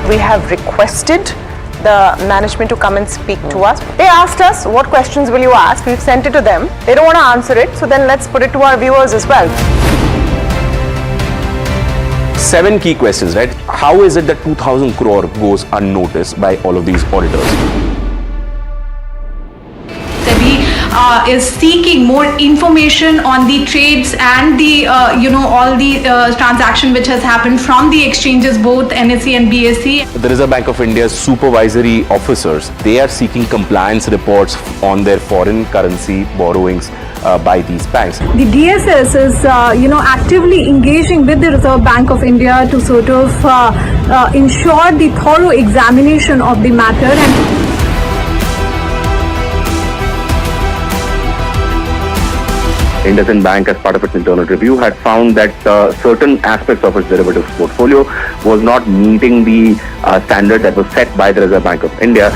We have requested the management to come and speak to us. They asked us, what questions will you ask? We've sent it to them. They don't want to answer it, so then let's put it to our viewers as well. 7 key questions, right? How is it that 2,000 crore goes unnoticed by all of these auditors? Is seeking more information on the trades and the all the transaction which has happened from the exchanges, both NSE and BSE. The Reserve Bank of India's supervisory officers, they are seeking compliance reports on their foreign currency borrowings by these banks. The DSS is actively engaging with the Reserve Bank of India to sort of ensure the thorough examination of the matter. And IndusInd Bank, as part of its internal review, had found that certain aspects of its derivatives portfolio was not meeting the standard that was set by the Reserve Bank of India.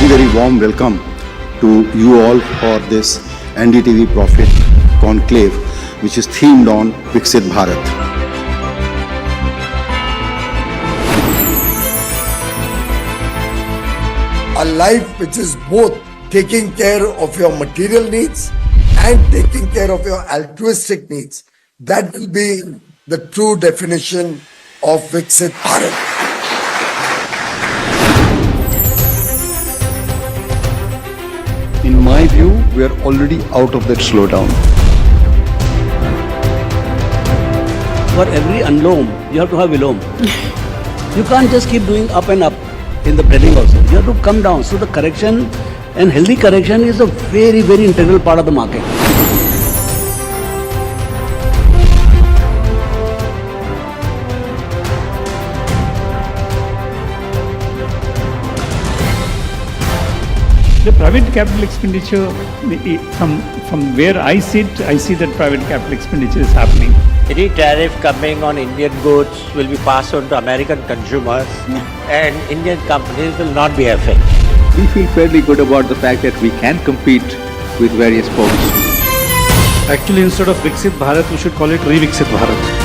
Very warm welcome to you all for this NDTV Profit Conclave, which is themed on Vixit Bharat. A life which is both taking care of your material needs and taking care of your altruistic needs. That will be the true definition of Vixit Bharat. In my view, we are already out of that slowdown. For every unloam, you have to have vilom. You can't just keep doing up and up in the trading also. You have to come down. So the correction and healthy correction is a very, very integral part of the market. The private capital expenditure, from where I sit, I see that private capital expenditure is happening. Any tariff coming on Indian goods will be passed on to American consumers and Indian companies will not be affected. We feel fairly good about the fact that we can compete with various folks. Actually, instead of Vixit Bharat, we should call it Vixit Bharat.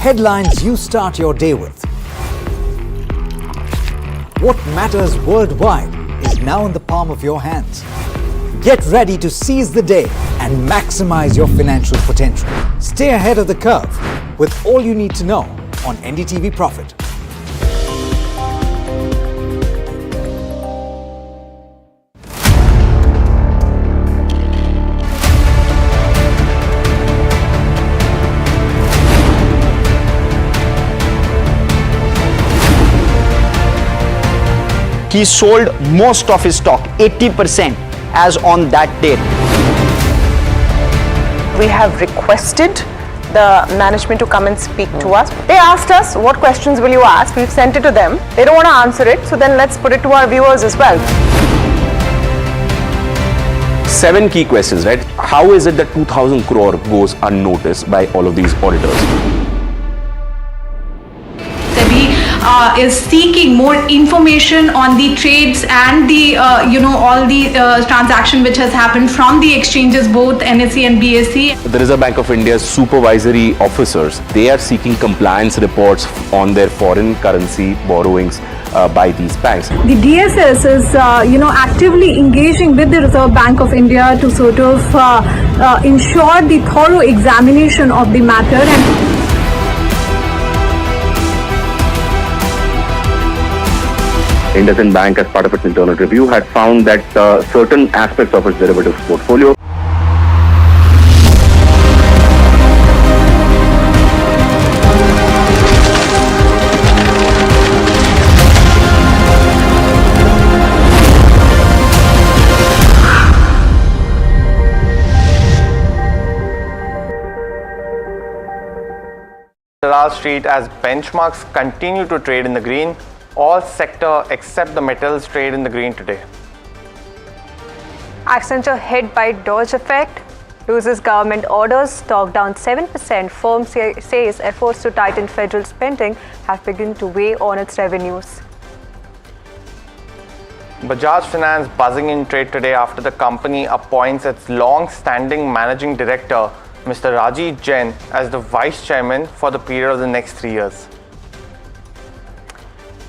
Headlines you start your day with. What matters worldwide is now in the palm of your hands. Get ready to seize the day and maximize your financial potential. Stay ahead of the curve with all you need to know on NDTV Profit. He sold most of his stock, 80%, as on that date. We have requested the management to come and speak to us. They asked us, what questions will you ask? We've sent it to them. They don't want to answer it, so then let's put it to our viewers as well. 7 key questions, right? How is it that 2,000 crore goes unnoticed by all of these auditors? Is seeking more information on the trades and the all the transaction which has happened from the exchanges, both NSE and BSE. The Reserve Bank of India's supervisory officers, they are seeking compliance reports on their foreign currency borrowings by these banks. The DSS is actively engaging with the Reserve Bank of India to sort of ensure the thorough examination of the matter. And IndusInd Bank, as part of its internal review, had found that certain aspects of its derivatives portfolio Wall Street as benchmarks continue to trade in the green. All sector except the metals trade in the green today. Accenture hit by Dodge effect, loses government orders, stock down 7%. Firm says efforts to tighten federal spending have begun to weigh on its revenues. Bajaj Finance buzzing in trade today after the company appoints its long-standing managing director, Mr. Rajiv Jain, as the vice chairman for the period of the next 3 years.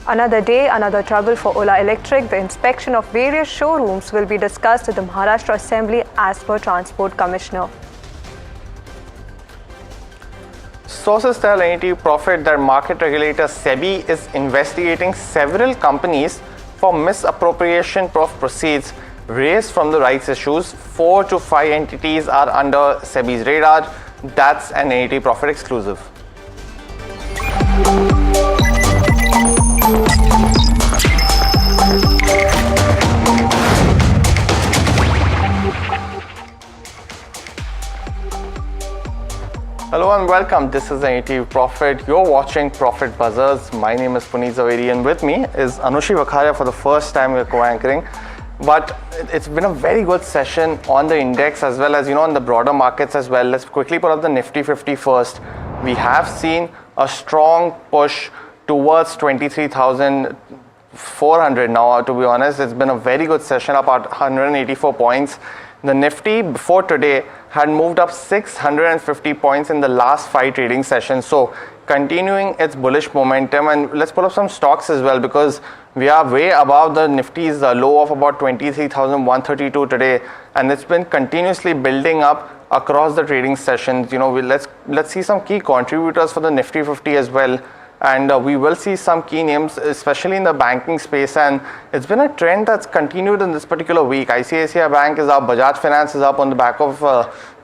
Another day, another trouble for Ola Electric. The inspection of various showrooms will be discussed at the Maharashtra Assembly as per Transport Commissioner. Sources tell NDTV Profit that market regulator SEBI is investigating several companies for misappropriation of proceeds raised from the rights issues. 4 to 5 entities are under SEBI's radar. That's an NDTV Profit exclusive. Hello and welcome. This is NDTV Profit. You're watching Profit Buzzers. My name is Puneet Zaveri and with me is Anushi Vakharia for the first time we're co-anchoring. But it's been a very good session on the index as well as, on the broader markets as well. Let's quickly put up the Nifty 50 first. We have seen a strong push towards 23,400 now. To be honest, it's been a very good session, up at 184 points. The Nifty before today had moved up 650 points in the last 5 trading sessions. So continuing its bullish momentum, and let's pull up some stocks as well because we are way above the Nifty's low of about 23,132 today, and it's been continuously building up across the trading sessions. Let's see some key contributors for the Nifty 50 as well. And we will see some key names, especially in the banking space. And it's been a trend that's continued in this particular week. ICICI Bank is up, Bajaj Finance is up on the back of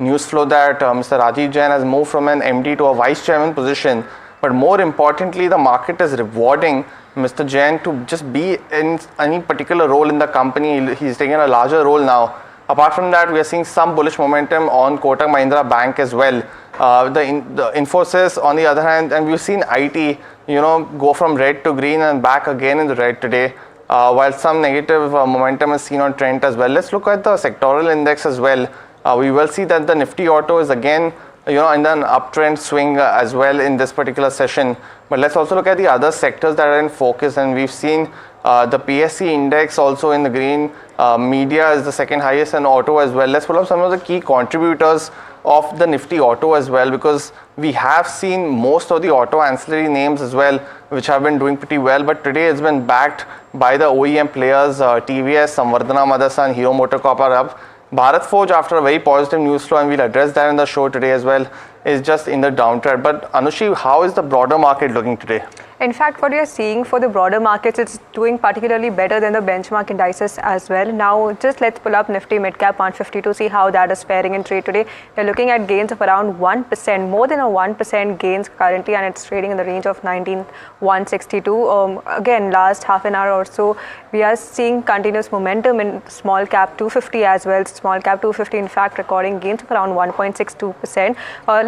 news flow that Mr. Rajiv Jain has moved from an MD to a vice chairman position. But more importantly, the market is rewarding Mr. Jain to just be in any particular role in the company. He's taken a larger role now. Apart from that, we are seeing some bullish momentum on Kotak Mahindra Bank as well. The Infosys on the other hand, and we've seen IT, go from red to green and back again in the red today. While some negative momentum is seen on Trent as well. Let's look at the sectoral index as well. We will see that the Nifty Auto is again, in an uptrend swing as well in this particular session. But let's also look at the other sectors that are in focus, and we've seen the PSC index also in the green. Media is the second highest, and auto as well. Let's pull up some of the key contributors of the Nifty Auto as well, because we have seen most of the auto ancillary names as well, which have been doing pretty well. But today it's been backed by the OEM players, TVS, Samvardhana Motherson, Hero MotoCorp are up. Bharat Forge, after a very positive news flow, and we'll address that in the show today as well, is just in the downtrend. But Anushi, how is the broader market looking today? In fact, what you're seeing for the broader markets, it's doing particularly better than the benchmark indices as well. Now, just let's pull up Nifty Midcap 150 to see how that is faring in trade today. They're looking at gains of around 1%, more than a 1% gains currently, and it's trading in the range of 19,162. Again, last half an hour or so, we are seeing continuous momentum in small cap 250 as well. Small cap 250, in fact, recording gains of around 1.62%.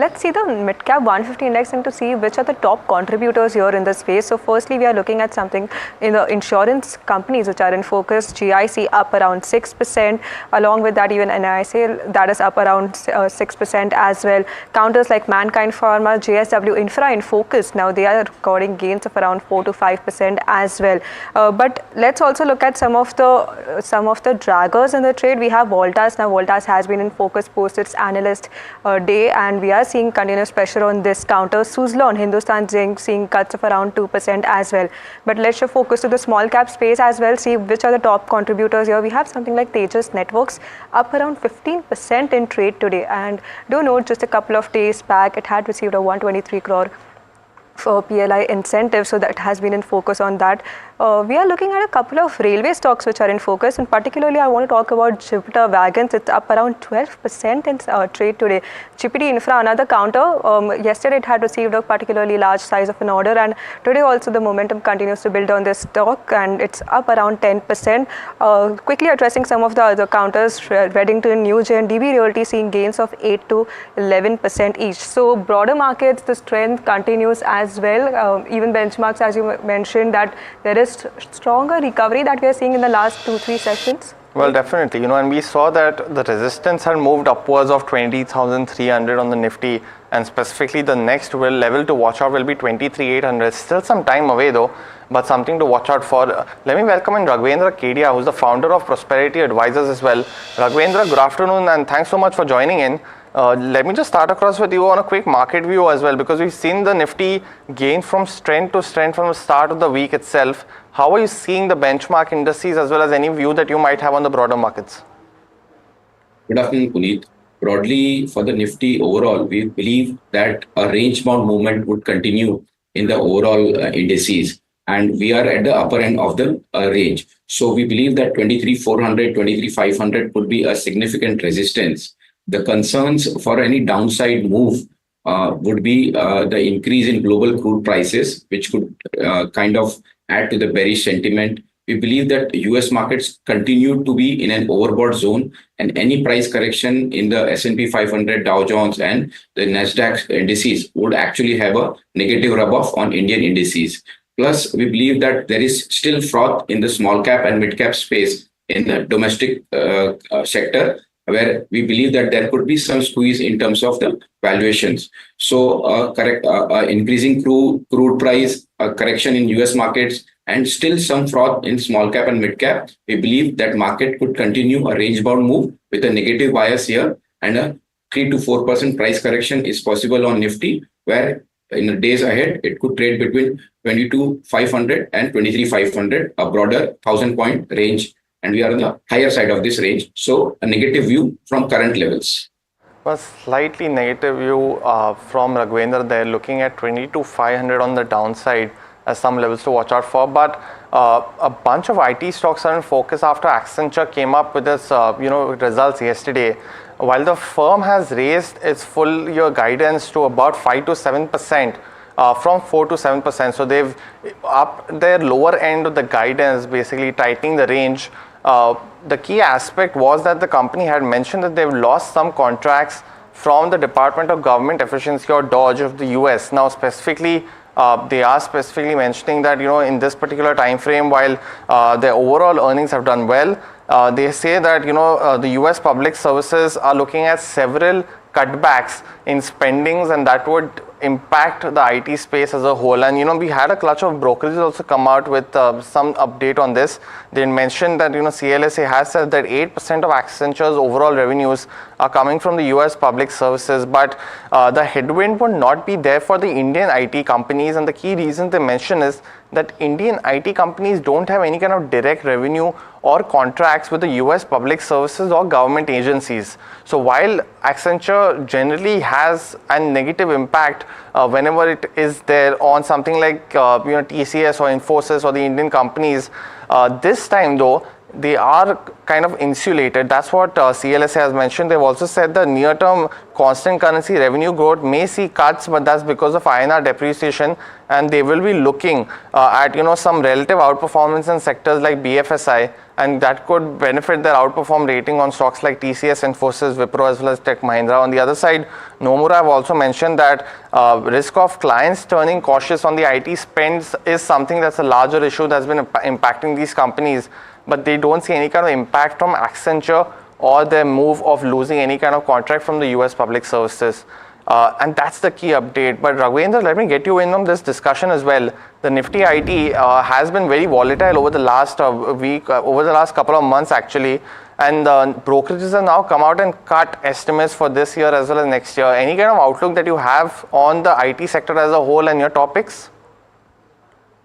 Let's see the Midcap 150 index and to see which are the top contributors here in this space. So firstly, we are looking at something in the insurance companies which are in focus. GIC up around 6%. Along with that, even NIC, that is up around 6% as well. Counters like Mankind Pharma, JSW Infra in focus. Now they are recording gains of around 4 to 5% as well. But let's also look at some of the draggers in the trade. We have Voltas. Now Voltas has been in focus post its analyst day, and we are seeing continuous pressure on this counter. Suzlon, Hindustan Zinc, seeing cuts of around 2% as well. But let's shift focus to the small cap space as well, see which are the top contributors here. We have something like Tejas Networks up around 15% in trade today, and do note just a couple of days back it had received a 123 crore for PLI incentive, so that has been in focus on that. We are looking at a couple of railway stocks which are in focus, and particularly I want to talk about Jupiter Wagons. It's up around 12% in trade today. GPD Infra, another counter. Yesterday it had received a particularly large size of an order, and today also the momentum continues to build on this stock, and it's up around 10%. Quickly addressing some of the other counters, Reddington, Newgen, DB Realty seeing gains of 8 to 11% each. So broader markets, the strength continues as well. Even benchmarks, as you mentioned, that there is stronger recovery that we are seeing in the last 2-3 sessions. Well, definitely, and we saw that the resistance had moved upwards of 20,300 on the Nifty, and specifically the next level to watch out will be 23,800. Still some time away though, but something to watch out for. Let me welcome in Raghvendra Kedia, who's the founder of Prosperity Advisors as well. Raghvendra, good afternoon, and thanks so much for joining in. Let me just start across with you on a quick market view as well, because we've seen the Nifty gain from strength to strength from the start of the week itself. How are you seeing the benchmark indices as well as any view that you might have on the broader markets? Good afternoon, Puneet. Broadly, for the Nifty overall, we believe that a range-bound movement would continue in the overall indices, and we are at the upper end of the range. So we believe that 23,400, 23,500 would be a significant resistance. The concerns for any downside move would be the increase in global crude prices, which could kind of add to the bearish sentiment. We believe that US markets continue to be in an overbought zone, and any price correction in the S&P 500, Dow Jones, and the Nasdaq indices would actually have a negative rub-off on Indian indices. Plus, we believe that there is still froth in the small cap and mid cap space in the domestic sector, where we believe that there could be some squeeze in terms of the valuations. So increasing crude price, a correction in US markets, and still some froth in small cap and mid cap, we believe that market could continue a range bound move with a negative bias here, and a 3 to 4% price correction is possible on Nifty, where in the days ahead it could trade between 22,500 and 23,500, a broader 1,000-point range. And we are on the higher side of this range. So a negative view from current levels. Well, slightly negative view from Raghvendra there, looking at 22,500 on the downside as some levels to watch out for. But a bunch of IT stocks are in focus after Accenture came up with its results yesterday. While the firm has raised its full year guidance to about 5 to 7%. From 4 to 7%. So they've upped their lower end of the guidance, basically tightening the range. The key aspect was that the company had mentioned that they've lost some contracts from the Department of Government Efficiency or DOGE of the US. Now specifically, they are specifically mentioning that, in this particular time frame, while their overall earnings have done well, they say that, the US public services are looking at several cutbacks in spendings, and that would impact the IT space as a whole. And we had a clutch of brokerages also come out with some update on this. They mentioned that CLSA has said that 8% of Accenture's overall revenues are coming from the US public services, but the headwind would not be there for the Indian IT companies. And the key reason they mention is that Indian IT companies don't have any kind of direct revenue or contracts with the US public services or government agencies. So while Accenture generally has a negative impact whenever it is there on something like TCS or Infosys or the Indian companies, this time though, they are kind of insulated. That's what CLSA has mentioned. They've also said the near-term constant currency revenue growth may see cuts, but that's because of INR depreciation, and they will be looking at some relative outperformance in sectors like BFSI, and that could benefit their outperform rating on stocks like TCS, Infosys, Wipro, as well as Tech Mahindra. On the other side, Nomura have also mentioned that risk of clients turning cautious on the IT spends is something that's a larger issue that's been impacting these companies, but they don't see any kind of impact from Accenture or their move of losing any kind of contract from the US public services. And that's the key update. But Raghavendra, let me get you in on this discussion as well. The Nifty IT has been very volatile over the last week, over the last couple of months actually. And brokerages have now come out and cut estimates for this year as well as next year. Any kind of outlook that you have on the IT sector as a whole and your topics?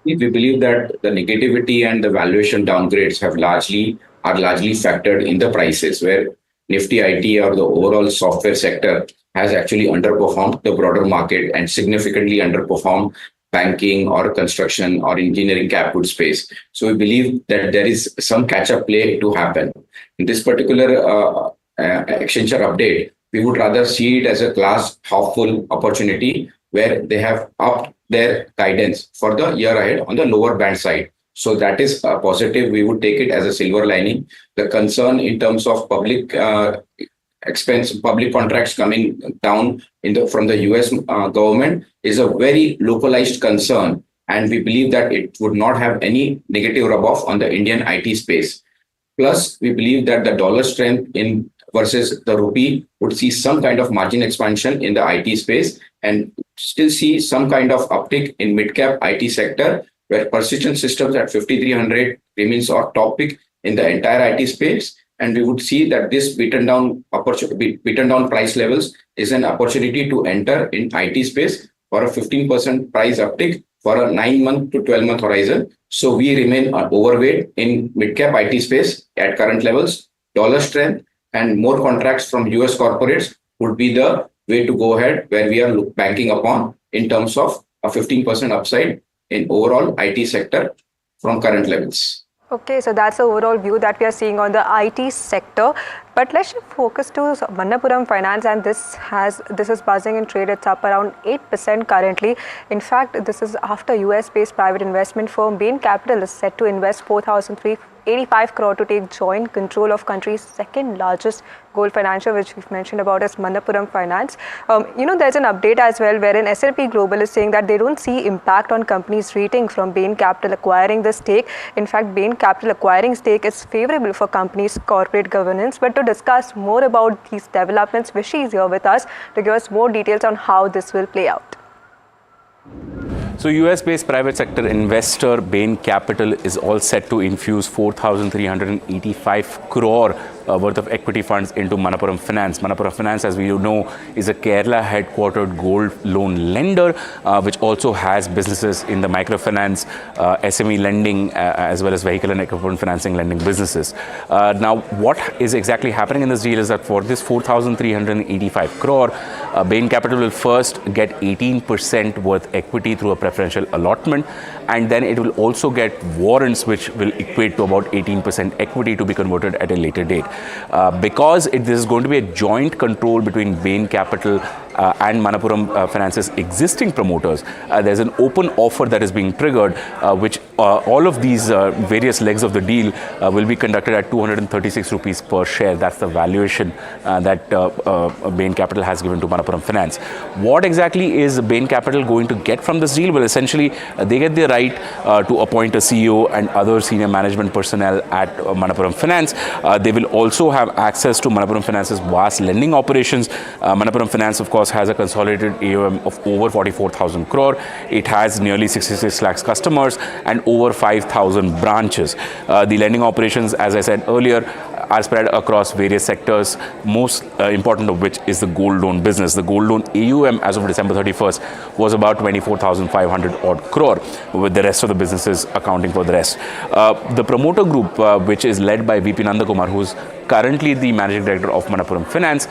We believe that the negativity and the valuation downgrades are largely factored in the prices, where Nifty IT or the overall software sector has actually underperformed the broader market and significantly underperformed banking or construction or engineering cap goods space. So we believe that there is some catch-up play to happen. In this particular Accenture update, we would rather see it as a glass half full opportunity, where they have upped their guidance for the year ahead on the lower band side. So that is a positive. We would take it as a silver lining. The concern in terms of public contracts coming down from the US government is a very localized concern, and we believe that it would not have any negative rub-off on the Indian IT space. Plus, we believe that the dollar strength versus the rupee would see some kind of margin expansion in the IT space, and still see some kind of uptick in mid-cap IT sector, where Persistent Systems at 5,300 remains our top pick in the entire IT space. And we would see that this beaten down price levels is an opportunity to enter in IT space for a 15% price uptick for a 9-month to 12-month horizon. So we remain overweight in mid-cap IT space at current levels. Dollar strength and more contracts from US corporates would be the way to go ahead, where we are banking upon in terms of a 15% upside in overall IT sector from current levels. Okay, so that's the overall view that we are seeing on the IT sector. But let's focus to Manappuram Finance, and this is buzzing in trade. It's up around 8% currently. In fact, this is after US-based private investment firm Bain Capital is set to invest 4,385 crore to take joint control of country's second largest gold financier, which we've mentioned about as Manappuram Finance. There's an update as well wherein S&P Global is saying that they don't see impact on companies' rating from Bain Capital acquiring the stake. In fact, Bain Capital acquiring stake is favorable for companies' corporate governance. But to discuss more about these developments, Vishy is here with us to give us more details on how this will play out. So US-based private sector investor Bain Capital is all set to infuse 4,385 crore worth of equity funds into Manappuram Finance. Manappuram Finance, as we know, is a Kerala-headquartered gold loan lender, which also has businesses in the microfinance, SME lending, as well as vehicle and equipment financing lending businesses. Now, what is exactly happening in this deal is that for this 4,385 crore, Bain Capital will first get 18% worth equity through a preferential allotment, and then it will also get warrants which will equate to about 18% equity to be converted at a later date. Because this is going to be a joint control between Bain Capital and Manappuram Finance's existing promoters. There's an open offer that is being triggered, which all of these various legs of the deal will be conducted at 236 rupees per share. That's the valuation that Bain Capital has given to Manappuram Finance. What exactly is Bain Capital going to get from this deal? Well, essentially, they get the right to appoint a CEO and other senior management personnel at Manappuram Finance. They will also have access to Manappuram Finance's vast lending operations. Manappuram Finance, of course, has a consolidated AUM of over 44,000 crore. It has nearly 66 lakhs customers and over 5,000 branches. The lending operations, as I said earlier, are spread across various sectors, most important of which is the gold loan business. The gold loan AUM as of December 31st was about 24,500 odd crore, with the rest of the businesses accounting for the rest. The promoter group, which is led by VP Nandakumar, who's currently the managing director of Manappuram Finance,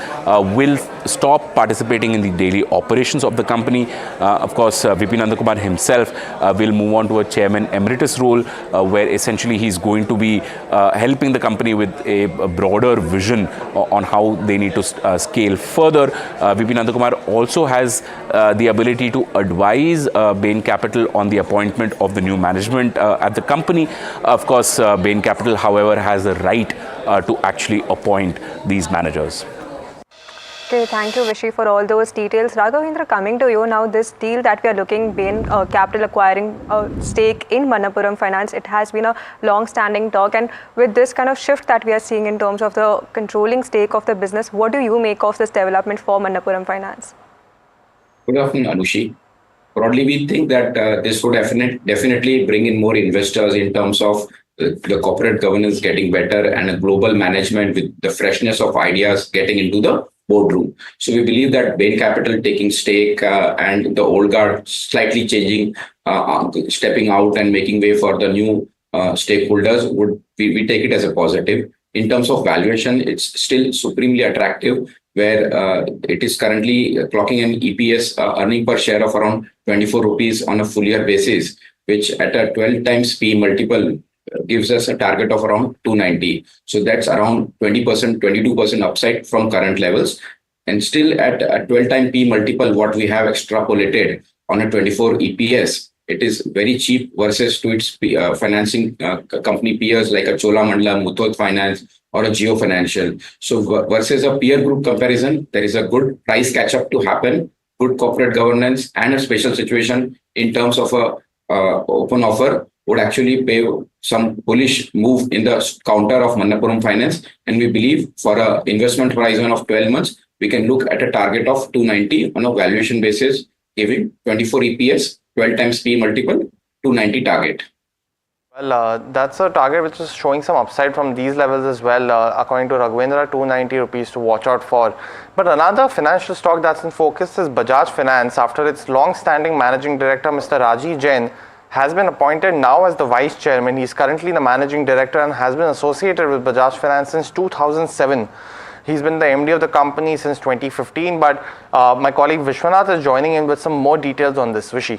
will stop participating in the daily operations of the company. Of course, VP Nandakumar himself will move on to a chairman emeritus role, where essentially he's going to be helping the company with a broader vision on how they need to scale further. VP Nandakumar also has the ability to advise Bain Capital on the appointment of the new management at the company. Of course, Bain Capital, however, has the right to actually appoint these managers. Okay, thank you, Vishy, for all those details. Raghavendra, coming to you now, this deal that we are looking, Bain Capital acquiring a stake in Manappuram Finance, it has been a long-standing talk, and with this kind of shift that we are seeing in terms of the controlling stake of the business, what do you make of this development for Manappuram Finance? Good afternoon, Anushi. Broadly, we think that this would definitely bring in more investors in terms of the corporate governance getting better and a global management with the freshness of ideas getting into the boardroom. So we believe that Bain Capital taking stake and the old guard slightly changing, stepping out and making way for the new stakeholders, we take it as a positive. In terms of valuation, it's still supremely attractive, where it is currently clocking an EPS earning per share of around 24 rupees on a full year basis, which at a 12 times P multiple gives us a target of around 290. So that's around 20%, 22% upside from current levels. And still at a 12 time P multiple, what we have extrapolated on a 24 EPS, it is very cheap versus to its financing company peers like a Cholamandalam, Muthoot Finance, or a Geo Financial. So versus a peer group comparison, there is a good price catch up to happen, good corporate governance, and a special situation in terms of a open offer would actually pay some bullish move in the counter of Manappuram Finance. And we believe for an investment horizon of 12 months, we can look at a target of 290 on a valuation basis, giving 24 EPS, 12 times P multiple, 290 target. Well, that's a target which is showing some upside from these levels as well, according to Raghavendra, 290 rupees to watch out for. But another financial stock that's in focus is Bajaj Finance, after its long-standing managing director, Mr. Rajiv Jain, has been appointed now as the vice chairman. He's currently the managing director and has been associated with Bajaj Finance since 2007. He's been the MD of the company since 2015, but my colleague Vishwanath is joining in with some more details on this. Vishy.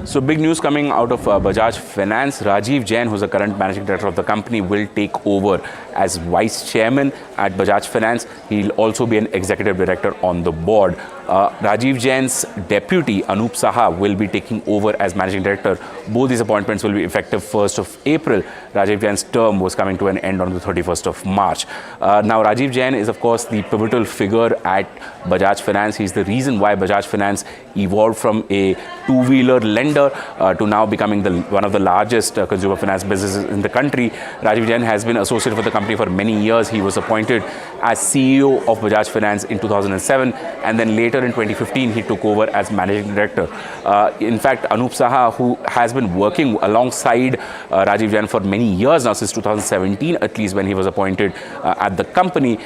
So big news coming out of Bajaj Finance. Rajiv Jain, who's the current managing director of the company, will take over as vice chairman at Bajaj Finance. He'll also be an executive director on the board. Rajiv Jain's deputy, Anup Saha, will be taking over as managing director. Both these appointments will be effective 1st of April. Rajiv Jain's term was coming to an end on the 31st of March. Now, Rajiv Jain is, of course, the pivotal figure at Bajaj Finance. He's the reason why Bajaj Finance evolved from a two-wheeler lender to now becoming one of the largest consumer finance businesses in the country. Rajiv Jain has been associated with the company for many years. He was appointed as CEO of Bajaj Finance in 2007, and then later in 2015 he took over as managing director. In fact, Anup Saha, who has been working alongside Rajiv Jain for many years now, since 2017 at least, when he was appointed at the company,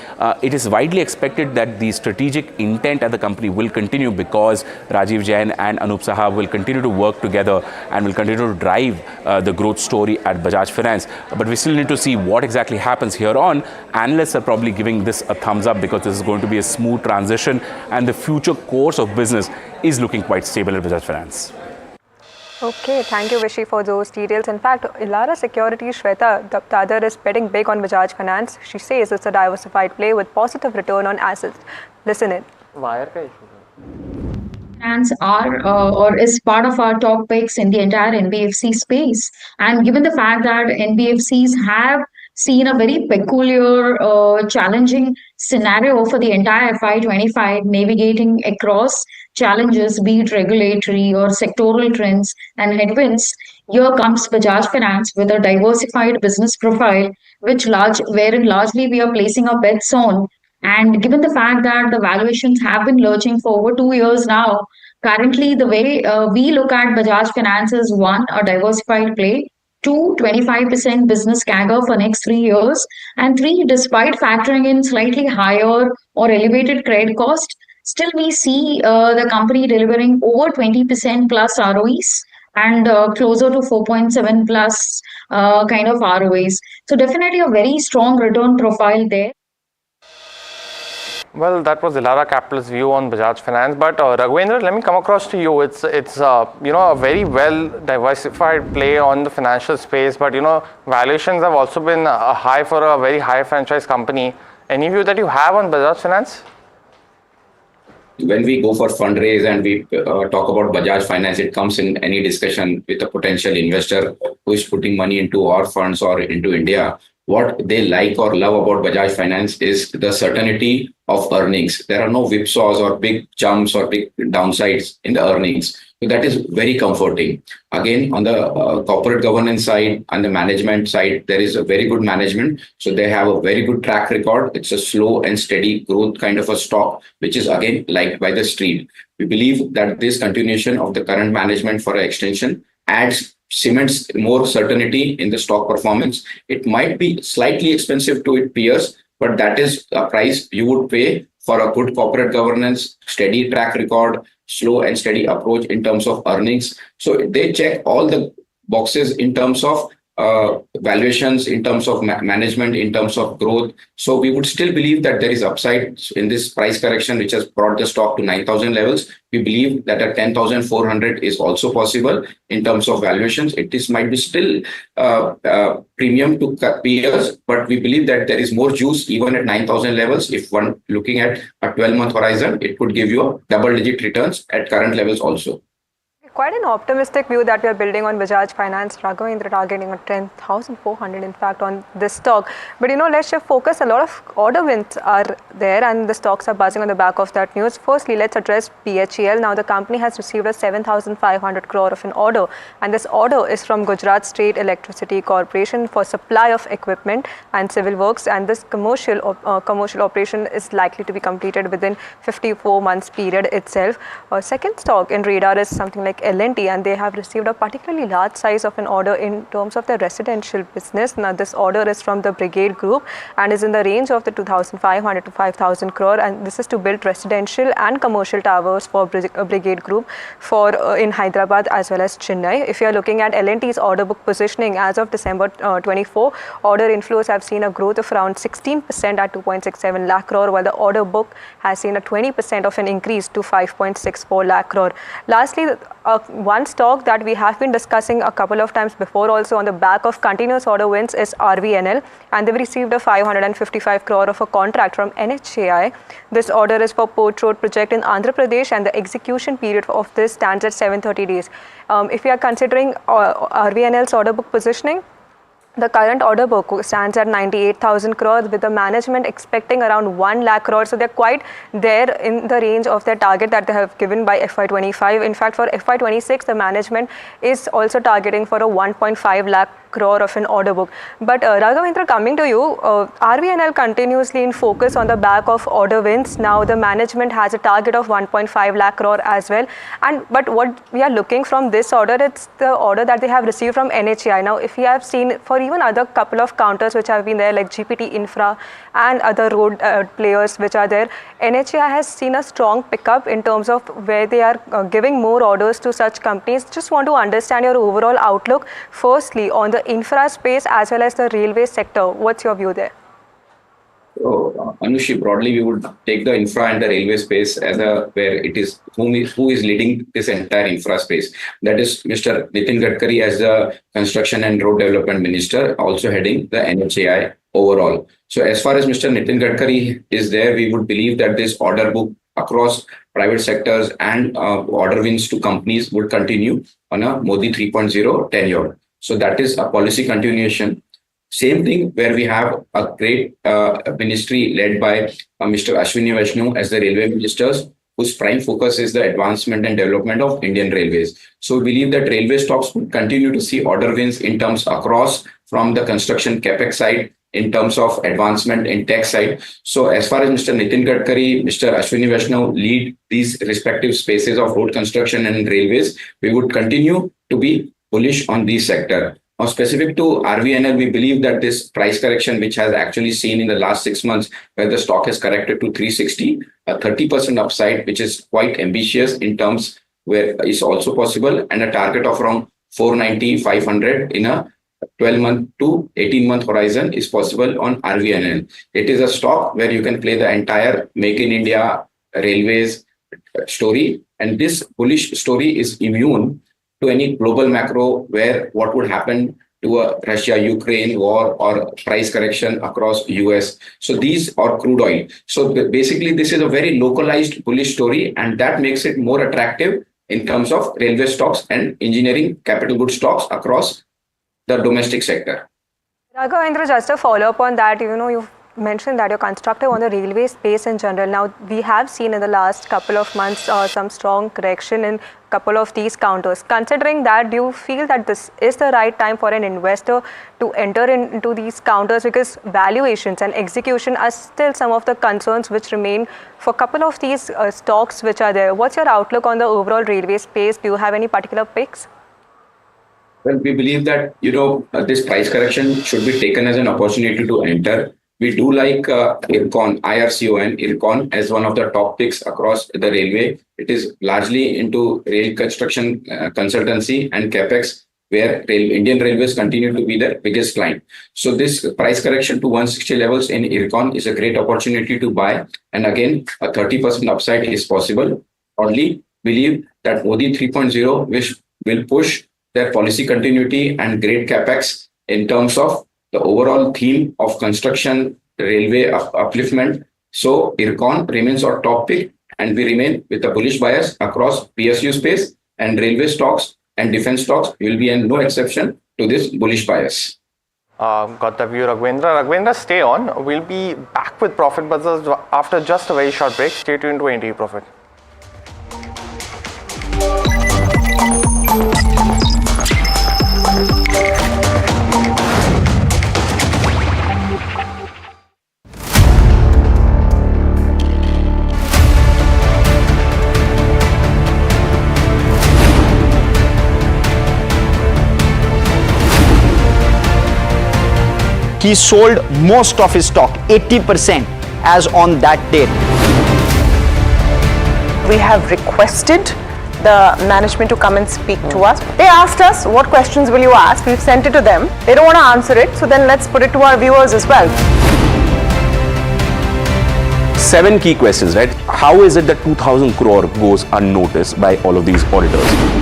it is widely expected that the strategic intent at the company will continue, because Rajiv Jain and Anup Saha will continue to work together and will continue to drive the growth story at Bajaj Finance. But we still need to see what exactly happens here on. Analysts are probably giving this a thumbs up, because this is going to be a smooth transition and the future course of business is looking quite stable at Bajaj Finance. Okay, thank you, Vishy, for those details. In fact, Elara Securities, Shweta, the other is betting big on Bajaj Finance. She says it's a diversified play with positive return on assets. Listen in. Wire ka issue? Finance are or is part of our top picks in the entire NBFC space. And given the fact that NBFCs have seen a very peculiar, challenging scenario for the entire FY25, navigating across challenges, be it regulatory or sectoral trends and headwinds, here comes Bajaj Finance with a diversified business profile, wherein largely we are placing our bets on. And given the fact that the valuations have been lurching for over 2 years now, currently the way we look at Bajaj Finance is one, a diversified play, two, 25% business CAGR for next 3 years, and three, despite factoring in slightly higher or elevated credit cost, still we see the company delivering over 20% plus ROEs and closer to 4.7 plus kind of ROAs. So definitely a very strong return profile there. Well, that was Elara Capital's view on Bajaj Finance. But Raghavendra, let me come across to you. It's a very well diversified play on the financial space. But valuations have also been high for a very high franchise company. Any view that you have on Bajaj Finance? When we go for fundraise and we talk about Bajaj Finance, it comes in any discussion with a potential investor who is putting money into our funds or into India. What they like or love about Bajaj Finance is the certainty of earnings. There are no whipsaws or big jumps or big downsides in the earnings. So that is very comforting. Again, on the corporate governance side and the management side, there is a very good management. So they have a very good track record. It's a slow and steady growth kind of a stock, which is again liked by the street. We believe that this continuation of the current management for an extension cements more certainty in the stock performance. It might be slightly expensive to its peers, but that is a price you would pay for a good corporate governance, steady track record, slow and steady approach in terms of earnings. So they check all the boxes in terms of valuations, in terms of management, in terms of growth. So we would still believe that there is upside in this price correction, which has brought the stock to 9,000 levels. We believe that at 10,400 is also possible in terms of valuations. Might be still premium to peers, but we believe that there is more juice even at 9,000 levels. If one looking at a 12-month horizon, it could give you double-digit returns at current levels also. Quite an optimistic view that we are building on Bajaj Finance. Raghavendra targeting on 10,400 in fact on this stock. But let's shift focus. A lot of order wins are there and the stocks are buzzing on the back of that news. Firstly, let's address BHEL. Now the company has received a 7,500 crore of an order, and this order is from Gujarat State Electricity Corporation for supply of equipment and civil works, and this commercial operation is likely to be completed within 54 months period itself. Second stock in radar is something like L&T, and they have received a particularly large size of an order in terms of their residential business. Now this order is from the Brigade Group and is in the range of the 2,500 to 5,000 crore, and this is to build residential and commercial towers for Brigade Group in Hyderabad as well as Chennai. If you are looking at L&T's order book positioning as of December 24, order inflows have seen a growth of around 16% at 2.67 lakh crore, while the order book has seen a 20% of an increase to 5.64 lakh crore. Lastly, one stock that we have been discussing a couple of times before also on the back of continuous order wins is RVNL, and they've received a 555 crore of a contract from NHAI. This order is for Port Road project in Andhra Pradesh, and the execution period of this stands at 730 days. If we are considering RVNL's order book positioning, the current order book stands at 98,000 crores with the management expecting around 1 lakh crores. So they're quite there in the range of their target that they have given by FY25. In fact, for FY26, the management is also targeting for a 1.5 lakh crore of an order book. But Raghavendra, coming to you, RVNL continuously in focus on the back of order wins. Now the management has a target of 1.5 lakh crore as well. But what we are looking from this order, it's the order that they have received from NHAI. Now, if we have seen for even other couple of counters which have been there like GPT Infra and other road players which are there, NHAI has seen a strong pickup in terms of where they are giving more orders to such companies. Just want to understand your overall outlook. Firstly, on the infra space as well as the railway sector. What's your view there? So, Anushi, broadly, we would take the infra and the railway space as where it is who is leading this entire infra space. That is Mr. Nitin Gadkari as the Construction and Road Development Minister, also heading the NHAI overall. So, as far as Mr. Nitin Gadkari is there, we would believe that this order book across private sectors and order wins to companies would continue on a Modi 3.0 tenure. So, that is a policy continuation. Same thing where we have a great ministry led by Mr. Ashwini Vaishnaw as the railway ministers, whose prime focus is the advancement and development of Indian railways. So we believe that railway stocks will continue to see order wins in terms across from the construction CAPEX side, in terms of advancement in tech side. So as far as Mr. Nitin Gadkari, Mr. Ashwini Vaishnaw lead these respective spaces of road construction and railways, we would continue to be bullish on these sector. Now, specific to RVNL, we believe that this price correction, which has actually seen in the last 6 months, where the stock has corrected to 360, a 30% upside, which is quite ambitious in terms where is also possible, and a target of around 490, 500 in a 12-month to 18-month horizon is possible on RVNL. It is a stock where you can play the entire Make in India railways story, and this bullish story is immune to any global macro where what would happen to a Russia-Ukraine war or price correction across US. So these are crude oil. So basically, this is a very localized bullish story, and that makes it more attractive in terms of railway stocks and engineering capital goods stocks across the domestic sector. Raghavendra, just a follow-up on that, you've mentioned that you're constructive on the railway space in general. Now, we have seen in the last couple of months some strong correction in couple of these counters. Considering that, do you feel that this is the right time for an investor to enter into these counters, because valuations and execution are still some of the concerns which remain for a couple of these stocks which are there? What's your outlook on the overall railway space? Do you have any particular picks? Well, we believe that, this price correction should be taken as an opportunity to enter. We do like IRCON as one of the top picks across the railway. It is largely into rail construction consultancy and CAPEX, where Indian Railways continue to be their biggest client. So this price correction to 160 levels in IRCON is a great opportunity to buy. And again, a 30% upside is possible. Only believe that Modi 3.0 will push their policy continuity and great CAPEX in terms of the overall theme of construction, railway upliftment. So IRCON remains our top pick, and we remain with a bullish bias across PSU space, and railway stocks and defense stocks will be no exception to this bullish bias. Got the view, Raghavendra. Raghavendra, stay on. We'll be back with Profit Buzzers after just a very short break. Stay tuned to NDTV Profit. He sold most of his stock, 80%, as on that date. We have requested the management to come and speak to us. They asked us, what questions will you ask? We've sent it to them. They don't want to answer it, so then let's put it to our viewers as well. 7 key questions, right? How is it that 2,000 crore goes unnoticed by all of these auditors?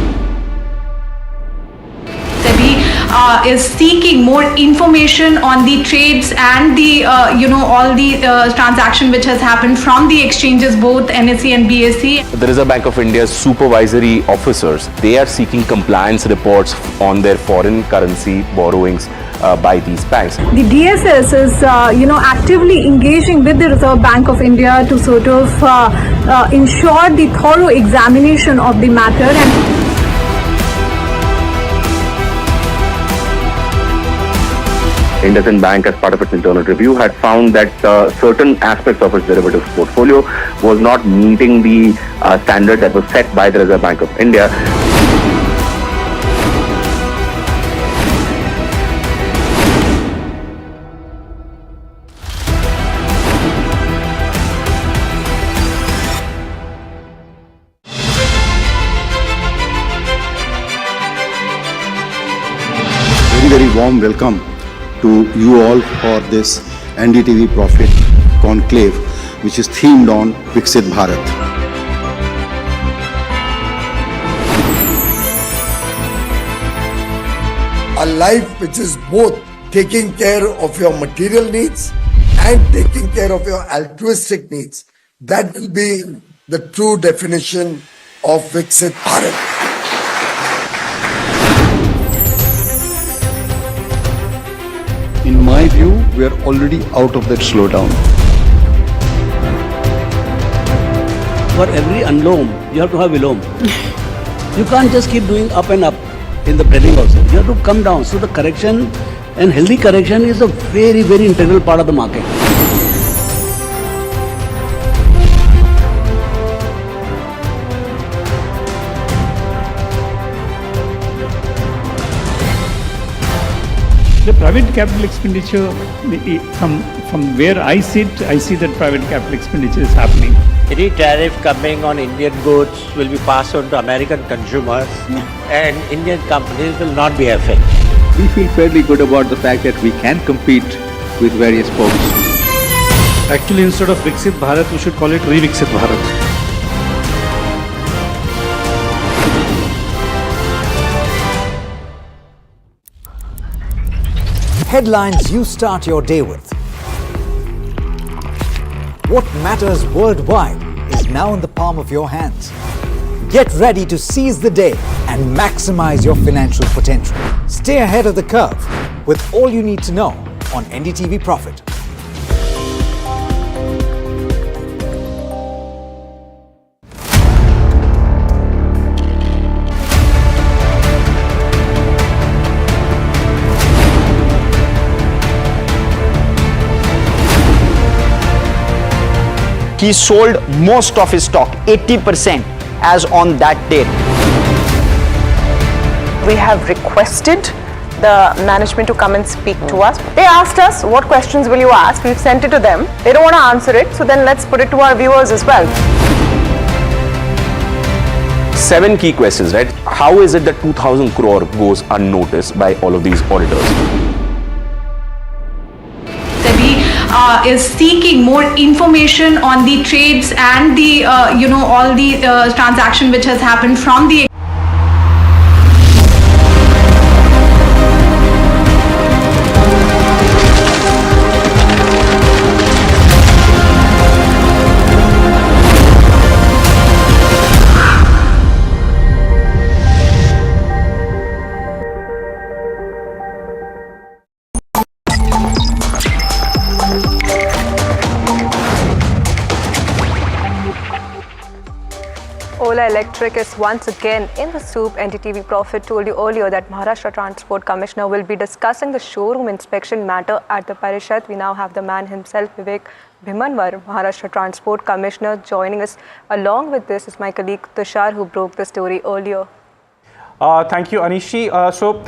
Is seeking more information on the trades and the all the transaction which has happened from the exchanges, both NSE and BSE. The Reserve Bank of India's supervisory officers, they are seeking compliance reports on their foreign currency borrowings by these banks. The DSS is actively engaging with the Reserve Bank of India to sort of ensure the thorough examination of the matter. And IndusInd Bank, as part of its internal review, had found that certain aspects of its derivatives portfolio was not meeting the standard that was set by the Reserve Bank of India. Very, very warm welcome to you all for this NDTV Profit Conclave, which is themed on Vixit Bharat. A life which is both taking care of your material needs and taking care of your altruistic needs. That will be the true definition of Vixit Bharat. In my view, we are already out of that slowdown. For every unloam, you have to have vilom. You can't just keep doing up and up in the trading also. You have to come down. So the correction and healthy correction is a very, very integral part of the market. The private capital expenditure, from where I sit, I see that private capital expenditure is happening. Any tariff coming on Indian goods will be passed on to American consumers and Indian companies will not be affected. We feel fairly good about the fact that we can compete with various folks. Actually, instead of Vixit Bharat, we should call it Vixit Bharat. Headlines you start your day with. What matters worldwide is now in the palm of your hands. Get ready to seize the day and maximize your financial potential. Stay ahead of the curve with all you need to know on NDTV Profit. He sold most of his stock, 80%, as on that date. We have requested the management to come and speak to us. They asked us, what questions will you ask? We've sent it to them. They don't want to answer it, so then let's put it to our viewers as well. 7 key questions, right? How is it that 2,000 crore goes unnoticed by all of these auditors? Is seeking more information on the trades and the all the transaction which has happened from the Ola Electric is once again in the soup. NDTV Profit told you earlier that Maharashtra Transport Commissioner will be discussing the showroom inspection matter at the Parishad. We now have the man himself, Vivek Bhimanwar, Maharashtra Transport Commissioner, joining us. Along with this is my colleague Tushar, who broke the story earlier. Thank you, Anishi. So,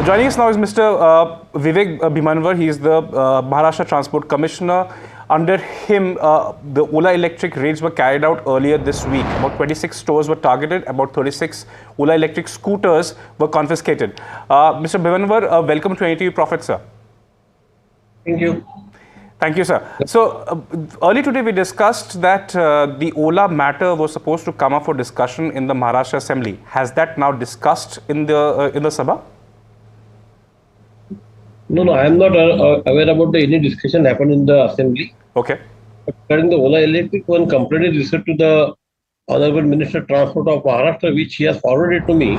joining us now is Mr. Vivek Bhimanwar. He is the Maharashtra Transport Commissioner. Under him, the Ola Electric raids were carried out earlier this week. About 26 stores were targeted. About 36 Ola Electric scooters were confiscated. Mr. Bhimanwar, welcome to NDTV Profit, sir. Thank you. Thank you, sir. So, early today we discussed that the Ola matter was supposed to come up for discussion in the Maharashtra Assembly. Has that now discussed in the Sabha? No, I am not aware about any discussion happened in the Assembly. Okay. Regarding the Ola Electric, one complaint is received to the Honorable Minister of Transport of Maharashtra, which he has forwarded to me.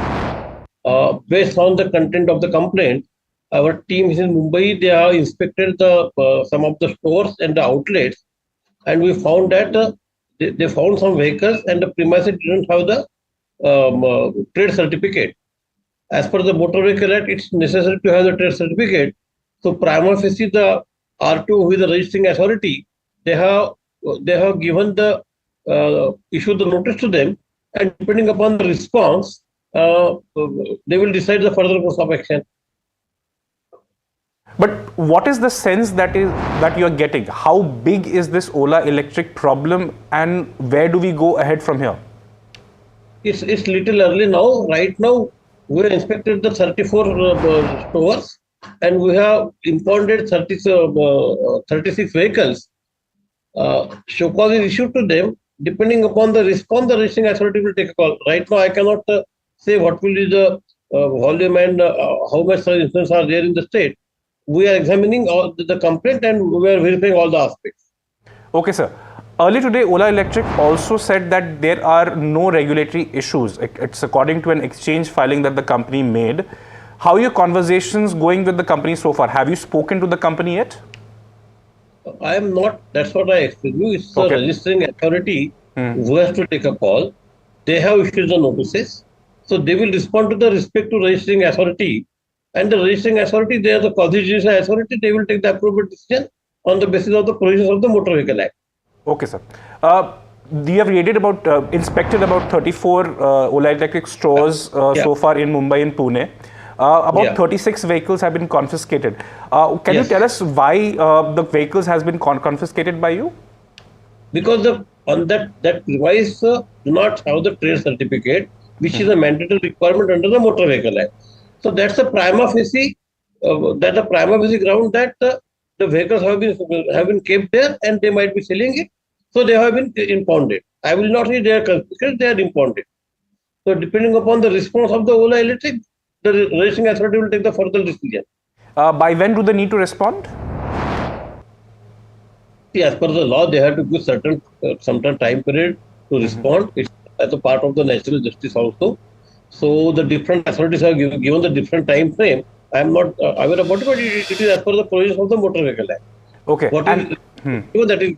Based on the content of the complaint, our team is in Mumbai. They have inspected some of the stores and the outlets, and we found that they found some vehicles and the premises didn't have the trade certificate. As per the Motor Vehicle Act, it's necessary to have the trade certificate. So prima facie, the R2, who is the registering authority, they have given the issued the notice to them, and depending upon the response, they will decide the further course of action. But what is the sense that you are getting? How big is this Ola Electric problem, and where do we go ahead from here? It's little early now. Right now, we have inspected the 34 stores, and we have impounded 36 vehicles. Show cause is issued to them. Depending upon the response, the registering authority will take a call. Right now, I cannot say what will be the volume and how much incidents are there in the state. We are examining all the complaint and we are verifying all the aspects. Okay, sir. Earlier today, Ola Electric also said that there are no regulatory issues. It's according to an exchange filing that the company made. How are your conversations going with the company so far? Have you spoken to the company yet? I am not, that's what I explained you. It's the registering authority who has to take a call. They have issued the notices. So they will respond to the respective registering authority. And the registering authority, they are the quasi-judicial authority, they will take the appropriate decision on the basis of the provisions of the Motor Vehicle Act. Okay, sir. You have inspected about 34 Ola Electric stores so far in Mumbai and Pune. About 36 vehicles have been confiscated. Can you tell us why the vehicles has been confiscated by you? Because on that device do not have the trade certificate, which is a mandatory requirement under the Motor Vehicle Act. So that's a prima facie ground that the vehicles have been kept there and they might be selling it. So they have been impounded. I will not say they are confiscated, they are impounded. So depending upon the response of the Ola Electric, the registering authority will take the further decision. By when do they need to respond? See, as per the law, they have to give some time period to respond. It's as a part of the natural justice also. So the different authorities have given the different time frame. I am not aware about it, but it is as per the provisions of the Motor Vehicle Act. Okay. That is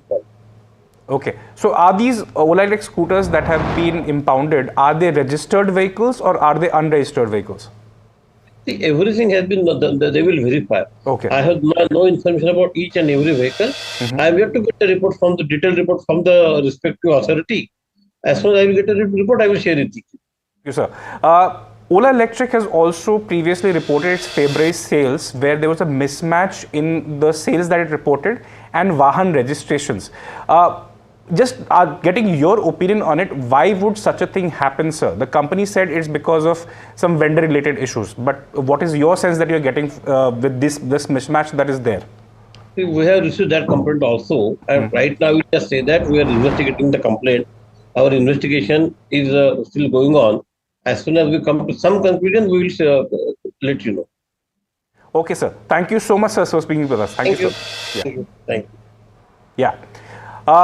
okay. So are these Ola Electric scooters that have been impounded, are they registered vehicles or are they unregistered vehicles? See, everything has been done, they will verify. Okay. I have no information about each and every vehicle. I have yet to get the detailed report from the respective authority. As soon as I will get a report, I will share it with you. Yes, sir. Ola Electric has also previously reported its February sales where there was a mismatch in the sales that it reported and Vahan registrations. Just getting your opinion on it, why would such a thing happen, sir? The company said it's because of some vendor-related issues. But what is your sense that you're getting with this mismatch that is there? We have received that complaint also. And right now, we just say that we are investigating the complaint. Our investigation is still going on. As soon as we come to some conclusion, we will let you know. Okay, sir. Thank you so much, sir, for speaking with us. Thank you. Thank you. Thank you. Yeah.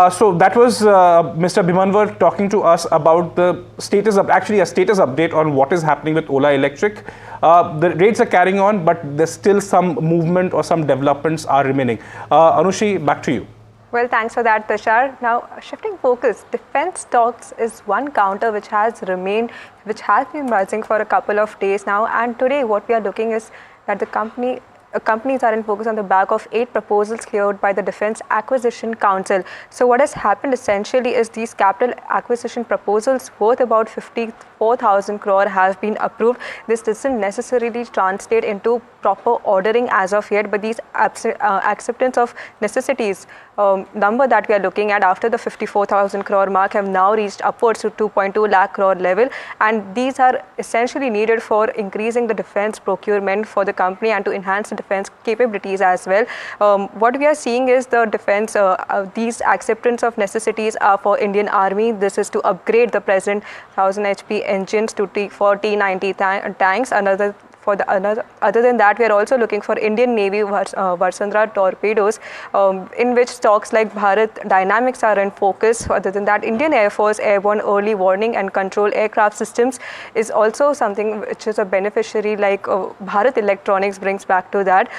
So that was Mr. Bhimanvar talking to us about the status of, actually a status update on what is happening with Ola Electric. The rates are carrying on, but there's still some movement or some developments are remaining. Anushi, back to you. Well, thanks for that, Tushar. Now, shifting focus, defense stocks is one counter which has been rising for a couple of days now. And today, what we are looking is that the companies are in focus on the back of 8 proposals cleared by the Defence Acquisition Council. So what has happened essentially is these capital acquisition proposals worth about 54,000 crore have been approved. This doesn't necessarily translate into proper ordering as of yet, but these acceptance of necessities number that we are looking at after the 54,000 crore mark have now reached upwards to 2.2 lakh crore level, and these are essentially needed for increasing the defense procurement for the company and to enhance the defense capabilities as well. What we are seeing is the defense, these acceptance of necessities are for Indian Army. This is to upgrade the present 1000 HP engines to for T-90 tanks. Other than that, we are also looking for Indian Navy Varsandra torpedoes, in which stocks like Bharat Dynamics are in focus. Other than that, Indian Air Force Airborne Early Warning and Control Aircraft Systems is also something which is a beneficiary, like Bharat Electronics brings back to that.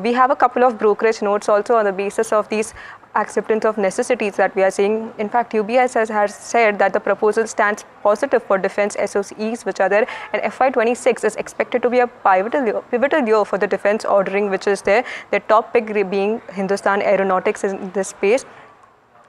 We have a couple of brokerage notes also on the basis of these acceptance of necessities that we are seeing. In fact, UBS has said that the proposal stands positive for defense SOCs which are there, and FY26 is expected to be a pivotal year for the defense ordering which is there. The top pick being Hindustan Aeronautics in this space.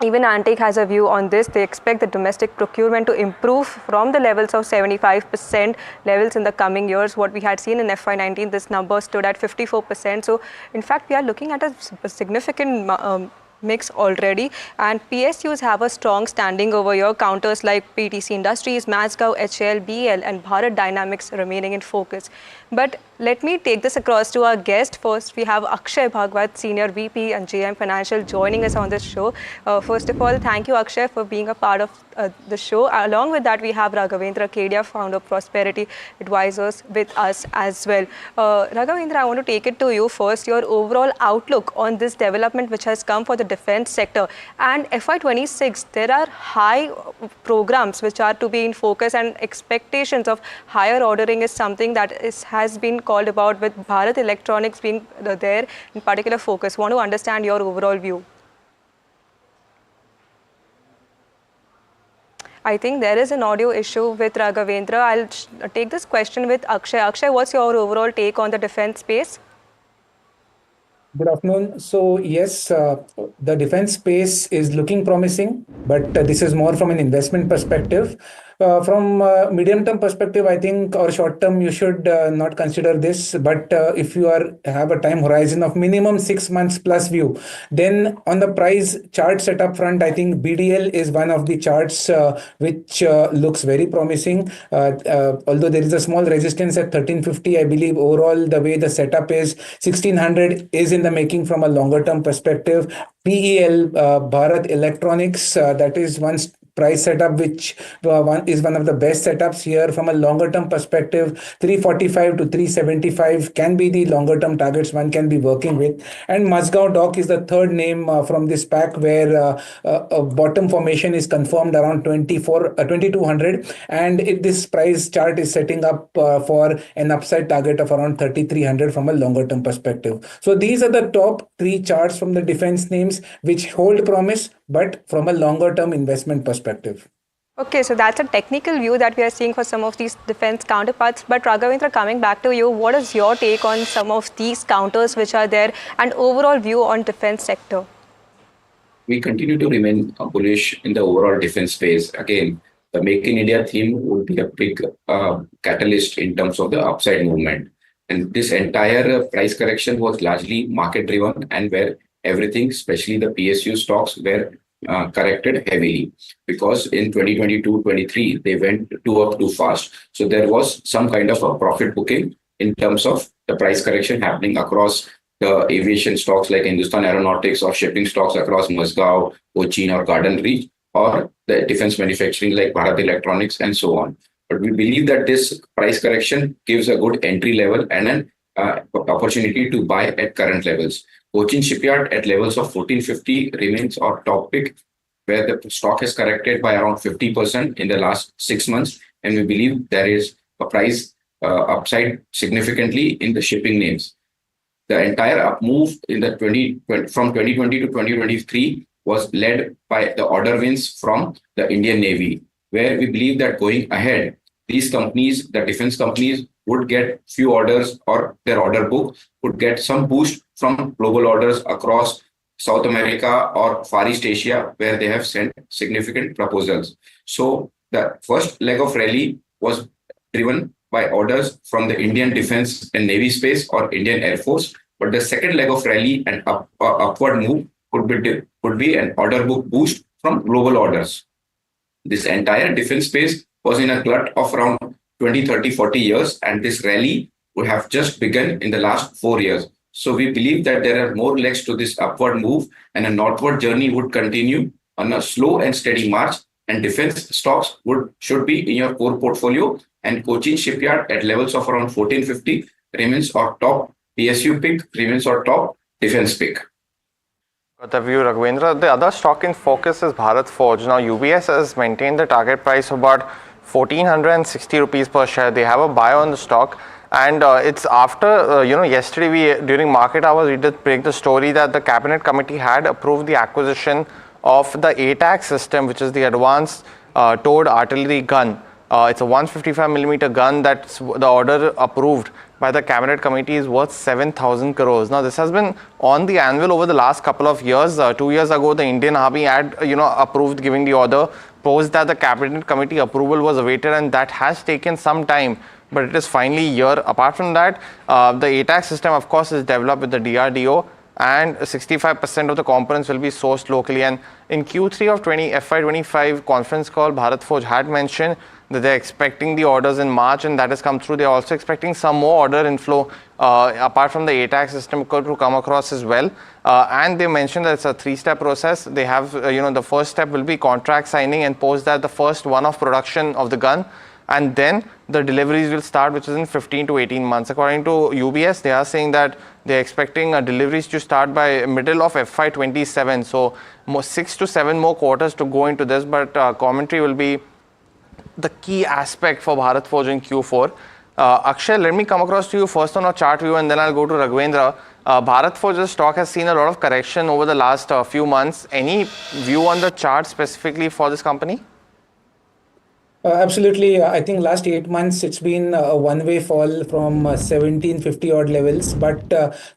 Even Antique has a view on this. They expect the domestic procurement to improve from the levels of 75% levels in the coming years. What we had seen in FY19, this number stood at 54%. So, in fact, we are looking at a significant mix already, and PSUs have a strong standing over here. Counters like PTC Industries, Mazgaon, HL, BL and Bharat Dynamics remaining in focus. But Let me take this across to our guest. First, we have Akshay Bhagwat, Senior VP and GM Financial, joining us on this show. First of all, thank you, Akshay, for being a part of the show. Along with that, we have Raghavendra Kedia, founder of Prosperity Advisors, with us as well. Raghavendra, I want to take it to you first. Your overall outlook on this development which has come for the defense sector. And FY26, there are high programs which are to be in focus, and expectations of higher ordering is something that has been called about, with Bharat Electronics being there in particular focus. Want to understand your overall view? I think there is an audio issue with Raghavendra. I'll take this question with Akshay. Akshay, what's your overall take on the defense space? Good afternoon. So yes, the defense space is looking promising, but this is more from an investment perspective. From a medium-term perspective, I think, or short-term, you should not consider this. But if you have a time horizon of minimum 6 months plus view, then on the price chart setup front, I think BDL is one of the charts which looks very promising. Although there is a small resistance at 1350, I believe overall the way the setup is, 1600 is in the making from a longer-term perspective. PEL, Bharat Electronics, that is one price setup which is one of the best setups here from a longer term perspective. 345 to 375 can be the longer term targets one can be working with. And Mazgaon Dock is the third name from this pack, where a bottom formation is confirmed around 2200, and this price chart is setting up for an upside target of around 3300 from a longer term perspective. So these are the top 3 charts from the defense names which hold promise, but from a longer term investment perspective. Okay, so that's a technical view that we are seeing for some of these defense counterparts. But Raghavendra, coming back to you, what is your take on some of these counters which are there, and overall view on defense sector? We continue to remain bullish in the overall defense space. Again, the Make in India theme would be a big catalyst in terms of the upside movement. And this entire price correction was largely market driven, and where everything, especially the PSU stocks, were corrected heavily, because in 2022-23 they went up too fast. So there was some kind of a profit booking in terms of the price correction happening across the aviation stocks like Hindustan Aeronautics, or shipping stocks across Mazgaon, Cochin or Garden Reach, or the defense manufacturing like Bharat Electronics and so on. But we believe that this price correction gives a good entry level and an opportunity to buy at current levels. Cochin Shipyard at levels of 1450 remains our top pick, where the stock has corrected by around 50% in the last 6 months. And we believe there is a price upside significantly in the shipping names. The entire up move in the from 2020 to 2023 was led by the order wins from the Indian Navy, where we believe that going ahead, these companies, the defense companies, would get few orders, or their order book would get some boost from global orders across South America or Far East Asia, where they have sent significant proposals. So the first leg of rally was driven by orders from the Indian Defense and Navy space or Indian Air Force. But the second leg of rally and upward move could be an order book boost from global orders. This entire defense space was in a glut of around 20, 30, 40 years, and this rally would have just begun in the last 4 years. So we believe that there are more legs to this upward move, and a northward journey would continue on a slow and steady march, and defense stocks should be in your core portfolio. And Cochin Shipyard at levels of around 1450 remains our top PSU pick, remains our top defense pick. Got the view, Raghavendra. The other stock in focus is Bharat Forge. Now, UBS has maintained the target price of about 1460 rupees per share. They have a buy on the stock, and it's after yesterday during market hours we did break the story that the cabinet committee had approved the acquisition of the ATAC system, which is the advanced towed artillery gun. It's a 155mm gun. That's the order approved by the cabinet committee is worth 7,000 crores. Now, this has been on the anvil over the last couple of years. 2 years ago, the Indian Army had approved giving the order. Post that, the cabinet committee approval was awaited, and that has taken some time, but it is finally here. Apart from that, the ATAC system, of course, is developed with the DRDO, and 65% of the components will be sourced locally. And in Q3 of FY25 conference call, Bharat Forge had mentioned that they're expecting the orders in March, and that has come through. They're also expecting some more order inflow apart from the ATAX system to come across as well. And they mentioned that it's a 3-step process. They have, the first step will be contract signing, and post that the first one-off production of the gun. And then the deliveries will start, which is in 15 to 18 months. According to UBS, they are saying that they're expecting deliveries to start by middle of FY27. So 6 to 7 more quarters to go into this, but commentary will be the key aspect for Bharat Forge in Q4. Akshay, let me come across to you first on a chart view, and then I'll go to Raghavendra. Bharat Forge's stock has seen a lot of correction over the last few months. Any view on the chart specifically for this company? Absolutely. I think last 8 months, it's been a one-way fall from 1750 odd levels. But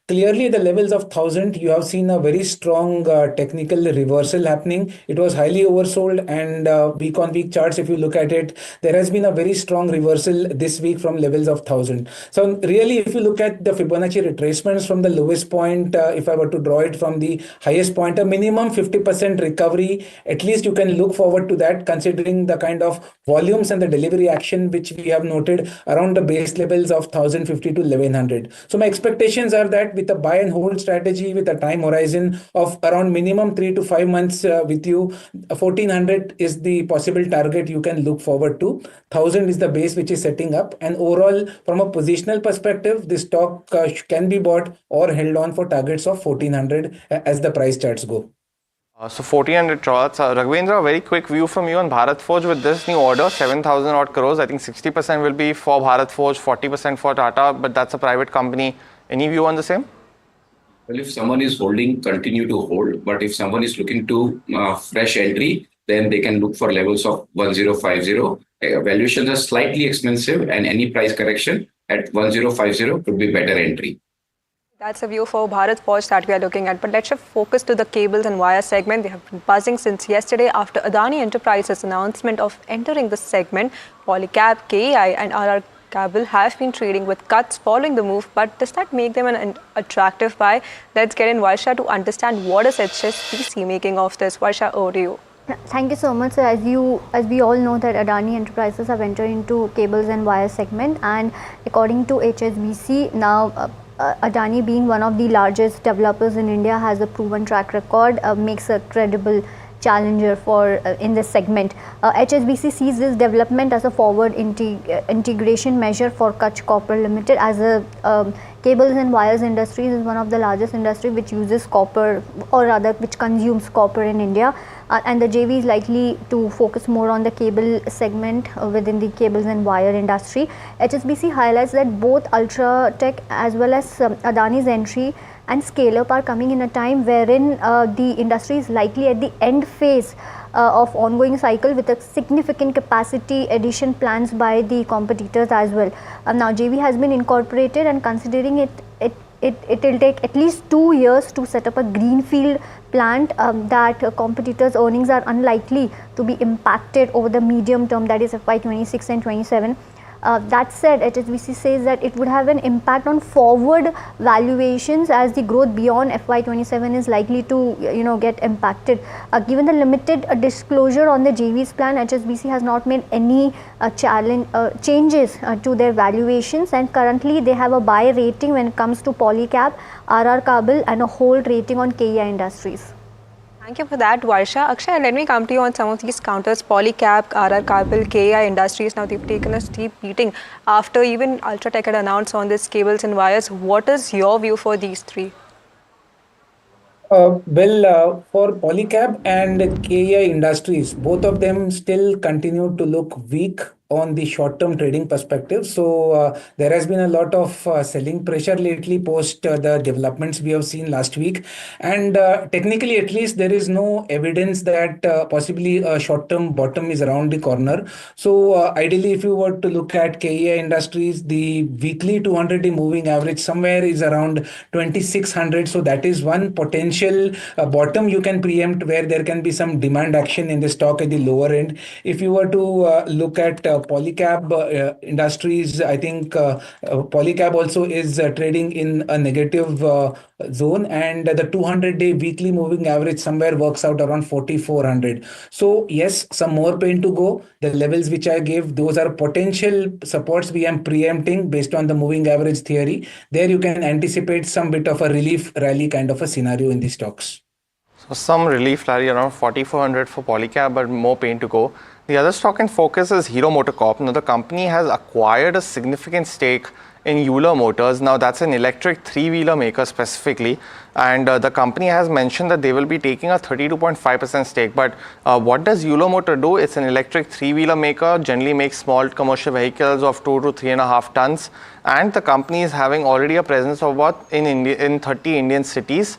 clearly the levels of 1000, you have seen a very strong technical reversal happening. It was highly oversold, and week on week charts, if you look at it, there has been a very strong reversal this week from levels of 1000. So really, if you look at the Fibonacci retracements from the lowest point, if I were to draw it from the highest point, a minimum 50% recovery, at least you can look forward to that, considering the kind of volumes and the delivery action which we have noted around the base levels of 1050 to 1100. So my expectations are that with a buy and hold strategy with a time horizon of around minimum 3 to 5 months with you, 1400 is the possible target you can look forward to. 1000 is the base which is setting up, and overall from a positional perspective, this stock can be bought or held on for targets of 1400 as the price charts go. So 1400 charts. Raghavendra, a very quick view from you on Bharat Forge with this new order, 7,000 odd crores. I think 60% will be for Bharat Forge, 40% for Tata, but that's a private company. Any view on the same? Well, if someone is holding, continue to hold. But if someone is looking to fresh entry, then they can look for levels of 1050. Valuations are slightly expensive, and any price correction at 1050 could be better entry. That's a view for Bharat Forge that we are looking at. But let's shift focus to the cables and wire segment. They have been buzzing since yesterday after Adani Enterprises' announcement of entering the segment. Polycab, KEI and RR Cable have been trading with cuts following the move. But does that make them an attractive buy? Let's get in Varsha to understand what is HSBC making of this. Varsha, over to you. Thank you so much. So as we all know that Adani Enterprises have entered into cables and wire segment, and according to HSBC, now Adani, being one of the largest developers in India, has a proven track record, makes a credible challenger for in this segment. HSBC sees this development as a forward integration measure for Kutch Copper Limited, as a cables and wires industries is one of the largest industry which uses copper, or rather which consumes copper in India. And the JV is likely to focus more on the cable segment within the cables and wire industry. HSBC highlights that both Ultratech as well as Adani's entry and scale-up are coming in a time wherein the industry is likely at the end phase of ongoing cycle, with a significant capacity addition plans by the competitors as well. Now JV has been incorporated, and considering it will take at least 2 years to set up a greenfield plant, that competitors' earnings are unlikely to be impacted over the medium term, that is FY26 and 27. That said, HSBC says that it would have an impact on forward valuations, as the growth beyond FY27 is likely to get impacted. Given the limited disclosure on the JV's plan, HSBC has not made any changes to their valuations, and currently they have a buy rating when it comes to Polycab, RR Cable, and a hold rating on KEI Industries. Thank you for that, Varsha. Akshay, let me come to you on some of these counters. Polycab, RR Cable, KEI Industries, now they've taken a steep beating after even Ultratech had announced on this cables and wires. What is your view for these three? For Polycab and KEI Industries, both of them still continue to look weak on the short-term trading perspective. So there has been a lot of selling pressure lately post the developments we have seen last week. And technically, at least, there is no evidence that possibly a short-term bottom is around the corner. So ideally, if you were to look at KEI Industries, the weekly 200-day moving average somewhere is around 2600. So that is one potential bottom you can preempt, where there can be some demand action in the stock at the lower end. If you were to look at Polycab Industries, I think Polycab also is trading in a negative zone, and the 200-day weekly moving average somewhere works out around 4,400. So yes, some more pain to go. The levels which I gave, those are potential supports we am preempting based on the moving average theory. There you can anticipate some bit of a relief rally kind of a scenario in the stocks. So some relief rally around 4,400 for Polycab, but more pain to go. The other stock in focus is Hero MotoCorp. Now the company has acquired a significant stake in Euler Motors. Now that's an electric three-wheeler maker specifically, and the company has mentioned that they will be taking a 32.5% stake. But what does Euler Motor do? It's an electric three-wheeler maker, generally makes small commercial vehicles of 2 to 3.5 tons, and the company is having already a presence of about in 30 Indian cities.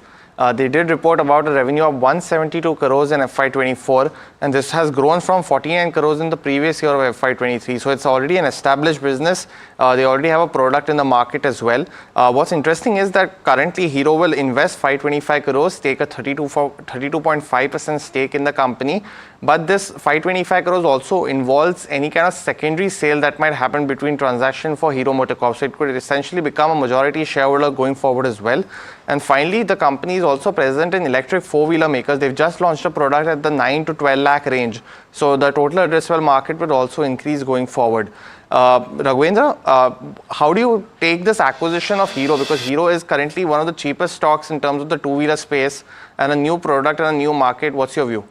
They did report about a revenue of 172 crores in FY24, and this has grown from 49 crores in the previous year of FY23. So it's already an established business. They already have a product in the market as well. What's interesting is that currently Hero will invest 525 crores, take a 32.5% stake in the company. But this 525 crores also involves any kind of secondary sale that might happen between transaction for Hero MotoCorp. So it could essentially become a majority shareholder going forward as well. And finally, the company is also present in electric four-wheeler makers. They've just launched a product at the 9 to 12 lakh range. So the total addressable market would also increase going forward. Raghavendra, how do you take this acquisition of Hero? Because Hero is currently one of the cheapest stocks in terms of the two-wheeler space, and a new product and a new market. What's your view?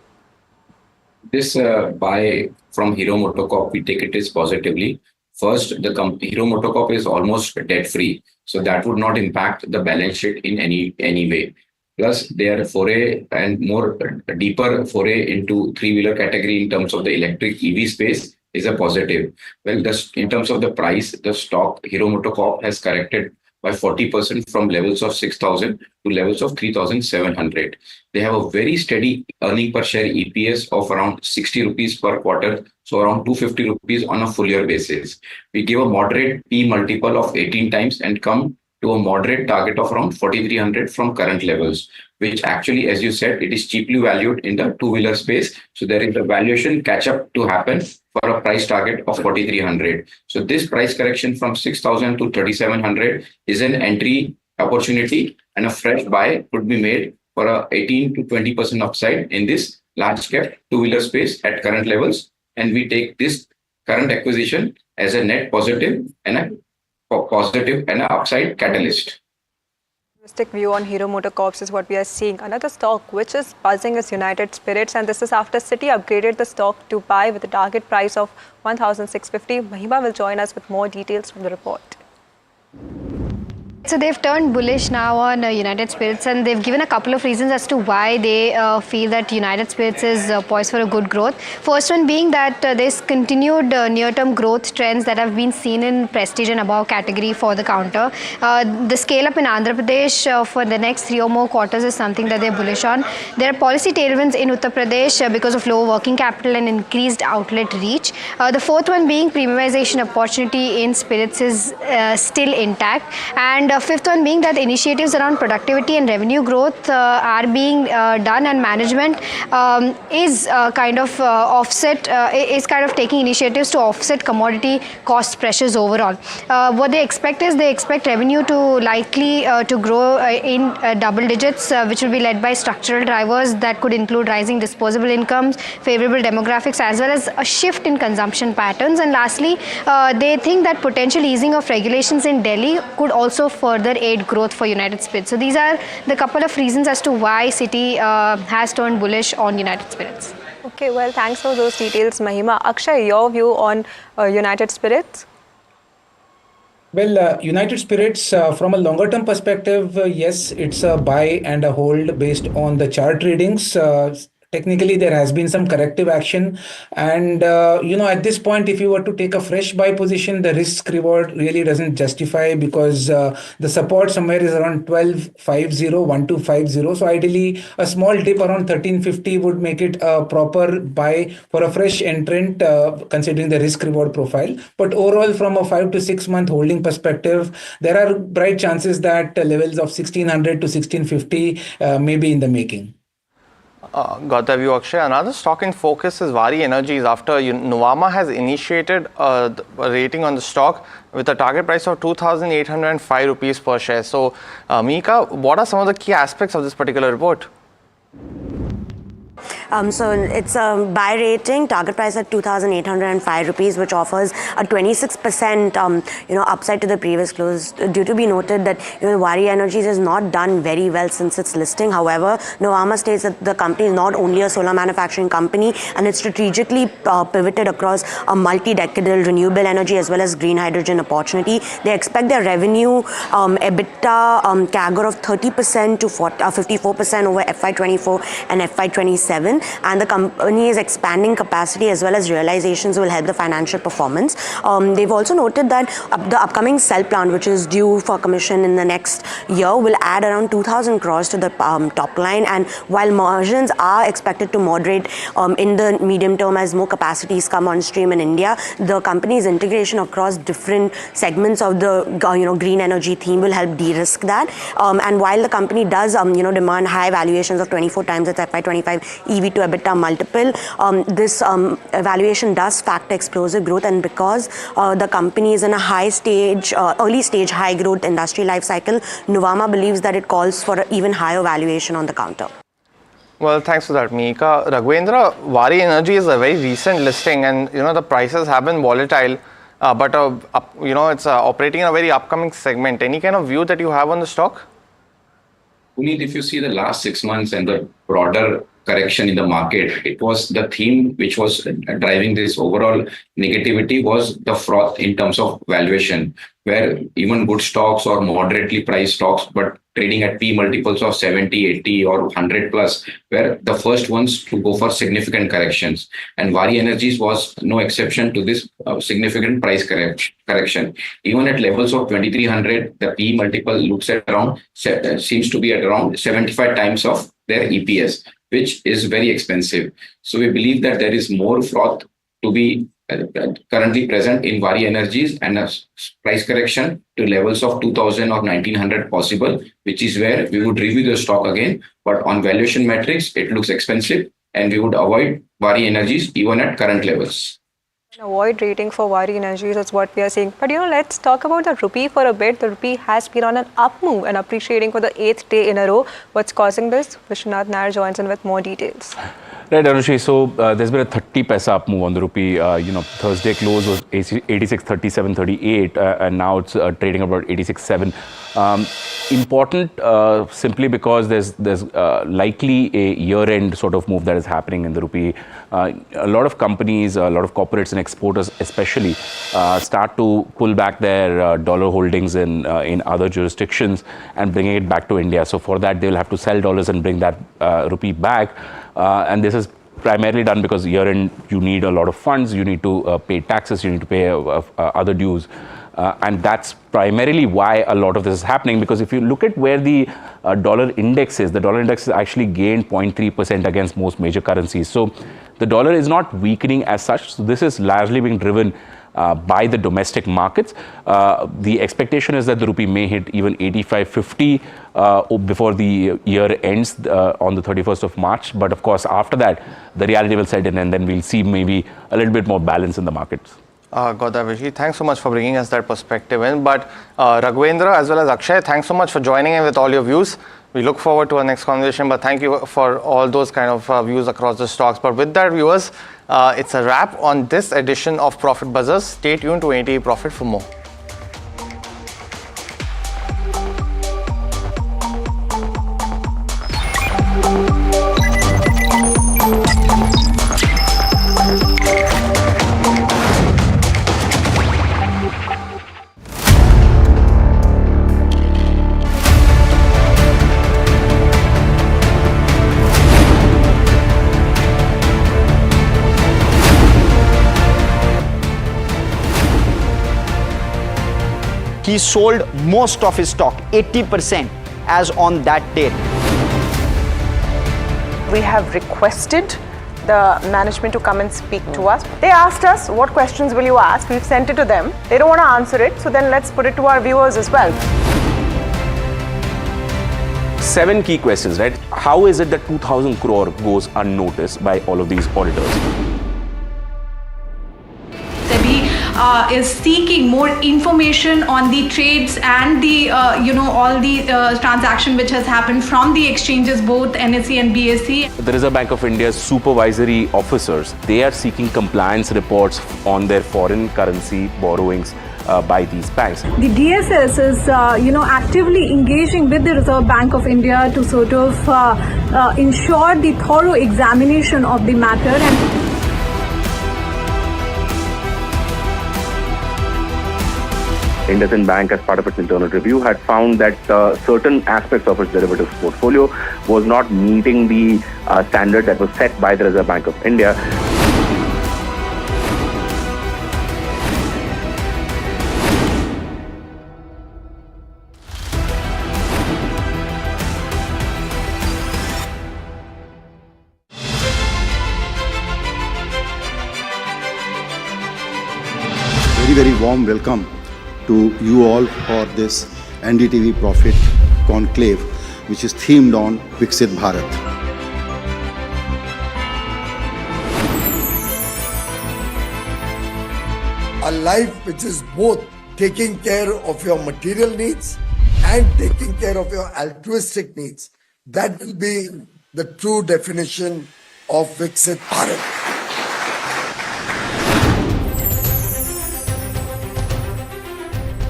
This buy from Hero MotoCorp, we take it as positively. First, the Hero MotoCorp is almost debt-free, so that would not impact the balance sheet in any way. Plus, their foray and more deeper foray into three-wheeler category in terms of the electric EV space is a positive. Well, in terms of the price, the stock Hero MotoCorp has corrected by 40% from levels of 6,000 to levels of 3,700. They have a very steady earning per share EPS of around 60 rupees per quarter, so around 250 rupees on a full year basis. We give a moderate P multiple of 18 times and come to a moderate target of around 4,300 from current levels, which actually, as you said, it is cheaply valued in the two-wheeler space. So there is a valuation catch-up to happen for a price target of 4,300. So this price correction from 6,000 to 3,700 is an entry opportunity, and a fresh buy could be made for a 18 to 20% upside in this large cap two-wheeler space at current levels. And we take this current acquisition as a net positive and an upside catalyst. Optimistic view on Hero MotoCorp is what we are seeing. Another stock which is buzzing is United Spirits, and this is after Citi upgraded the stock to buy with a target price of 1,650. Mahima will join us with more details from the report. So they've turned bullish now on United Spirits, and they've given a couple of reasons as to why they feel that United Spirits is poised for a good growth. First one being that there's continued near-term growth trends that have been seen in prestige and above category for the counter. The scale-up in Andhra Pradesh for the next 3 or more quarters is something that they're bullish on. There are policy tailwinds in Uttar Pradesh because of lower working capital and increased outlet reach. The fourth one being premiumization opportunity in spirits is still intact. And fifth one being that initiatives around productivity and revenue growth are being done, and management is kind of taking initiatives to offset commodity cost pressures overall. What they expect is they expect revenue to likely to grow in double digits, which will be led by structural drivers that could include rising disposable incomes, favorable demographics, as well as a shift in consumption patterns. And lastly, they think that potential easing of regulations in Delhi could also further aid growth for United Spirits. So these are the couple of reasons as to why Citi has turned bullish on United Spirits. Okay, well, thanks for those details, Mahima. Akshay, your view on United Spirits? Well, United Spirits, from a longer term perspective, yes, it's a buy and a hold based on the chart readings. Technically, there has been some corrective action, and at this point, if you were to take a fresh buy position, the risk reward really doesn't justify, because the support somewhere is around 1250. So ideally, a small dip around 1350 would make it a proper buy for a fresh entrant, considering the risk reward profile. But overall, from a 5 to 6 month holding perspective, there are bright chances that levels of 1600 to 1650 may be in the making. Got the view, Akshay. Another stock in focus is Vari Energies after Nuvama has initiated a rating on the stock with a target price of 2,805 rupees per share. So, Mika, what are some of the key aspects of this particular report? So it's a buy rating, target price at 2,805 rupees, which offers a 26% upside to the previous close. Due to be noted that Vari Energies has not done very well since its listing. However, Nuvama states that the company is not only a solar manufacturing company and it's strategically pivoted across a multi-decadal renewable energy as well as green hydrogen opportunity. They expect their revenue EBITDA CAGR of 30% to 54% over FY24 and FY27. And the company is expanding capacity as well as realizations will help the financial performance. They've also noted that the upcoming cell plant, which is due for commission in the next year, will add around 2,000 crores to the top line. And while margins are expected to moderate in the medium term as more capacities come on stream in India, the company's integration across different segments of the green energy theme will help de-risk that. And while the company does demand high valuations of 24 times its FY25 EV to EBITDA multiple, this valuation does factor explosive growth, and because the company is in a early stage high growth industry life cycle, Nuvama believes that it calls for an even higher valuation on the counter. Well, thanks for that, Mika. Raghavendra, Vari Energy is a very recent listing, and the prices have been volatile, but it's operating in a very upcoming segment. Any kind of view that you have on the stock? Puneet, if you see the last 6 months and the broader correction in the market, it was the theme which was driving this overall negativity was the froth in terms of valuation, where even good stocks or moderately priced stocks, but trading at P multiples of 70, 80 or 100 plus, were the first ones to go for significant corrections. And Vari Energies was no exception to this significant price correction. Even at levels of 2,300, the P multiple looks at seems to be at around 75 times of their EPS, which is very expensive. So we believe that there is more froth to be currently present in Vari Energies, and a price correction to levels of 2,000 or 1,900 possible, which is where we would review the stock again. But on valuation metrics, it looks expensive, and we would avoid Vari Energies even at current levels. Avoid rating for Vari Energies is what we are seeing. But let's talk about the rupee for a bit. The rupee has been on an up move and appreciating for the 8th day in a row. What's causing this? Vishwanath Nair joins in with more details. Right, Anushi. So there's been a 30 paisa up move on the rupee. Thursday close was 86.3738, and now it's trading about 86.7. Important simply because there's likely a year-end sort of move that is happening in the rupee. A lot of companies, a lot of corporates and exporters especially start to pull back their dollar holdings in other jurisdictions and bringing it back to India. So for that, they'll have to sell dollars and bring that rupee back. And this is primarily done because year-end you need a lot of funds, you need to pay taxes, you need to pay other dues. And that's primarily why a lot of this is happening, because if you look at where the dollar index is, the dollar index has actually gained 0.3% against most major currencies. So the dollar is not weakening as such. So this is largely being driven by the domestic markets. The expectation is that the rupee may hit even 85.50 before the year ends on the 31st of March. But of course, after that, the reality will set in, and then we'll see maybe a little bit more balance in the markets. Got that, Vishi. Thanks so much for bringing us that perspective in. But Raghavendra as well as Akshay, thanks so much for joining in with all your views. We look forward to our next conversation, but thank you for all those kind of views across the stocks. But with that, viewers, it's a wrap on this edition of Profit Buzzers. Stay tuned to NDTV Profit for more. He sold most of his stock, 80%, as on that date. We have requested the management to come and speak to us. They asked us, what questions will you ask? We've sent it to them. They don't want to answer it, so then let's put it to our viewers as well. 7 key questions, right? How is it that 2,000 crore goes unnoticed by all of these auditors? Is seeking more information on the trades and the all the transaction which has happened from the exchanges, both NSE and BSE. The Reserve Bank of India's supervisory officers, they are seeking compliance reports on their foreign currency borrowings by these banks. The DSS is actively engaging with the Reserve Bank of India to sort of ensure the thorough examination of the matter. And IndusInd Bank, as part of its internal review, had found that certain aspects of its derivatives portfolio was not meeting the standard that was set by the Reserve Bank of India. Very warm welcome to you all for this NDTV Profit Conclave, which is themed on Vixit Bharat. A life which is both taking care of your material needs and taking care of your altruistic needs. That will be the true definition of Vixit Bharat.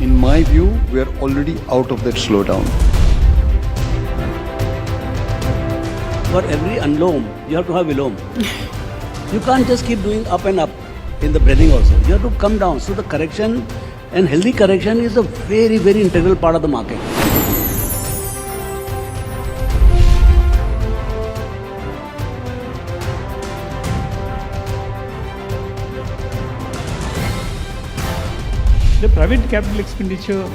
In my view, we are already out of that slowdown. For every unloam, you have to have vilom. You can't just keep doing up and up in the breathing also. You have to come down. So the correction and healthy correction is a very, very integral part of the market. The private capital expenditure,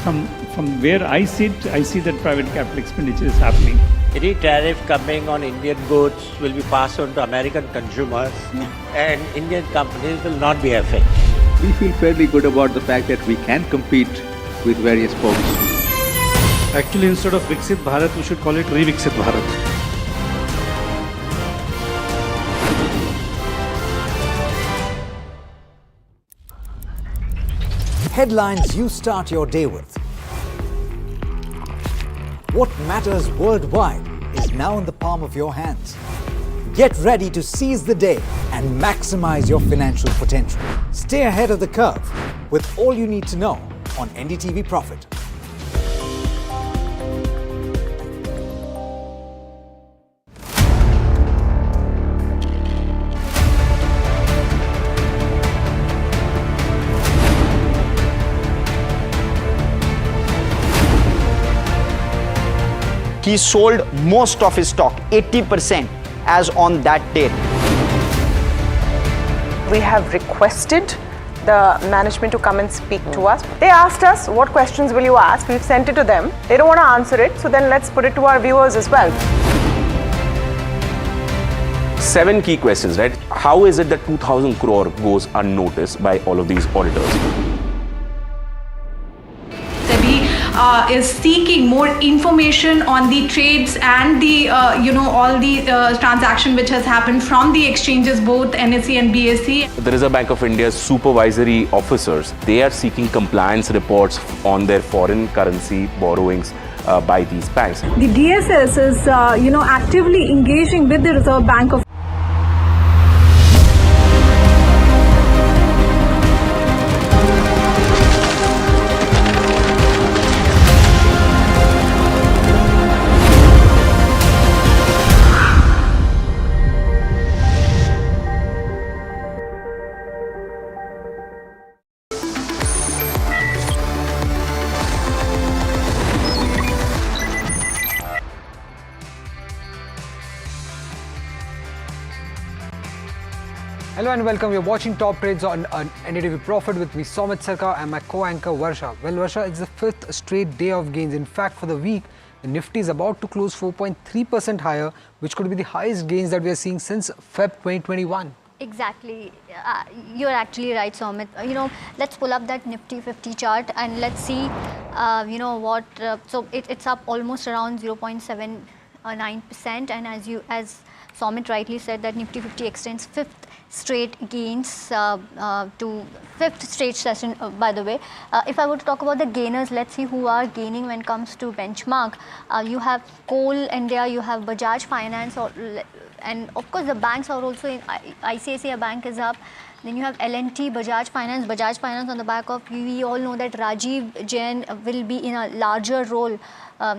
from where I sit, I see that private capital expenditure is happening. Any tariff coming on Indian goods will be passed on to American consumers and Indian companies will not be affected. We feel fairly good about the fact that we can compete with various folks. Actually, instead of Vixit Bharat, we should call it Vixit Bharat. Headlines you start your day with. What matters worldwide is now in the palm of your hands. Get ready to seize the day and maximize your financial potential. Stay ahead of the curve with all you need to know on NDTV Profit. He sold most of his stock, 80%, as on that date. We have requested the management to come and speak to us. They asked us, what questions will you ask? We've sent it to them. They don't want to answer it, so then let's put it to our viewers as well. 7 key questions, right? How is it that 2,000 crore goes unnoticed by all of these auditors? Is seeking more information on the trades and the all the transaction which has happened from the exchanges, both NSE and BSE. The Reserve Bank of India's supervisory officers, they are seeking compliance reports on their foreign currency borrowings by these banks. The DSS is actively engaging with the Reserve Bank of Hello and welcome. You're watching Top Trades on NDTV Profit with me, Somit Sarkar, and my co-anchor Varsha. Well, Varsha, it's the 5th straight day of gains. In fact, for the week, the Nifty is about to close 4.3% higher, which could be the highest gains that we are seeing since Feb 2021. Exactly. You're actually right, Somit. Let's pull up that Nifty 50 chart and let's see you know what, so it's up almost around 0.79%, and as Somit rightly said, that Nifty 50 extends fifth straight gains to fifth straight session, by the way. If I were to talk about the gainers, let's see who are gaining when it comes to benchmark. You have Coal India, you have Bajaj Finance, and of course the banks are also in. ICICI Bank is up. Then you have L&T, Bajaj Finance on the back of, we all know that Rajiv Jain will be in a larger role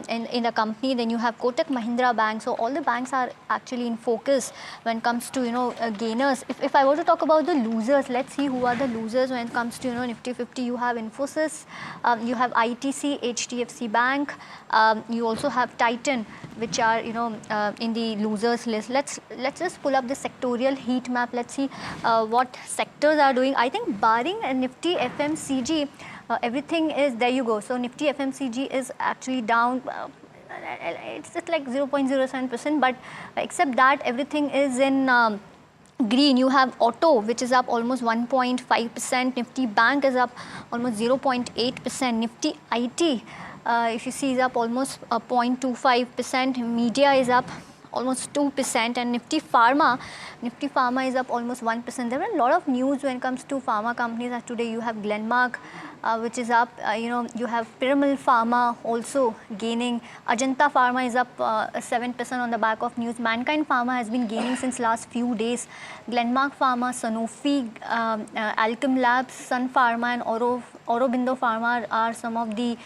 in the company. Then you have Kotak Mahindra Bank. So all the banks are actually in focus when it comes to, gainers. If I were to talk about the losers, let's see who are the losers when it comes to, Nifty 50. You have Infosys, you have ITC, HDFC Bank, you also have Titan, which are, in the losers list. Let's just pull up the sectorial heat map. Let's see what sectors are doing. I think barring Nifty FMCG, everything is, there you go. So Nifty FMCG is actually down. It's just like 0.07%, but except that, everything is in green. You have auto, which is up almost 1.5%. Nifty Bank is up almost 0.8%. Nifty IT, if you see, is up almost 0.25%. Media is up almost 2%, and Nifty Pharma is up almost 1%. There are a lot of news when it comes to pharma companies. As today you have Glenmark, which is up. You have Piramal Pharma also gaining. Ajanta Pharma is up 7% on the back of news. Mankind Pharma has been gaining since last few days. Glenmark Pharma, Sanofi, Alchem Labs, Sun Pharma, and Aurobindo Pharma are some of the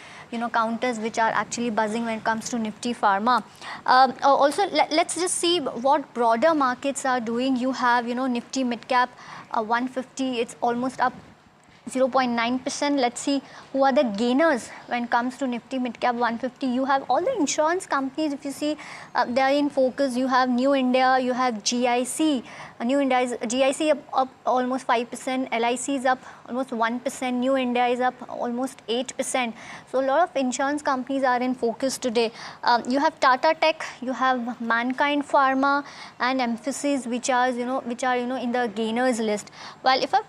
counters which are actually buzzing when it comes to Nifty Pharma. Also, let's just see what broader markets are doing. You have, Nifty Midcap 150, it's almost up 0.9%. Let's see who are the gainers when it comes to Nifty Midcap 150. You have all the insurance companies, if you see, they are in focus. You have New India, you have GIC. GIC up almost 5%, LIC is up almost 1%, New India is up almost 8%. So a lot of insurance companies are in focus today. You have Tata Tech, you have Mankind Pharma and Emphasis, which are in the gainers list. While if I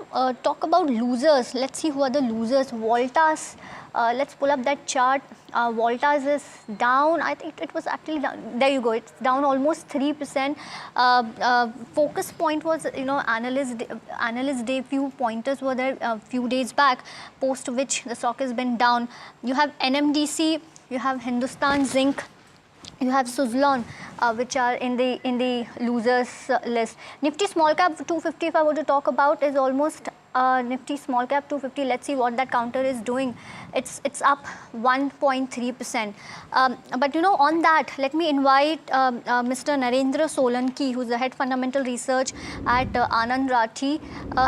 talk about losers, let's see who are the losers. Voltas, let's pull up that chart. Voltas is down. I think it was actually down. There you go. It's down almost 3%. Focus point was, analyst day. Few pointers were there a few days back, post which the stock has been down. You have NMDC, you have Hindustan Zinc, you have Suzlon, which are in the losers list. Nifty Small Cap 250, if I were to talk about, is almost Nifty Small Cap 250. Let's see what that counter is doing. It's up 1.3%. But on that, let me invite Mr. Narendra Solanki, who's the head fundamental research at Anand Rathi.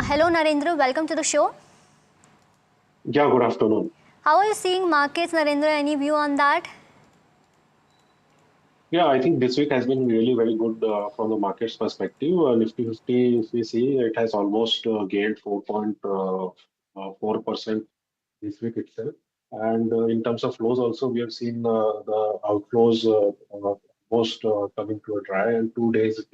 Hello, Narendra. Welcome to the show. Yeah, good afternoon. How are you seeing markets, Narendra? Any view on that? Yeah, I think this week has been really very good from the market's perspective. Nifty 50, if we see, it has almost gained 4.4% this week itself. And in terms of flows also, we have seen the outflows almost coming to a dry. And 2 days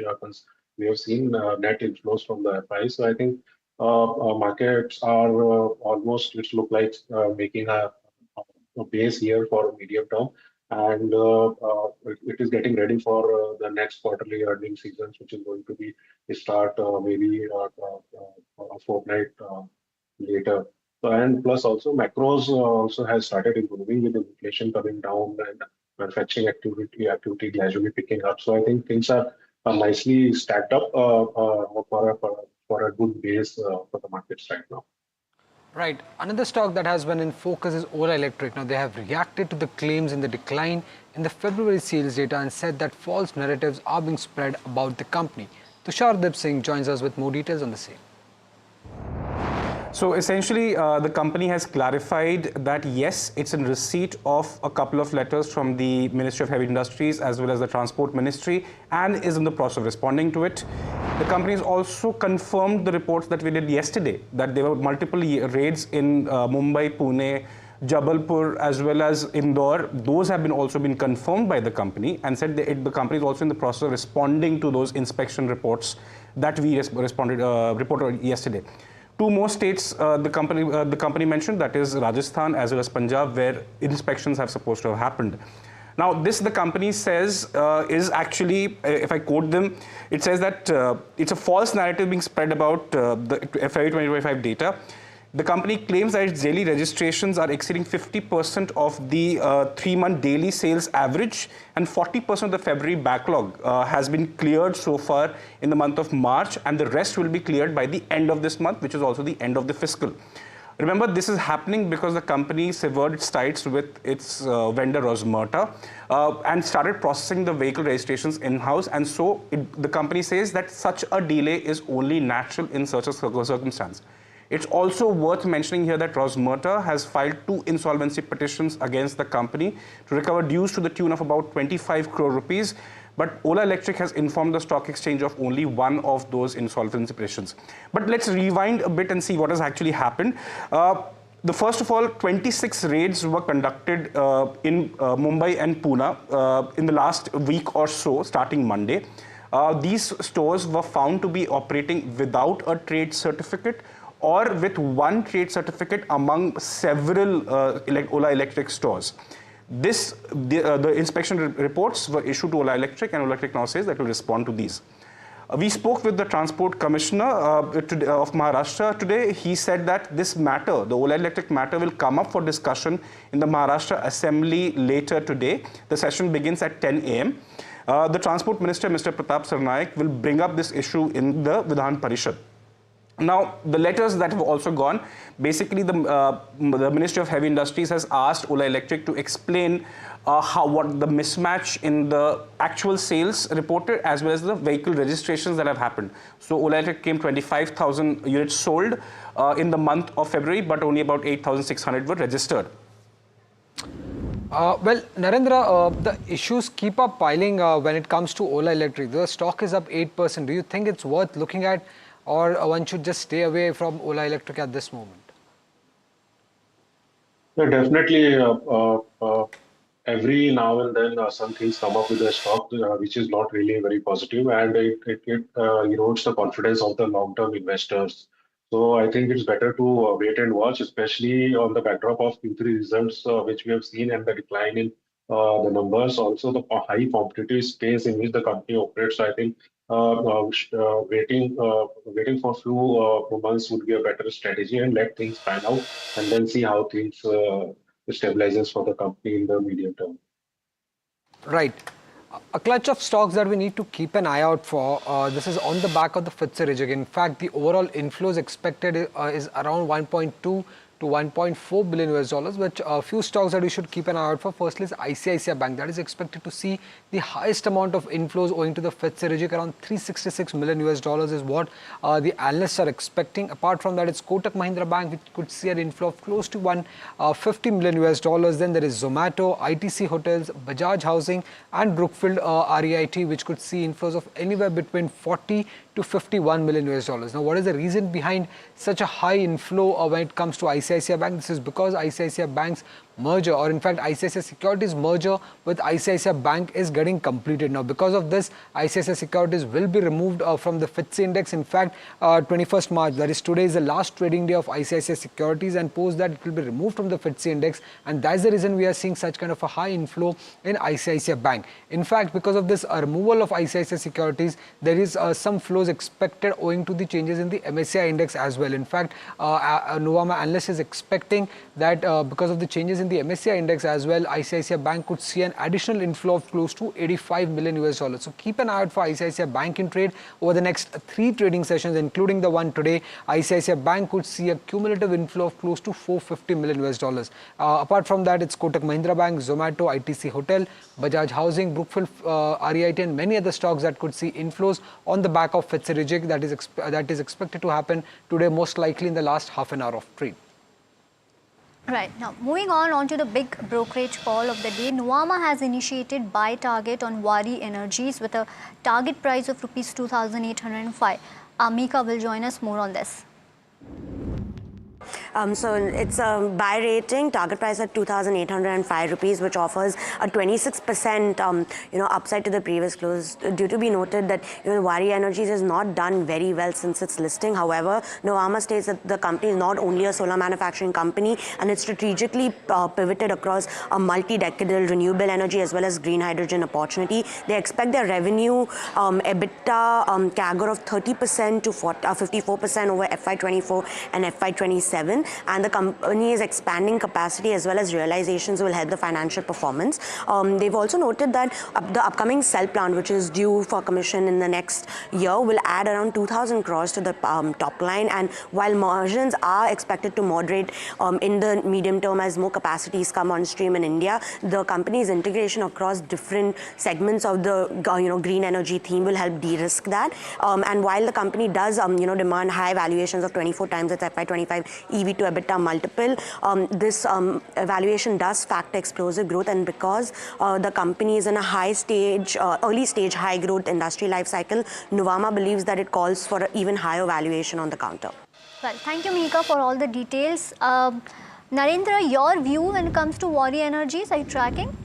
we have seen net inflows from the FI. So I think markets are almost, it looks like making a base here for medium term. And it is getting ready for the next quarterly earnings seasons, which is going to be start maybe a fortnight later. And plus also macros also has started improving with inflation coming down and manufacturing activity gradually picking up. So I think things are nicely stacked up for a good base for the markets right now. Right. Another stock that has been in focus is Ola Electric. Now, they have reacted to the claims in the decline in the February sales data and said that false narratives are being spread about the company. Tushar Dip Singh joins us with more details on the same. So essentially, the company has clarified that yes, it's in receipt of a couple of letters from the Ministry of Heavy Industries as well as the Transport Ministry and is in the process of responding to it. The company has also confirmed the reports that we did yesterday, that there were multiple raids in Mumbai, Pune, Jabalpur as well as Indore. Those have also been confirmed by the company and said the company is also in the process of responding to those inspection reports that we reported yesterday. 2 more states the company mentioned, that is Rajasthan as well as Punjab, where inspections have supposed to have happened. Now, this the company says is actually, if I quote them, it says that it's a false narrative being spread about the FY 2025 data. The company claims that its daily registrations are exceeding 50% of the 3-month daily sales average, and 40% of the February backlog has been cleared so far in the month of March, and the rest will be cleared by the end of this month, which is also the end of the fiscal. Remember, this is happening because the company severed its ties with its vendor Rosmerta and started processing the vehicle registrations in-house. And so the company says that such a delay is only natural in such a circumstance. It's also worth mentioning here that Rosmerta has filed 2 insolvency petitions against the company to recover dues to the tune of about 25 crore rupees. But Ola Electric has informed the stock exchange of only one of those insolvency petitions. But let's rewind a bit and see what has actually happened. First of all, 26 raids were conducted in Mumbai and Pune in the last week or so, starting Monday. These stores were found to be operating without a trade certificate or with one trade certificate among several Ola Electric stores. The inspection reports were issued to Ola Electric, and Ola Electric now says that it will respond to these. We spoke with the Transport Commissioner of Maharashtra today. He said that this matter, the Ola Electric matter, will come up for discussion in the Maharashtra Assembly later today. The session begins at 10 a.m. The Transport Minister, Mr. Pratap Sarnaik, will bring up this issue in the Vidhan Parishad. Now, the letters that have also gone, basically the Ministry of Heavy Industries has asked Ola Electric to explain what the mismatch in the actual sales reported as well as the vehicle registrations that have happened. So Ola Electric came 25,000 units sold in the month of February, but only about 8,600 were registered. Well, Narendra, the issues keep up piling when it comes to Ola Electric. The stock is up 8%. Do you think it's worth looking at, or one should just stay away from Ola Electric at this moment? Yeah, definitely. Every now and then some things come up with the stock which is not really very positive, and it erodes the confidence of the long-term investors. So I think it's better to wait and watch, especially on the backdrop of Q3 results, which we have seen, and the decline in the numbers. Also, the high competitive space in which the company operates. I think waiting for a few months would be a better strategy, and let things pan out, and then see how things stabilizes for the company in the medium term. Right. A clutch of stocks that we need to keep an eye out for. This is on the back of the FTSE. In fact, the overall inflows expected is around 1.2 to 1.4 billion US dollars, which a few stocks that we should keep an eye out for. Firstly is ICICI Bank, that is expected to see the highest amount of inflows owing to the FTSE. Around 366 million US dollars is what the analysts are expecting. Apart from that, it's Kotak Mahindra Bank, which could see an inflow of close to 150 million US dollars. Then there is Zomato, ITC Hotels, Bajaj Housing, and Brookfield REIT, which could see inflows of anywhere between 40 to 51 million US dollars. Now, what is the reason behind such a high inflow when it comes to ICICI Bank? This is because ICICI Bank's merger, or in fact ICICI Securities merger with ICICI Bank is getting completed. Now, because of this, ICICI Securities will be removed from the FTSE index. In fact, 21st March, that is today, is the last trading day of ICICI Securities, and post that it will be removed from the FTSE index, and that's the reason we are seeing such kind of a high inflow in ICICI Bank. In fact, because of this removal of ICICI Securities, there is some flows expected owing to the changes in the MSCI index as well. In fact, Nuvama analyst is expecting that because of the changes in the MSCI index as well, ICICI Bank could see an additional inflow of close to 85 million US dollars. So keep an eye out for ICICI Bank in trade over the next 3 trading sessions, including the one today. ICICI Bank could see a cumulative inflow of close to 450 million US dollars. Apart from that, it's Kotak Mahindra Bank, Zomato, ITC Hotel, Bajaj Housing, Brookfield REIT, and many other stocks that could see inflows on the back of FTSE that is expected to happen today, most likely in the last half an hour of trade. Right. Now, moving on to the big brokerage call of the day. Nuvama has initiated buy target on Vari Energies with a target price of rupees 2,805. Amika will join us more on this. So it's a buy rating, target price at 2,805 rupees, which offers a 26% upside to the previous close. Due to be noted that Vari Energies has not done very well since its listing. However, Nuvama states that the company is not only a solar manufacturing company, and it's strategically pivoted across a multi-decadal renewable energy as well as green hydrogen opportunity. They expect their revenue EBITDA CAGR of 30% to 54% over FY24 and FY27, and the company is expanding capacity as well as realizations will help the financial performance. They've also noted that the upcoming cell plant, which is due for commission in the next year, will add around 2,000 crores to the top line, and while margins are expected to moderate in the medium term as more capacities come on stream in India, the company's integration across different segments of the green energy theme will help de-risk that. And while the company does demand high valuations of 24 times its FY25 EV to EBITDA multiple, this valuation does factor explosive growth, and because the company is in a early stage high growth industry life cycle, Nuvama believes that it calls for an even higher valuation on the counter. Well, thank you, Mika, for all the details. Narendra, your view when it comes to Vari Energies, are you tracking?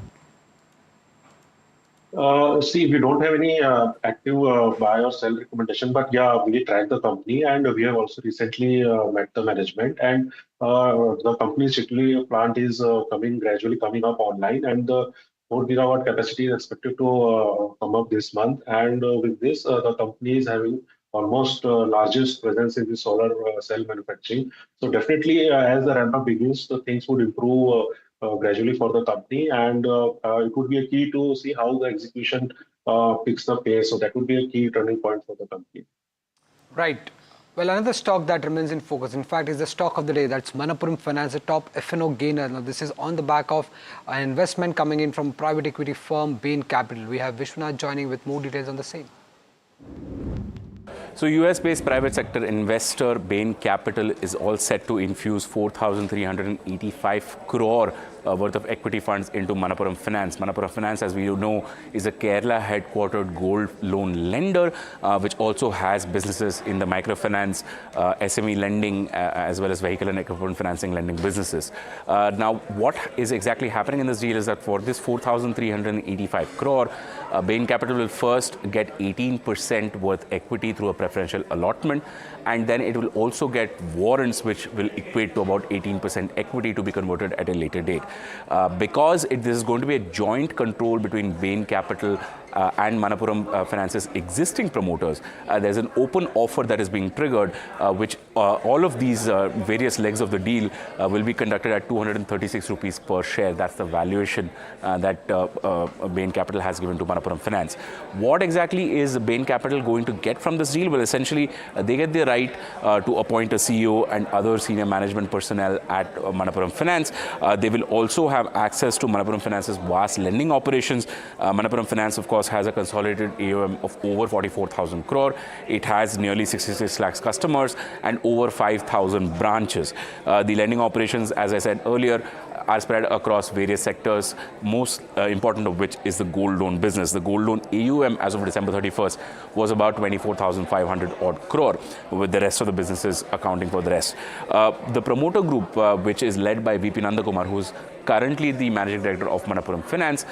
See, we don't have any active buy or sell recommendation, but yeah, we track the company, and we have also recently met the management, and the company's Sectoral plant is gradually coming up online, and the 4 gigawatt capacity is expected to come up this month. And with this, the company is having almost largest presence in the solar cell manufacturing. So definitely, as the ramp up begins, the things would improve gradually for the company, and it would be a key to see how the execution picks the pace. So that would be a key turning point for the company. Right. Well, another stock that remains in focus, in fact, is the stock of the day. That's Manappuram Finance, the top F&O gainer. Now, this is on the back of an investment coming in from private equity firm Bain Capital. We have Vishwanath joining with more details on the same. So US-based private sector investor Bain Capital is all set to infuse 4,385 crore worth of equity funds into Manappuram Finance. Manappuram Finance, as we know, is a Kerala-headquartered gold loan lender, which also has businesses in the microfinance, SME lending, as well as vehicle and equipment financing lending businesses. Now, what is exactly happening in this deal is that for this 4,385 crore, Bain Capital will first get 18% worth equity through a preferential allotment, and then it will also get warrants which will equate to about 18% equity to be converted at a later date. Because this is going to be a joint control between Bain Capital and Manappuram Finance's existing promoters, there's an open offer that is being triggered, which all of these various legs of the deal will be conducted at 236 rupees per share. That's the valuation that Bain Capital has given to Manappuram Finance. What exactly is Bain Capital going to get from this deal? Well, essentially, they get the right to appoint a CEO and other senior management personnel at Manappuram Finance. They will also have access to Manappuram Finance's vast lending operations. Manappuram Finance, of course, has a consolidated AUM of over 44,000 crore. It has nearly 66 lakhs customers and over 5,000 branches. The lending operations, as I said earlier, are spread across various sectors, most important of which is the gold loan business. The gold loan AUM as of December 31st was about 24,500 odd crore, with the rest of the businesses accounting for the rest. The promoter group, which is led by VP Nandakumar, who's currently the managing director of Manappuram Finance,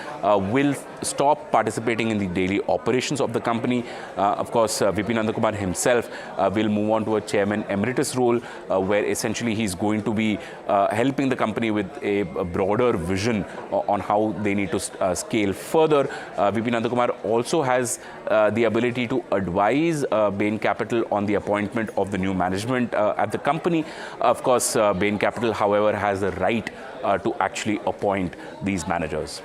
will stop participating in the daily operations of the company. Of course, VP Nandakumar himself will move on to a chairman emeritus role, where essentially he's going to be helping the company with a broader vision on how they need to scale further. VP Nandakumar also has the ability to advise Bain Capital on the appointment of the new management at the company. Of course, Bain Capital, however, has the right to actually appoint these managers.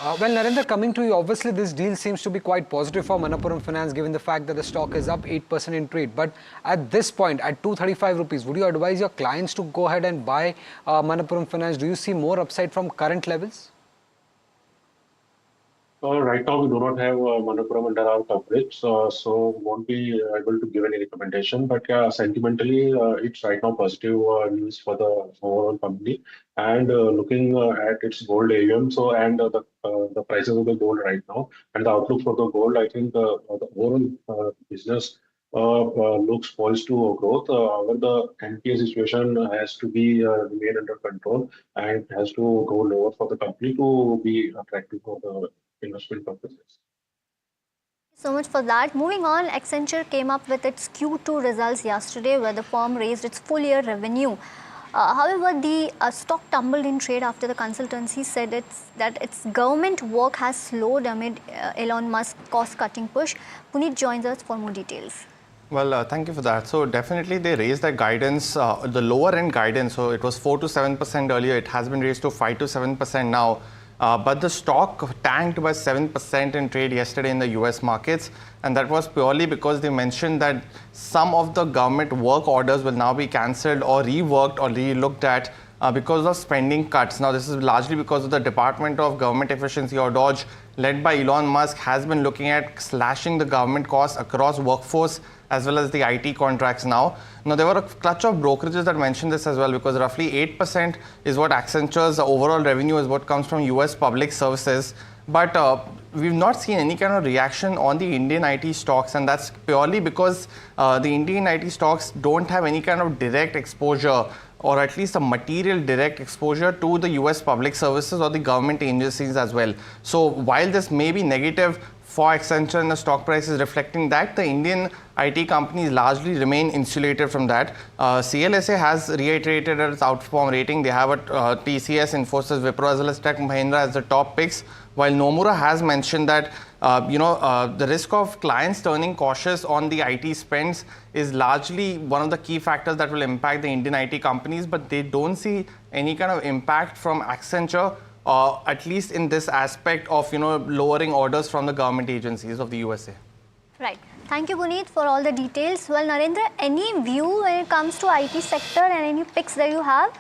Well, Narendra, coming to you, obviously this deal seems to be quite positive for Manappuram Finance given the fact that the stock is up 8% in trade. But at this point, at 235 rupees, would you advise your clients to go ahead and buy Manappuram Finance? Do you see more upside from current levels? Right now, we do not have Manappuram under our coverage, so won't be able to give any recommendation. But yeah, sentimentally, it's right now positive news for the overall company. And looking at its gold AUM, so and the prices of the gold right now, and the outlook for the gold, I think the overall business looks poised to growth. However, the NPA situation has to be remain under control and has to go lower for the company to be attractive for the investment purposes. So much for that. Moving on, Accenture came up with its Q2 results yesterday where the firm raised its full year revenue. However, the stock tumbled in trade after the consultancy said that its government work has slowed amid Elon Musk's cost-cutting push. Puneet joins us for more details. Well, thank you for that. So definitely they raised that guidance, the lower end guidance. So it was 4 to 7% earlier. It has been raised to 5 to 7% now. But the stock tanked by 7% in trade yesterday in the US markets. And that was purely because they mentioned that some of the government work orders will now be cancelled or reworked or re-looked at because of spending cuts. Now, this is largely because of the Department of Government Efficiency, or DOGE, led by Elon Musk, has been looking at slashing the government costs across workforce as well as the IT contracts now. Now, there were a clutch of brokerages that mentioned this as well, because roughly 8% is what Accenture's overall revenue is what comes from US public services. But we've not seen any kind of reaction on the Indian IT stocks, and that's purely because the Indian IT stocks don't have any kind of direct exposure, or at least a material direct exposure to the US public services or the government agencies as well. So while this may be negative for Accenture and the stock price is reflecting that, the Indian IT companies largely remain insulated from that. CLSA has reiterated its outperform rating. They have a TCS, Infosys, Wipro as well as Tech Mahindra as the top picks, while Nomura has mentioned that the risk of clients turning cautious on the IT spends is largely one of the key factors that will impact the Indian IT companies, but they don't see any kind of impact from Accenture, at least in this aspect of lowering orders from the government agencies of the USA. Right. Thank you, Puneet, for all the details. Well, Narendra, any view when it comes to IT sector and any picks that you have?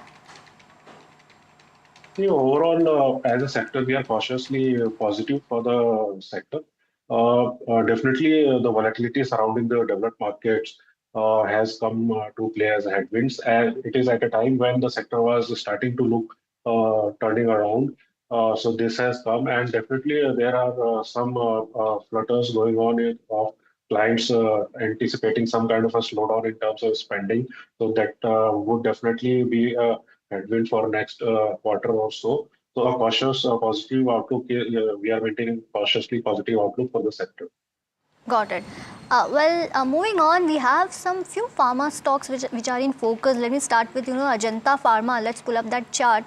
Overall, as a sector, we are cautiously positive for the sector. Definitely, the volatility surrounding the developed markets has come to play as headwinds, and it is at a time when the sector was starting to look turning around. So this has come, and definitely there are some flutters going on of clients anticipating some kind of a slowdown in terms of spending. So that would definitely be a headwind for next quarter or so. So a cautious positive outlook, we are maintaining cautiously positive outlook for the sector. Got it. Moving on, we have some few pharma stocks which are in focus. Let me start with Ajanta Pharma. Let's pull up that chart.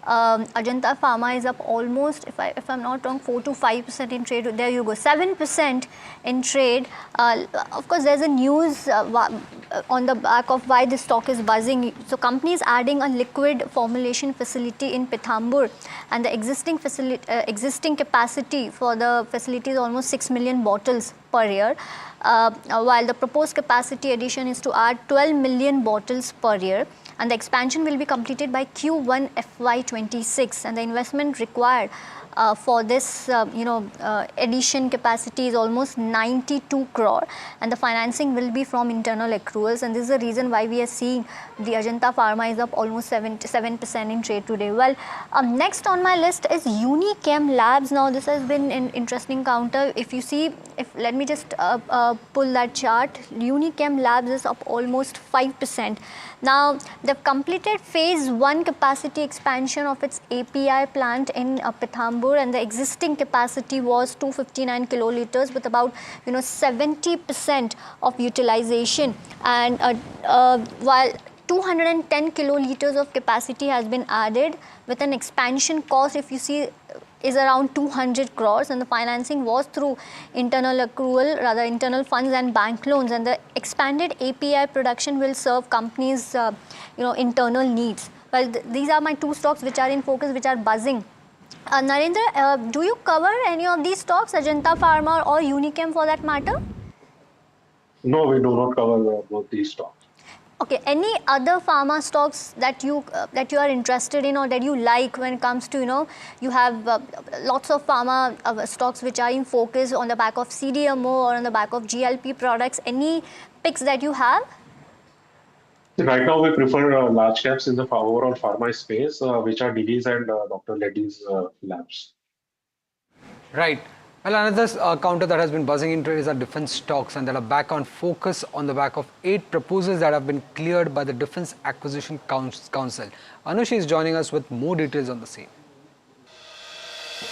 Ajanta Pharma is up almost, if I'm not wrong, 4 to 5% in trade. There you go, 7% in trade. Of course, there's a news on the back of why this stock is buzzing. So, company is adding a liquid formulation facility in Pithampur, and the existing capacity for the facility is almost 6 million bottles per year. While the proposed capacity addition is to add 12 million bottles per year, and the expansion will be completed by Q1 FY26, and the investment required for this addition capacity is almost 92 crore, and the financing will be from internal accruals, and this is the reason why we are seeing the Ajanta Pharma is up almost 7% in trade today. Well, next on my list is Unichem Labs. Now this has been an interesting counter. If you see, let me just pull that chart. Unichem Labs is up almost 5%. Now they've completed phase 1 capacity expansion of its API plant in Pithampur, and the existing capacity was 259 kiloliters with about 70% of utilization, and while 210 kiloliters of capacity has been added with an expansion cost, if you see, is around 200 crores, and the financing was through internal funds and bank loans, and the expanded API production will serve companies internal needs. Well, these are my two stocks which are in focus, which are buzzing. Narendra, do you cover any of these stocks, Ajanta Pharma or Unichem for that matter? No, we do not cover both these stocks. Okay, any other pharma stocks that you are interested in or that you like when it comes to, you have lots of pharma stocks which are in focus on the back of CDMO or on the back of GLP products. Any picks that you have? Right now, we prefer large caps in the overall pharma space, which are Divi's and Dr. Reddy's labs. Right. Well, another counter that has been buzzing in trade is our defense stocks, and that are back on focus on the back of 8 proposals that have been cleared by the Defense Acquisition Council. Anushi is joining us with more details on the same.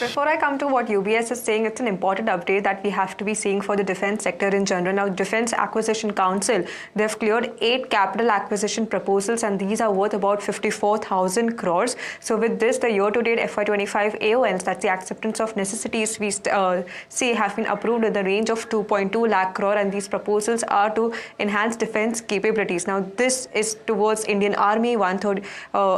Before I come to what UBS is saying, it's an important update that we have to be seeing for the defense sector in general. Now, Defense Acquisition Council, they've cleared 8 capital acquisition proposals, and these are worth about 54,000 crores. So with this, the year-to-date FY25 AONs, that's the acceptance of necessities, we see have been approved in the range of 2.2 lakh crore, and these proposals are to enhance defense capabilities. Now, this is towards Indian Army, 1/3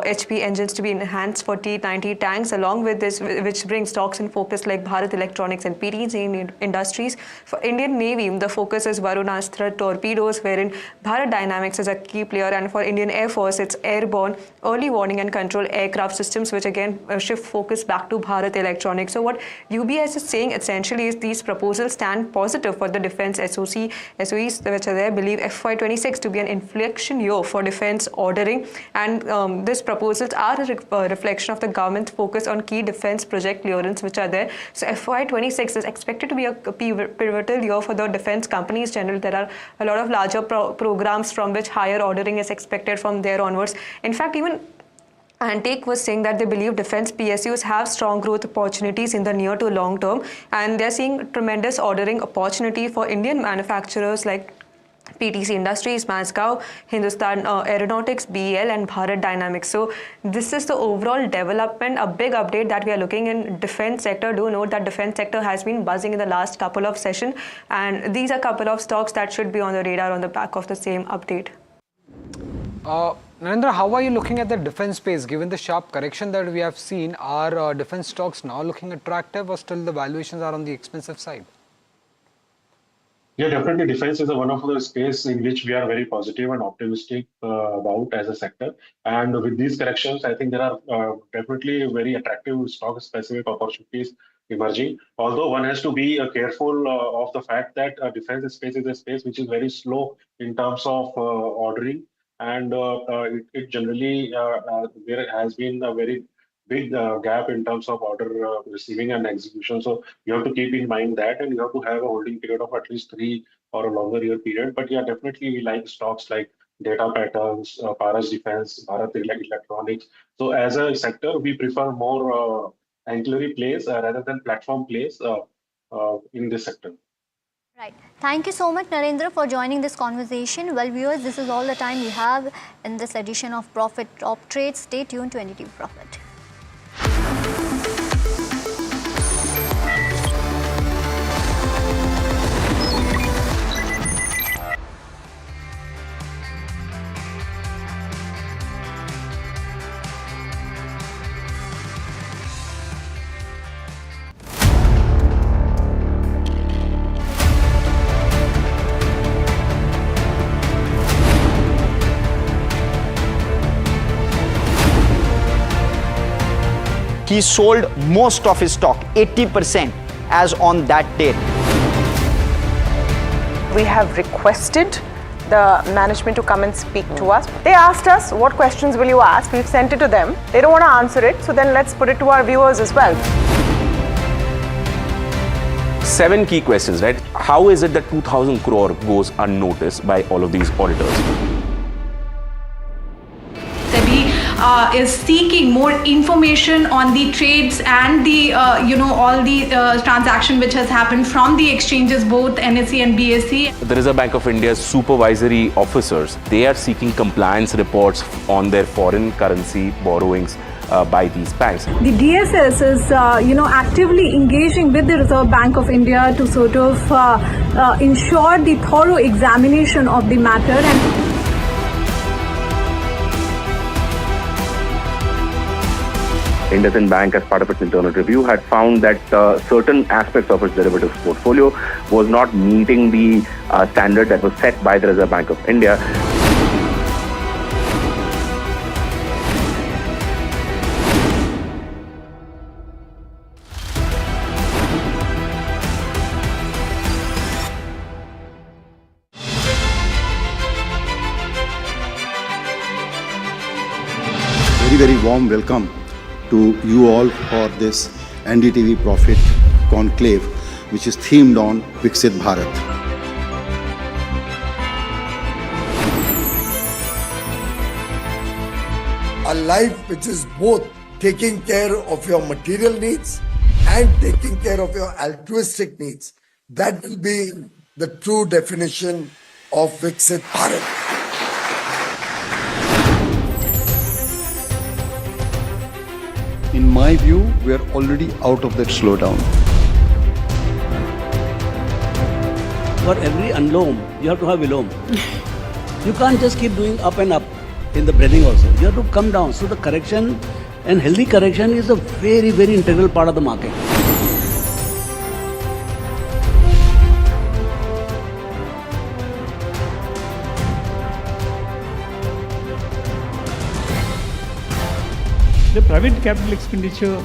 HP engines to be enhanced for T-90 tanks, along with this, which brings stocks in focus like Bharat Electronics and PTC Industries. For Indian Navy, the focus is Varunastra torpedoes, wherein Bharat Dynamics is a key player, and for Indian Air Force, it's airborne, early warning and control aircraft systems, which again shift focus back to Bharat Electronics. So what UBS is saying essentially is these proposals stand positive for the defense SOEs, which are there, believe FY26 to be an inflection year for defense ordering, and these proposals are a reflection of the government's focus on key defense project clearance which are there. So FY26 is expected to be a pivotal year for the defense companies generally. There are a lot of larger programs from which higher ordering is expected from there onwards. In fact, even Antake was saying that they believe defense PSUs have strong growth opportunities in the near to long term, and they're seeing tremendous ordering opportunity for Indian manufacturers like PTC Industries, Mazgaon, Hindustan Aeronautics, BEL and Bharat Dynamics. So this is the overall development, a big update that we are looking in defense sector. Do note that defense sector has been buzzing in the last couple of sessions, and these are a couple of stocks that should be on the radar on the back of the same update. Narendra, how are you looking at the defense space? Given the sharp correction that we have seen, are defense stocks now looking attractive, or still the valuations are on the expensive side? Yeah, definitely. Defense is one of the space in which we are very positive and optimistic about as a sector. And with these corrections, I think there are definitely very attractive stock-specific opportunities emerging. Although one has to be careful of the fact that defense space is a space which is very slow in terms of ordering, and it generally there has been a very big gap in terms of order receiving and execution. So you have to keep in mind that, and you have to have a holding period of at least 3 or a longer year period. But yeah, definitely we like stocks like Data Patterns, Paras Defense, Bharat Electronics. So as a sector, we prefer more ancillary plays rather than platform plays in this sector. Right. Thank you so much, Narendra, for joining this conversation. Well, viewers, this is all the time we have in this edition of Profit Top Trades. Stay tuned to NDTV Profit. He sold most of his stock, 80%, as on that date. We have requested the management to come and speak to us. They asked us, what questions will you ask? We've sent it to them. They don't want to answer it, so then let's put it to our viewers as well. 7 key questions, right? How is it that 2,000 crore goes unnoticed by all of these auditors? Is seeking more information on the trades and the all the transaction which has happened from the exchanges, both NSE and BSE. The Reserve Bank of India's supervisory officers, they are seeking compliance reports on their foreign currency borrowings by these banks. The DSS is actively engaging with the Reserve Bank of India to sort of ensure the thorough examination of the matter. And IndusInd Bank, as part of its internal review, had found that certain aspects of its derivatives portfolio was not meeting the standard that was set by the Reserve Bank of India. Very, very warm welcome to you all for this NDTV Profit Conclave, which is themed on Vixit Bharat. A life which is both taking care of your material needs and taking care of your altruistic needs. That will be the true definition of Vixit Bharat. In my view, we are already out of that slowdown. For every unloam, you have to have vilom. You can't just keep doing up and up in the breathing also. You have to come down. So the correction and healthy correction is a very, very integral part of the market. The private capital expenditure,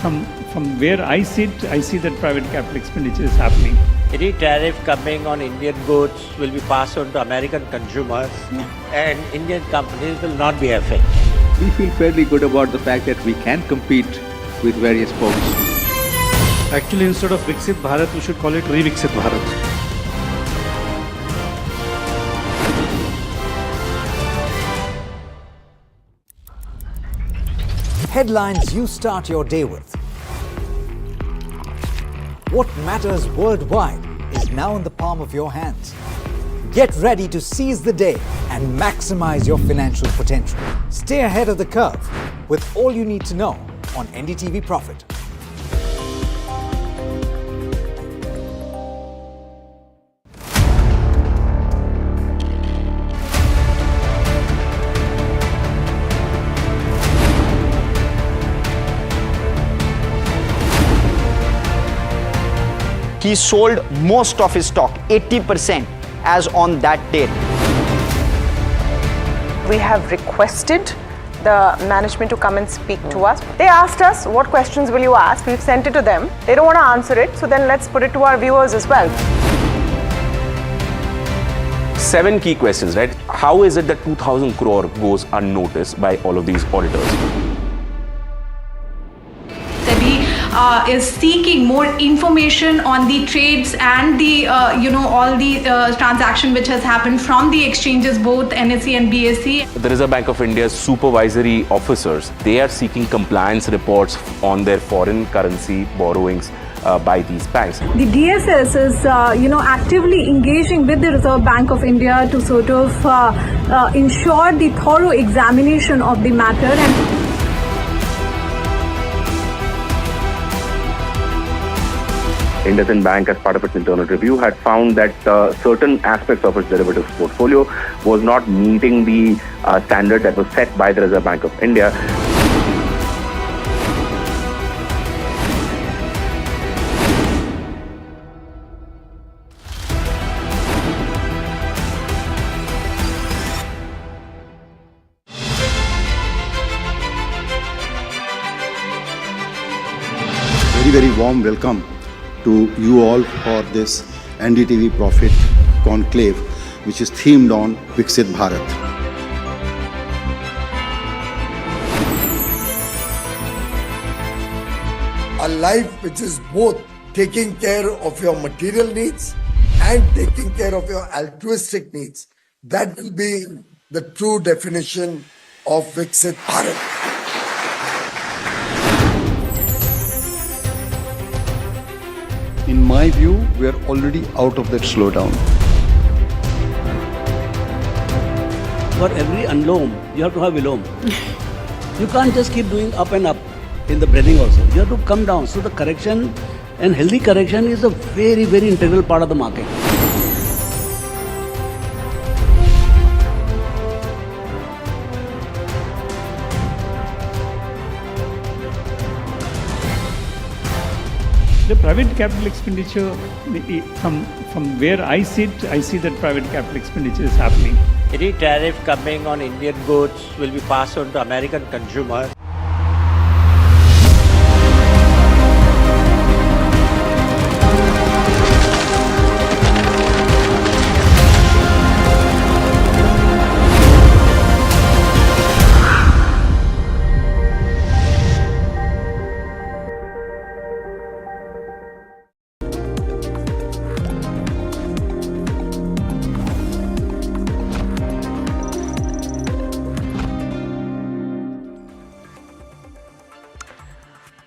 from where I sit, I see that private capital expenditure is happening. Any tariff coming on Indian goods will be passed on to American consumers and Indian companies will not be affected. We feel fairly good about the fact that we can compete with various folks. Actually, instead of Vixit Bharat, we should call it Vixit Bharat. Headlines you start your day with. What matters worldwide is now in the palm of your hands. Get ready to seize the day and maximize your financial potential. Stay ahead of the curve with all you need to know on NDTV Profit. He sold most of his stock, 80%, as on that date. We have requested the management to come and speak to us. They asked us, what questions will you ask? We've sent it to them. They don't want to answer it, so then let's put it to our viewers as well. 7 key questions, right? How is it that 2,000 crore goes unnoticed by all of these auditors? Is seeking more information on the trades and the all the transaction which has happened from the exchanges, both NSE and BSE. The Reserve Bank of India's supervisory officers, they are seeking compliance reports on their foreign currency borrowings by these banks. The DSS is actively engaging with the Reserve Bank of India to sort of ensure the thorough examination of the matter. And IndusInd Bank, as part of its internal review, had found that certain aspects of its derivatives portfolio was not meeting the standard that was set by the Reserve Bank of India. Very, very warm welcome to you all for this NDTV Profit Conclave, which is themed on Vixit Bharat. A life which is both taking care of your material needs and taking care of your altruistic needs. That will be the true definition of Vixit Bharat. In my view, we are already out of that slowdown. For every unloam, you have to have vilom. You can't just keep doing up and up in the breathing also. You have to come down. So the correction and healthy correction is a very, very integral part of the market. The private capital expenditure, from where I sit, I see that private capital expenditure is happening. Any tariff coming on Indian goods will be passed on to American consumers.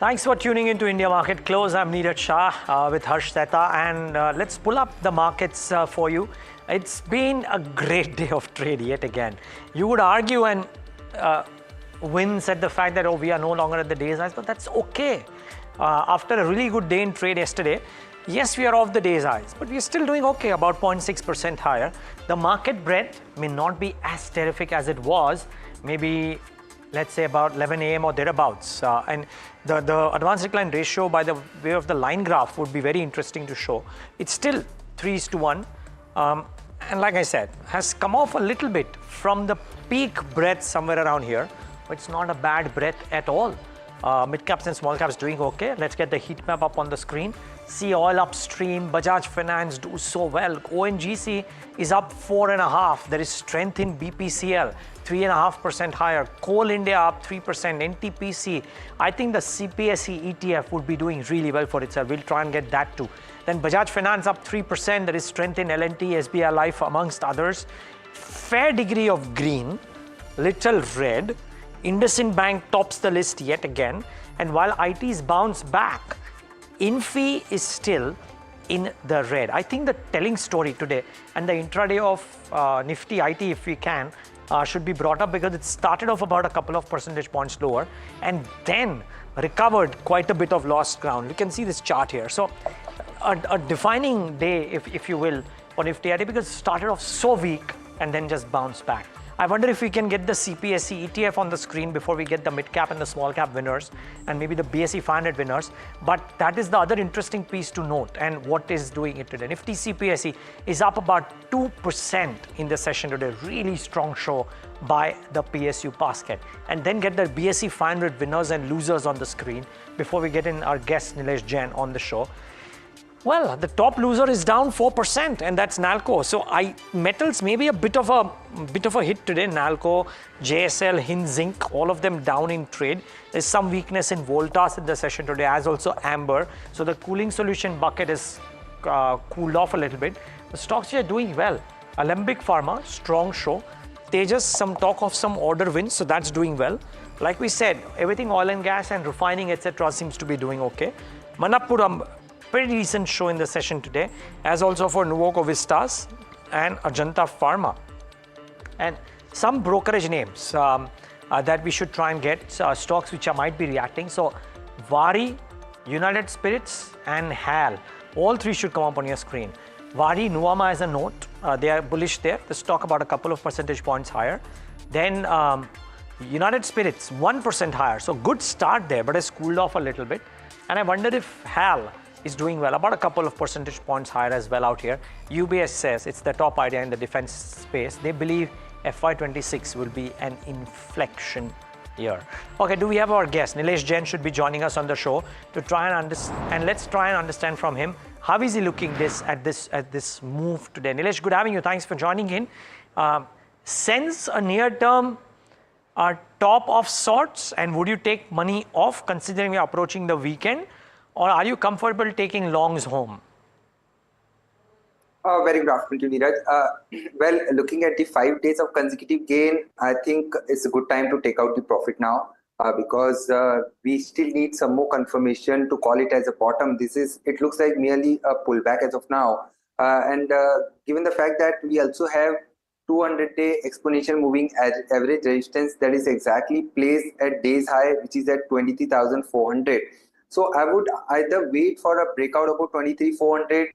Thanks for tuning into India Market Close. I'm Neeraj Shah with Harsh Seta, and let's pull up the markets for you. It's been a great day of trade yet again. You would argue and wince at the fact that, oh, we are no longer at the day's highs, but that's okay. After a really good day in trade yesterday, yes, we are off the day's highs, but we're still doing okay, about 0.6% higher. The market breadth may not be as terrific as it was, maybe let's say about 11 a.m. or thereabouts. And the advanced decline ratio by the way of the line graph would be very interesting to show. It's still 3:1. And like I said, has come off a little bit from the peak breadth somewhere around here, but it's not a bad breadth at all. Mid caps and small caps doing okay. Let's get the heat map up on the screen. See oil upstream, Bajaj Finance do so well. ONGC is up 4.5%. There is strength in BPCL, 3.5% higher. Coal India up 3%. NTPC, I think the CPSE ETF would be doing really well for itself. We'll try and get that too. Then Bajaj Finance up 3%. There is strength in L&T, SBI Life amongst others. Fair degree of green, little red. IndusInd Bank tops the list yet again. And while IT's bounce back, Infi is still in the red. I think the telling story today and the intraday of Nifty IT, if we can, should be brought up because it started off about a couple of percentage points lower and then recovered quite a bit of lost ground. You can see this chart here. So a defining day, if you will, for Nifty IT because it started off so weak and then just bounced back. I wonder if we can get the CPSE ETF on the screen before we get the mid cap and the small cap winners and maybe the BSE 500 winners. But that is the other interesting piece to note and what is doing it today. Nifty CPSE is up about 2% in the session today. Really strong show by the PSU basket. And then get the BSE 500 winners and losers on the screen before we get in our guest Nilesh Jain on the show. Well, the top loser is down 4%, and that's Nalco. So metals maybe a bit of a hit today. Nalco, JSL, Hind Zinc, all of them down in trade. There's some weakness in Voltas in the session today, as also Amber. So the cooling solution bucket is cooled off a little bit. The stocks here are doing well. Alembic Pharma, strong show. Tejas, some talk of some order wins, so that's doing well. Like we said, everything oil and gas and refining, etc. seems to be doing okay. Manappuram, pretty decent show in the session today, as also for Nuvoco Vistas and Ajanta Pharma. And some brokerage names that we should try and get, stocks which might be reacting. So Vari, United Spirits and HAL, all three should come up on your screen. Vari, Nuama as a note, they are bullish there. The stock about a couple of percentage points higher. Then United Spirits, 1% higher. So good start there, but has cooled off a little bit. And I wonder if HAL is doing well, about a couple of percentage points higher as well out here. UBS says it's the top idea in the defense space. They believe FY26 will be an inflection year. Okay, do we have our guest? Nilesh Jain should be joining us on the show to try and understand, and let's try and understand from him how is he looking at this move today. Nilesh, good having you. Thanks for joining in. Sense a near-term top of sorts, and would you take money off considering we're approaching the weekend? Or are you comfortable taking longs home? Very good afternoon to Neeraj. Well, looking at the 5 days of consecutive gain, I think it's a good time to take out the profit now because we still need some more confirmation to call it as a bottom. It looks like merely a pullback as of now. And given the fact that we also have 200-day exponential moving average resistance that is exactly placed at day's high, which is at 23,400. So I would either wait for a breakout about 23,400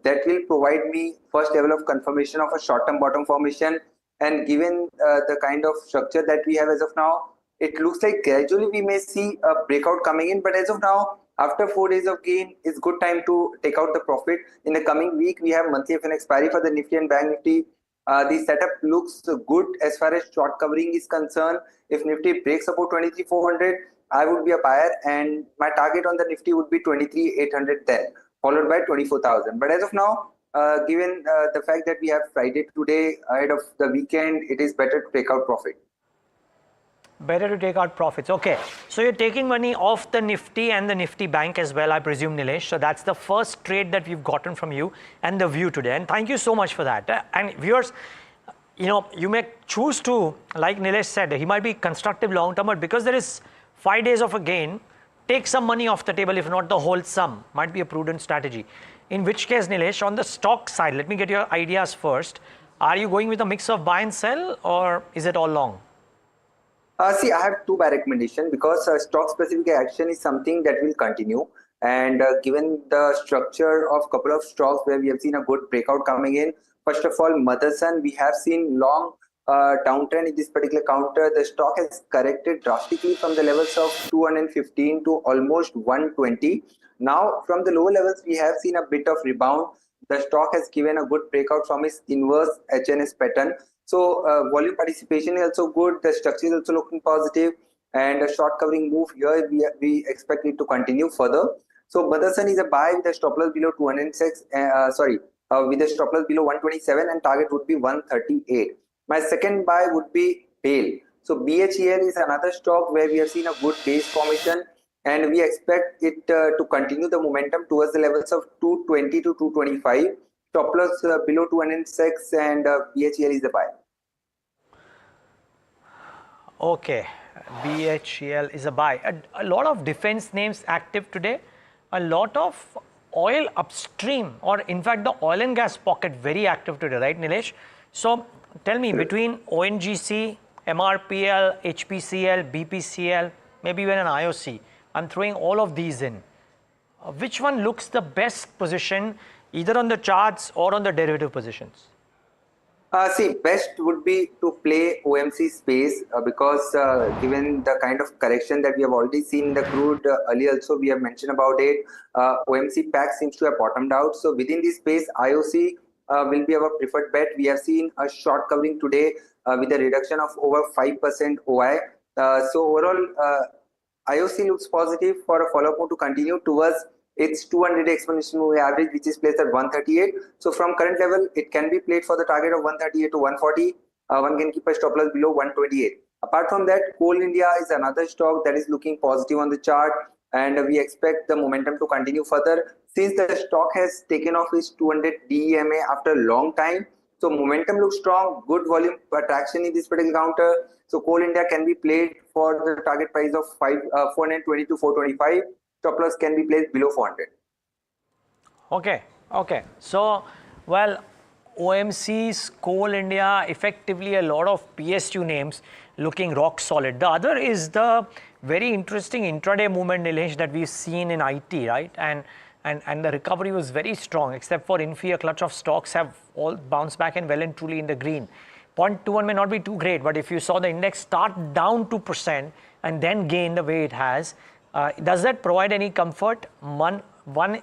that will provide me first level of confirmation of a short-term bottom formation. And given the kind of structure that we have as of now, it looks like gradually we may see a breakout coming in. But as of now, after 4 days of gain, it's good time to take out the profit. In the coming week, we have monthly FN expiry for the Nifty and Bank Nifty. The setup looks good as far as short covering is concerned. If Nifty breaks about 23,400, I would be a buyer, and my target on the Nifty would be 23,800 then, followed by 24,000. But as of now, given the fact that we have Friday today ahead of the weekend, it is better to take out profit. Better to take out profits. Okay. So you're taking money off the Nifty and the Nifty Bank as well, I presume, Nilesh. So that's the first trade that we've gotten from you and the view today. And thank you so much for that. And viewers, you may choose to, like Nilesh said, he might be constructive long term, but because there is 5 days of a gain, take some money off the table, if not the whole sum, might be a prudent strategy. In which case, Nilesh, on the stock side, let me get your ideas first. Are you going with a mix of buy and sell, or is it all long? See, I have two buy recommendation because stock specific action is something that will continue. And given the structure of couple of stocks where we have seen a good breakout coming in, first of all, Motherson, we have seen long downtrend in this particular counter. The stock has corrected drastically from the levels of 215 to almost 120. Now, from the lower levels, we have seen a bit of rebound. The stock has given a good breakout from its inverse HNS pattern. So volume participation is also good. The structure is also looking positive, and a short covering move here, we expect it to continue further. So Motherson is a buy with a stop loss below 206. With a stop loss below 127, and target would be 138. My second buy would be BHEL. So BHEL is another stock where we have seen a good base formation, and we expect it to continue the momentum towards the levels of 220 to 225. Stop loss below 206, and BHEL is the buy. Okay, BHEL is a buy. A lot of defense names active today. A lot of oil upstream, or in fact the oil and gas pocket, very active today, right, Nilesh? So tell me, between ONGC, MRPL, HPCL, BPCL, maybe even an IOC, I'm throwing all of these in. Which one looks the best position, either on the charts or on the derivative positions? See, best would be to play OMC space because given the kind of correction that we have already seen in the crude earlier, also we have mentioned about it, OMC pack seems to have bottomed out. So within this space, IOC will be our preferred bet. We have seen a short covering today with a reduction of over 5% OI. So overall, IOC looks positive for a follow-up move to continue towards its 200 exponential moving average, which is placed at 138. So from current level, it can be played for the target of 138 to 140. One can keep a stop loss below 128. Apart from that, Coal India is another stock that is looking positive on the chart, and we expect the momentum to continue further since the stock has taken off its 200 DEMA after a long time. So momentum looks strong, good volume traction in this particular counter. So Coal India can be played for the target price of 420 to 425. Stop loss can be placed below 400. Okay. So, well, OMC's, Coal India, effectively a lot of PSU names looking rock solid. The other is the very interesting intraday movement, Nilesh, that we've seen in IT, right? And the recovery was very strong, except for Infi. A clutch of stocks have all bounced back and well and truly in the green. 0.21 may not be too great, but if you saw the index start down 2% and then gain the way it has, does that provide any comfort? One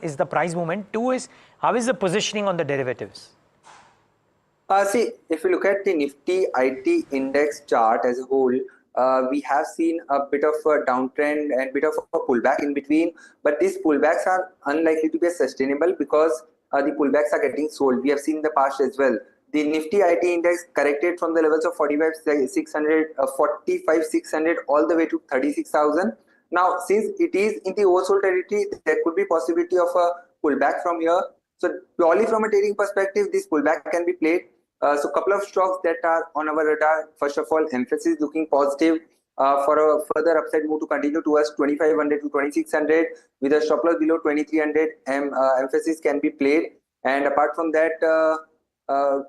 is the price movement. Two is, how is the positioning on the derivatives? See, if you look at the Nifty IT index chart as a whole, we have seen a bit of a downtrend and bit of a pullback in between, but these pullbacks are unlikely to be sustainable because the pullbacks are getting sold. We have seen in the past as well. The Nifty IT index corrected from the levels of 45,600 all the way to 36,000. Now, since it is in the oversold territory, there could be possibility of a pullback from here. So purely from a trading perspective, this pullback can be played. So a couple of stocks that are on our radar. First of all, Emphasis looking positive for a further upside move to continue towards 2,500 to 2,600 with a stop loss below 2,300. Emphasis can be played. And apart from that,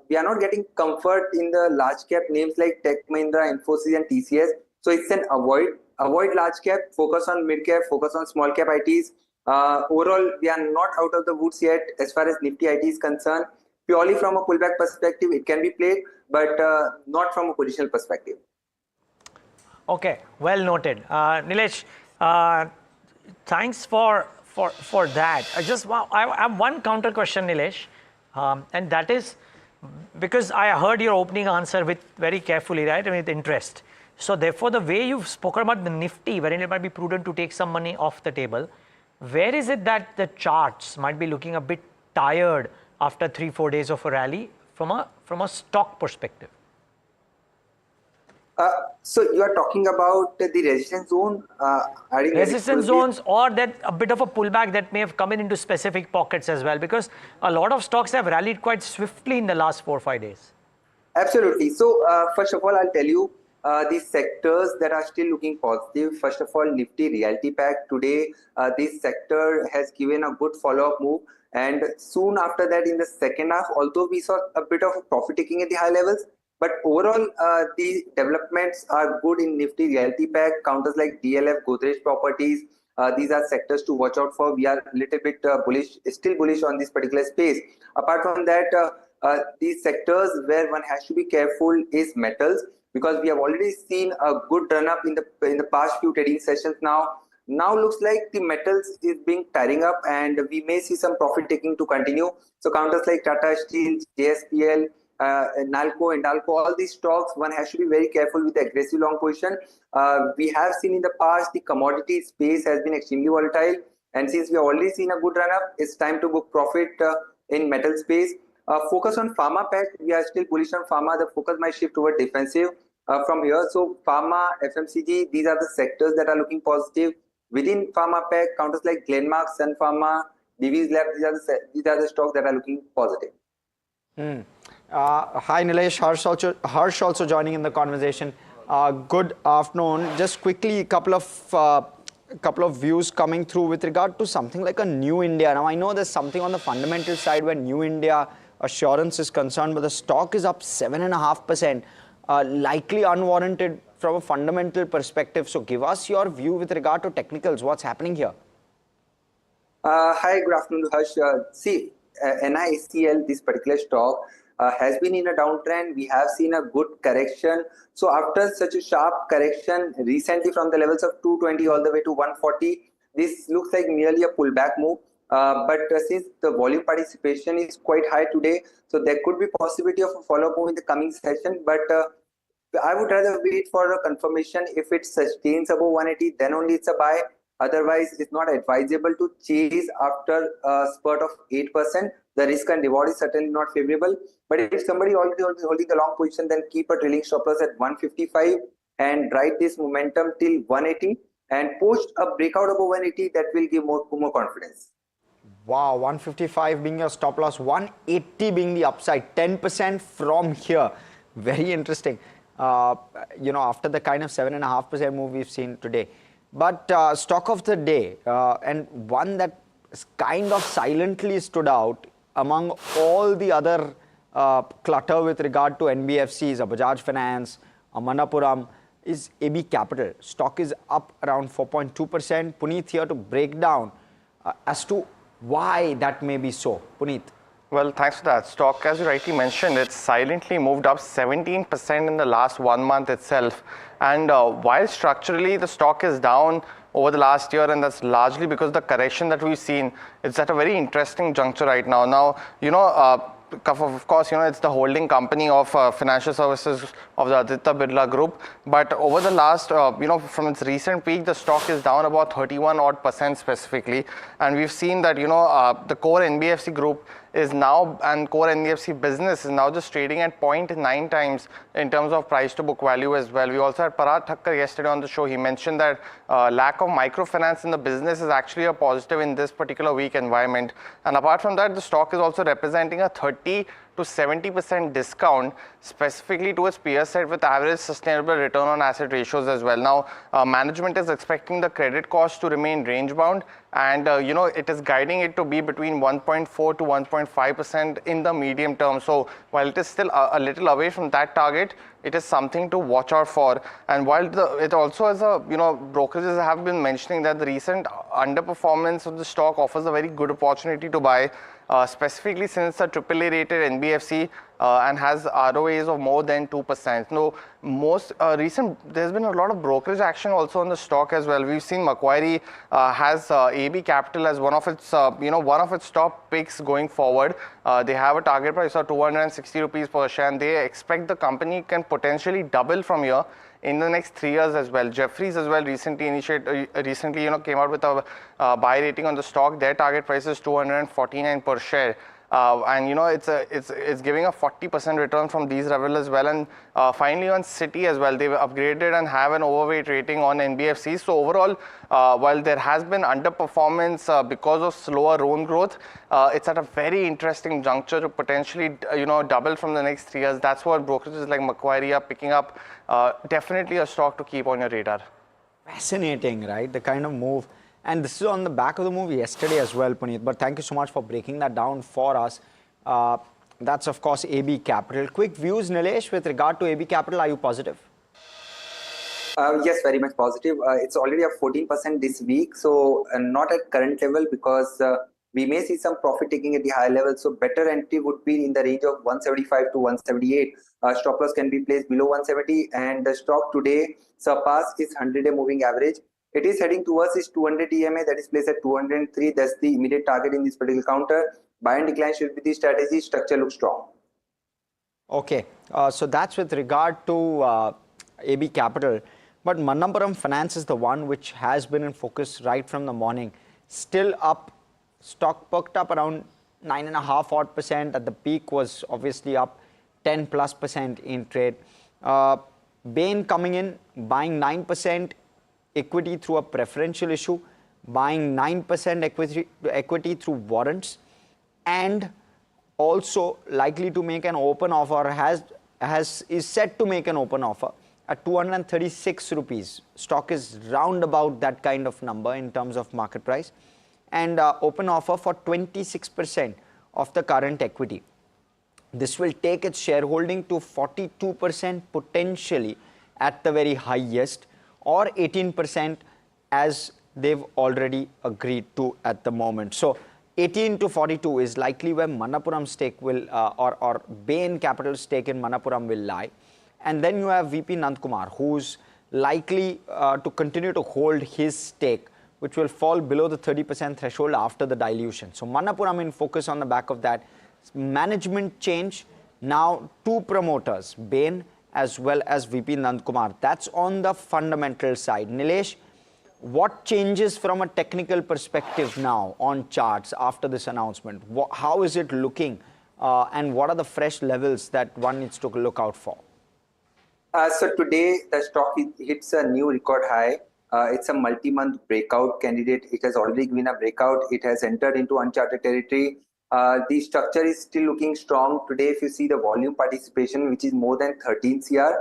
we are not getting comfort in the large cap names like Tech Mahindra, Infosys and TCS. So it's an avoid large cap, focus on mid cap, focus on small cap ITs. Overall, we are not out of the woods yet as far as Nifty IT is concerned. Purely from a pullback perspective, it can be played, but not from a positional perspective. Okay, well noted. Nilesh, thanks for that. I have one counter question, Nilesh, and that is because I heard your opening answer with very carefully, right, with interest. So therefore, the way you've spoken about the Nifty, wherein it might be prudent to take some money off the table, where is it that the charts might be looking a bit tired after 3-4 days of a rally from a stock perspective? So you are talking about the resistance zone? Resistance zones, or that a bit of a pullback that may have come into specific pockets as well, because a lot of stocks have rallied quite swiftly in the last 4 or 5 days. Absolutely. So first of all, I'll tell you, these sectors that are still looking positive. First of all, Nifty Realty Pack today, this sector has given a good follow-up move. And soon after that, in the second half, although we saw a bit of profit taking at the high levels, but overall, the developments are good in Nifty Realty Pack. Counters like DLF, Godrej Properties, these are sectors to watch out for. We are a little bit bullish, still bullish on this particular space. Apart from that, these sectors where one has to be careful is metals, because we have already seen a good run up in the past few trading sessions. Now looks like the metals is being tiring up, and we may see some profit taking to continue. So counters like Tata Steel, JSPL, Nalco, Hindalco, all these stocks, one has to be very careful with the aggressive long position. We have seen in the past the commodity space has been extremely volatile, and since we have already seen a good run up, it's time to book profit in metal space. Focus on pharma pack. We are still bullish on pharma. The focus might shift toward defensive from here. So pharma, FMCG, these are the sectors that are looking positive. Within pharma pack, counters like Glenmark, Sun Pharma, Divi's Lab, these are the stocks that are looking positive. Hi Nilesh, Harsh also joining in the conversation. Good afternoon. Just quickly, a couple of views coming through with regard to something like a New India. Now I know there's something on the fundamental side where New India assurance is concerned, but the stock is up 7.5%, likely unwarranted from a fundamental perspective. So give us your view with regard to technicals. What's happening here? Hi, good afternoon, Harsh. See, NICL, this particular stock, has been in a downtrend. We have seen a good correction. So after such a sharp correction recently from the levels of 220 all the way to 140, this looks like merely a pullback move. But since the volume participation is quite high today, so there could be possibility of a follow-up move in the coming session. But I would rather wait for a confirmation. If it sustains above 180, then only it's a buy. Otherwise, it's not advisable to chase after a spurt of 8%. The risk and reward is certainly not favorable. But if somebody already holding a long position, then keep a trailing stop loss at 155 and ride this momentum till 180. And post a breakout above 180, that will give more confidence. Wow, 155 being your stop loss, 180 being the upside, 10% from here. Very interesting. After the kind of 7.5% move we've seen today. But stock of the day, and one that kind of silently stood out among all the other clutter with regard to NBFCs, Bajaj Finance, Manappuram, is AB Capital. Stock is up around 4.2%. Puneet here to break down as to why that may be so. Puneet. Well, thanks for that. Stock, as you rightly mentioned, it's silently moved up 17% in the last 1 month itself. And while structurally the stock is down over the last year, and that's largely because the correction that we've seen, it's at a very interesting juncture right now. Now, of course, it's the holding company of financial services of the Aditya Birla Group. But over the last, from its recent peak, the stock is down about 31% specifically. And we've seen that, the core NBFC group is now, and core NBFC business is now just trading at 0.9 times in terms of price to book value as well. We also had Parag Thakkar yesterday on the show. He mentioned that lack of microfinance in the business is actually a positive in this particular weak environment. And apart from that, the stock is also representing a 30 to 70% discount specifically to its peer set with average sustainable return on asset ratios as well. Now, management is expecting the credit cost to remain range bound, and it is guiding it to be between 1.4 to 1.5% in the medium term. So while it is still a little away from that target, it is something to watch out for. And while it also has brokerages have been mentioning that the recent underperformance of the stock offers a very good opportunity to buy, specifically since it's a AAA rated NBFC and has ROAs of more than 2%. Now, there's been a lot of brokerage action also on the stock as well. We've seen Macquarie has AB Capital as one of its top picks going forward. They have a target price of 260 rupees per share, and they expect the company can potentially double from here in the next 3 years as well. Jefferies as well recently came out with a buy rating on the stock. Their target price is 249 per share. and it's giving a 40% return from these levels as well. And finally on Citi as well, they've upgraded and have an overweight rating on NBFCs. So overall, while there has been underperformance because of slower loan growth, it's at a very interesting juncture to potentially double from the next 3 years. That's what brokerages like Macquarie are picking up. Definitely a stock to keep on your radar. Fascinating, right? The kind of move. And this is on the back of the move yesterday as well, Puneet. But thank you so much for breaking that down for us. That's, of course, AB Capital. Quick views, Nilesh, with regard to AB Capital. Are you positive? Yes, very much positive. It's already up 14% this week. So not at current level, because we may see some profit taking at the high level. So better entry would be in the range of 175 to 178. Stop loss can be placed below 170. And the stock today surpassed its 100-day moving average. It is heading towards its 200 EMA, that is placed at 203. That's the immediate target in this particular counter. Buy and decline should be the strategy. Structure looks strong. Okay, so that's with regard to AB Capital. But Manappuram Finance is the one which has been in focus right from the morning. Still up, stock perked up around 9.5% At the peak was obviously up 10+% in trade. Bain coming in, buying 9% equity through a preferential issue, buying 9% equity through warrants, and also likely to make an open offer, is set to make an open offer at 236 rupees. Stock is round about that kind of number in terms of market price, and open offer for 26% of the current equity. This will take its shareholding to 42% potentially at the very highest, or 18% as they've already agreed to at the moment. So 18 to 42 is likely where Manappuram stake will, or Bain Capital stake in Manappuram will lie. And then you have VP Nandkumar, who's likely to continue to hold his stake, which will fall below the 30% threshold after the dilution. So Manappuram in focus on the back of that. Management change, now 2 promoters, Bain as well as VP Nandkumar. That's on the fundamental side. Nilesh, what changes from a technical perspective now on charts after this announcement? How is it looking, and what are the fresh levels that one needs to look out for? So today the stock hits a new record high. It's a multi-month breakout candidate. It has already given a breakout. It has entered into uncharted territory. The structure is still looking strong. Today, if you see the volume participation, which is more than 13 CR,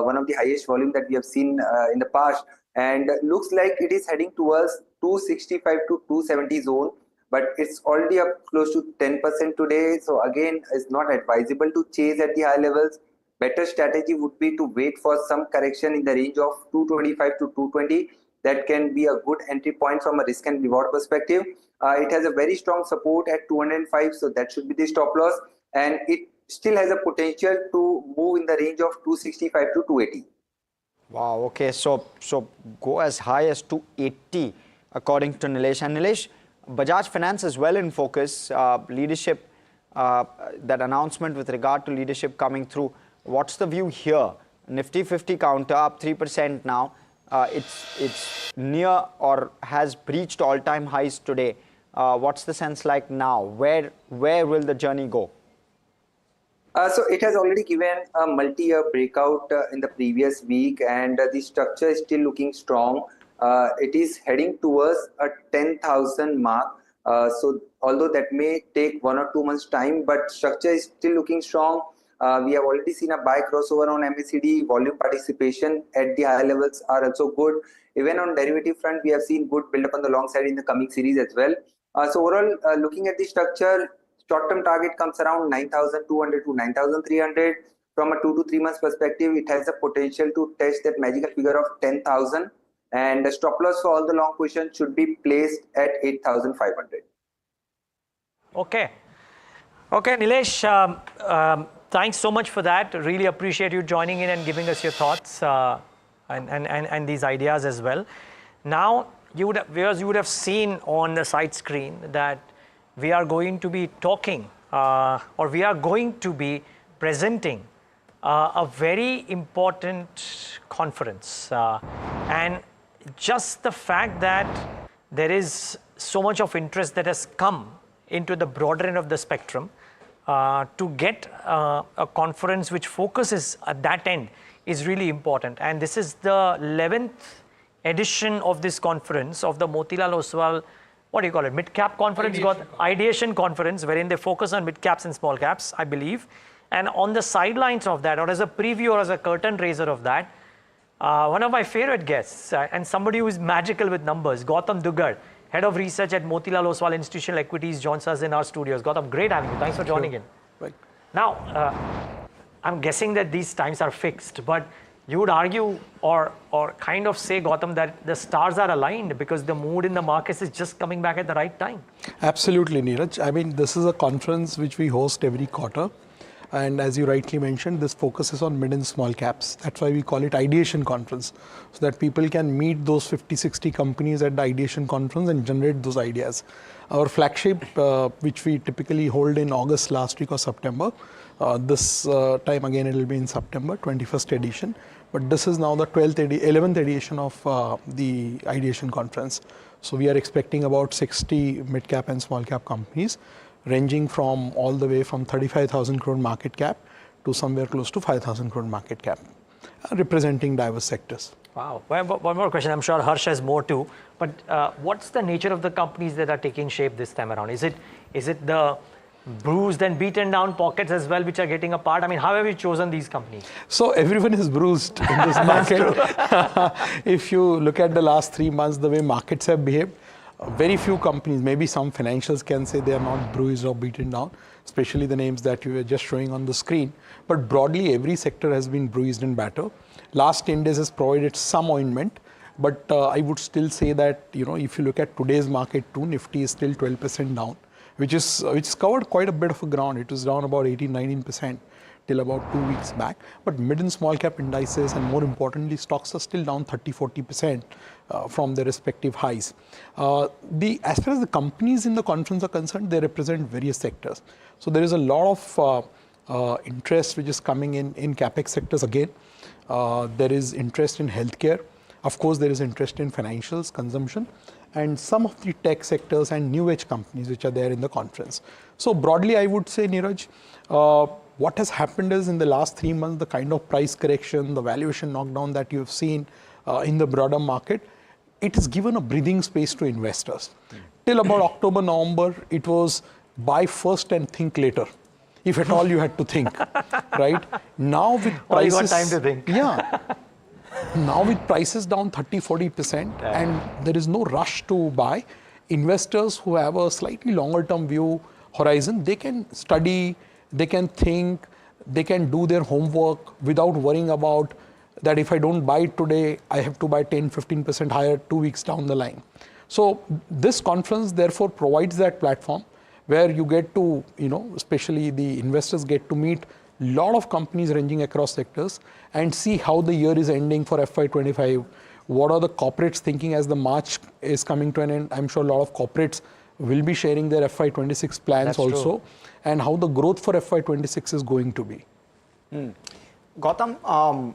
one of the highest volume that we have seen in the past, and looks like it is heading towards 265 to 270 zone, but it's already up close to 10% today. So again, it's not advisable to chase at the high levels. Better strategy would be to wait for some correction in the range of 225 to 220. That can be a good entry point from a risk and reward perspective. It has a very strong support at 205, so that should be the stop loss, and it still has a potential to move in the range of 265 to 280. Wow, okay, so go as high as 280 according to Nilesh. And Nilesh, Bajaj Finance is well in focus. Leadership, that announcement with regard to leadership coming through. What's the view here? Nifty 50 counter up 3% now. It's near or has breached all-time highs today. What's the sense like now? Where will the journey go? So it has already given a multi-year breakout in the previous week, and the structure is still looking strong. It is heading towards a 10,000 mark. So although that may take 1 or 2 months time, but structure is still looking strong. We have already seen a buy crossover on MACD. Volume participation at the high levels are also good. Even on derivative front, we have seen good build-up on the long side in the coming series as well. So overall, looking at the structure, short-term target comes around 9,200 to 9,300. From a 2 to 3 months perspective, it has a potential to test that magical figure of 10,000. And the stop loss for all the long positions should be placed at 8,500. Okay. Okay, Nilesh, thanks so much for that. Really appreciate you joining in and giving us your thoughts and these ideas as well. Now, viewers, you would have seen on the side screen that we are going to be talking or we are going to be presenting a very important conference. And just the fact that there is so much of interest that has come into the broader end of the spectrum, to get a conference which focuses at that end is really important. And this is the 11th edition of this conference of the Motilal Oswal, what do you call it, mid-cap conference, ideation conference, wherein they focus on mid-caps and small caps, I believe. And on the sidelines of that, or as a preview or as a curtain raiser of that, one of my favorite guests, and somebody who is magical with numbers, Gautam Dugar, Head of Research at Motilal Oswal Institutional Equities, joins us in our studios. Gautam, great having you. Thanks for joining in. Right. Now, I'm guessing that these times are fixed, but you would argue or kind of say, Gautam, that the stars are aligned because the mood in the markets is just coming back at the right time. Absolutely, Neeraj. I mean, this is a conference which we host every quarter. And as you rightly mentioned, this focuses on mid and small caps. That's why we call it ideation conference, so that people can meet those 50, 60 companies at the ideation conference and generate those ideas. Our flagship, which we typically hold in August last week or September, this time again it will be in September, 21st edition. But this is now the 11th edition of the ideation conference. So we are expecting about 60 mid-cap and small-cap companies, ranging from all the way from 35,000 crore market cap to somewhere close to 5,000 crore market cap, representing diverse sectors. Wow. One more question. I'm sure Harsh has more too. But what's the nature of the companies that are taking shape this time around? Is it the bruised and beaten down pockets as well, which are getting apart? I mean, how have you chosen these companies? So everyone is bruised in this market. If you look at the last 3 months, the way markets have behaved, very few companies, maybe some financials can say they are not bruised or beaten down, especially the names that you were just showing on the screen. But broadly, every sector has been bruised and battered. Last 10 days has provided some ointment, but I would still say that, if you look at today's market too, Nifty is still 12% down, which covered quite a bit of a ground. It was down about 18-19% till about 2 weeks back. But mid and small cap indices, and more importantly, stocks are still down 30-40% from their respective highs. As far as the companies in the conference are concerned, they represent various sectors. So there is a lot of interest which is coming in CAPEX sectors again. There is interest in healthcare. Of course, there is interest in financials, consumption, and some of the tech sectors and new age companies which are there in the conference. So broadly, I would say, Neeraj, what has happened is in the last 3 months, the kind of price correction, the valuation knockdown that you have seen in the broader market, it has given a breathing space to investors. Till about October, November, it was buy first and think later, if at all you had to think, right? Now with prices, you got time to think. Yeah. Now with prices down 30-40%, and there is no rush to buy, investors who have a slightly longer term view horizon, they can study, they can think, they can do their homework without worrying about that if I don't buy it today, I have to buy 10-15% higher 2 weeks down the line. So this conference therefore provides that platform where you get to, especially the investors get to meet a lot of companies ranging across sectors and see how the year is ending for FY25. What are the corporates thinking as the March is coming to an end? I'm sure a lot of corporates will be sharing their FY26 plans. That's also, true. And how the growth for FY26 is going to be. Gautam,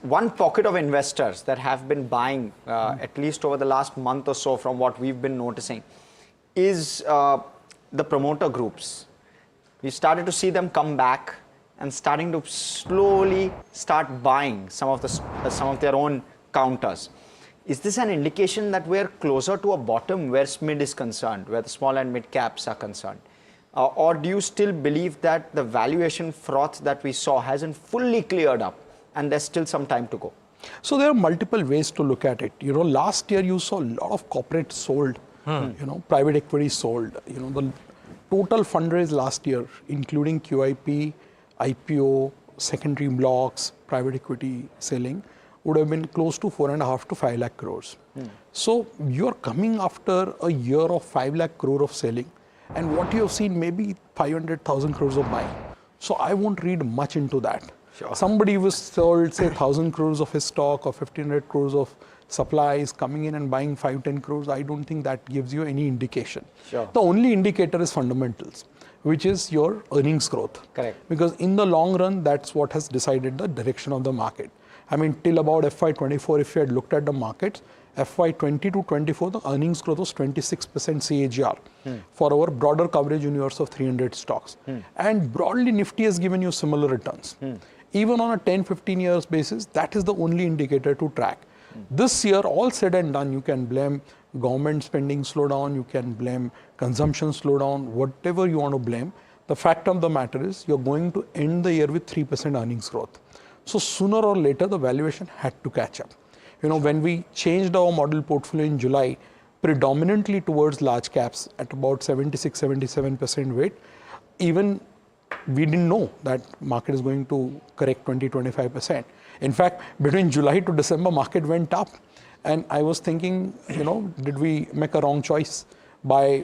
one pocket of investors that have been buying, at least over the last month or so from what we've been noticing, is the promoter groups. We started to see them come back and starting to slowly start buying some of their own counters. Is this an indication that we're closer to a bottom where SMID is concerned, where the small and mid caps are concerned? Or do you still believe that the valuation froth that we saw hasn't fully cleared up and there's still some time to go? So there are multiple ways to look at it. Last year you saw a lot of corporates sold, private equity sold. The total fundraise last year, including QIP, IPO, secondary blocks, private equity selling, would have been close to 4.5 to 5 lakh crores. So you're coming after a year of 5 lakh crore of selling, and what you have seen maybe 500,000 crores of buying. So I won't read much into that. Sure. Somebody was sold, say, 1,000 crores of his stock or 1,500 crores of supplies coming in and buying 5-10 crores. I don't think that gives you any indication. Sure. The only indicator is fundamentals, which is your earnings growth. Correct. Because in the long run, that's what has decided the direction of the market. I mean, till about FY24, if you had looked at the markets, FY20 to 24, the earnings growth was 26% CAGR for our broader coverage universe of 300 stocks. And broadly, Nifty has given you similar returns. Even on a 10-15 years basis, that is the only indicator to track. This year, all said and done, you can blame government spending slowdown, you can blame consumption slowdown, whatever you want to blame. The fact of the matter is, you're going to end the year with 3% earnings growth. So sooner or later, the valuation had to catch up. You know, when we changed our model portfolio in July, predominantly towards large caps at about 76-77% weight, even we didn't know that market is going to correct 20-25%. In fact, between July to December, market went up. And I was thinking, you know, did we make a wrong choice by,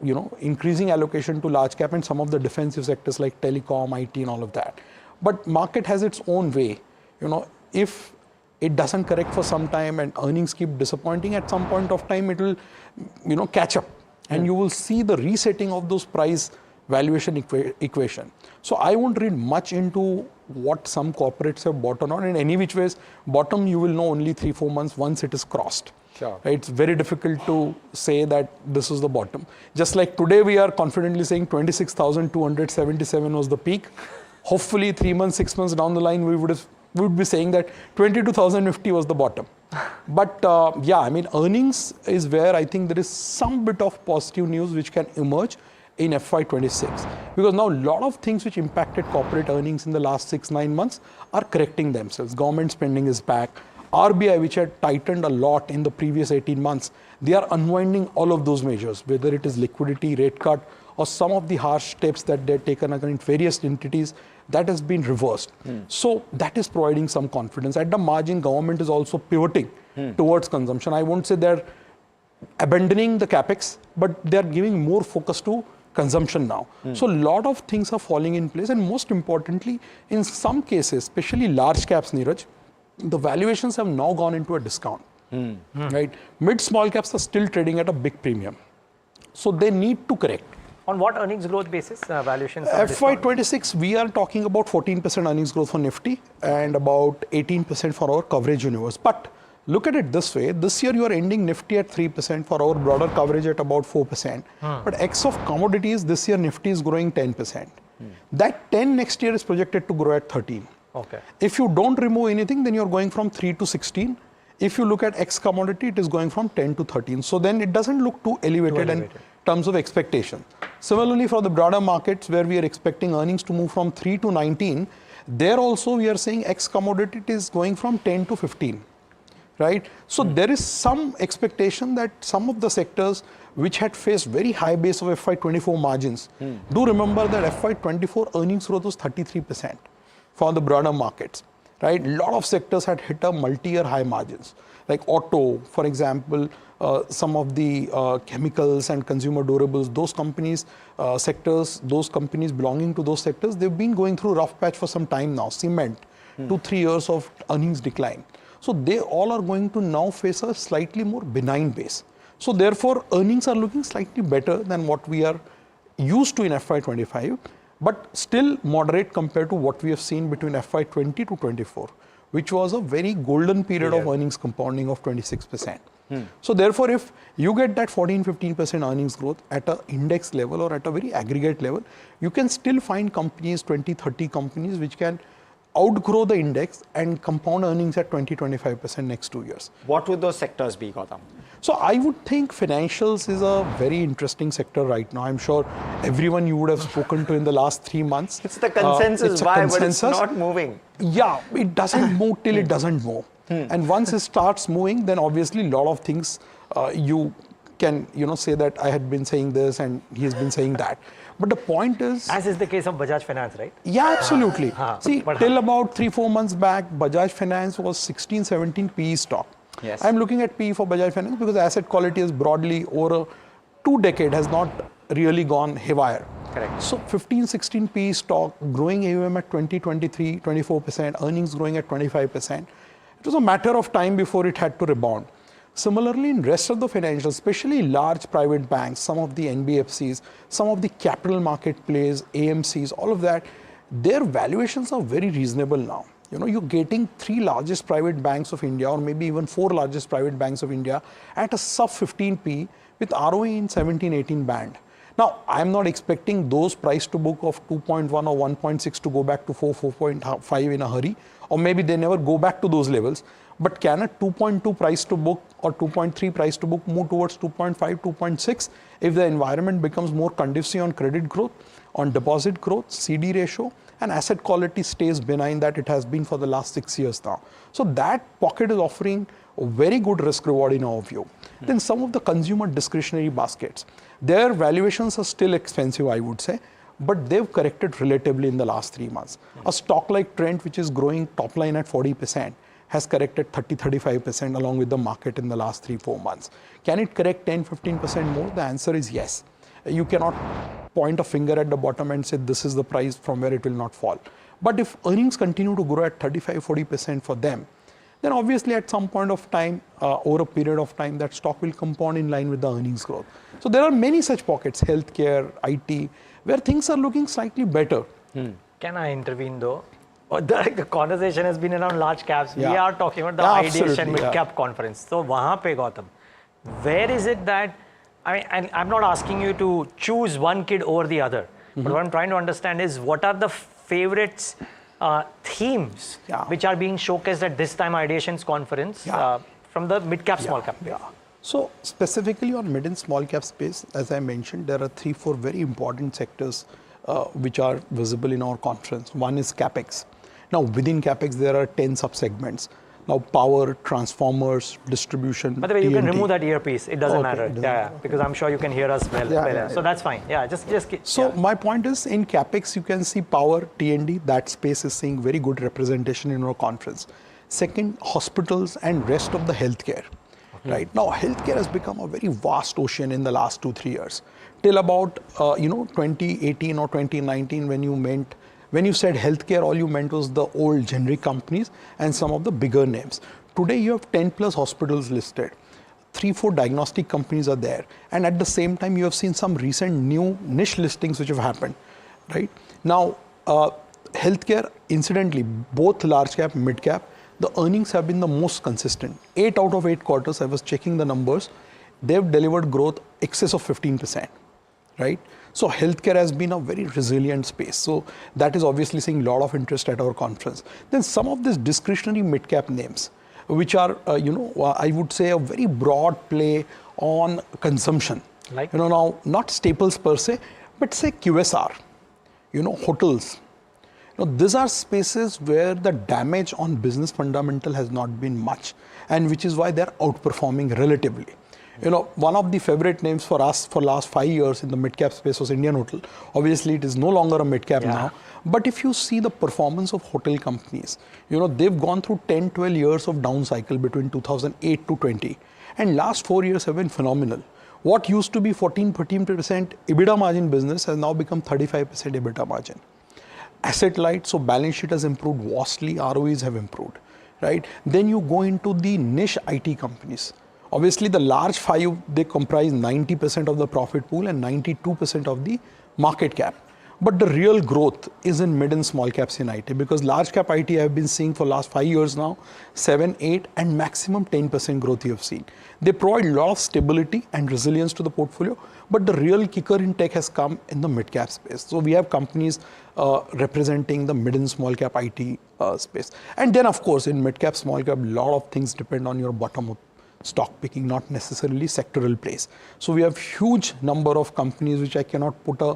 you know, increasing allocation to large cap and some of the defensive sectors like telecom, IT and all of that. But market has its own way. You know, if it doesn't correct for some time and earnings keep disappointing, at some point of time, it will, you know, catch up. And you will see the resetting of those price valuation equation. So I won't read much into what some corporates have bought on. In any which ways, bottom you will know only 3-4 months once it is crossed. Sure. Right? It's very difficult to say that this is the bottom. Just like today we are confidently saying 26,277 was the peak. Hopefully 3 months, 6 months down the line, we would be saying that 22,050 was the bottom. But yeah, I mean, earnings is where I think there is some bit of positive news which can emerge in FY26. Because now a lot of things which impacted corporate earnings in the last 6-9 months are correcting themselves. Government spending is back. RBI, which had tightened a lot in the previous 18 months, they are unwinding all of those measures, whether it is liquidity, rate cut, or some of the harsh steps that they've taken against various entities, that has been reversed. So that is providing some confidence. At the margin, government is also pivoting towards consumption. I won't say they're abandoning the CAPEX, but they're giving more focus to consumption now. So a lot of things are falling in place, and most importantly, in some cases, especially large caps, Neeraj, the valuations have now gone into a discount. Right? Mid-small caps are still trading at a big premium. So they need to correct. On what earnings growth basis valuations? FY26, we are talking about 14% earnings growth for Nifty and about 18% for our coverage universe. But look at it this way, this year you are ending Nifty at 3%, for our broader coverage at about 4%. But X of commodities, this year Nifty is growing 10%. That 10 next year is projected to grow at 13. Okay. If you don't remove anything, then you're going from 3 to 16. If you look at X commodity, it is going from 10 to 13. So then it doesn't look too elevated in terms of expectation. Similarly, for the broader markets where we are expecting earnings to move from 3 to 19, there also we are saying X commodity is going from 10 to 15. Right? So there is some expectation that some of the sectors which had faced very high base of FY24 margins, do remember that FY24 earnings growth was 33% for the broader markets. Right? A lot of sectors had hit a multi-year high margins, like auto, for example, some of the chemicals and consumer durables, those companies, sectors, those companies belonging to those sectors, they've been going through rough patch for some time now, cement, 2-3 years of earnings decline. So they all are going to now face a slightly more benign base. So therefore, earnings are looking slightly better than what we are used to in FY25, but still moderate compared to what we have seen between FY20 to 24, which was a very golden period of earnings compounding of 26%. So therefore, if you get that 14-15% earnings growth at an index level or at a very aggregate level, you can still find companies, 20-30 companies, which can outgrow the index and compound earnings at 20-25% next 2 years. What would those sectors be, Gautam? So I would think financials is a very interesting sector right now. I'm sure everyone you would have spoken to in the last 3 months. It's the consensus buy, but it's not moving. Yeah, it doesn't move till it doesn't move. And once it starts moving, then obviously a lot of things you can, say that I had been saying this and he's been saying that. But the point is... As is the case of Bajaj Finance, right? Yeah, absolutely. See, till about 3-4 months back, Bajaj Finance was 16-17 PE stock. Yes. I'm looking at PE for Bajaj Finance because asset quality is broadly over 2 decades has not really gone haywire. Correct. So 15-16 PE stock, growing AUM at 20-24%, earnings growing at 25%. It was a matter of time before it had to rebound. Similarly, in rest of the financials, especially large private banks, some of the NBFCs, some of the capital market plays, AMCs, all of that, their valuations are very reasonable now. You're getting 3 largest private banks of India, or maybe even 4 largest private banks of India at a sub 15 P with ROE in 17-18 band. Now, I'm not expecting those price to book of 2.1 or 1.6 to go back to 4.5 in a hurry, or maybe they never go back to those levels. But can a 2.2 price to book or 2.3 price to book move towards 2.5, 2.6 if the environment becomes more conducive on credit growth, on deposit growth, CD ratio, and asset quality stays benign that it has been for the last 6 years now. So that pocket is offering a very good risk reward in our view. Then some of the consumer discretionary baskets, their valuations are still expensive, I would say, but they've corrected relatively in the last 3 months. A stock like Trent, which is growing top line at 40%, has corrected 30-35% along with the market in the last 3-4 months. Can it correct 10-15% more? The answer is yes. You cannot point a finger at the bottom and say this is the price from where it will not fall. But if earnings continue to grow at 35-40% for them, then obviously at some point of time, over a period of time, that stock will compound in line with the earnings growth. So there are many such pockets, healthcare, IT, where things are looking slightly better. Can I intervene though? The conversation has been around large caps. Yeah. We are talking about the ideation mid-cap conference. So, wahan pe Gautam, where is it that, and I'm not asking you to choose one kid over the other, but what I'm trying to understand is what are the favorites, themes which are being showcased at this time ideations conference from the mid-cap, small-cap? So specifically on mid and small cap space, as I mentioned, there are 3-4 very important sectors which are visible in our conference. One is CAPEX. Now within CAPEX, there are 10 sub-segments. Now power, transformers, distribution. By the way, you can TNT. remove that earpiece. It doesn't matter. Because I'm sure you can hear us well. So that's fine. So my point is in CAPEX, you can see power, T&D, that space is seeing very good representation in our conference. Second, hospitals and rest of the healthcare. Right now, healthcare has become a very vast ocean in the last 2-3 years. Till about 2018 or 2019, when you said healthcare, all you meant was the old generic companies and some of the bigger names. Today, you have 10 plus hospitals listed. 3-4 diagnostic companies are there, and at the same time, you have seen some recent new niche listings which have happened. Right now, healthcare, incidentally, both large cap, mid cap, the earnings have been the most consistent. 8 out of 8 quarters, I was checking the numbers, they've delivered growth excess of 15%, right? So healthcare has been a very resilient space. So that is obviously seeing a lot of interest at our conference. Then some of these discretionary mid-cap names, which are, I would say a very broad play on consumption. Like? Now not staples per se, but say QSR, hotels. These are spaces where the damage on business fundamental has not been much, and which is why they're outperforming relatively. One of the favorite names for us for last 5 years in the mid-cap space was Indian Hotel. Obviously, it is no longer a mid-cap now. But if you see the performance of hotel companies, they've gone through 10-12 years of down cycle between 2008 to 20. And last 4 years have been phenomenal. What used to be 14% EBITDA margin business has now become 35% EBITDA margin. Asset light, so balance sheet has improved vastly, ROEs have improved, right? Then you go into the niche IT companies. Obviously, the large 5, they comprise 90% of the profit pool and 92% of the market cap. But the real growth is in mid and small caps in IT, because large cap IT I have been seeing for last 5 years now, 7, 8 and maximum 10% growth you have seen. They provide a lot of stability and resilience to the portfolio, but the real kicker in tech has come in the mid cap space. So we have companies representing the mid and small cap IT space. And then of course in mid cap, small cap, a lot of things depend on your bottom up stock picking, not necessarily sectoral plays. So we have huge number of companies which I cannot put a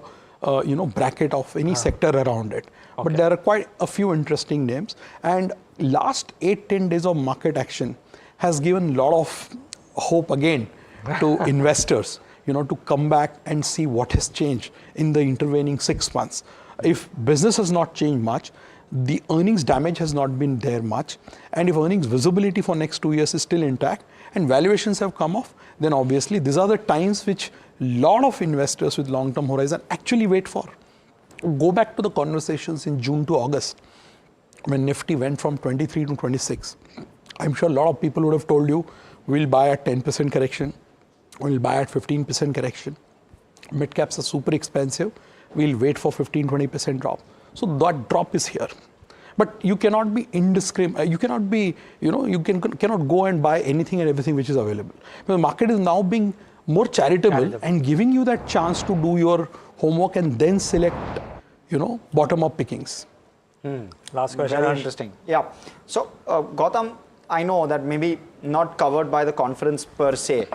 bracket of any sector around it. Okay. But there are quite a few interesting names. And last 8-10 days of market action has given a lot of hope again to investors, to come back and see what has changed in the intervening 6 months. If business has not changed much, the earnings damage has not been there much, and if earnings visibility for next 2 years is still intact and valuations have come off, then obviously these are the times which lot of investors with long-term horizon actually wait for. Go back to the conversations in June to August when Nifty went from 23 to 26. I'm sure a lot of people would have told you, we'll buy at 10% correction, we'll buy at 15% correction. Mid caps are super expensive, we'll wait for 15-20% drop. So that drop is here. But you cannot be indiscriminate. You cannot be, cannot go and buy anything and everything which is available. The market is now being more charitable and giving you that chance to do your homework and then select, bottom-up pickings. Last question. Very interesting. Yeah. So, Gautam, I know that maybe not covered by the conference per se,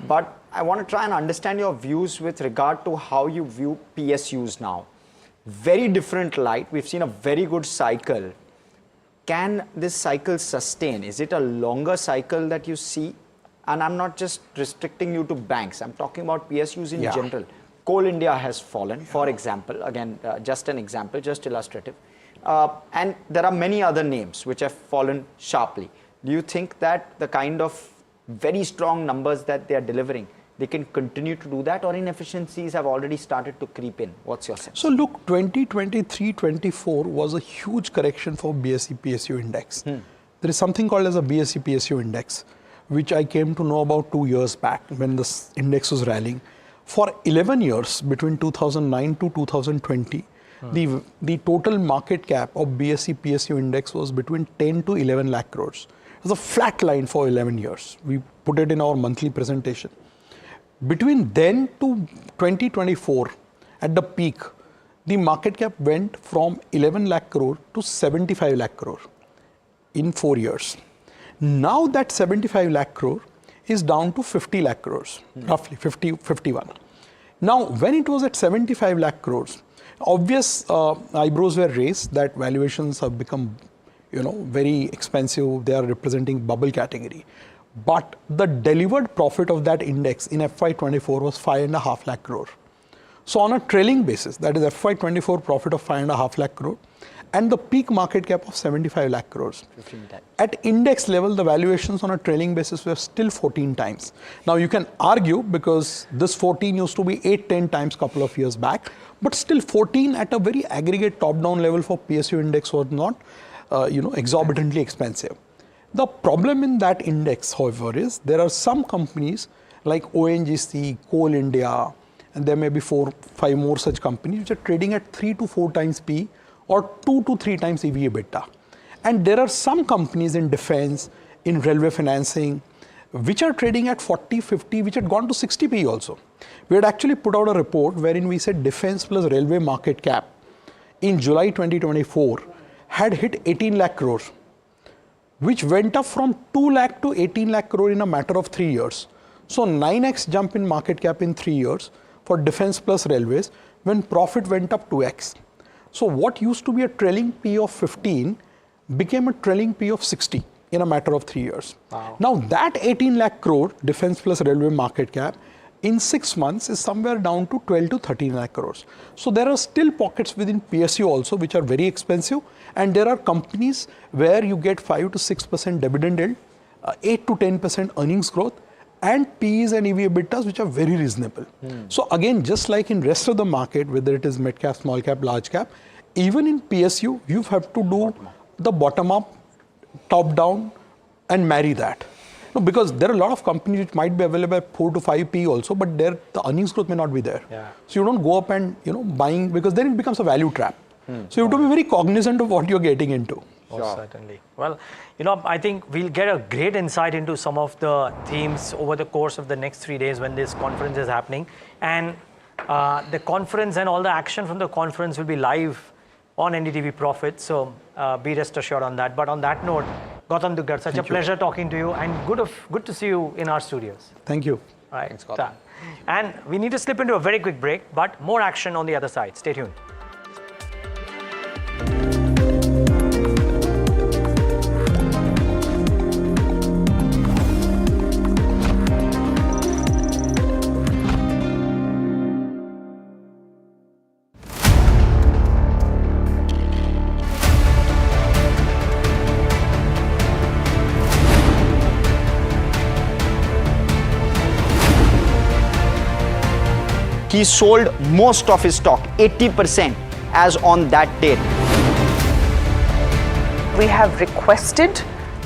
but I want to try and understand your views with regard to how you view PSUs now. Very different light. We've seen a very good cycle. Can this cycle sustain? Is it a longer cycle that you see? And I'm not just restricting you to banks. I'm talking about PSUs in general. Coal India has fallen, for example. Again, just an example, just illustrative. And there are many other names which have fallen sharply. Do you think that the kind of very strong numbers that they are delivering, they can continue to do that, or inefficiencies have already started to creep in? What's your sense? So look, 2023-24 was a huge correction for BSE PSU index. There is something called as a BSE PSU index, which I came to know about 2 years back when this index was rallying. For 11 years, between 2009 to 2020, the total market cap of BSE PSU index was between 10 to 11 lakh crores. It was a flat line for 11 years. We put it in our monthly presentation. Between then to 2024, at the peak, the market cap went from 11 lakh crore to 75 lakh crore in 4 years. Now that 75 lakh crore is down to 50 lakh crores, roughly 51. Now, when it was at 75 lakh crores, obvious eyebrows were raised that valuations have become, very expensive. They are representing bubble category. But the delivered profit of that index in FY24 was 5.5 lakh crore. So on a trailing basis, that is FY24 profit of 5.5 lakh crore and the peak market cap of 75 lakh crores. 15 times. At index level, the valuations on a trailing basis were still 14 times. Now you can argue because this 14 used to be 8-10 times couple of years back, but still 14 at a very aggregate top-down level for PSU index was not, exorbitantly expensive. The problem in that index, however, is there are some companies like ONGC, Coal India, and there may be 4-5 more such companies which are trading at 3 to 4 times P or 2 to 3 times EV/EBITDA. And there are some companies in defense, in railway financing, which are trading at 40, 50, which had gone to 60 P also. We had actually put out a report wherein we said defense plus railway market cap in July 2024 had hit 18 lakh crores, which went up from 2 lakh to 18 lakh crore in a matter of 3 years. So 9x jump in market cap in 3 years for defense plus railways when profit went up 2x. So what used to be a trailing P of 15 became a trailing P of 60 in a matter of 3 years. Wow. Now that 18 lakh crore defense plus railway market cap in 6 months is somewhere down to 12 to 13 lakh crores. So there are still pockets within PSU also which are very expensive, and there are companies where you get 5 to 6% dividend yield, 8 to 10% earnings growth, and P's and EV/EBITDAs which are very reasonable. So again, just like in rest of the market, whether it is mid cap, small cap, large cap, even in PSU, you have to do the bottom up, top down, and marry that. No, because there are a lot of companies which might be available at 4 to 5 P also, but the earnings growth may not be there. Yeah. So you don't go up and buying, because then it becomes a value trap. So you have to be very cognizant of what you're getting into. Oh, certainly. Well, I think we'll get a great insight into some of the themes over the course of the next 3 days when this conference is happening. And the conference and all the action from the conference will be live on NDTV Profit. So be rest assured on that. But on that note, Gautam Duggar, such a pleasure talking to you, and good to see you in our studios. Thank you. All right. Thanks, Gautam. And we need to slip into a very quick break, but more action on the other side. Stay tuned. He sold most of his stock, 80%, as on that date. We have requested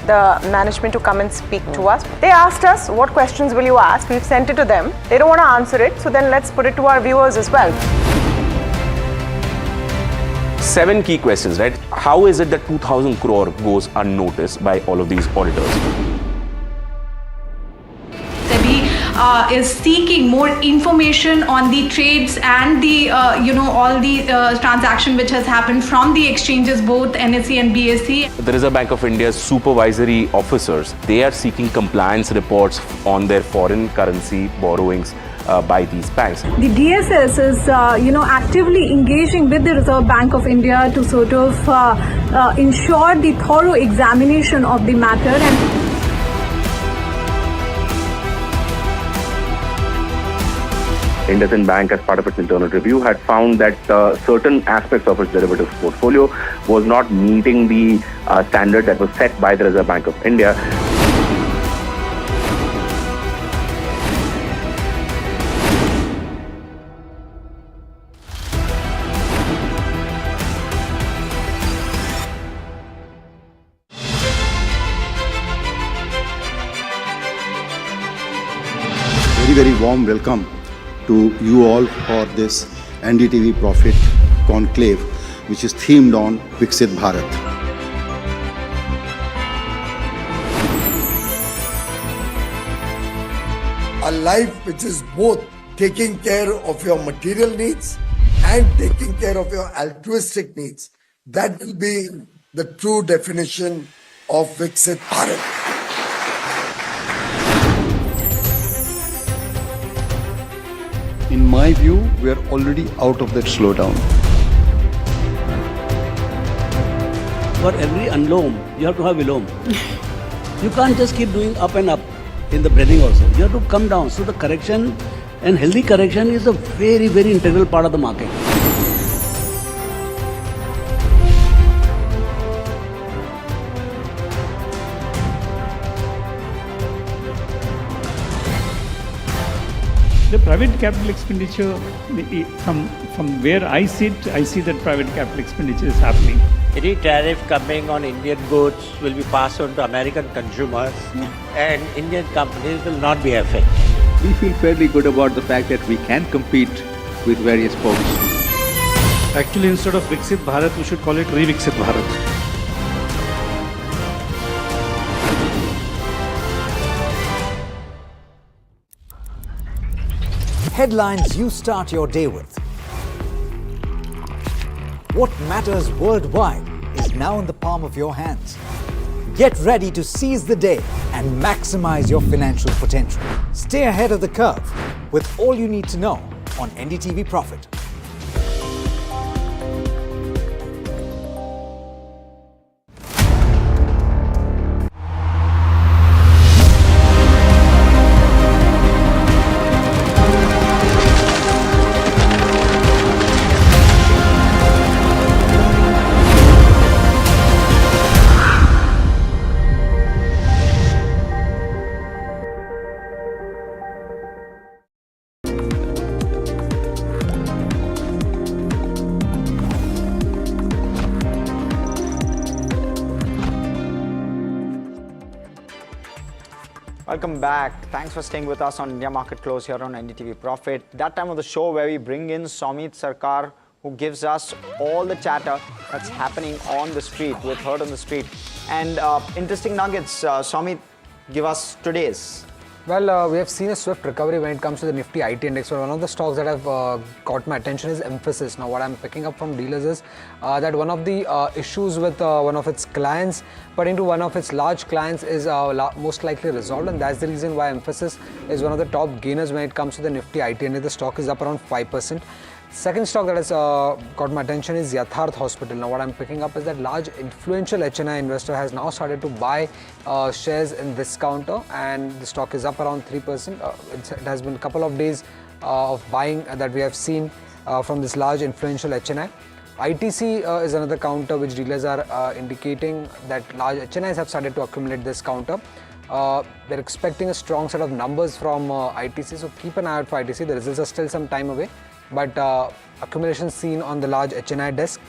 the management to come and speak to us. They asked us, what questions will you ask? We've sent it to them. They don't want to answer it, so then let's put it to our viewers as well. 7 key questions, right? How is it that 2,000 crore goes unnoticed by all of these auditors? Is seeking more information on the trades and the all the transaction which has happened from the exchanges, both NSE and BSE. The Reserve Bank of India's supervisory officers, they are seeking compliance reports on their foreign currency borrowings by these banks. The DSS is actively engaging with the Reserve Bank of India to sort of ensure the thorough examination of the matter. And IndusInd Bank, as part of its internal review, had found that certain aspects of its derivatives portfolio was not meeting the standard that was set by the Reserve Bank of India. Very warm welcome to you all for this NDTV Profit Conclave, which is themed on Vixit Bharat. A life which is both taking care of your material needs and taking care of your altruistic needs. That will be the true definition of Vixit Bharat. In my view, we are already out of that slowdown. For every unloam, you have to have vilom. You can't just keep doing up and up in the breathing also. You have to come down. So the correction and healthy correction is a very integral part of the market. The private capital expenditure, from where I sit, I see that private capital expenditure is happening. Any tariff coming on Indian goods will be passed on to American consumers and Indian companies will not be affected. We feel fairly good about the fact that we can compete with various folks. Actually, instead of Vixit Bharat, we should call it Re-Vixit Bharat. Headlines you start your day with. What matters worldwide is now in the palm of your hands. Get ready to seize the day and maximize your financial potential. Stay ahead of the curve with all you need to know on NDTV Profit. Welcome back. Thanks for staying with us on India Market Close here on NDTV Profit. That time of the show where we bring in Soumit Sarkar, who gives us all the chatter that's happening on the street, with heard on the street. And interesting nuggets. Soumit, give us today's. Well, we have seen a swift recovery when it comes to the Nifty IT index. But one of the stocks that have caught my attention is Mphasis. Now, what I'm picking up from dealers is that one of the issues with one of its clients, putting to one of its large clients, is most likely resolved, and that's the reason why Mphasis is one of the top gainers when it comes to the Nifty IT index. The stock is up around 5%. Second stock that has caught my attention is Yatharth Hospital. Now, what I'm picking up is that large influential HNI investor has now started to buy shares in this counter, and the stock is up around 3%. It has been a couple of days of buying that we have seen from this large influential HNI. ITC is another counter which dealers are indicating that large HNIs have started to accumulate this counter. They're expecting a strong set of numbers from ITC, so keep an eye out for ITC. The results are still some time away, but accumulation seen on the large HNI desk.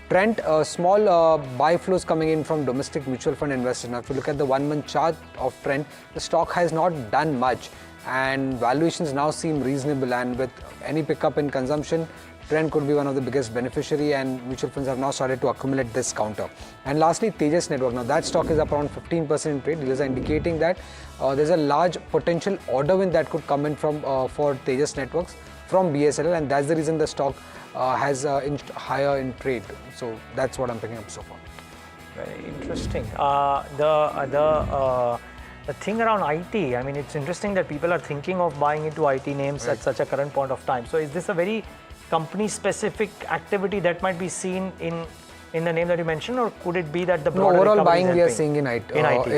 Trent, small buy flows coming in from domestic mutual fund investors. Now, if you look at the 1 month chart of Trent, the stock has not done much, and valuations now seem reasonable, and with any pickup in consumption, trend could be one of the biggest beneficiary, and mutual funds have now started to accumulate this counter. And lastly, Tejas Network. Now that stock is up around 15% in trade. Dealers are indicating that there's a large potential order win that could come in from for Tejas Networks from BSNL, and that's the reason the stock has inched higher in trade. So that's what I'm picking up so far. Very interesting. The thing around IT, I mean, it's interesting that people are thinking of buying into IT names at such a current point of time. So is this a very company-specific activity that might be seen in the name that you mentioned, or could it be that the broader overall buying is we are helping? seeing in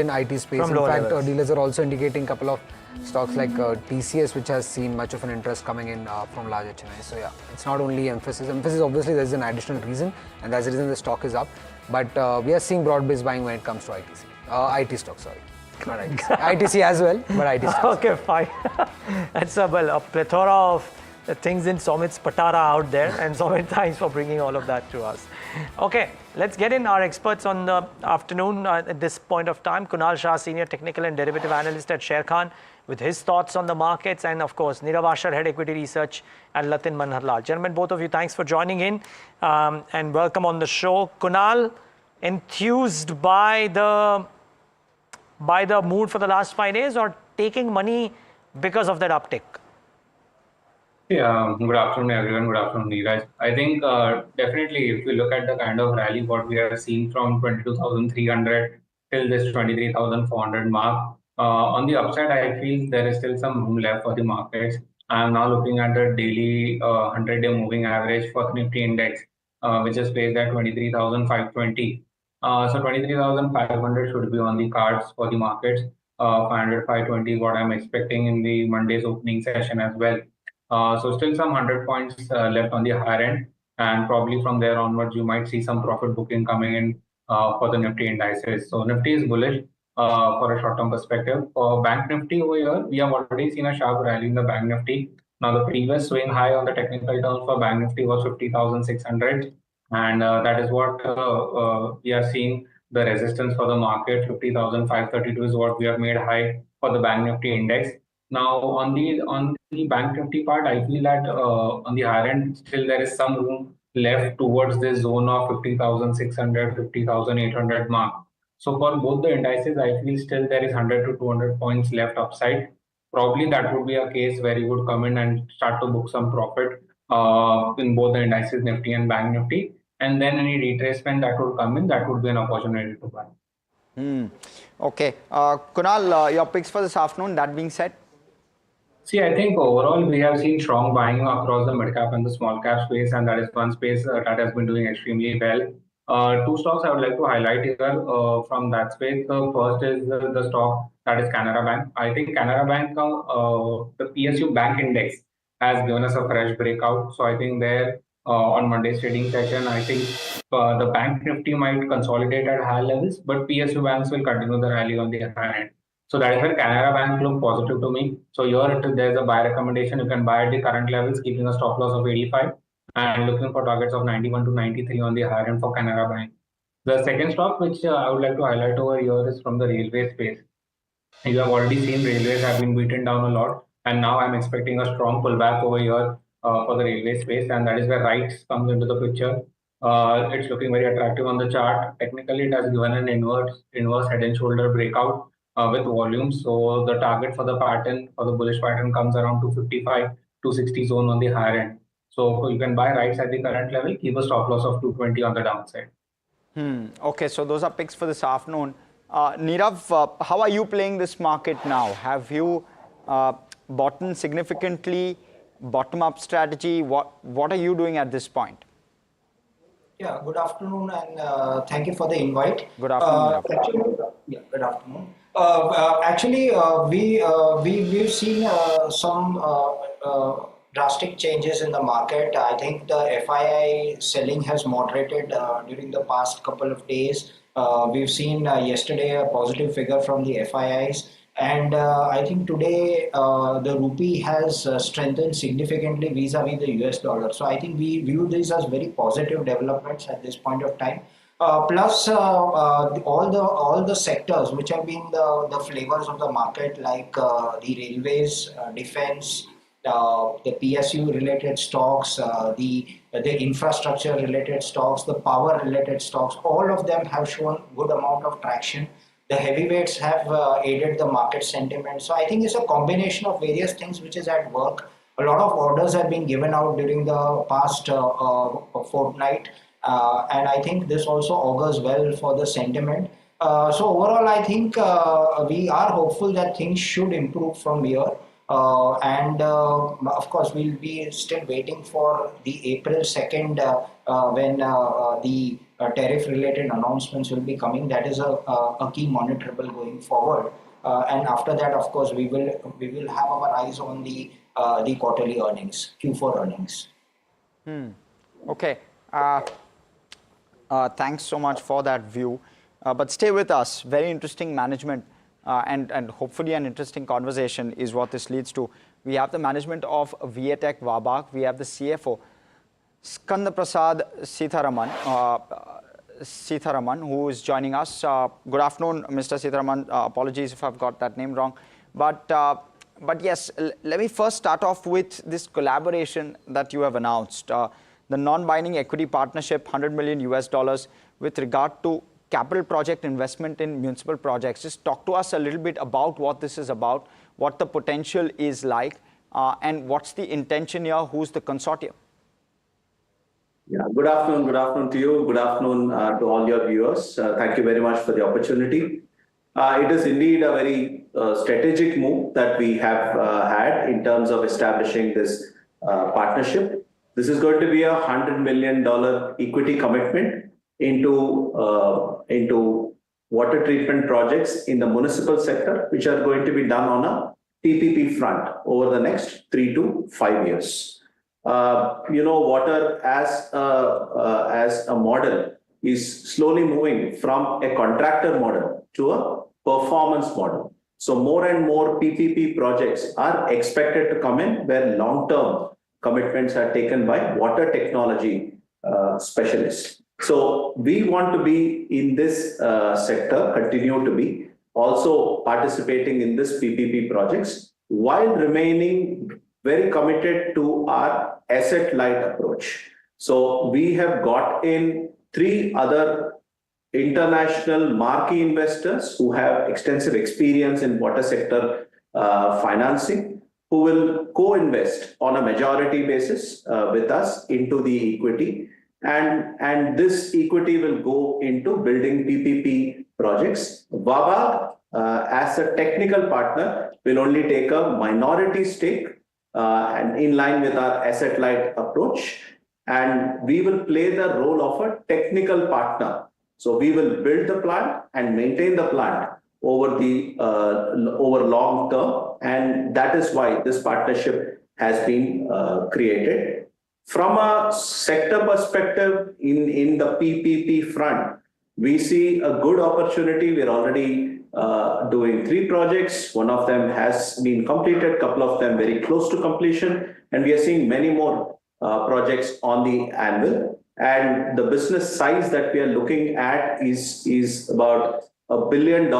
IT space. From In fact, levels. dealers are also indicating a couple of stocks like TCS, which has seen much of an interest coming in from large HNI. So yeah, it's not only emphasis. Emphasis, obviously there's an additional reason, and that's the reason the stock is up. But we are seeing broad-based buying when it comes to IT stocks, sorry. Not ITC. ITC as well, but IT stocks. Okay, fine. That's a plethora of things in Somit's Patara out there, and Somit, thanks for bringing all of that to us. Okay, let's get in our experts on the afternoon at this point of time. Kunal Shah, Senior Technical and Derivative Analyst at Sharekhan, with his thoughts on the markets, and of course, Nirav Ashar, Head Equity Research, and Latin Manharlal. Gentlemen, both of you, thanks for joining in and welcome on the show. Kunal, enthused by the mood for the last 5 days, or taking money because of that uptick? Yeah, good afternoon, everyone. Good afternoon, Neeraj. I think definitely if you look at the kind of rally what we have seen from 22,300 till this 23,400 mark, on the upside, I feel there is still some room left for the markets. I am now looking at the daily 100-day moving average for the Nifty index, which is placed at 23,520. So 23,500 should be on the cards for the markets. 500, 520 is what I'm expecting in the Monday's opening session as well. So still some 100 points left on the higher end, and probably from there onwards, you might see some profit booking coming in for the Nifty indices. So Nifty is bullish for a short-term perspective. For Bank Nifty over here, we have already seen a sharp rally in the Bank Nifty. Now the previous swing high on the technical terms for Bank Nifty was 50,600, and that is what we are seeing the resistance for the market. 50,532 is what we have made high for the Bank Nifty index. Now, on the Bank Nifty part, I feel that on the higher end, still there is some room left towards this zone of 50,600, 50,800 mark. So for both the indices, I feel still there is 100 to 200 points left upside. Probably that would be a case where you would come in and start to book some profit in both the indices, Nifty and Bank Nifty. And then any retracement that would come in, that would be an opportunity to buy. Okay. Kunal, your picks for this afternoon, that being said? See, I think overall we have seen strong buying across the mid-cap and the small-cap space, and that is one space that has been doing extremely well. Two stocks I would like to highlight here from that space. The first is the stock that is Canara Bank. I think Canara Bank, the PSU Bank Index has given us a fresh breakout. So I think there on Monday's trading session, I think the Bank Nifty might consolidate at higher levels, but PSU banks will continue the rally on the higher end. So that is where Canara Bank look positive to me. So here there's a buy recommendation. You can buy at the current levels, keeping a stop loss of 85 and looking for targets of 91 to 93 on the higher end for Canara Bank. The second stock which I would like to highlight over here is from the railway space. You have already seen railways have been beaten down a lot, and now I'm expecting a strong pullback over here for the railway space, and that is where RITES comes into the picture. It's looking very attractive on the chart. Technically, it has given an inverse head and shoulder breakout with volume. So the target for the pattern, for the bullish pattern, comes around 255, 260 zone on the higher end. So you can buy RITES at the current level, keep a stop loss of 220 on the downside. Okay, so those are picks for this afternoon. Nirav, how are you playing this market now? Have you bottomed significantly, bottom-up strategy? What are you doing at this point? Yeah, good afternoon, and thank you for the invite. Good afternoon. Good afternoon. We've seen some drastic changes in the market. I think the FII selling has moderated during the past couple of days. We've seen yesterday a positive figure from the FIIs, and I think today the rupee has strengthened significantly vis-a-vis the US dollar. So I think we view these as very positive developments at this point of time. Plus all the sectors which have been the flavors of the market, like the railways, defense, the PSU related stocks, the infrastructure related stocks, the power related stocks, all of them have shown good amount of traction. The heavyweights have aided the market sentiment. So I think it's a combination of various things which is at work. A lot of orders have been given out during the past fortnight. And I think this also augurs well for the sentiment. So overall, I think we are hopeful that things should improve from here. And of course, we'll be still waiting for the April 2nd when the tariff-related announcements will be coming. That is a key monitorable going forward. And after that, of course, we will have our eyes on the quarterly earnings, Q4 earnings. Okay. Thanks so much for that view. But stay with us. Very interesting management. And hopefully an interesting conversation is what this leads to. We have the management of Viatech Vabag. We have the CFO, Skanda Prasad Sitharaman, who is joining us. Good afternoon, Mr. Sitharaman. Apologies if I've got that name wrong. But yes, let me first start off with this collaboration that you have announced. The non-binding equity partnership, $100 million with regard to capital project investment in municipal projects. Just talk to us a little bit about what this is about, what the potential is like, and what's the intention here, who's the consortium? Yeah, good afternoon to you, good afternoon to all your viewers. Thank you very much for the opportunity. It is indeed a very strategic move that we have had in terms of establishing this partnership. This is going to be a $100 million equity commitment into water treatment projects in the municipal sector, which are going to be done on a PPP front over the next 3 to 5 years. Water as a model is slowly moving from a contractor model to a performance model. So more and more PPP projects are expected to come in where long-term commitments are taken by water technology specialists. So we want to be in this sector, continue to be also participating in this PPP projects while remaining very committed to our asset-light approach. So we have got in 3 other international marquee investors who have extensive experience in water sector financing, who will co-invest on a majority basis with us into the equity. And this equity will go into building PPP projects. Vabag, as a technical partner, will only take a minority stake and in line with our asset-light approach. And we will play the role of a technical partner. So we will build the plant and maintain the plant over long term. And that is why this partnership has been created. From a sector perspective, in the PPP front, we see a good opportunity. We're already doing 3 projects. One of them has been completed, a couple of them very close to completion, and we are seeing many more projects on the anvil. And the business size that we are looking at is about $1 billion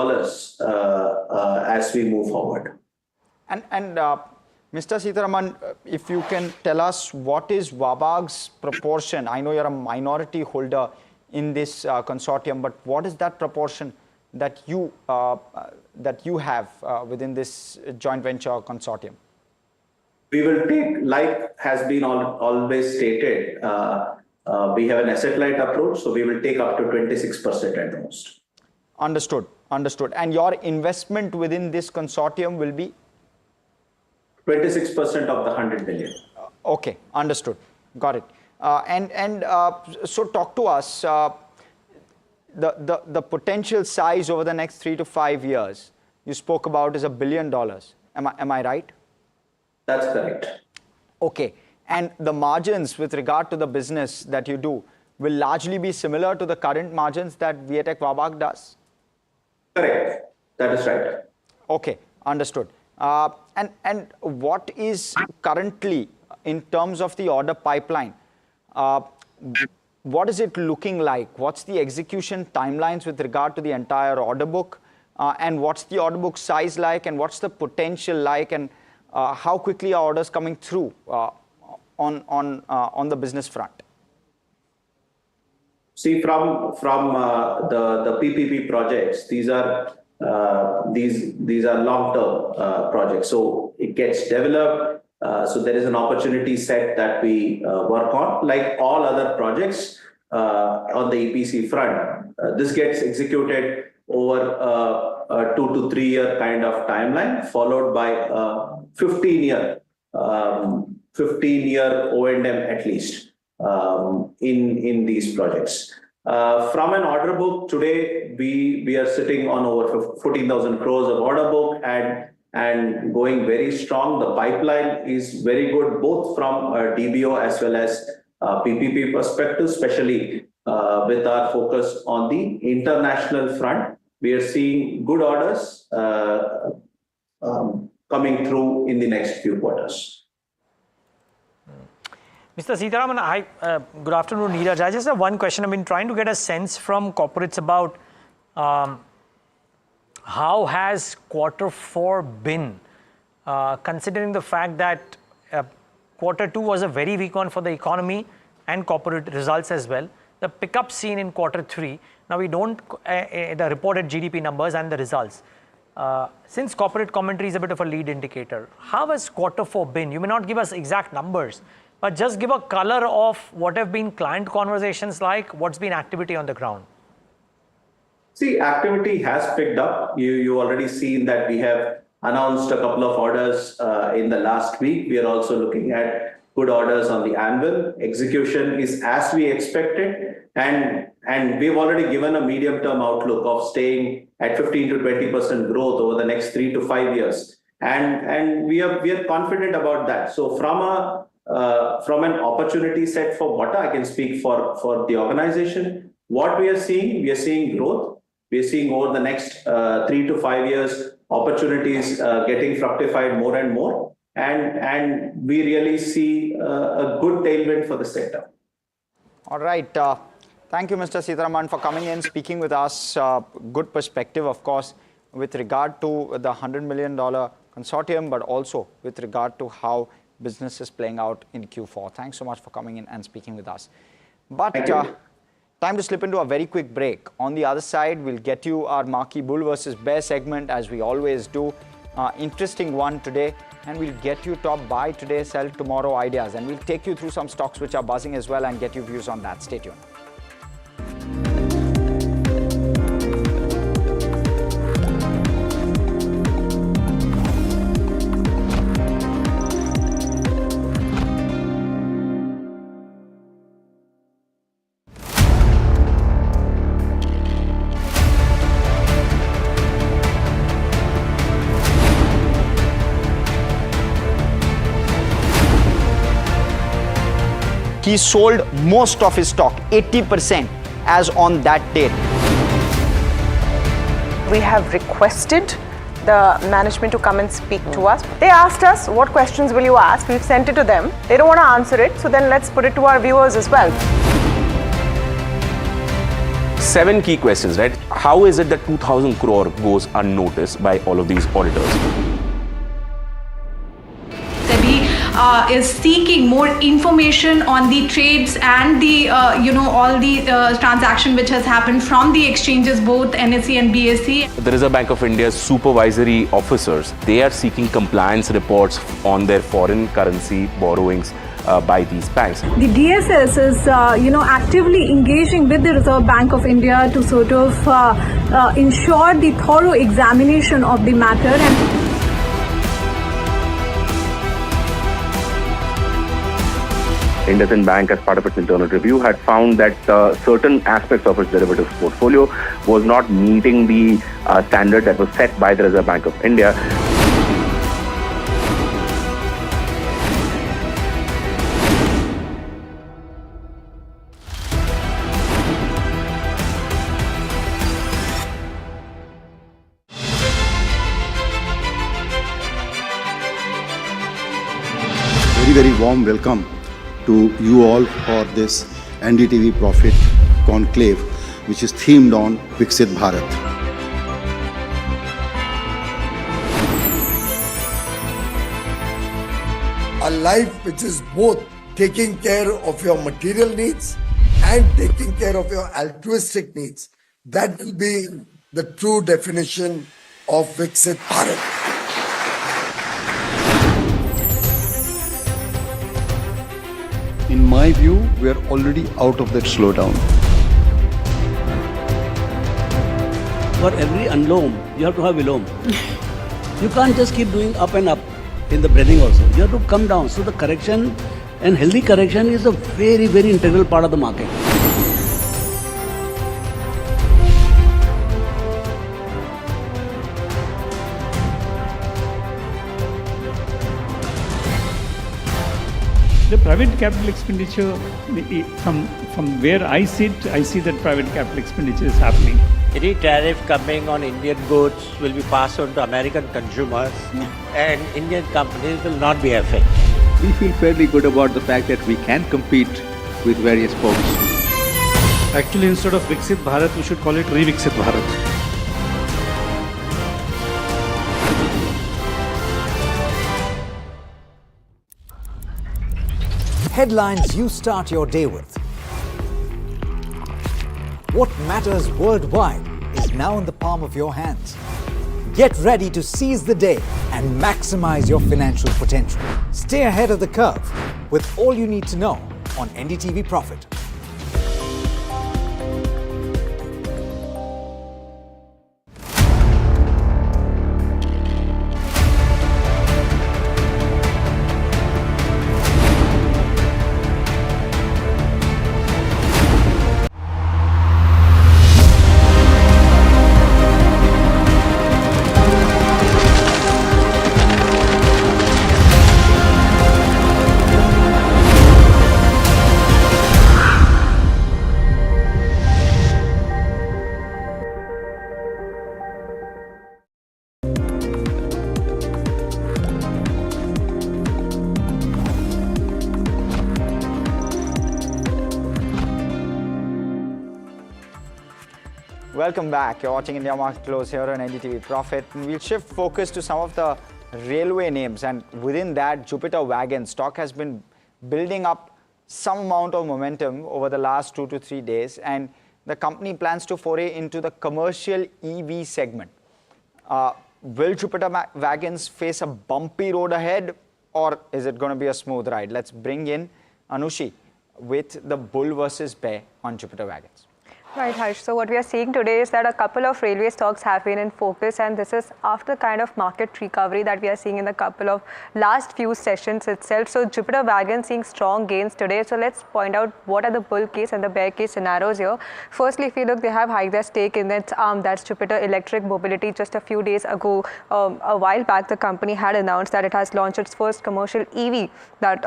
as we move forward. And Mr. Sitharaman, if you can tell us what is Vabag's proportion? I know you're a minority holder in this consortium, but what is that proportion that you have within this joint venture consortium? We will take, like has been always stated, we have an asset-light approach, so we will take up to 26% at the most. Understood. And your investment within this consortium will be? 26% of the 100 million. Okay, understood. Got it. So talk to us, the potential size over the next 3 to 5 years you spoke about is $1 billion. Am I right? That's correct. Okay. And the margins with regard to the business that you do will largely be similar to the current margins that Viatech Vabag does? Correct. That is right. Okay, understood. And what is currently, in terms of the order pipeline, what is it looking like? What's the execution timelines with regard to the entire order book? And what's the order book size like? And what's the potential like? And how quickly are orders coming through on the business front? See, from the PPP projects, these are long-term projects. So it gets developed. So there is an opportunity set that we work on, like all other projects on the EPC front. This gets executed over a 2 to 3 year kind of timeline, followed by 15-year O&M at least in these projects. From an order book today, we are sitting on over 14,000 crores of order book and going very strong. The pipeline is very good, both from DBO as well as PPP perspective, especially with our focus on the international front. We are seeing good orders coming through in the next few quarters. Mr. Sitharaman, good afternoon, Neeraj. I just have one question. I've been trying to get a sense from corporates about how has Q4 been, considering the fact that Q2 was a very weak one for the economy and corporate results as well. The pickup seen in Q3. Now we don't the reported GDP numbers and the results. Since corporate commentary is a bit of a lead indicator, how has Q4 been? You may not give us exact numbers, but just give a color of what have been client conversations like, what's been activity on the ground. See, activity has picked up. You already seen that we have announced a couple of orders in the last week. We are also looking at good orders on the anvil. Execution is as we expected, and we've already given a medium-term outlook of staying at 15 to 20% growth over the next 3 to 5 years, and we are confident about that. So from an opportunity set for Bata, I can speak for the organization. What we are seeing growth. We are seeing over the next 3 to 5 years opportunities getting fructified more and more, and we really see a good tailwind for the sector. All right. Thank you, Mr. Sitharaman, for coming in, speaking with us. Good perspective, of course, with regard to the $100 million consortium, but also with regard to how business is playing out in Q4. Thanks so much for coming in and speaking with us. But time to slip into a very quick break. On the other side, we'll get you our marquee bull versus bear segment, as we always do. Interesting one today, and we'll get you top buy today, sell tomorrow ideas, and we'll take you through some stocks which are buzzing as well and get you views on that. Stay tuned. He sold most of his stock, 80%, as on that date. We have requested the management to come and speak to us. They asked us, what questions will you ask? We've sent it to them. They don't want to answer it, so then let's put it to our viewers as well. 7 key questions, right? How is it that 2,000 crore goes unnoticed by all of these auditors? Is seeking more information on the trades and the all the transaction which has happened from the exchanges, both NSE and BSE. The Reserve Bank of India's supervisory officers, they are seeking compliance reports on their foreign currency borrowings by these banks. The DSS is actively engaging with the Reserve Bank of India to sort of ensure the thorough examination of the matter. And IndusInd Bank, as part of its internal review, had found that certain aspects of its derivatives portfolio was not meeting the standard that was set by the Reserve Bank of India. Very warm welcome to you all for this NDTV Profit Conclave, which is themed on Vixit Bharat. a life which is both taking care of your material needs and taking care of your altruistic needs. That will be the true definition of Vixit Bharat. In my view, we are already out of that slowdown. For every unloam, you have to have vilom. You can't just keep doing up and up in the breathing also. You have to come down. So the correction and healthy correction is a very, very integral part of the market. The private capital expenditure, from where I sit, I see that private capital expenditure is happening. Any tariff coming on Indian goods will be passed on to American consumers and Indian companies will not be affected. We feel fairly good about the fact that we can compete with various folks. Actually, instead of Vixit Bharat, we should call it Vixit Bharat. Headlines you start your day with. What matters worldwide is now in the palm of your hands. Get ready to seize the day and maximize your financial potential. Stay ahead of the curve with all you need to know on NDTV Profit. Welcome back. You're watching India Market Close here on NDTV Profit. And we'll shift focus to some of the railway names, and within that, Jupiter Wagons stock has been building up some amount of momentum over the last 2 to 3 days, and the company plans to foray into the commercial EV segment. Will Jupiter Wagons face a bumpy road ahead, or is it going to be a smooth ride? Let's bring in Anushi with the bull versus bear on Jupiter Wagons. Right, Harsh. So what we are seeing today is that a couple of railway stocks have been in focus, and this is after kind of market recovery that we are seeing in the couple of last few sessions itself. So Jupiter Wagons seeing strong gains today. So let's point out what are the bull case and the bear case scenarios here. Firstly, if you look, they have hiked their stake in its arm, that's Jupiter Electric Mobility. Just a few days ago, a while back, the company had announced that it has launched its first commercial EV, that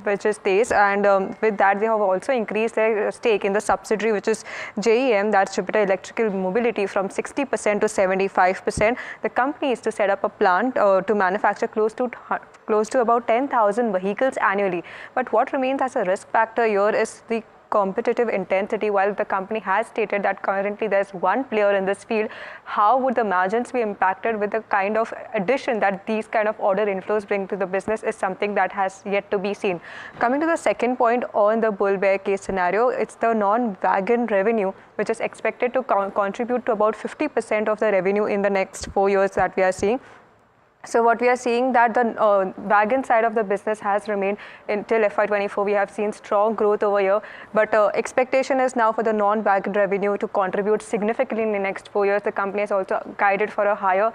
which is TACE, and with that, they have also increased their stake in the subsidiary, which is JEM, that's Jupiter Electrical Mobility, from 60% to 75%. The company is to set up a plant to manufacture close to about 10,000 vehicles annually. But what remains as a risk factor here is the competitive intensity. While the company has stated that currently there's one player in this field, how would the margins be impacted with the kind of addition that these kind of order inflows bring to the business is something that has yet to be seen. Coming to the second point on the bull bear case scenario, it's the non-wagon revenue, which is expected to contribute to about 50% of the revenue in the next 4 years that we are seeing. So what we are seeing that the wagon side of the business has remained until FY24. We have seen strong growth over here, but expectation is now for the non-wagon revenue to contribute significantly in the next 4 years. The company has also guided for a higher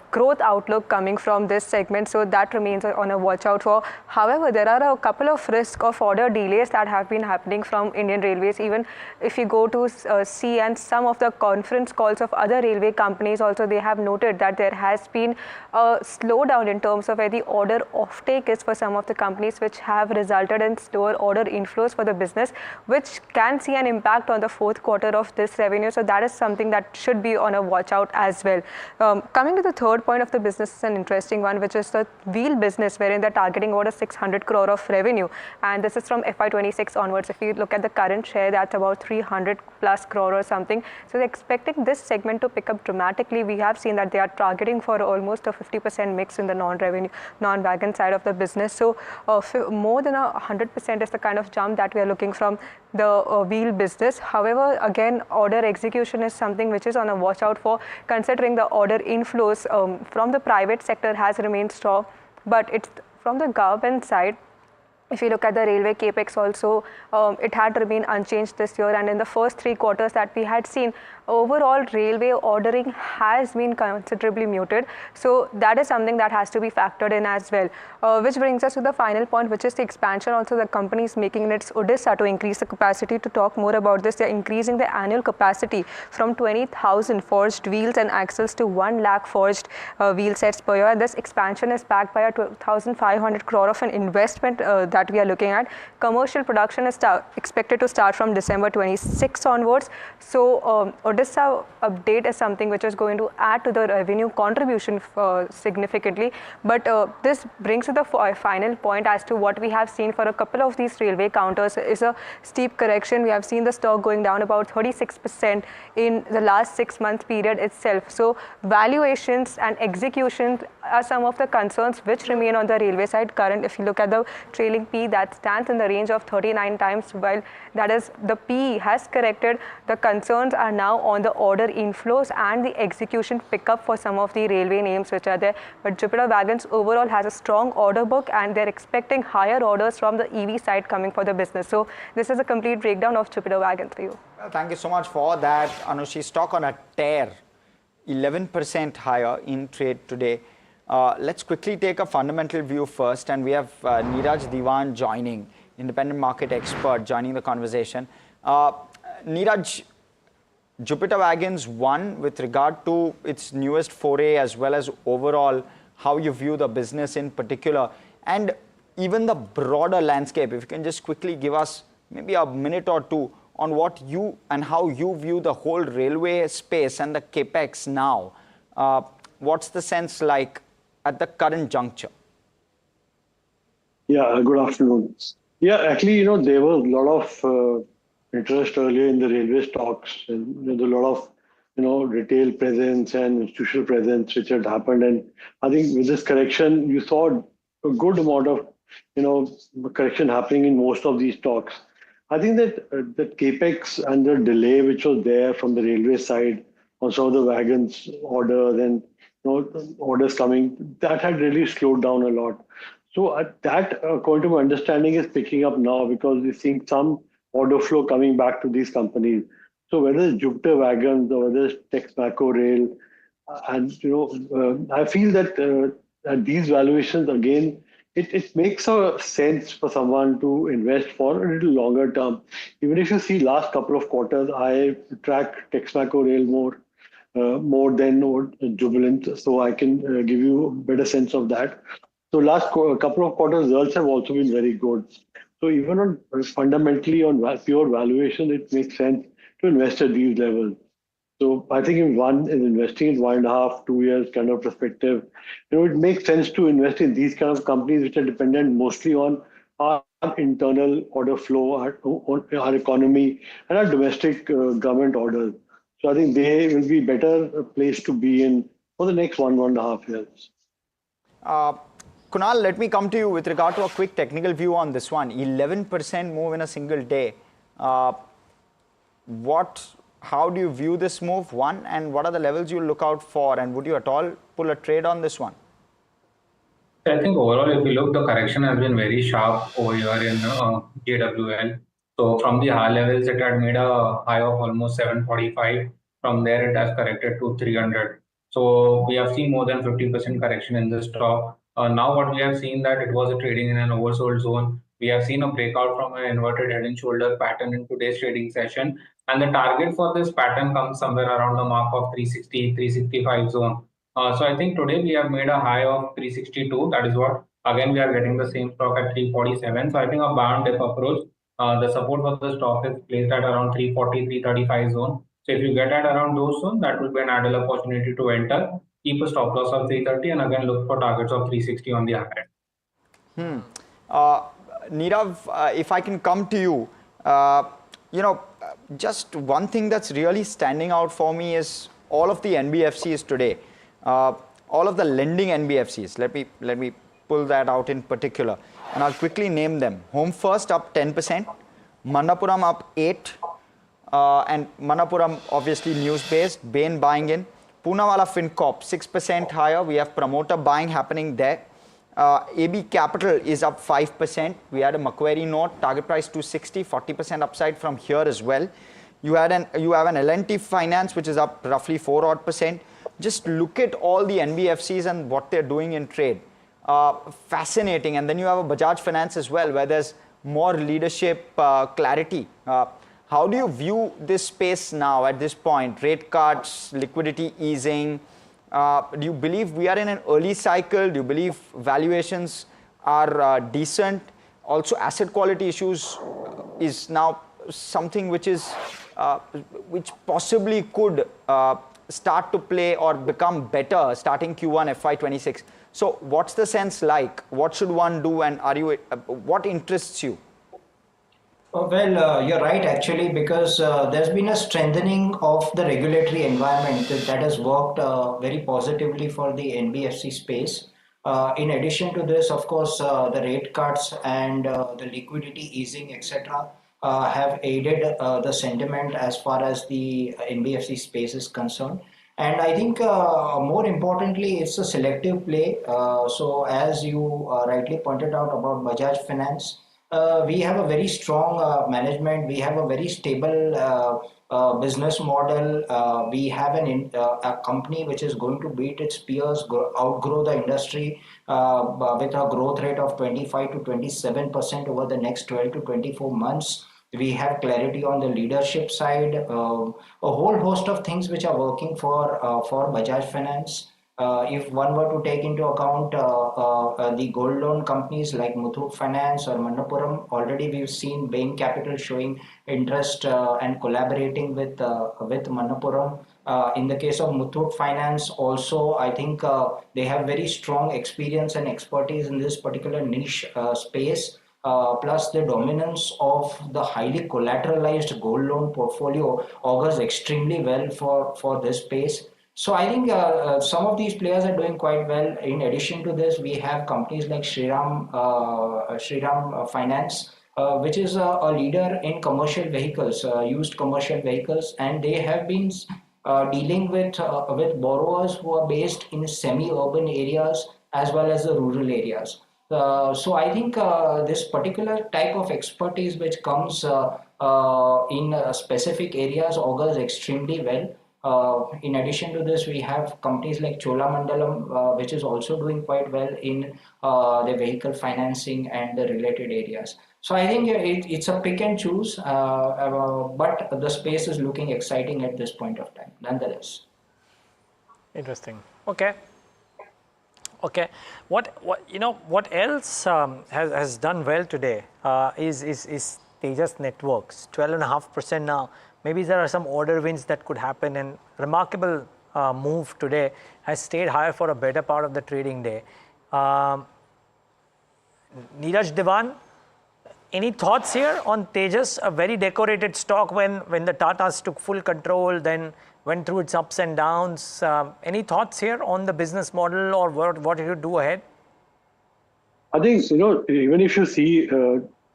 growth outlook coming from this segment, so that remains on a watch out for. However, there are a couple of risks of order delays that have been happening from Indian Railways. Even if you go to see and some of the conference calls of other railway companies also, they have noted that there has been a slowdown in terms of where the order offtake is for some of the companies, which have resulted in slower order inflows for the business, which can see an impact on the fourth quarter of this revenue. So that is something that should be on a watch out as well. Coming to the third point of the business is an interesting one, which is the wheel business, wherein they're targeting about a 600 crore of revenue, and this is from FY26 onwards. If you look at the current share, that's about 300 plus crore or something. So they're expecting this segment to pick up dramatically. We have seen that they are targeting for almost a 50% mix in the non-revenue, non-wagon side of the business. So more than 100% is the kind of jump that we are looking from the wheel business. However, again, order execution is something which is on a watch out for, considering the order inflows from the private sector has remained strong, but it's from the government side. If you look at the railway CAPEX also, it had remained unchanged this year, and in the first 3 quarters that we had seen, overall railway ordering has been considerably muted. So that is something that has to be factored in as well. Which brings us to the final point, which is the expansion also the company is making in its Odisha to increase the capacity. To talk more about this, they are increasing the annual capacity from 20,000 forged wheels and axles to 1 lakh forged wheel sets per year. And this expansion is backed by a 2,500 crore of an investment that we are looking at. Commercial production is expected to start from December 26 onwards. So Odisha update is something which is going to add to the revenue contribution significantly. But this brings to the final point as to what we have seen for a couple of these railway counters is a steep correction. We have seen the stock going down about 36% in the last 6 months period itself. So valuations and execution are some of the concerns which remain on the railway side. Current, if you look at the trailing P, that stands in the range of 39 times, while that is the P has corrected. The concerns are now on the order inflows and the execution pickup for some of the railway names which are there. But Jupiter Wagons overall has a strong order book, and they're expecting higher orders from the EV side coming for the business. So this is a complete breakdown of Jupiter Wagons for you. Well, thank you so much for that, Anushi. Stock on a tear, 11% higher in trade today. Let's quickly take a fundamental view first, and we have Neeraj Diwan joining, independent market expert, joining the conversation. Neeraj, Jupiter Wagons, one, with regard to its newest foray as well as overall how you view the business in particular, and even the broader landscape. If you can just quickly give us maybe a minute or two on what you and how you view the whole railway space and the CAPEX now. What's the sense like at the current juncture? Yeah, good afternoon. Yeah, actually, there was a lot of interest earlier in the railway stocks, and there's a lot of, retail presence and institutional presence which had happened. And I think with this correction, you saw a good amount of, correction happening in most of these stocks. I think that the CAPEX and the delay which was there from the railway side on some of the wagons orders and orders coming, that had really slowed down a lot. So that, according to my understanding, is picking up now because we're seeing some order flow coming back to these companies. So whether it's Jupiter Wagons or whether it's Texmaco Rail, and I feel that at these valuations, again, it makes a sense for someone to invest for a little longer term. Even if you see last couple of quarters, I track Texmaco Rail more than Jubilant, so I can give you a better sense of that. So last couple of quarters results have also been very good. So even on fundamentally on pure valuation, it makes sense to invest at these levels. So I think if one is investing in 1.5, 2 years kind of perspective, it makes sense to invest in these kind of companies which are dependent mostly on our internal order flow, our economy, and our domestic government orders. So I think they will be better place to be in for the next 1.5 years. Kunal, let me come to you with regard to a quick technical view on this one. 11% move in a single day. How do you view this move, one, and what are the levels you look out for, and would you at all pull a trade on this one? I think overall, if you look, the correction has been very sharp over here in JWL. So from the high levels, it had made a high of almost 745. From there, it has corrected to 300. So we have seen more than 50% correction in this stock. Now what we have seen that it was trading in an oversold zone. We have seen a breakout from an inverted head and shoulder pattern in today's trading session. And the target for this pattern comes somewhere around the mark of 360, 365 zone. So I think today we have made a high of 362. That is what, again, we are getting the same stock at 347. So I think a bound dip approach, the support for the stock is placed at around 340, 335 zone. So if you get at around those zones, that will be an ideal opportunity to enter. Keep a stop loss of 330 and again look for targets of 360 on the higher end. Nirav, if I can come to you, just one thing that's really standing out for me is all of the NBFCs today. all of the lending NBFCs. Let me pull that out in particular, and I'll quickly name them. Home First up 10%, Manappuram up 8%, and Manappuram obviously news-based, Bain buying in. Poonawalla FinCorp 6% higher. We have promoter buying happening there. AB Capital is up 5%. We had a Macquarie note, target price 260, 40% upside from here as well. You have an L&T Finance which is up roughly 4% odd. Just look at all the NBFCs and what they're doing in trade. Fascinating. And then you have a Bajaj Finance as well, where there's more leadership clarity. How do you view this space now at this point? Rate cuts, liquidity easing. Do you believe we are in an early cycle? Do you believe valuations are decent? Also, asset quality issues is now something which is which possibly could start to play or become better starting Q1 FY26. So, what's the sense like? What should one do, and are you? What interests you? Well, you're right actually, because there's been a strengthening of the regulatory environment that has worked very positively for the NBFC space. In addition to this, of course, the rate cuts and the liquidity easing, etc., have aided the sentiment as far as the NBFC space is concerned. And I think more importantly, it's a selective play. So as you rightly pointed out about Bajaj Finance, we have a very strong management. We have a very stable business model. We have a company which is going to beat its peers, outgrow the industry with a growth rate of 25 to 27% over the next 12 to 24 months. We have clarity on the leadership side, a whole host of things which are working for Bajaj Finance. If one were to take into account the gold loan companies like Muthoot Finance or Manappuram, already we've seen Bain Capital showing interest and collaborating with Manappuram. In the case of Muthoot Finance also, I think they have very strong experience and expertise in this particular niche space. Plus the dominance of the highly collateralized gold loan portfolio augurs extremely well for this space. So I think some of these players are doing quite well. In addition to this, we have companies like Shriram Finance, which is a leader in commercial vehicles, used commercial vehicles, and they have been dealing with borrowers who are based in semi-urban areas as well as the rural areas. So I think this particular type of expertise which comes in specific areas augurs extremely well. In addition to this, we have companies like Cholamandalam, which is also doing quite well in the vehicle financing and the related areas. So I think it's a pick and choose, but the space is looking exciting at this point of time, nonetheless. Interesting. Okay. Okay. What else has done well today is Tejas Networks, 12.5% now. Maybe there are some order wins that could happen, and remarkable move today has stayed higher for a better part of the trading day. Neeraj Devan, any thoughts here on Tejas, a very decorated stock when the Tatas took full control, then went through its ups and downs. Any thoughts here on the business model or what you do ahead? I think, even if you see,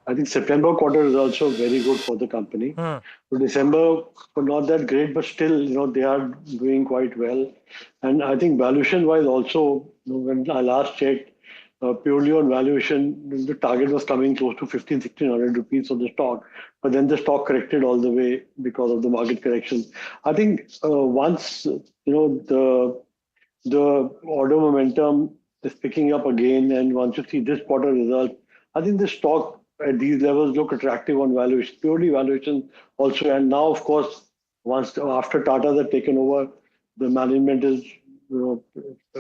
I think September quarter is also very good for the company. So December were not that great, but still, they are doing quite well. And I think valuation-wise also, when I last checked, purely on valuation, the target was coming close to 1,500-1,600 rupees for the stock. But then the stock corrected all the way because of the market correction. I think once, the order momentum is picking up again, and once you see this quarter result, I think the stock at these levels look attractive on valuation, purely valuation also. And now, of course, after Tata have taken over, the management is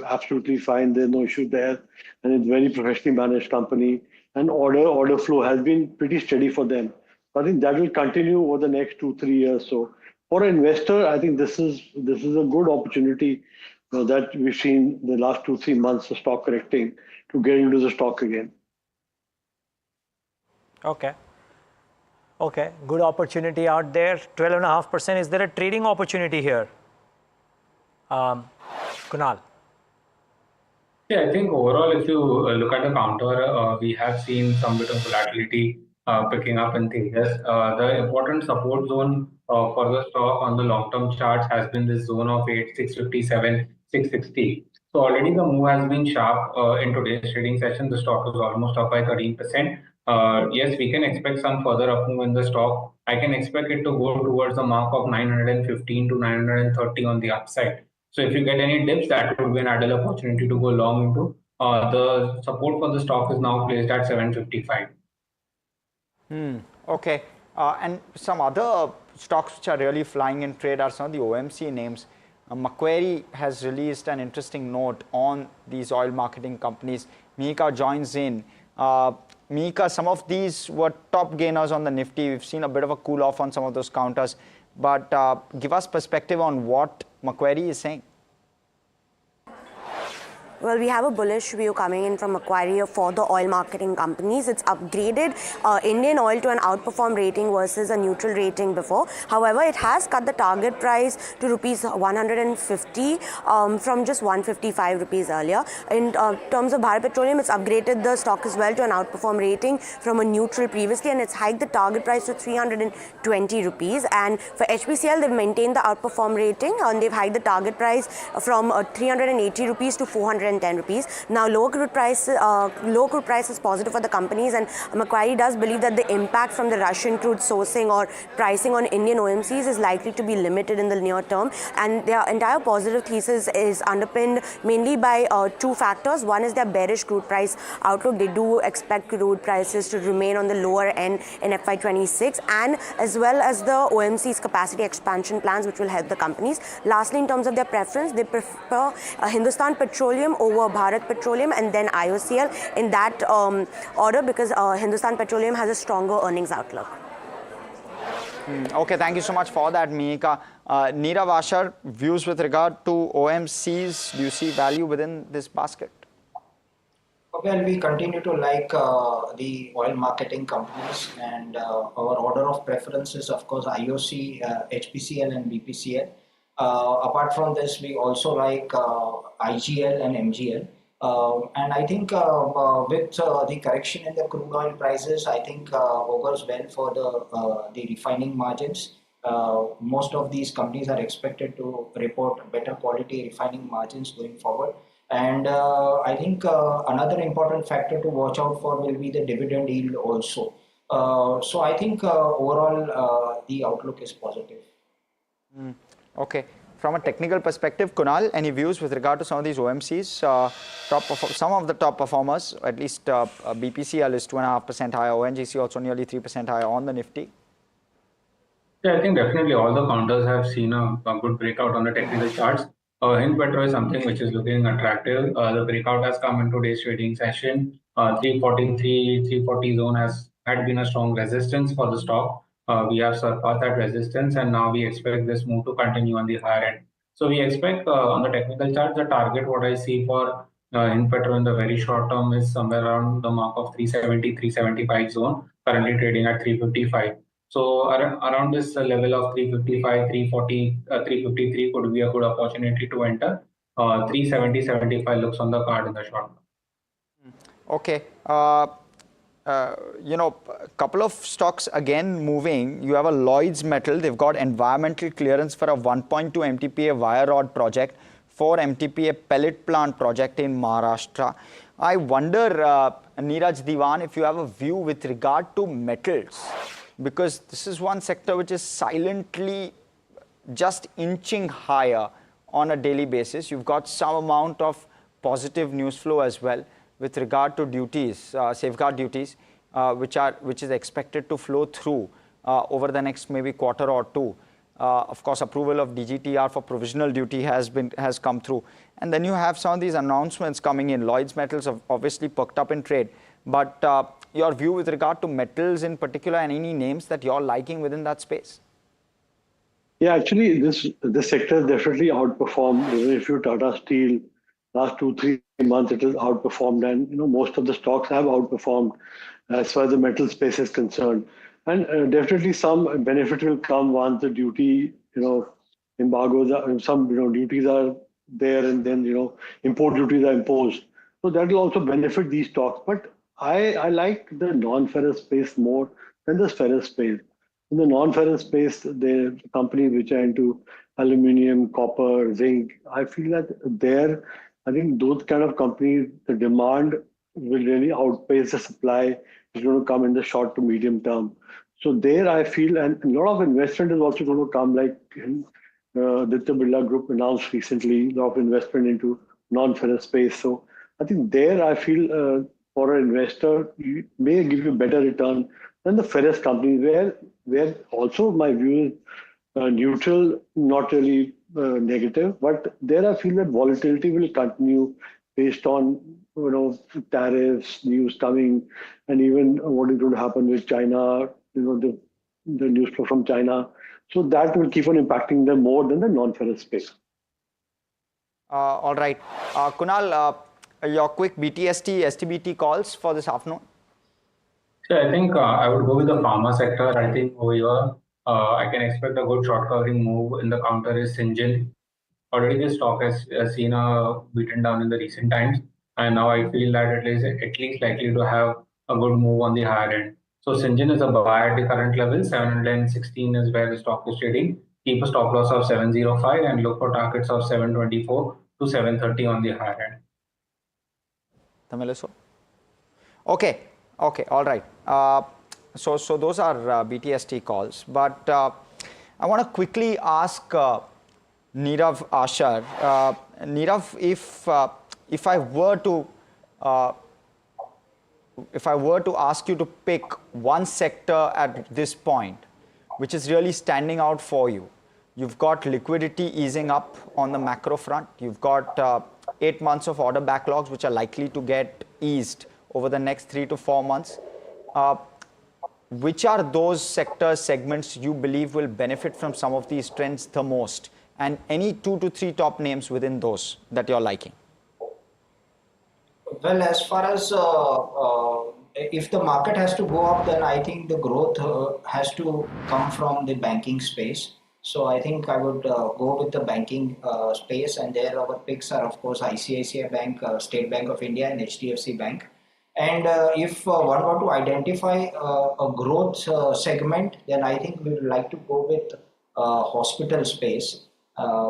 absolutely fine. There's no issue there, and it's very professionally managed company. And order flow has been pretty steady for them. I think that will continue over the next 2-3 years. So for an investor, I think this is a good opportunity that we've seen the last 2-3 months of stock correcting to get into the stock again. Okay. Okay, good opportunity out there. 12.5%. Is there a trading opportunity here? Kunal? Yeah, I think overall, if you look at the counter, we have seen some bit of volatility picking up in Tejas. The important support zone for the stock on the long-term charts has been this zone of 657, 660. So already the move has been sharp in today's trading session. The stock is almost up by 13%. Yes, we can expect some further up move in the stock. I can expect it to go towards the mark of 915 to 930 on the upside. So if you get any dips, that would be an ideal opportunity to go long into. The support for the stock is now placed at 755. Okay. And some other stocks which are really flying in trade are some of the OMC names. Macquarie has released an interesting note on these oil marketing companies. Mika joins in. Mika, some of these were top gainers on the Nifty. We've seen a bit of a cool off on some of those counters. But give us perspective on what Macquarie is saying. Well, we have a bullish view coming in from Macquarie for the oil marketing companies. It's upgraded Indian Oil to an outperform rating versus a neutral rating before. However, it has cut the target price to rupees 150 from just 155 rupees earlier. In terms of Bharat Petroleum, it's upgraded the stock as well to an outperform rating from a neutral previously, and it's hiked the target price to 320 rupees. And for HPCL, they've maintained the outperform rating and they've hiked the target price from 380 rupees to 410 rupees. Now, low crude price is positive for the companies, and Macquarie does believe that the impact from the Russian crude sourcing or pricing on Indian OMCs is likely to be limited in the near term. And their entire positive thesis is underpinned mainly by two factors. One is their bearish crude price outlook. They do expect crude prices to remain on the lower end in FY26, and as well as the OMC's capacity expansion plans, which will help the companies. Lastly, in terms of their preference, they prefer Hindustan Petroleum over Bharat Petroleum and then IOCL in that order, because Hindustan Petroleum has a stronger earnings outlook. Okay, thank you so much for that, Mika. Neerav Ashar, views with regard to OMCs. Do you see value within this basket? Well, we continue to like the oil marketing companies, and our order of preference is, of course, IOC, HPCL and BPCL. Apart from this, we also like IGL and MGL. And I think with the correction in the crude oil prices, I think augurs well for the refining margins. Most of these companies are expected to report better quality refining margins going forward. And I think another important factor to watch out for will be the dividend yield also. So I think overall the outlook is positive. Okay. From a technical perspective, Kunal, any views with regard to some of these OMCs? Some of the top performers, at least BPCL is 2.5% higher, ONGC also nearly 3% higher on the Nifty. Yeah, I think definitely all the counters have seen a good breakout on the technical charts. Hind Petro is something which is looking attractive. The breakout has come in today's trading session. 343, 340 zone had been a strong resistance for the stock. We have surpassed that resistance, and now we expect this move to continue on the higher end. So we expect on the technical chart, the target what I see for Hind Petro in the very short term is somewhere around the mark of 370, 375 zone, currently trading at 355. So around this level of 355, 340, 353 could be a good opportunity to enter. 370, 75 looks on the card in the short term. Okay. You know, a couple of stocks again moving. You have a Lloyds Metal. They've got environmental clearance for a 1.2 MTPA wire rod project, 4 MTPA pellet plant project in Maharashtra. I wonder, Neeraj Diwan, if you have a view with regard to metals, because this is one sector which is silently just inching higher on a daily basis. You've got some amount of positive news flow as well with regard to duties, safeguard duties, which is expected to flow through over the next maybe quarter or two. Of course, approval of DGTR for provisional duty has come through. And then you have some of these announcements coming in. Lloyds Metals have obviously perked up in trade. But your view with regard to metals in particular, and any names that you're liking within that space? Yeah, actually, this sector has definitely outperformed. Even if you Tata Steel, last 2-3 months, it has outperformed, and most of the stocks have outperformed as far as the metal space is concerned. And definitely some benefit will come once the duty, embargoes, some duties are there, and then import duties are imposed. So that will also benefit these stocks. But I like the non-ferrous space more than the ferrous space. In the non-ferrous space, the companies which are into aluminum, copper, zinc, I feel that there, I think those kind of companies, the demand will really outpace the supply is going to come in the short to medium term. So there I feel, and a lot of investment is also going to come, like Aditya Birla Group announced recently, a lot of investment into non-ferrous space. So I think there I feel for an investor, it may give you better return than the ferrous companies, where also my view is neutral, not really negative, but there I feel that volatility will continue based on tariffs, news coming, and even what is going to happen with China, the news flow from China. So that will keep on impacting them more than the non-ferrous space. All right. Kunal, your quick BTST, STBT calls for this afternoon? So I think I would go with the pharma sector. I think over here, I can expect a good short covering move. In the counter is Syngene. Already this stock has seen a beaten down in the recent times, and now I feel that it is at least likely to have a good move on the higher end. So Syngene is a buy at the current level. 716 is where the stock is trading. Keep a stop loss of 705 and look for targets of 724 to 730 on the higher end. Tamilaso? Okay, all right. So those are BTST calls, but I want to quickly ask Nirav Ashar. Nirav, if I were to ask you to pick one sector at this point, which is really standing out for you, you've got liquidity easing up on the macro front. You've got 8 months of order backlogs, which are likely to get eased over the next 3 to 4 months. Which are those sectors, segments you believe will benefit from some of these trends the most? And any 2 to 3 top names within those that you're liking? Well, as far as if the market has to go up, then I think the growth has to come from the banking space. So I think I would go with the banking space, and there our picks are of course ICICI Bank, State Bank of India, and HDFC Bank. And if one were to identify a growth segment, then I think we would like to go with hospital space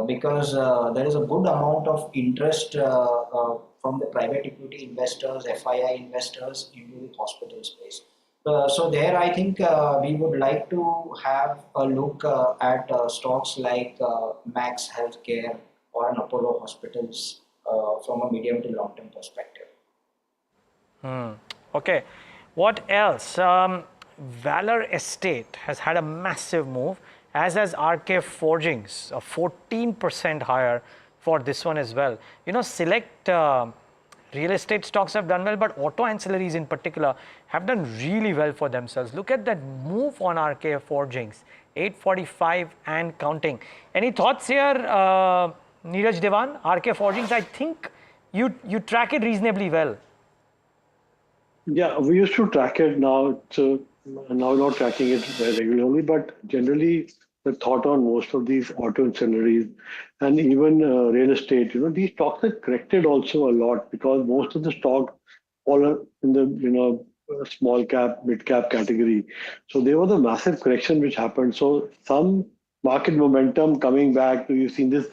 because there is a good amount of interest from the private equity investors, FII investors into the hospital space. So there I think we would like to have a look at stocks like Max Healthcare or an Apollo Hospitals from a medium to long term perspective. Okay, what else? Valor Estate has had a massive move, as has RK Forgings, 14% higher for this one as well. You know, select real estate stocks have done well, but auto ancillaries in particular have done really well for themselves. Look at that move on RK Forgings, 845 and counting. Any thoughts here, Neeraj Devan? RK Forgings, I think you track it reasonably well. Yeah, we used to track it now, so now not tracking it regularly, but generally the thought on most of these auto ancillaries and even real estate, these stocks are corrected also a lot because most of the stock fall in the, small cap, mid cap category. So there was a massive correction which happened. So some market momentum coming back, you've seen this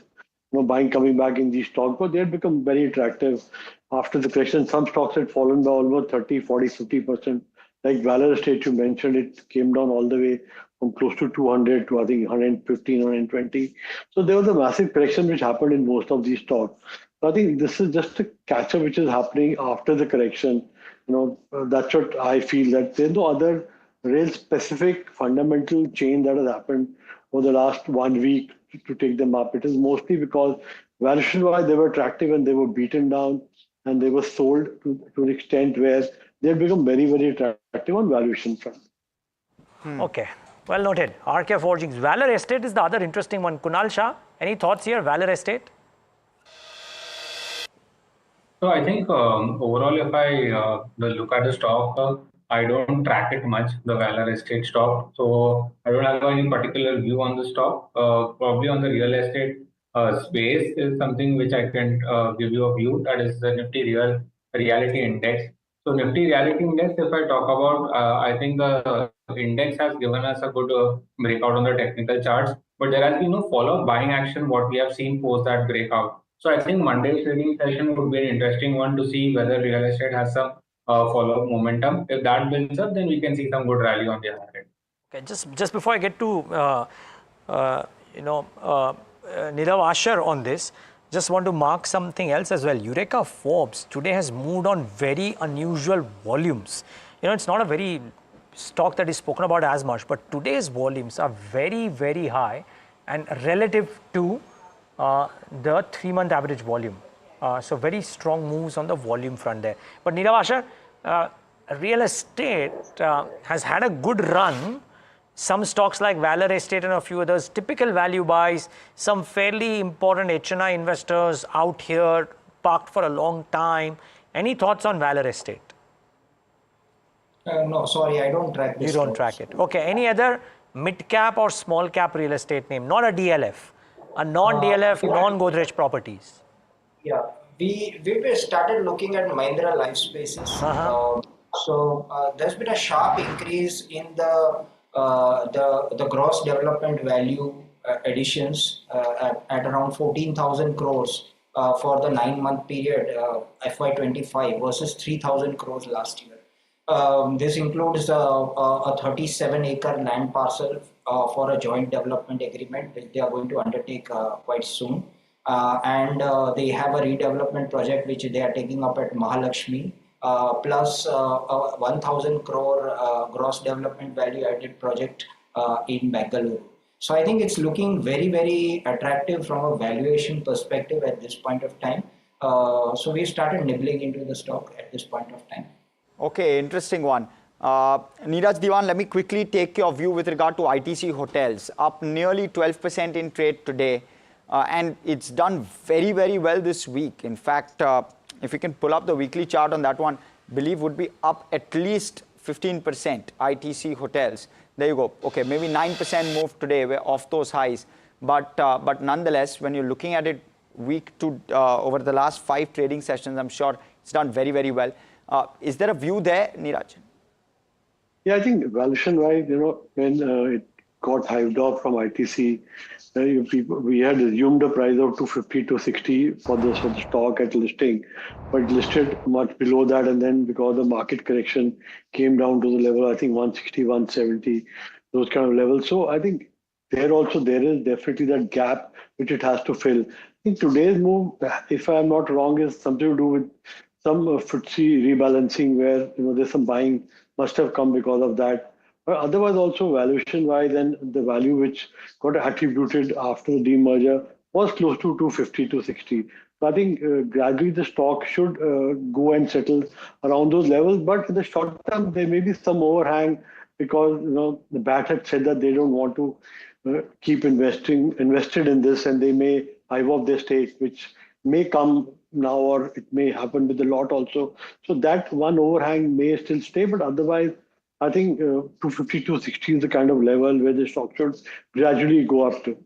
buying coming back in these stocks, but they had become very attractive after the correction. Some stocks had fallen by almost 30, 40, 50%. Like Valor Estate, you mentioned, it came down all the way from close to 200 to I think 115, 120. So there was a massive correction which happened in most of these stocks. So I think this is just a catch-up which is happening after the correction. That's what I feel, that there's no other real specific fundamental change that has happened over the last 1 week to take them up. It is mostly because valuation-wise they were attractive and they were beaten down and they were sold to an extent where they have become very, very attractive on valuation front. Okay, well noted. RK Forgings. Valor Estate is the other interesting one. Kunal Shah, any thoughts here? Valor Estate? So I think overall, if I look at the stock, I don't track it much, the Valor Estate stock. So I don't have any particular view on the stock. Probably on the real estate space is something which I can give you a view. That is the Nifty Real reality index. So Nifty reality index, if I talk about, I think the index has given us a good breakout on the technical charts, but there has been no follow-up buying action what we have seen post that breakout. So I think Monday's trading session would be an interesting one to see whether real estate has some follow-up momentum. If that builds up, then we can see some good rally on the other end. Okay, just before I get to Nirav Asher on this, just want to mark something else as well. Eureka Forbes today has moved on very unusual volumes. It's not a very stock that is spoken about as much, but today's volumes are very, very high and relative to the 3-month average volume. So very strong moves on the volume front there. But Nirav Asher, real estate has had a good run. Some stocks like Valor Estate and a few others, typical value buys, some fairly important HNI investors out here parked for a long time. Any thoughts on Valor Estate? No, sorry, I don't track this. You don't track it. Okay, any other mid-cap or small-cap real estate name? Not a DLF, a non-DLF, non-Godrej properties. Yeah, we started looking at Mahindra Life Spaces. So there's been a sharp increase in the gross development value additions at around 14,000 crores for the 9-month period FY25 versus 3,000 crores last year. This includes a 37-acre land parcel for a joint development agreement which they are going to undertake quite soon. And they have a redevelopment project which they are taking up at Mahalakshmi. Plus a 1,000 crore gross development value added project in Bangalore. So I think it's looking very, very attractive from a valuation perspective at this point of time. So we started nibbling into the stock at this point of time. Okay, interesting one. Neeraj Diwan, let me quickly take your view with regard to ITC Hotels. Up nearly 12% in trade today. And it's done very, very well this week. In fact, if you can pull up the weekly chart on that one, believe would be up at least 15%, ITC Hotels. There you go. Okay, maybe 9% move today. We're off those highs. But nonetheless, when you're looking at it week to over the last 5 trading sessions, I'm sure it's done very, very well. Is there a view there, Neeraj? Yeah, I think valuation-wise, when it got hived off from ITC, we had assumed a price of 250 to 60 for the stock at listing, but listed much below that, and then because the market correction came down to the level, I think 160, 170, those kind of levels. So I think there is definitely that gap which it has to fill. I think today's move, if I'm not wrong, is something to do with some FTSE rebalancing where there's some buying must have come because of that. But otherwise, also valuation-wise, and the value which got attributed after the demerger was close to 250 to 60. So I think gradually the stock should go and settle around those levels. But in the short term, there may be some overhang because the BAT had said that they don't want to keep invested in this, and they may hive off their stake, which may come now or it may happen with the lot also. So that one overhang may still stay, but otherwise, I think 250 to 60 is the kind of level where the stock should gradually go up to.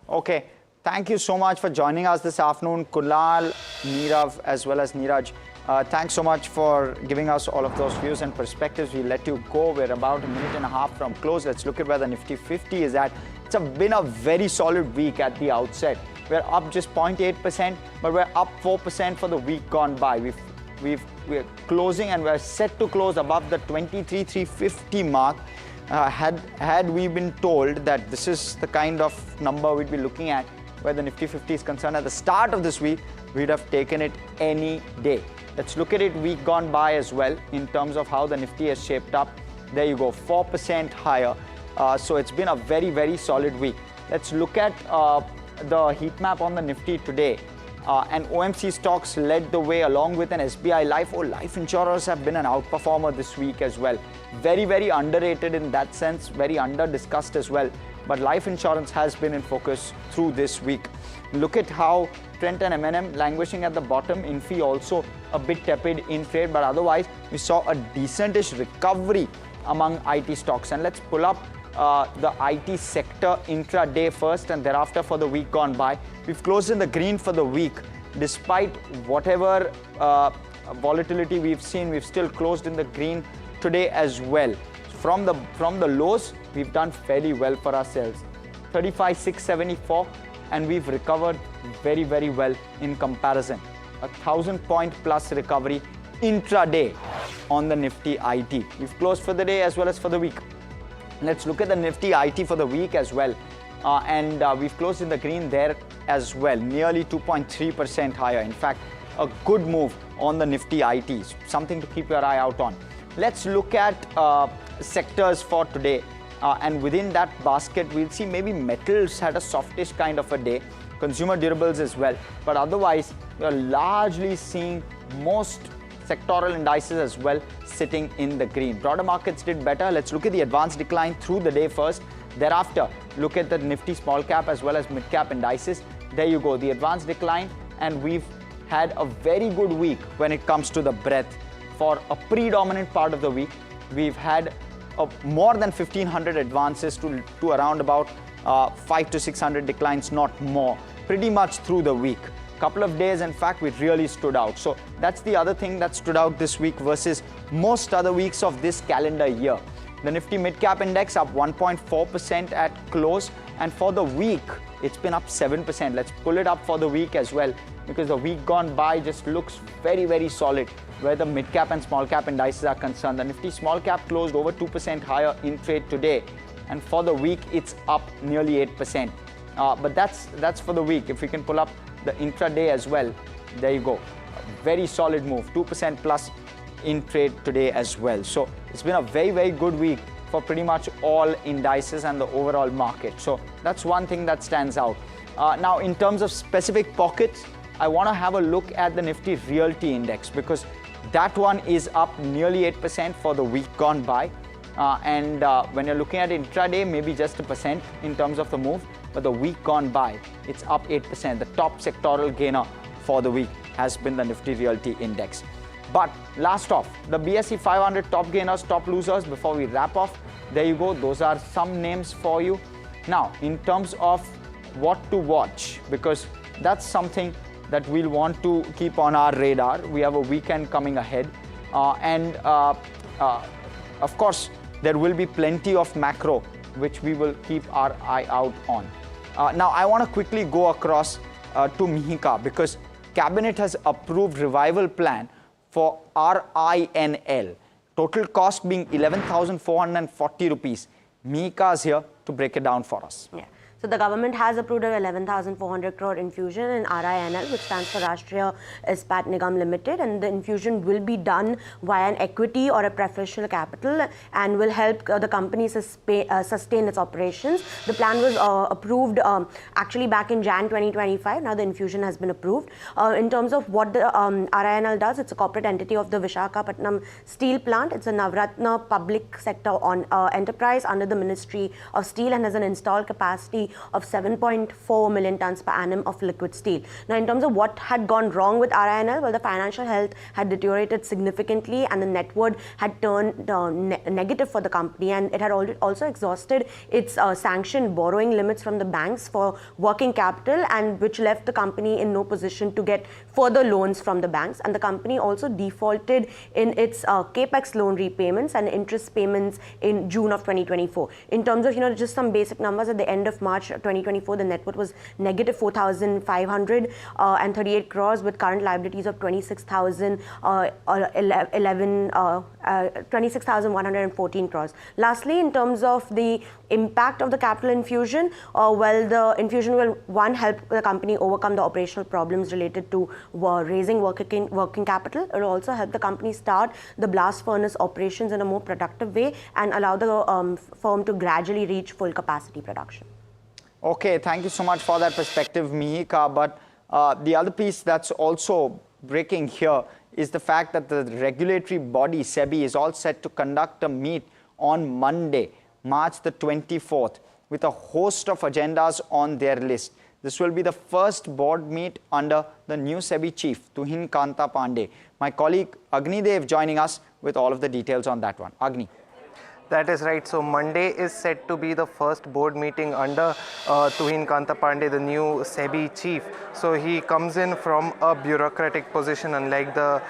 Okay. Thank you so much for joining us this afternoon, Kunal, Nirav, as well as Neeraj. Thanks so much for giving us all of those views and perspectives. We let you go. We're about a minute and a half from close. Let's look at where the Nifty 50 is at. It's been a very solid week at the outset. We're up just 0.8%, but we're up 4% for the week gone by. We're closing and we're set to close above the 23,350 mark. Had we been told that this is the kind of number we'd be looking at where the Nifty 50 is concerned at the start of this week, we'd have taken it any day. Let's look at it week gone by as well in terms of how the Nifty has shaped up. There you go, 4% higher. So it's been a very, very solid week. Let's look at the heat map on the Nifty today. And OMC stocks led the way along with an SBI Life. Life insurers have been an outperformer this week as well. Very, very underrated in that sense, very under-discussed as well. But life insurance has been in focus through this week. Look at how Trent and M&M languishing at the bottom. Infi also a bit tepid in trade, but otherwise we saw a decentish recovery among IT stocks. And let's pull up the IT sector intraday first and thereafter for the week gone by. We've closed in the green for the week. despite whatever volatility we've seen, we've still closed in the green today as well. From the lows, we've done fairly well for ourselves. 35,674, and we've recovered very, very well in comparison. 1,000-point plus recovery intraday on the Nifty IT. We've closed for the day as well as for the week. Let's look at the Nifty IT for the week as well. We've closed in the green there as well, nearly 2.3% higher. In fact, a good move on the Nifty IT, something to keep your eye out on. Let's look at sectors for today. And within that basket, we'll see maybe metals had a softish kind of a day, consumer durables as well. But otherwise, you're largely seeing most sectoral indices as well sitting in the green. Broader markets did better. Let's look at the advanced decline through the day first. Thereafter, look at the Nifty small cap as well as mid cap indices. There you go, the advanced decline, and we've had a very good week when it comes to the breadth. For a predominant part of the week, we've had more than 1,500 advances to around about 500 to 600 declines, not more, pretty much through the week. Couple of days, in fact, we really stood out. So that's the other thing that stood out this week versus most other weeks of this calendar year. The Nifty Mid-Cap Index up 1.4% at close, and for the week, it's been up 7%. Let's pull it up for the week as well, because the week gone by just looks very, very solid where the mid-cap and small-cap indices are concerned. The Nifty small-cap closed over 2% higher in trade today, and for the week, it's up nearly 8%. But that's for the week. If we can pull up the intraday as well, there you go. A very solid move, 2% plus in trade today as well. So it's been a very, very good week for pretty much all indices and the overall market. So that's one thing that stands out. Now, in terms of specific pockets, I want to have a look at the Nifty Realty Index, because that one is up nearly 8% for the week gone by. When you're looking at intraday, maybe just 1% in terms of the move, but the week gone by, it's up 8%. The top sectoral gainer for the week has been the Nifty Realty Index. But last off, the BSE 500 top gainers, top losers, before we wrap off, there you go. Those are some names for you. Now, in terms of what to watch, because that's something that we'll want to keep on our radar. We have a weekend coming ahead. Of course, there will be plenty of macro, which we will keep our eye out on. Now, I want to quickly go across to Mihika, because Cabinet has approved revival plan for RINL. Total cost being 11,440 rupees. Mihika is here to break it down for us. Yeah. So the government has approved an 11,400 crore infusion in RINL, which stands for Rashtriya Ispat Nigam Limited, and the infusion will be done via an equity or a preferential capital and will help the company sustain its operations. The plan was approved actually back in Jan 2025. Now the infusion has been approved. In terms of what the RINL does, it's a corporate entity of the Visakhapatnam steel plant. It's a Navratna public sector enterprise under the Ministry of Steel and has an installed capacity of 7.4 million tons per annum of liquid steel. Now, in terms of what had gone wrong with RINL, well, the financial health had deteriorated significantly and the net worth had turned negative for the company, and it had also exhausted its sanctioned borrowing limits from the banks for working capital, and which left the company in no position to get further loans from the banks. And the company also defaulted in its CAPEX loan repayments and interest payments in June of 2024. In terms of, just some basic numbers, at the end of March 2024, the net worth was negative 4,538 crores with current liabilities of 26,114 crores. Lastly, in terms of the impact of the capital infusion, well, the infusion will, one, help the company overcome the operational problems related to raising working capital. It will also help the company start the blast furnace operations in a more productive way and allow the firm to gradually reach full capacity production. Okay, thank you so much for that perspective, Mihika. But the other piece that's also breaking here is the fact that the regulatory body, SEBI, is all set to conduct a meet on Monday, March the 24th, with a host of agendas on their list. This will be the first board meet under the new SEBI chief, Tuhin Kanta Pandey. My colleague Agni Dev joining us with all of the details on that one. Agni. That is right. So Monday is set to be the first board meeting under Tuhin Kantapande, the new SEBI chief. So he comes in from a bureaucratic position, unlike the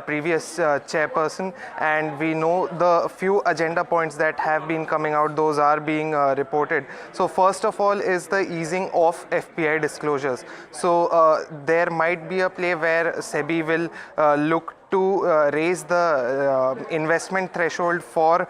previous chairperson. And we know the few agenda points that have been coming out, those are being reported. So first of all is the easing of FPI disclosures. So there might be a play where SEBI will look to raise the investment threshold for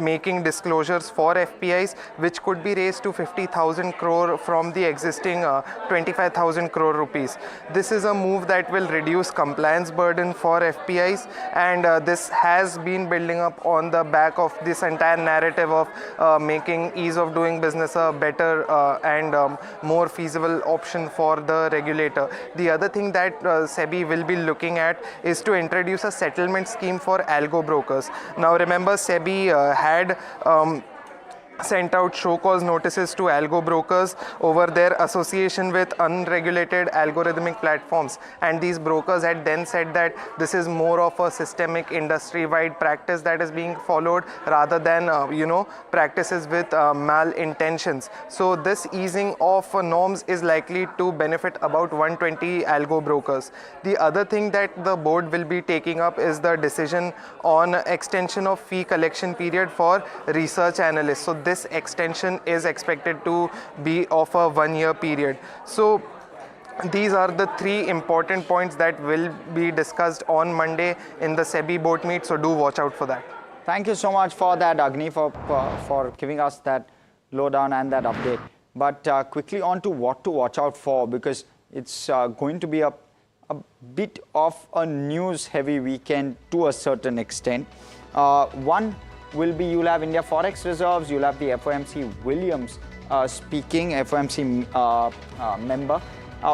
making disclosures for FPIs, which could be raised to 50,000 crore from the existing 25,000 crore rupees. This is a move that will reduce compliance burden for FPIs, and this has been building up on the back of this entire narrative of making ease of doing business a better and more feasible option for the regulator. The other thing that SEBI will be looking at is to introduce a settlement scheme for algo brokers. Now remember, SEBI had sent out show cause notices to algo brokers over their association with unregulated algorithmic platforms, and these brokers had then said that this is more of a systemic industry-wide practice that is being followed rather than practices with malintentions. So this easing of norms is likely to benefit about 120 algo brokers. The other thing that the board will be taking up is the decision on extension of fee collection period for research analysts. So this extension is expected to be of a 1-year period. So these are the three important points that will be discussed on Monday in the SEBI board meet. So do watch out for that. Thank you so much for that, Agni, for giving us that lowdown and that update. But quickly on to what to watch out for, because it's going to be a bit of a news-heavy weekend to a certain extent. One will be, you'll have India Forex reserves, you'll have the FOMC Williams speaking, FOMC member.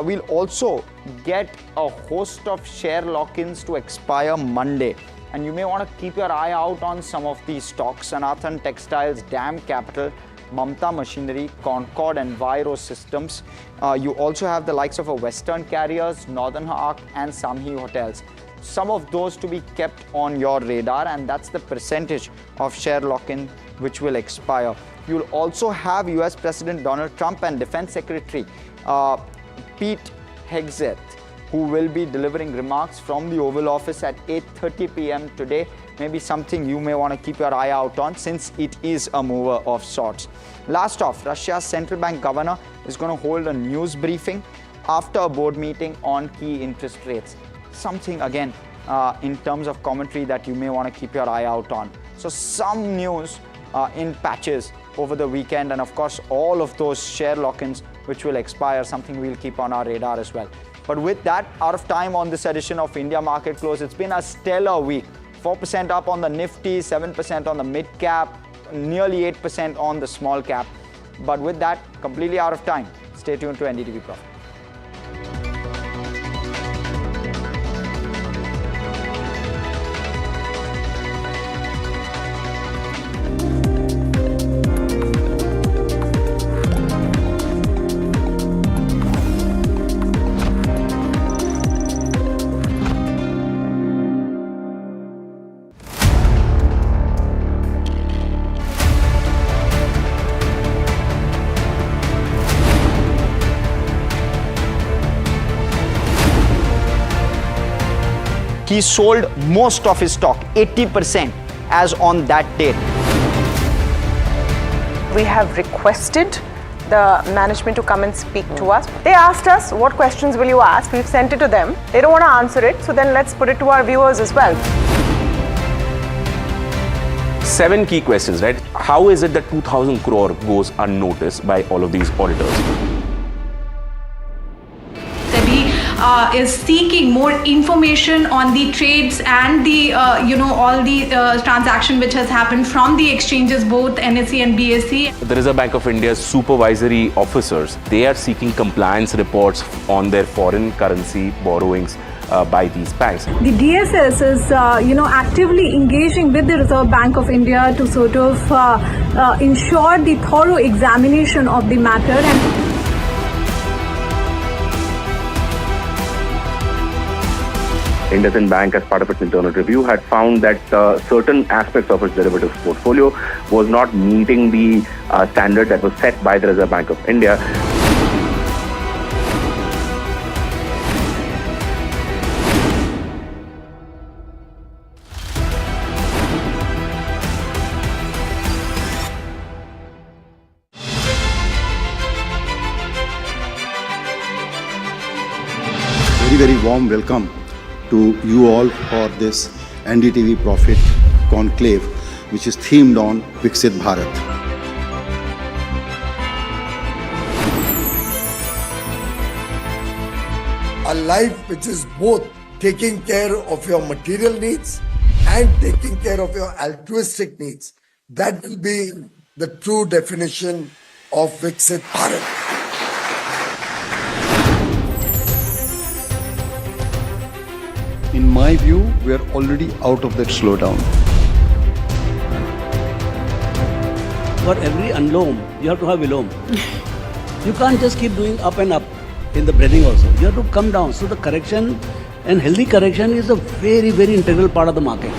We'll also get a host of share lock-ins to expire Monday. And you may want to keep your eye out on some of these stocks: Sanathan Textiles, DAM Capital, Mamta Machinery, Concord and Viro Systems. You also have the likes of a Western Carriers, Northern Arc and Samhi Hotels. Some of those to be kept on your radar, and that's the percentage of share lock-in which will expire. You'll also have US President Donald Trump and Defense Secretary Pete Hegseth, who will be delivering remarks from the Oval Office at 8:30 p.m. today. Maybe something you may want to keep your eye out on, since it is a mover of sorts. Last off, Russia's central bank governor is going to hold a news briefing after a board meeting on key interest rates. Something again in terms of commentary that you may want to keep your eye out on. So some news in patches over the weekend, and of course all of those share lock-ins which will expire, something we'll keep on our radar as well. But with that, out of time on this edition of India Market Close. It's been a stellar week. 4% up on the Nifty, 7% on the mid cap, nearly 8% on the small cap. But with that, completely out of time. Stay tuned to NDTV Profit. He sold most of his stock, 80%, as on that date. We have requested the management to come and speak to us. They asked us, what questions will you ask? We've sent it to them. They don't want to answer it, so then let's put it to our viewers as well. 7 key questions, right? How is it that 2,000 crore goes unnoticed by all of these auditors? Is seeking more information on the trades and the all the transaction which has happened from the exchanges, both NSE and BSE. The Reserve Bank of India's supervisory officers, they are seeking compliance reports on their foreign currency borrowings by these banks. The DSS is actively engaging with the Reserve Bank of India to sort of ensure the thorough examination of the matter. And IndusInd Bank, as part of its internal review, had found that certain aspects of its derivatives portfolio was not meeting the standard that was set by the Reserve Bank of India. Very warm welcome to you all for this NDTV Profit Conclave, which is themed on Vixit Bharat. A life which is both taking care of your material needs and taking care of your altruistic needs. That will be the true definition of Vixit Bharat. In my view, we are already out of that slowdown. For every unloam, you have to have vilom. You can't just keep doing up and up in the breathing also. You have to come down. So the correction and healthy correction is a very, very integral part of the market.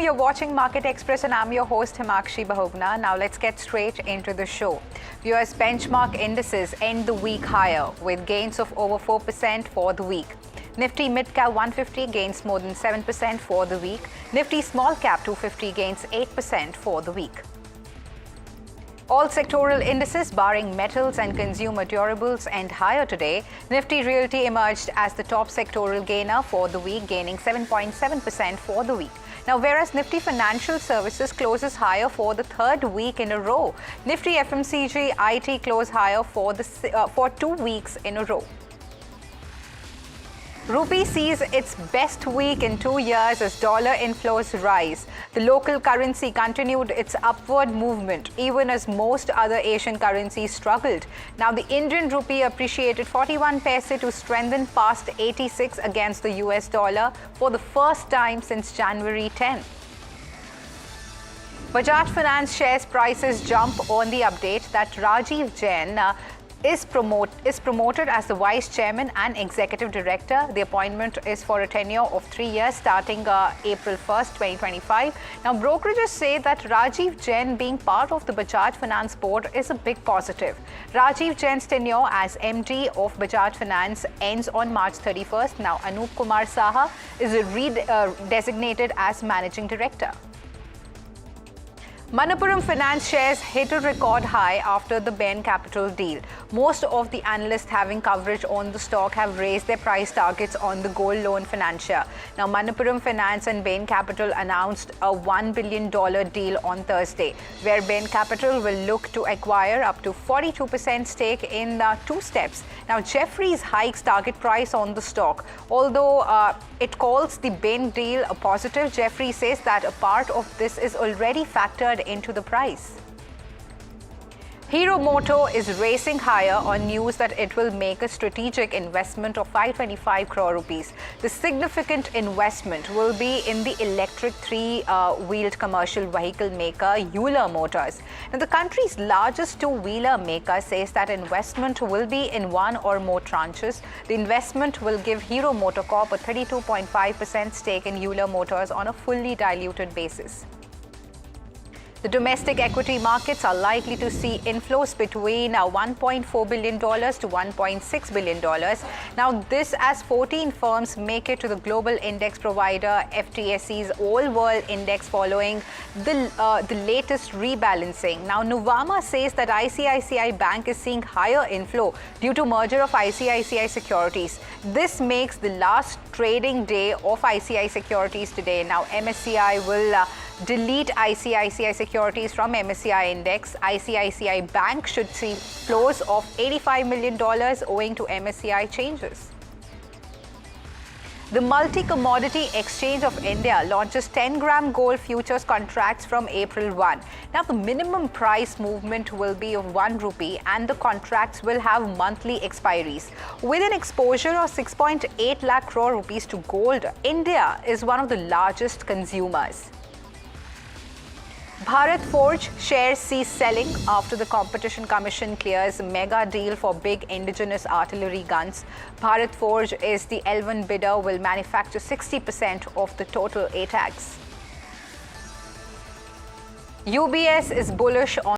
You're watching Market Express and I'm your host Himakshi Bahugna. Now let's get straight into the show. Viewers, benchmark indices end the week higher with gains of over 4% for the week. Nifty Mid-Cap 150 gains more than 7% for the week. Nifty Small Cap 250 gains 8% for the week. All sectoral indices barring metals and consumer durables end higher today. Nifty Realty emerged as the top sectoral gainer for the week, gaining 7.7% for the week. Now, whereas Nifty Financial Services closes higher for the third week in a row, Nifty FMCG IT closed higher for 2 weeks in a row. Rupee sees its best week in 2 years as dollar inflows rise. The local currency continued its upward movement, even as most other Asian currencies struggled. Now, the Indian rupee appreciated 41 paise to strengthen past 86 against the US dollar for the first time since January 10. Bajaj Finance shares prices jump on the update that Rajiv Jain is promoted as the Vice Chairman and Executive Director. The appointment is for a tenure of 3 years starting April 1st, 2025. Now, brokerages say that Rajiv Jain being part of the Bajaj Finance board is a big positive. Rajiv Jain's tenure as MD of Bajaj Finance ends on March 31st. Now, Anup Kumar Saha is designated as Managing Director. Manappuram Finance shares hit a record high after the Bain Capital deal. Most of the analysts having coverage on the stock have raised their price targets on the gold loan financier. Now, Manappuram Finance and Bain Capital announced a $1 billion deal on Thursday, where Bain Capital will look to acquire up to 42% stake in 2 steps. Now, Jefferies hikes target price on the stock. Although it calls the Bain deal a positive, Jefferies says that a part of this is already factored into the price. Hero Moto is racing higher on news that it will make a strategic investment of 525 crore rupees. The significant investment will be in the electric 3-wheeled commercial vehicle maker Euler Motors. Now, the country's largest 2-wheeler maker says that investment will be in 1 or more tranches. The investment will give Hero MotoCorp a 32.5% stake in Euler Motors on a fully diluted basis. The domestic equity markets are likely to see inflows between $1.4 billion to $1.6 billion. Now, this as 14 firms make it to the global index provider FTSE's all-world index following the latest rebalancing. Now, Nuvama says that ICICI Bank is seeing higher inflow due to merger of ICICI Securities. This makes the last trading day of ICICI Securities today. Now, MSCI will delete ICICI Securities from MSCI index. ICICI Bank should see flows of $85 million owing to MSCI changes. The Multi-Commodity Exchange of India launches 10-gram gold futures contracts from April 1. Now, the minimum price movement will be of 1 rupee and the contracts will have monthly expiries. With an exposure of 6.8 lakh crore rupees to gold, India is one of the largest consumers. Bharat Forge shares cease selling after the Competition Commission clears mega deal for big indigenous artillery guns. Bharat Forge is the L1 bidder, will manufacture 60% of the total ATAGs. UBS is bullish on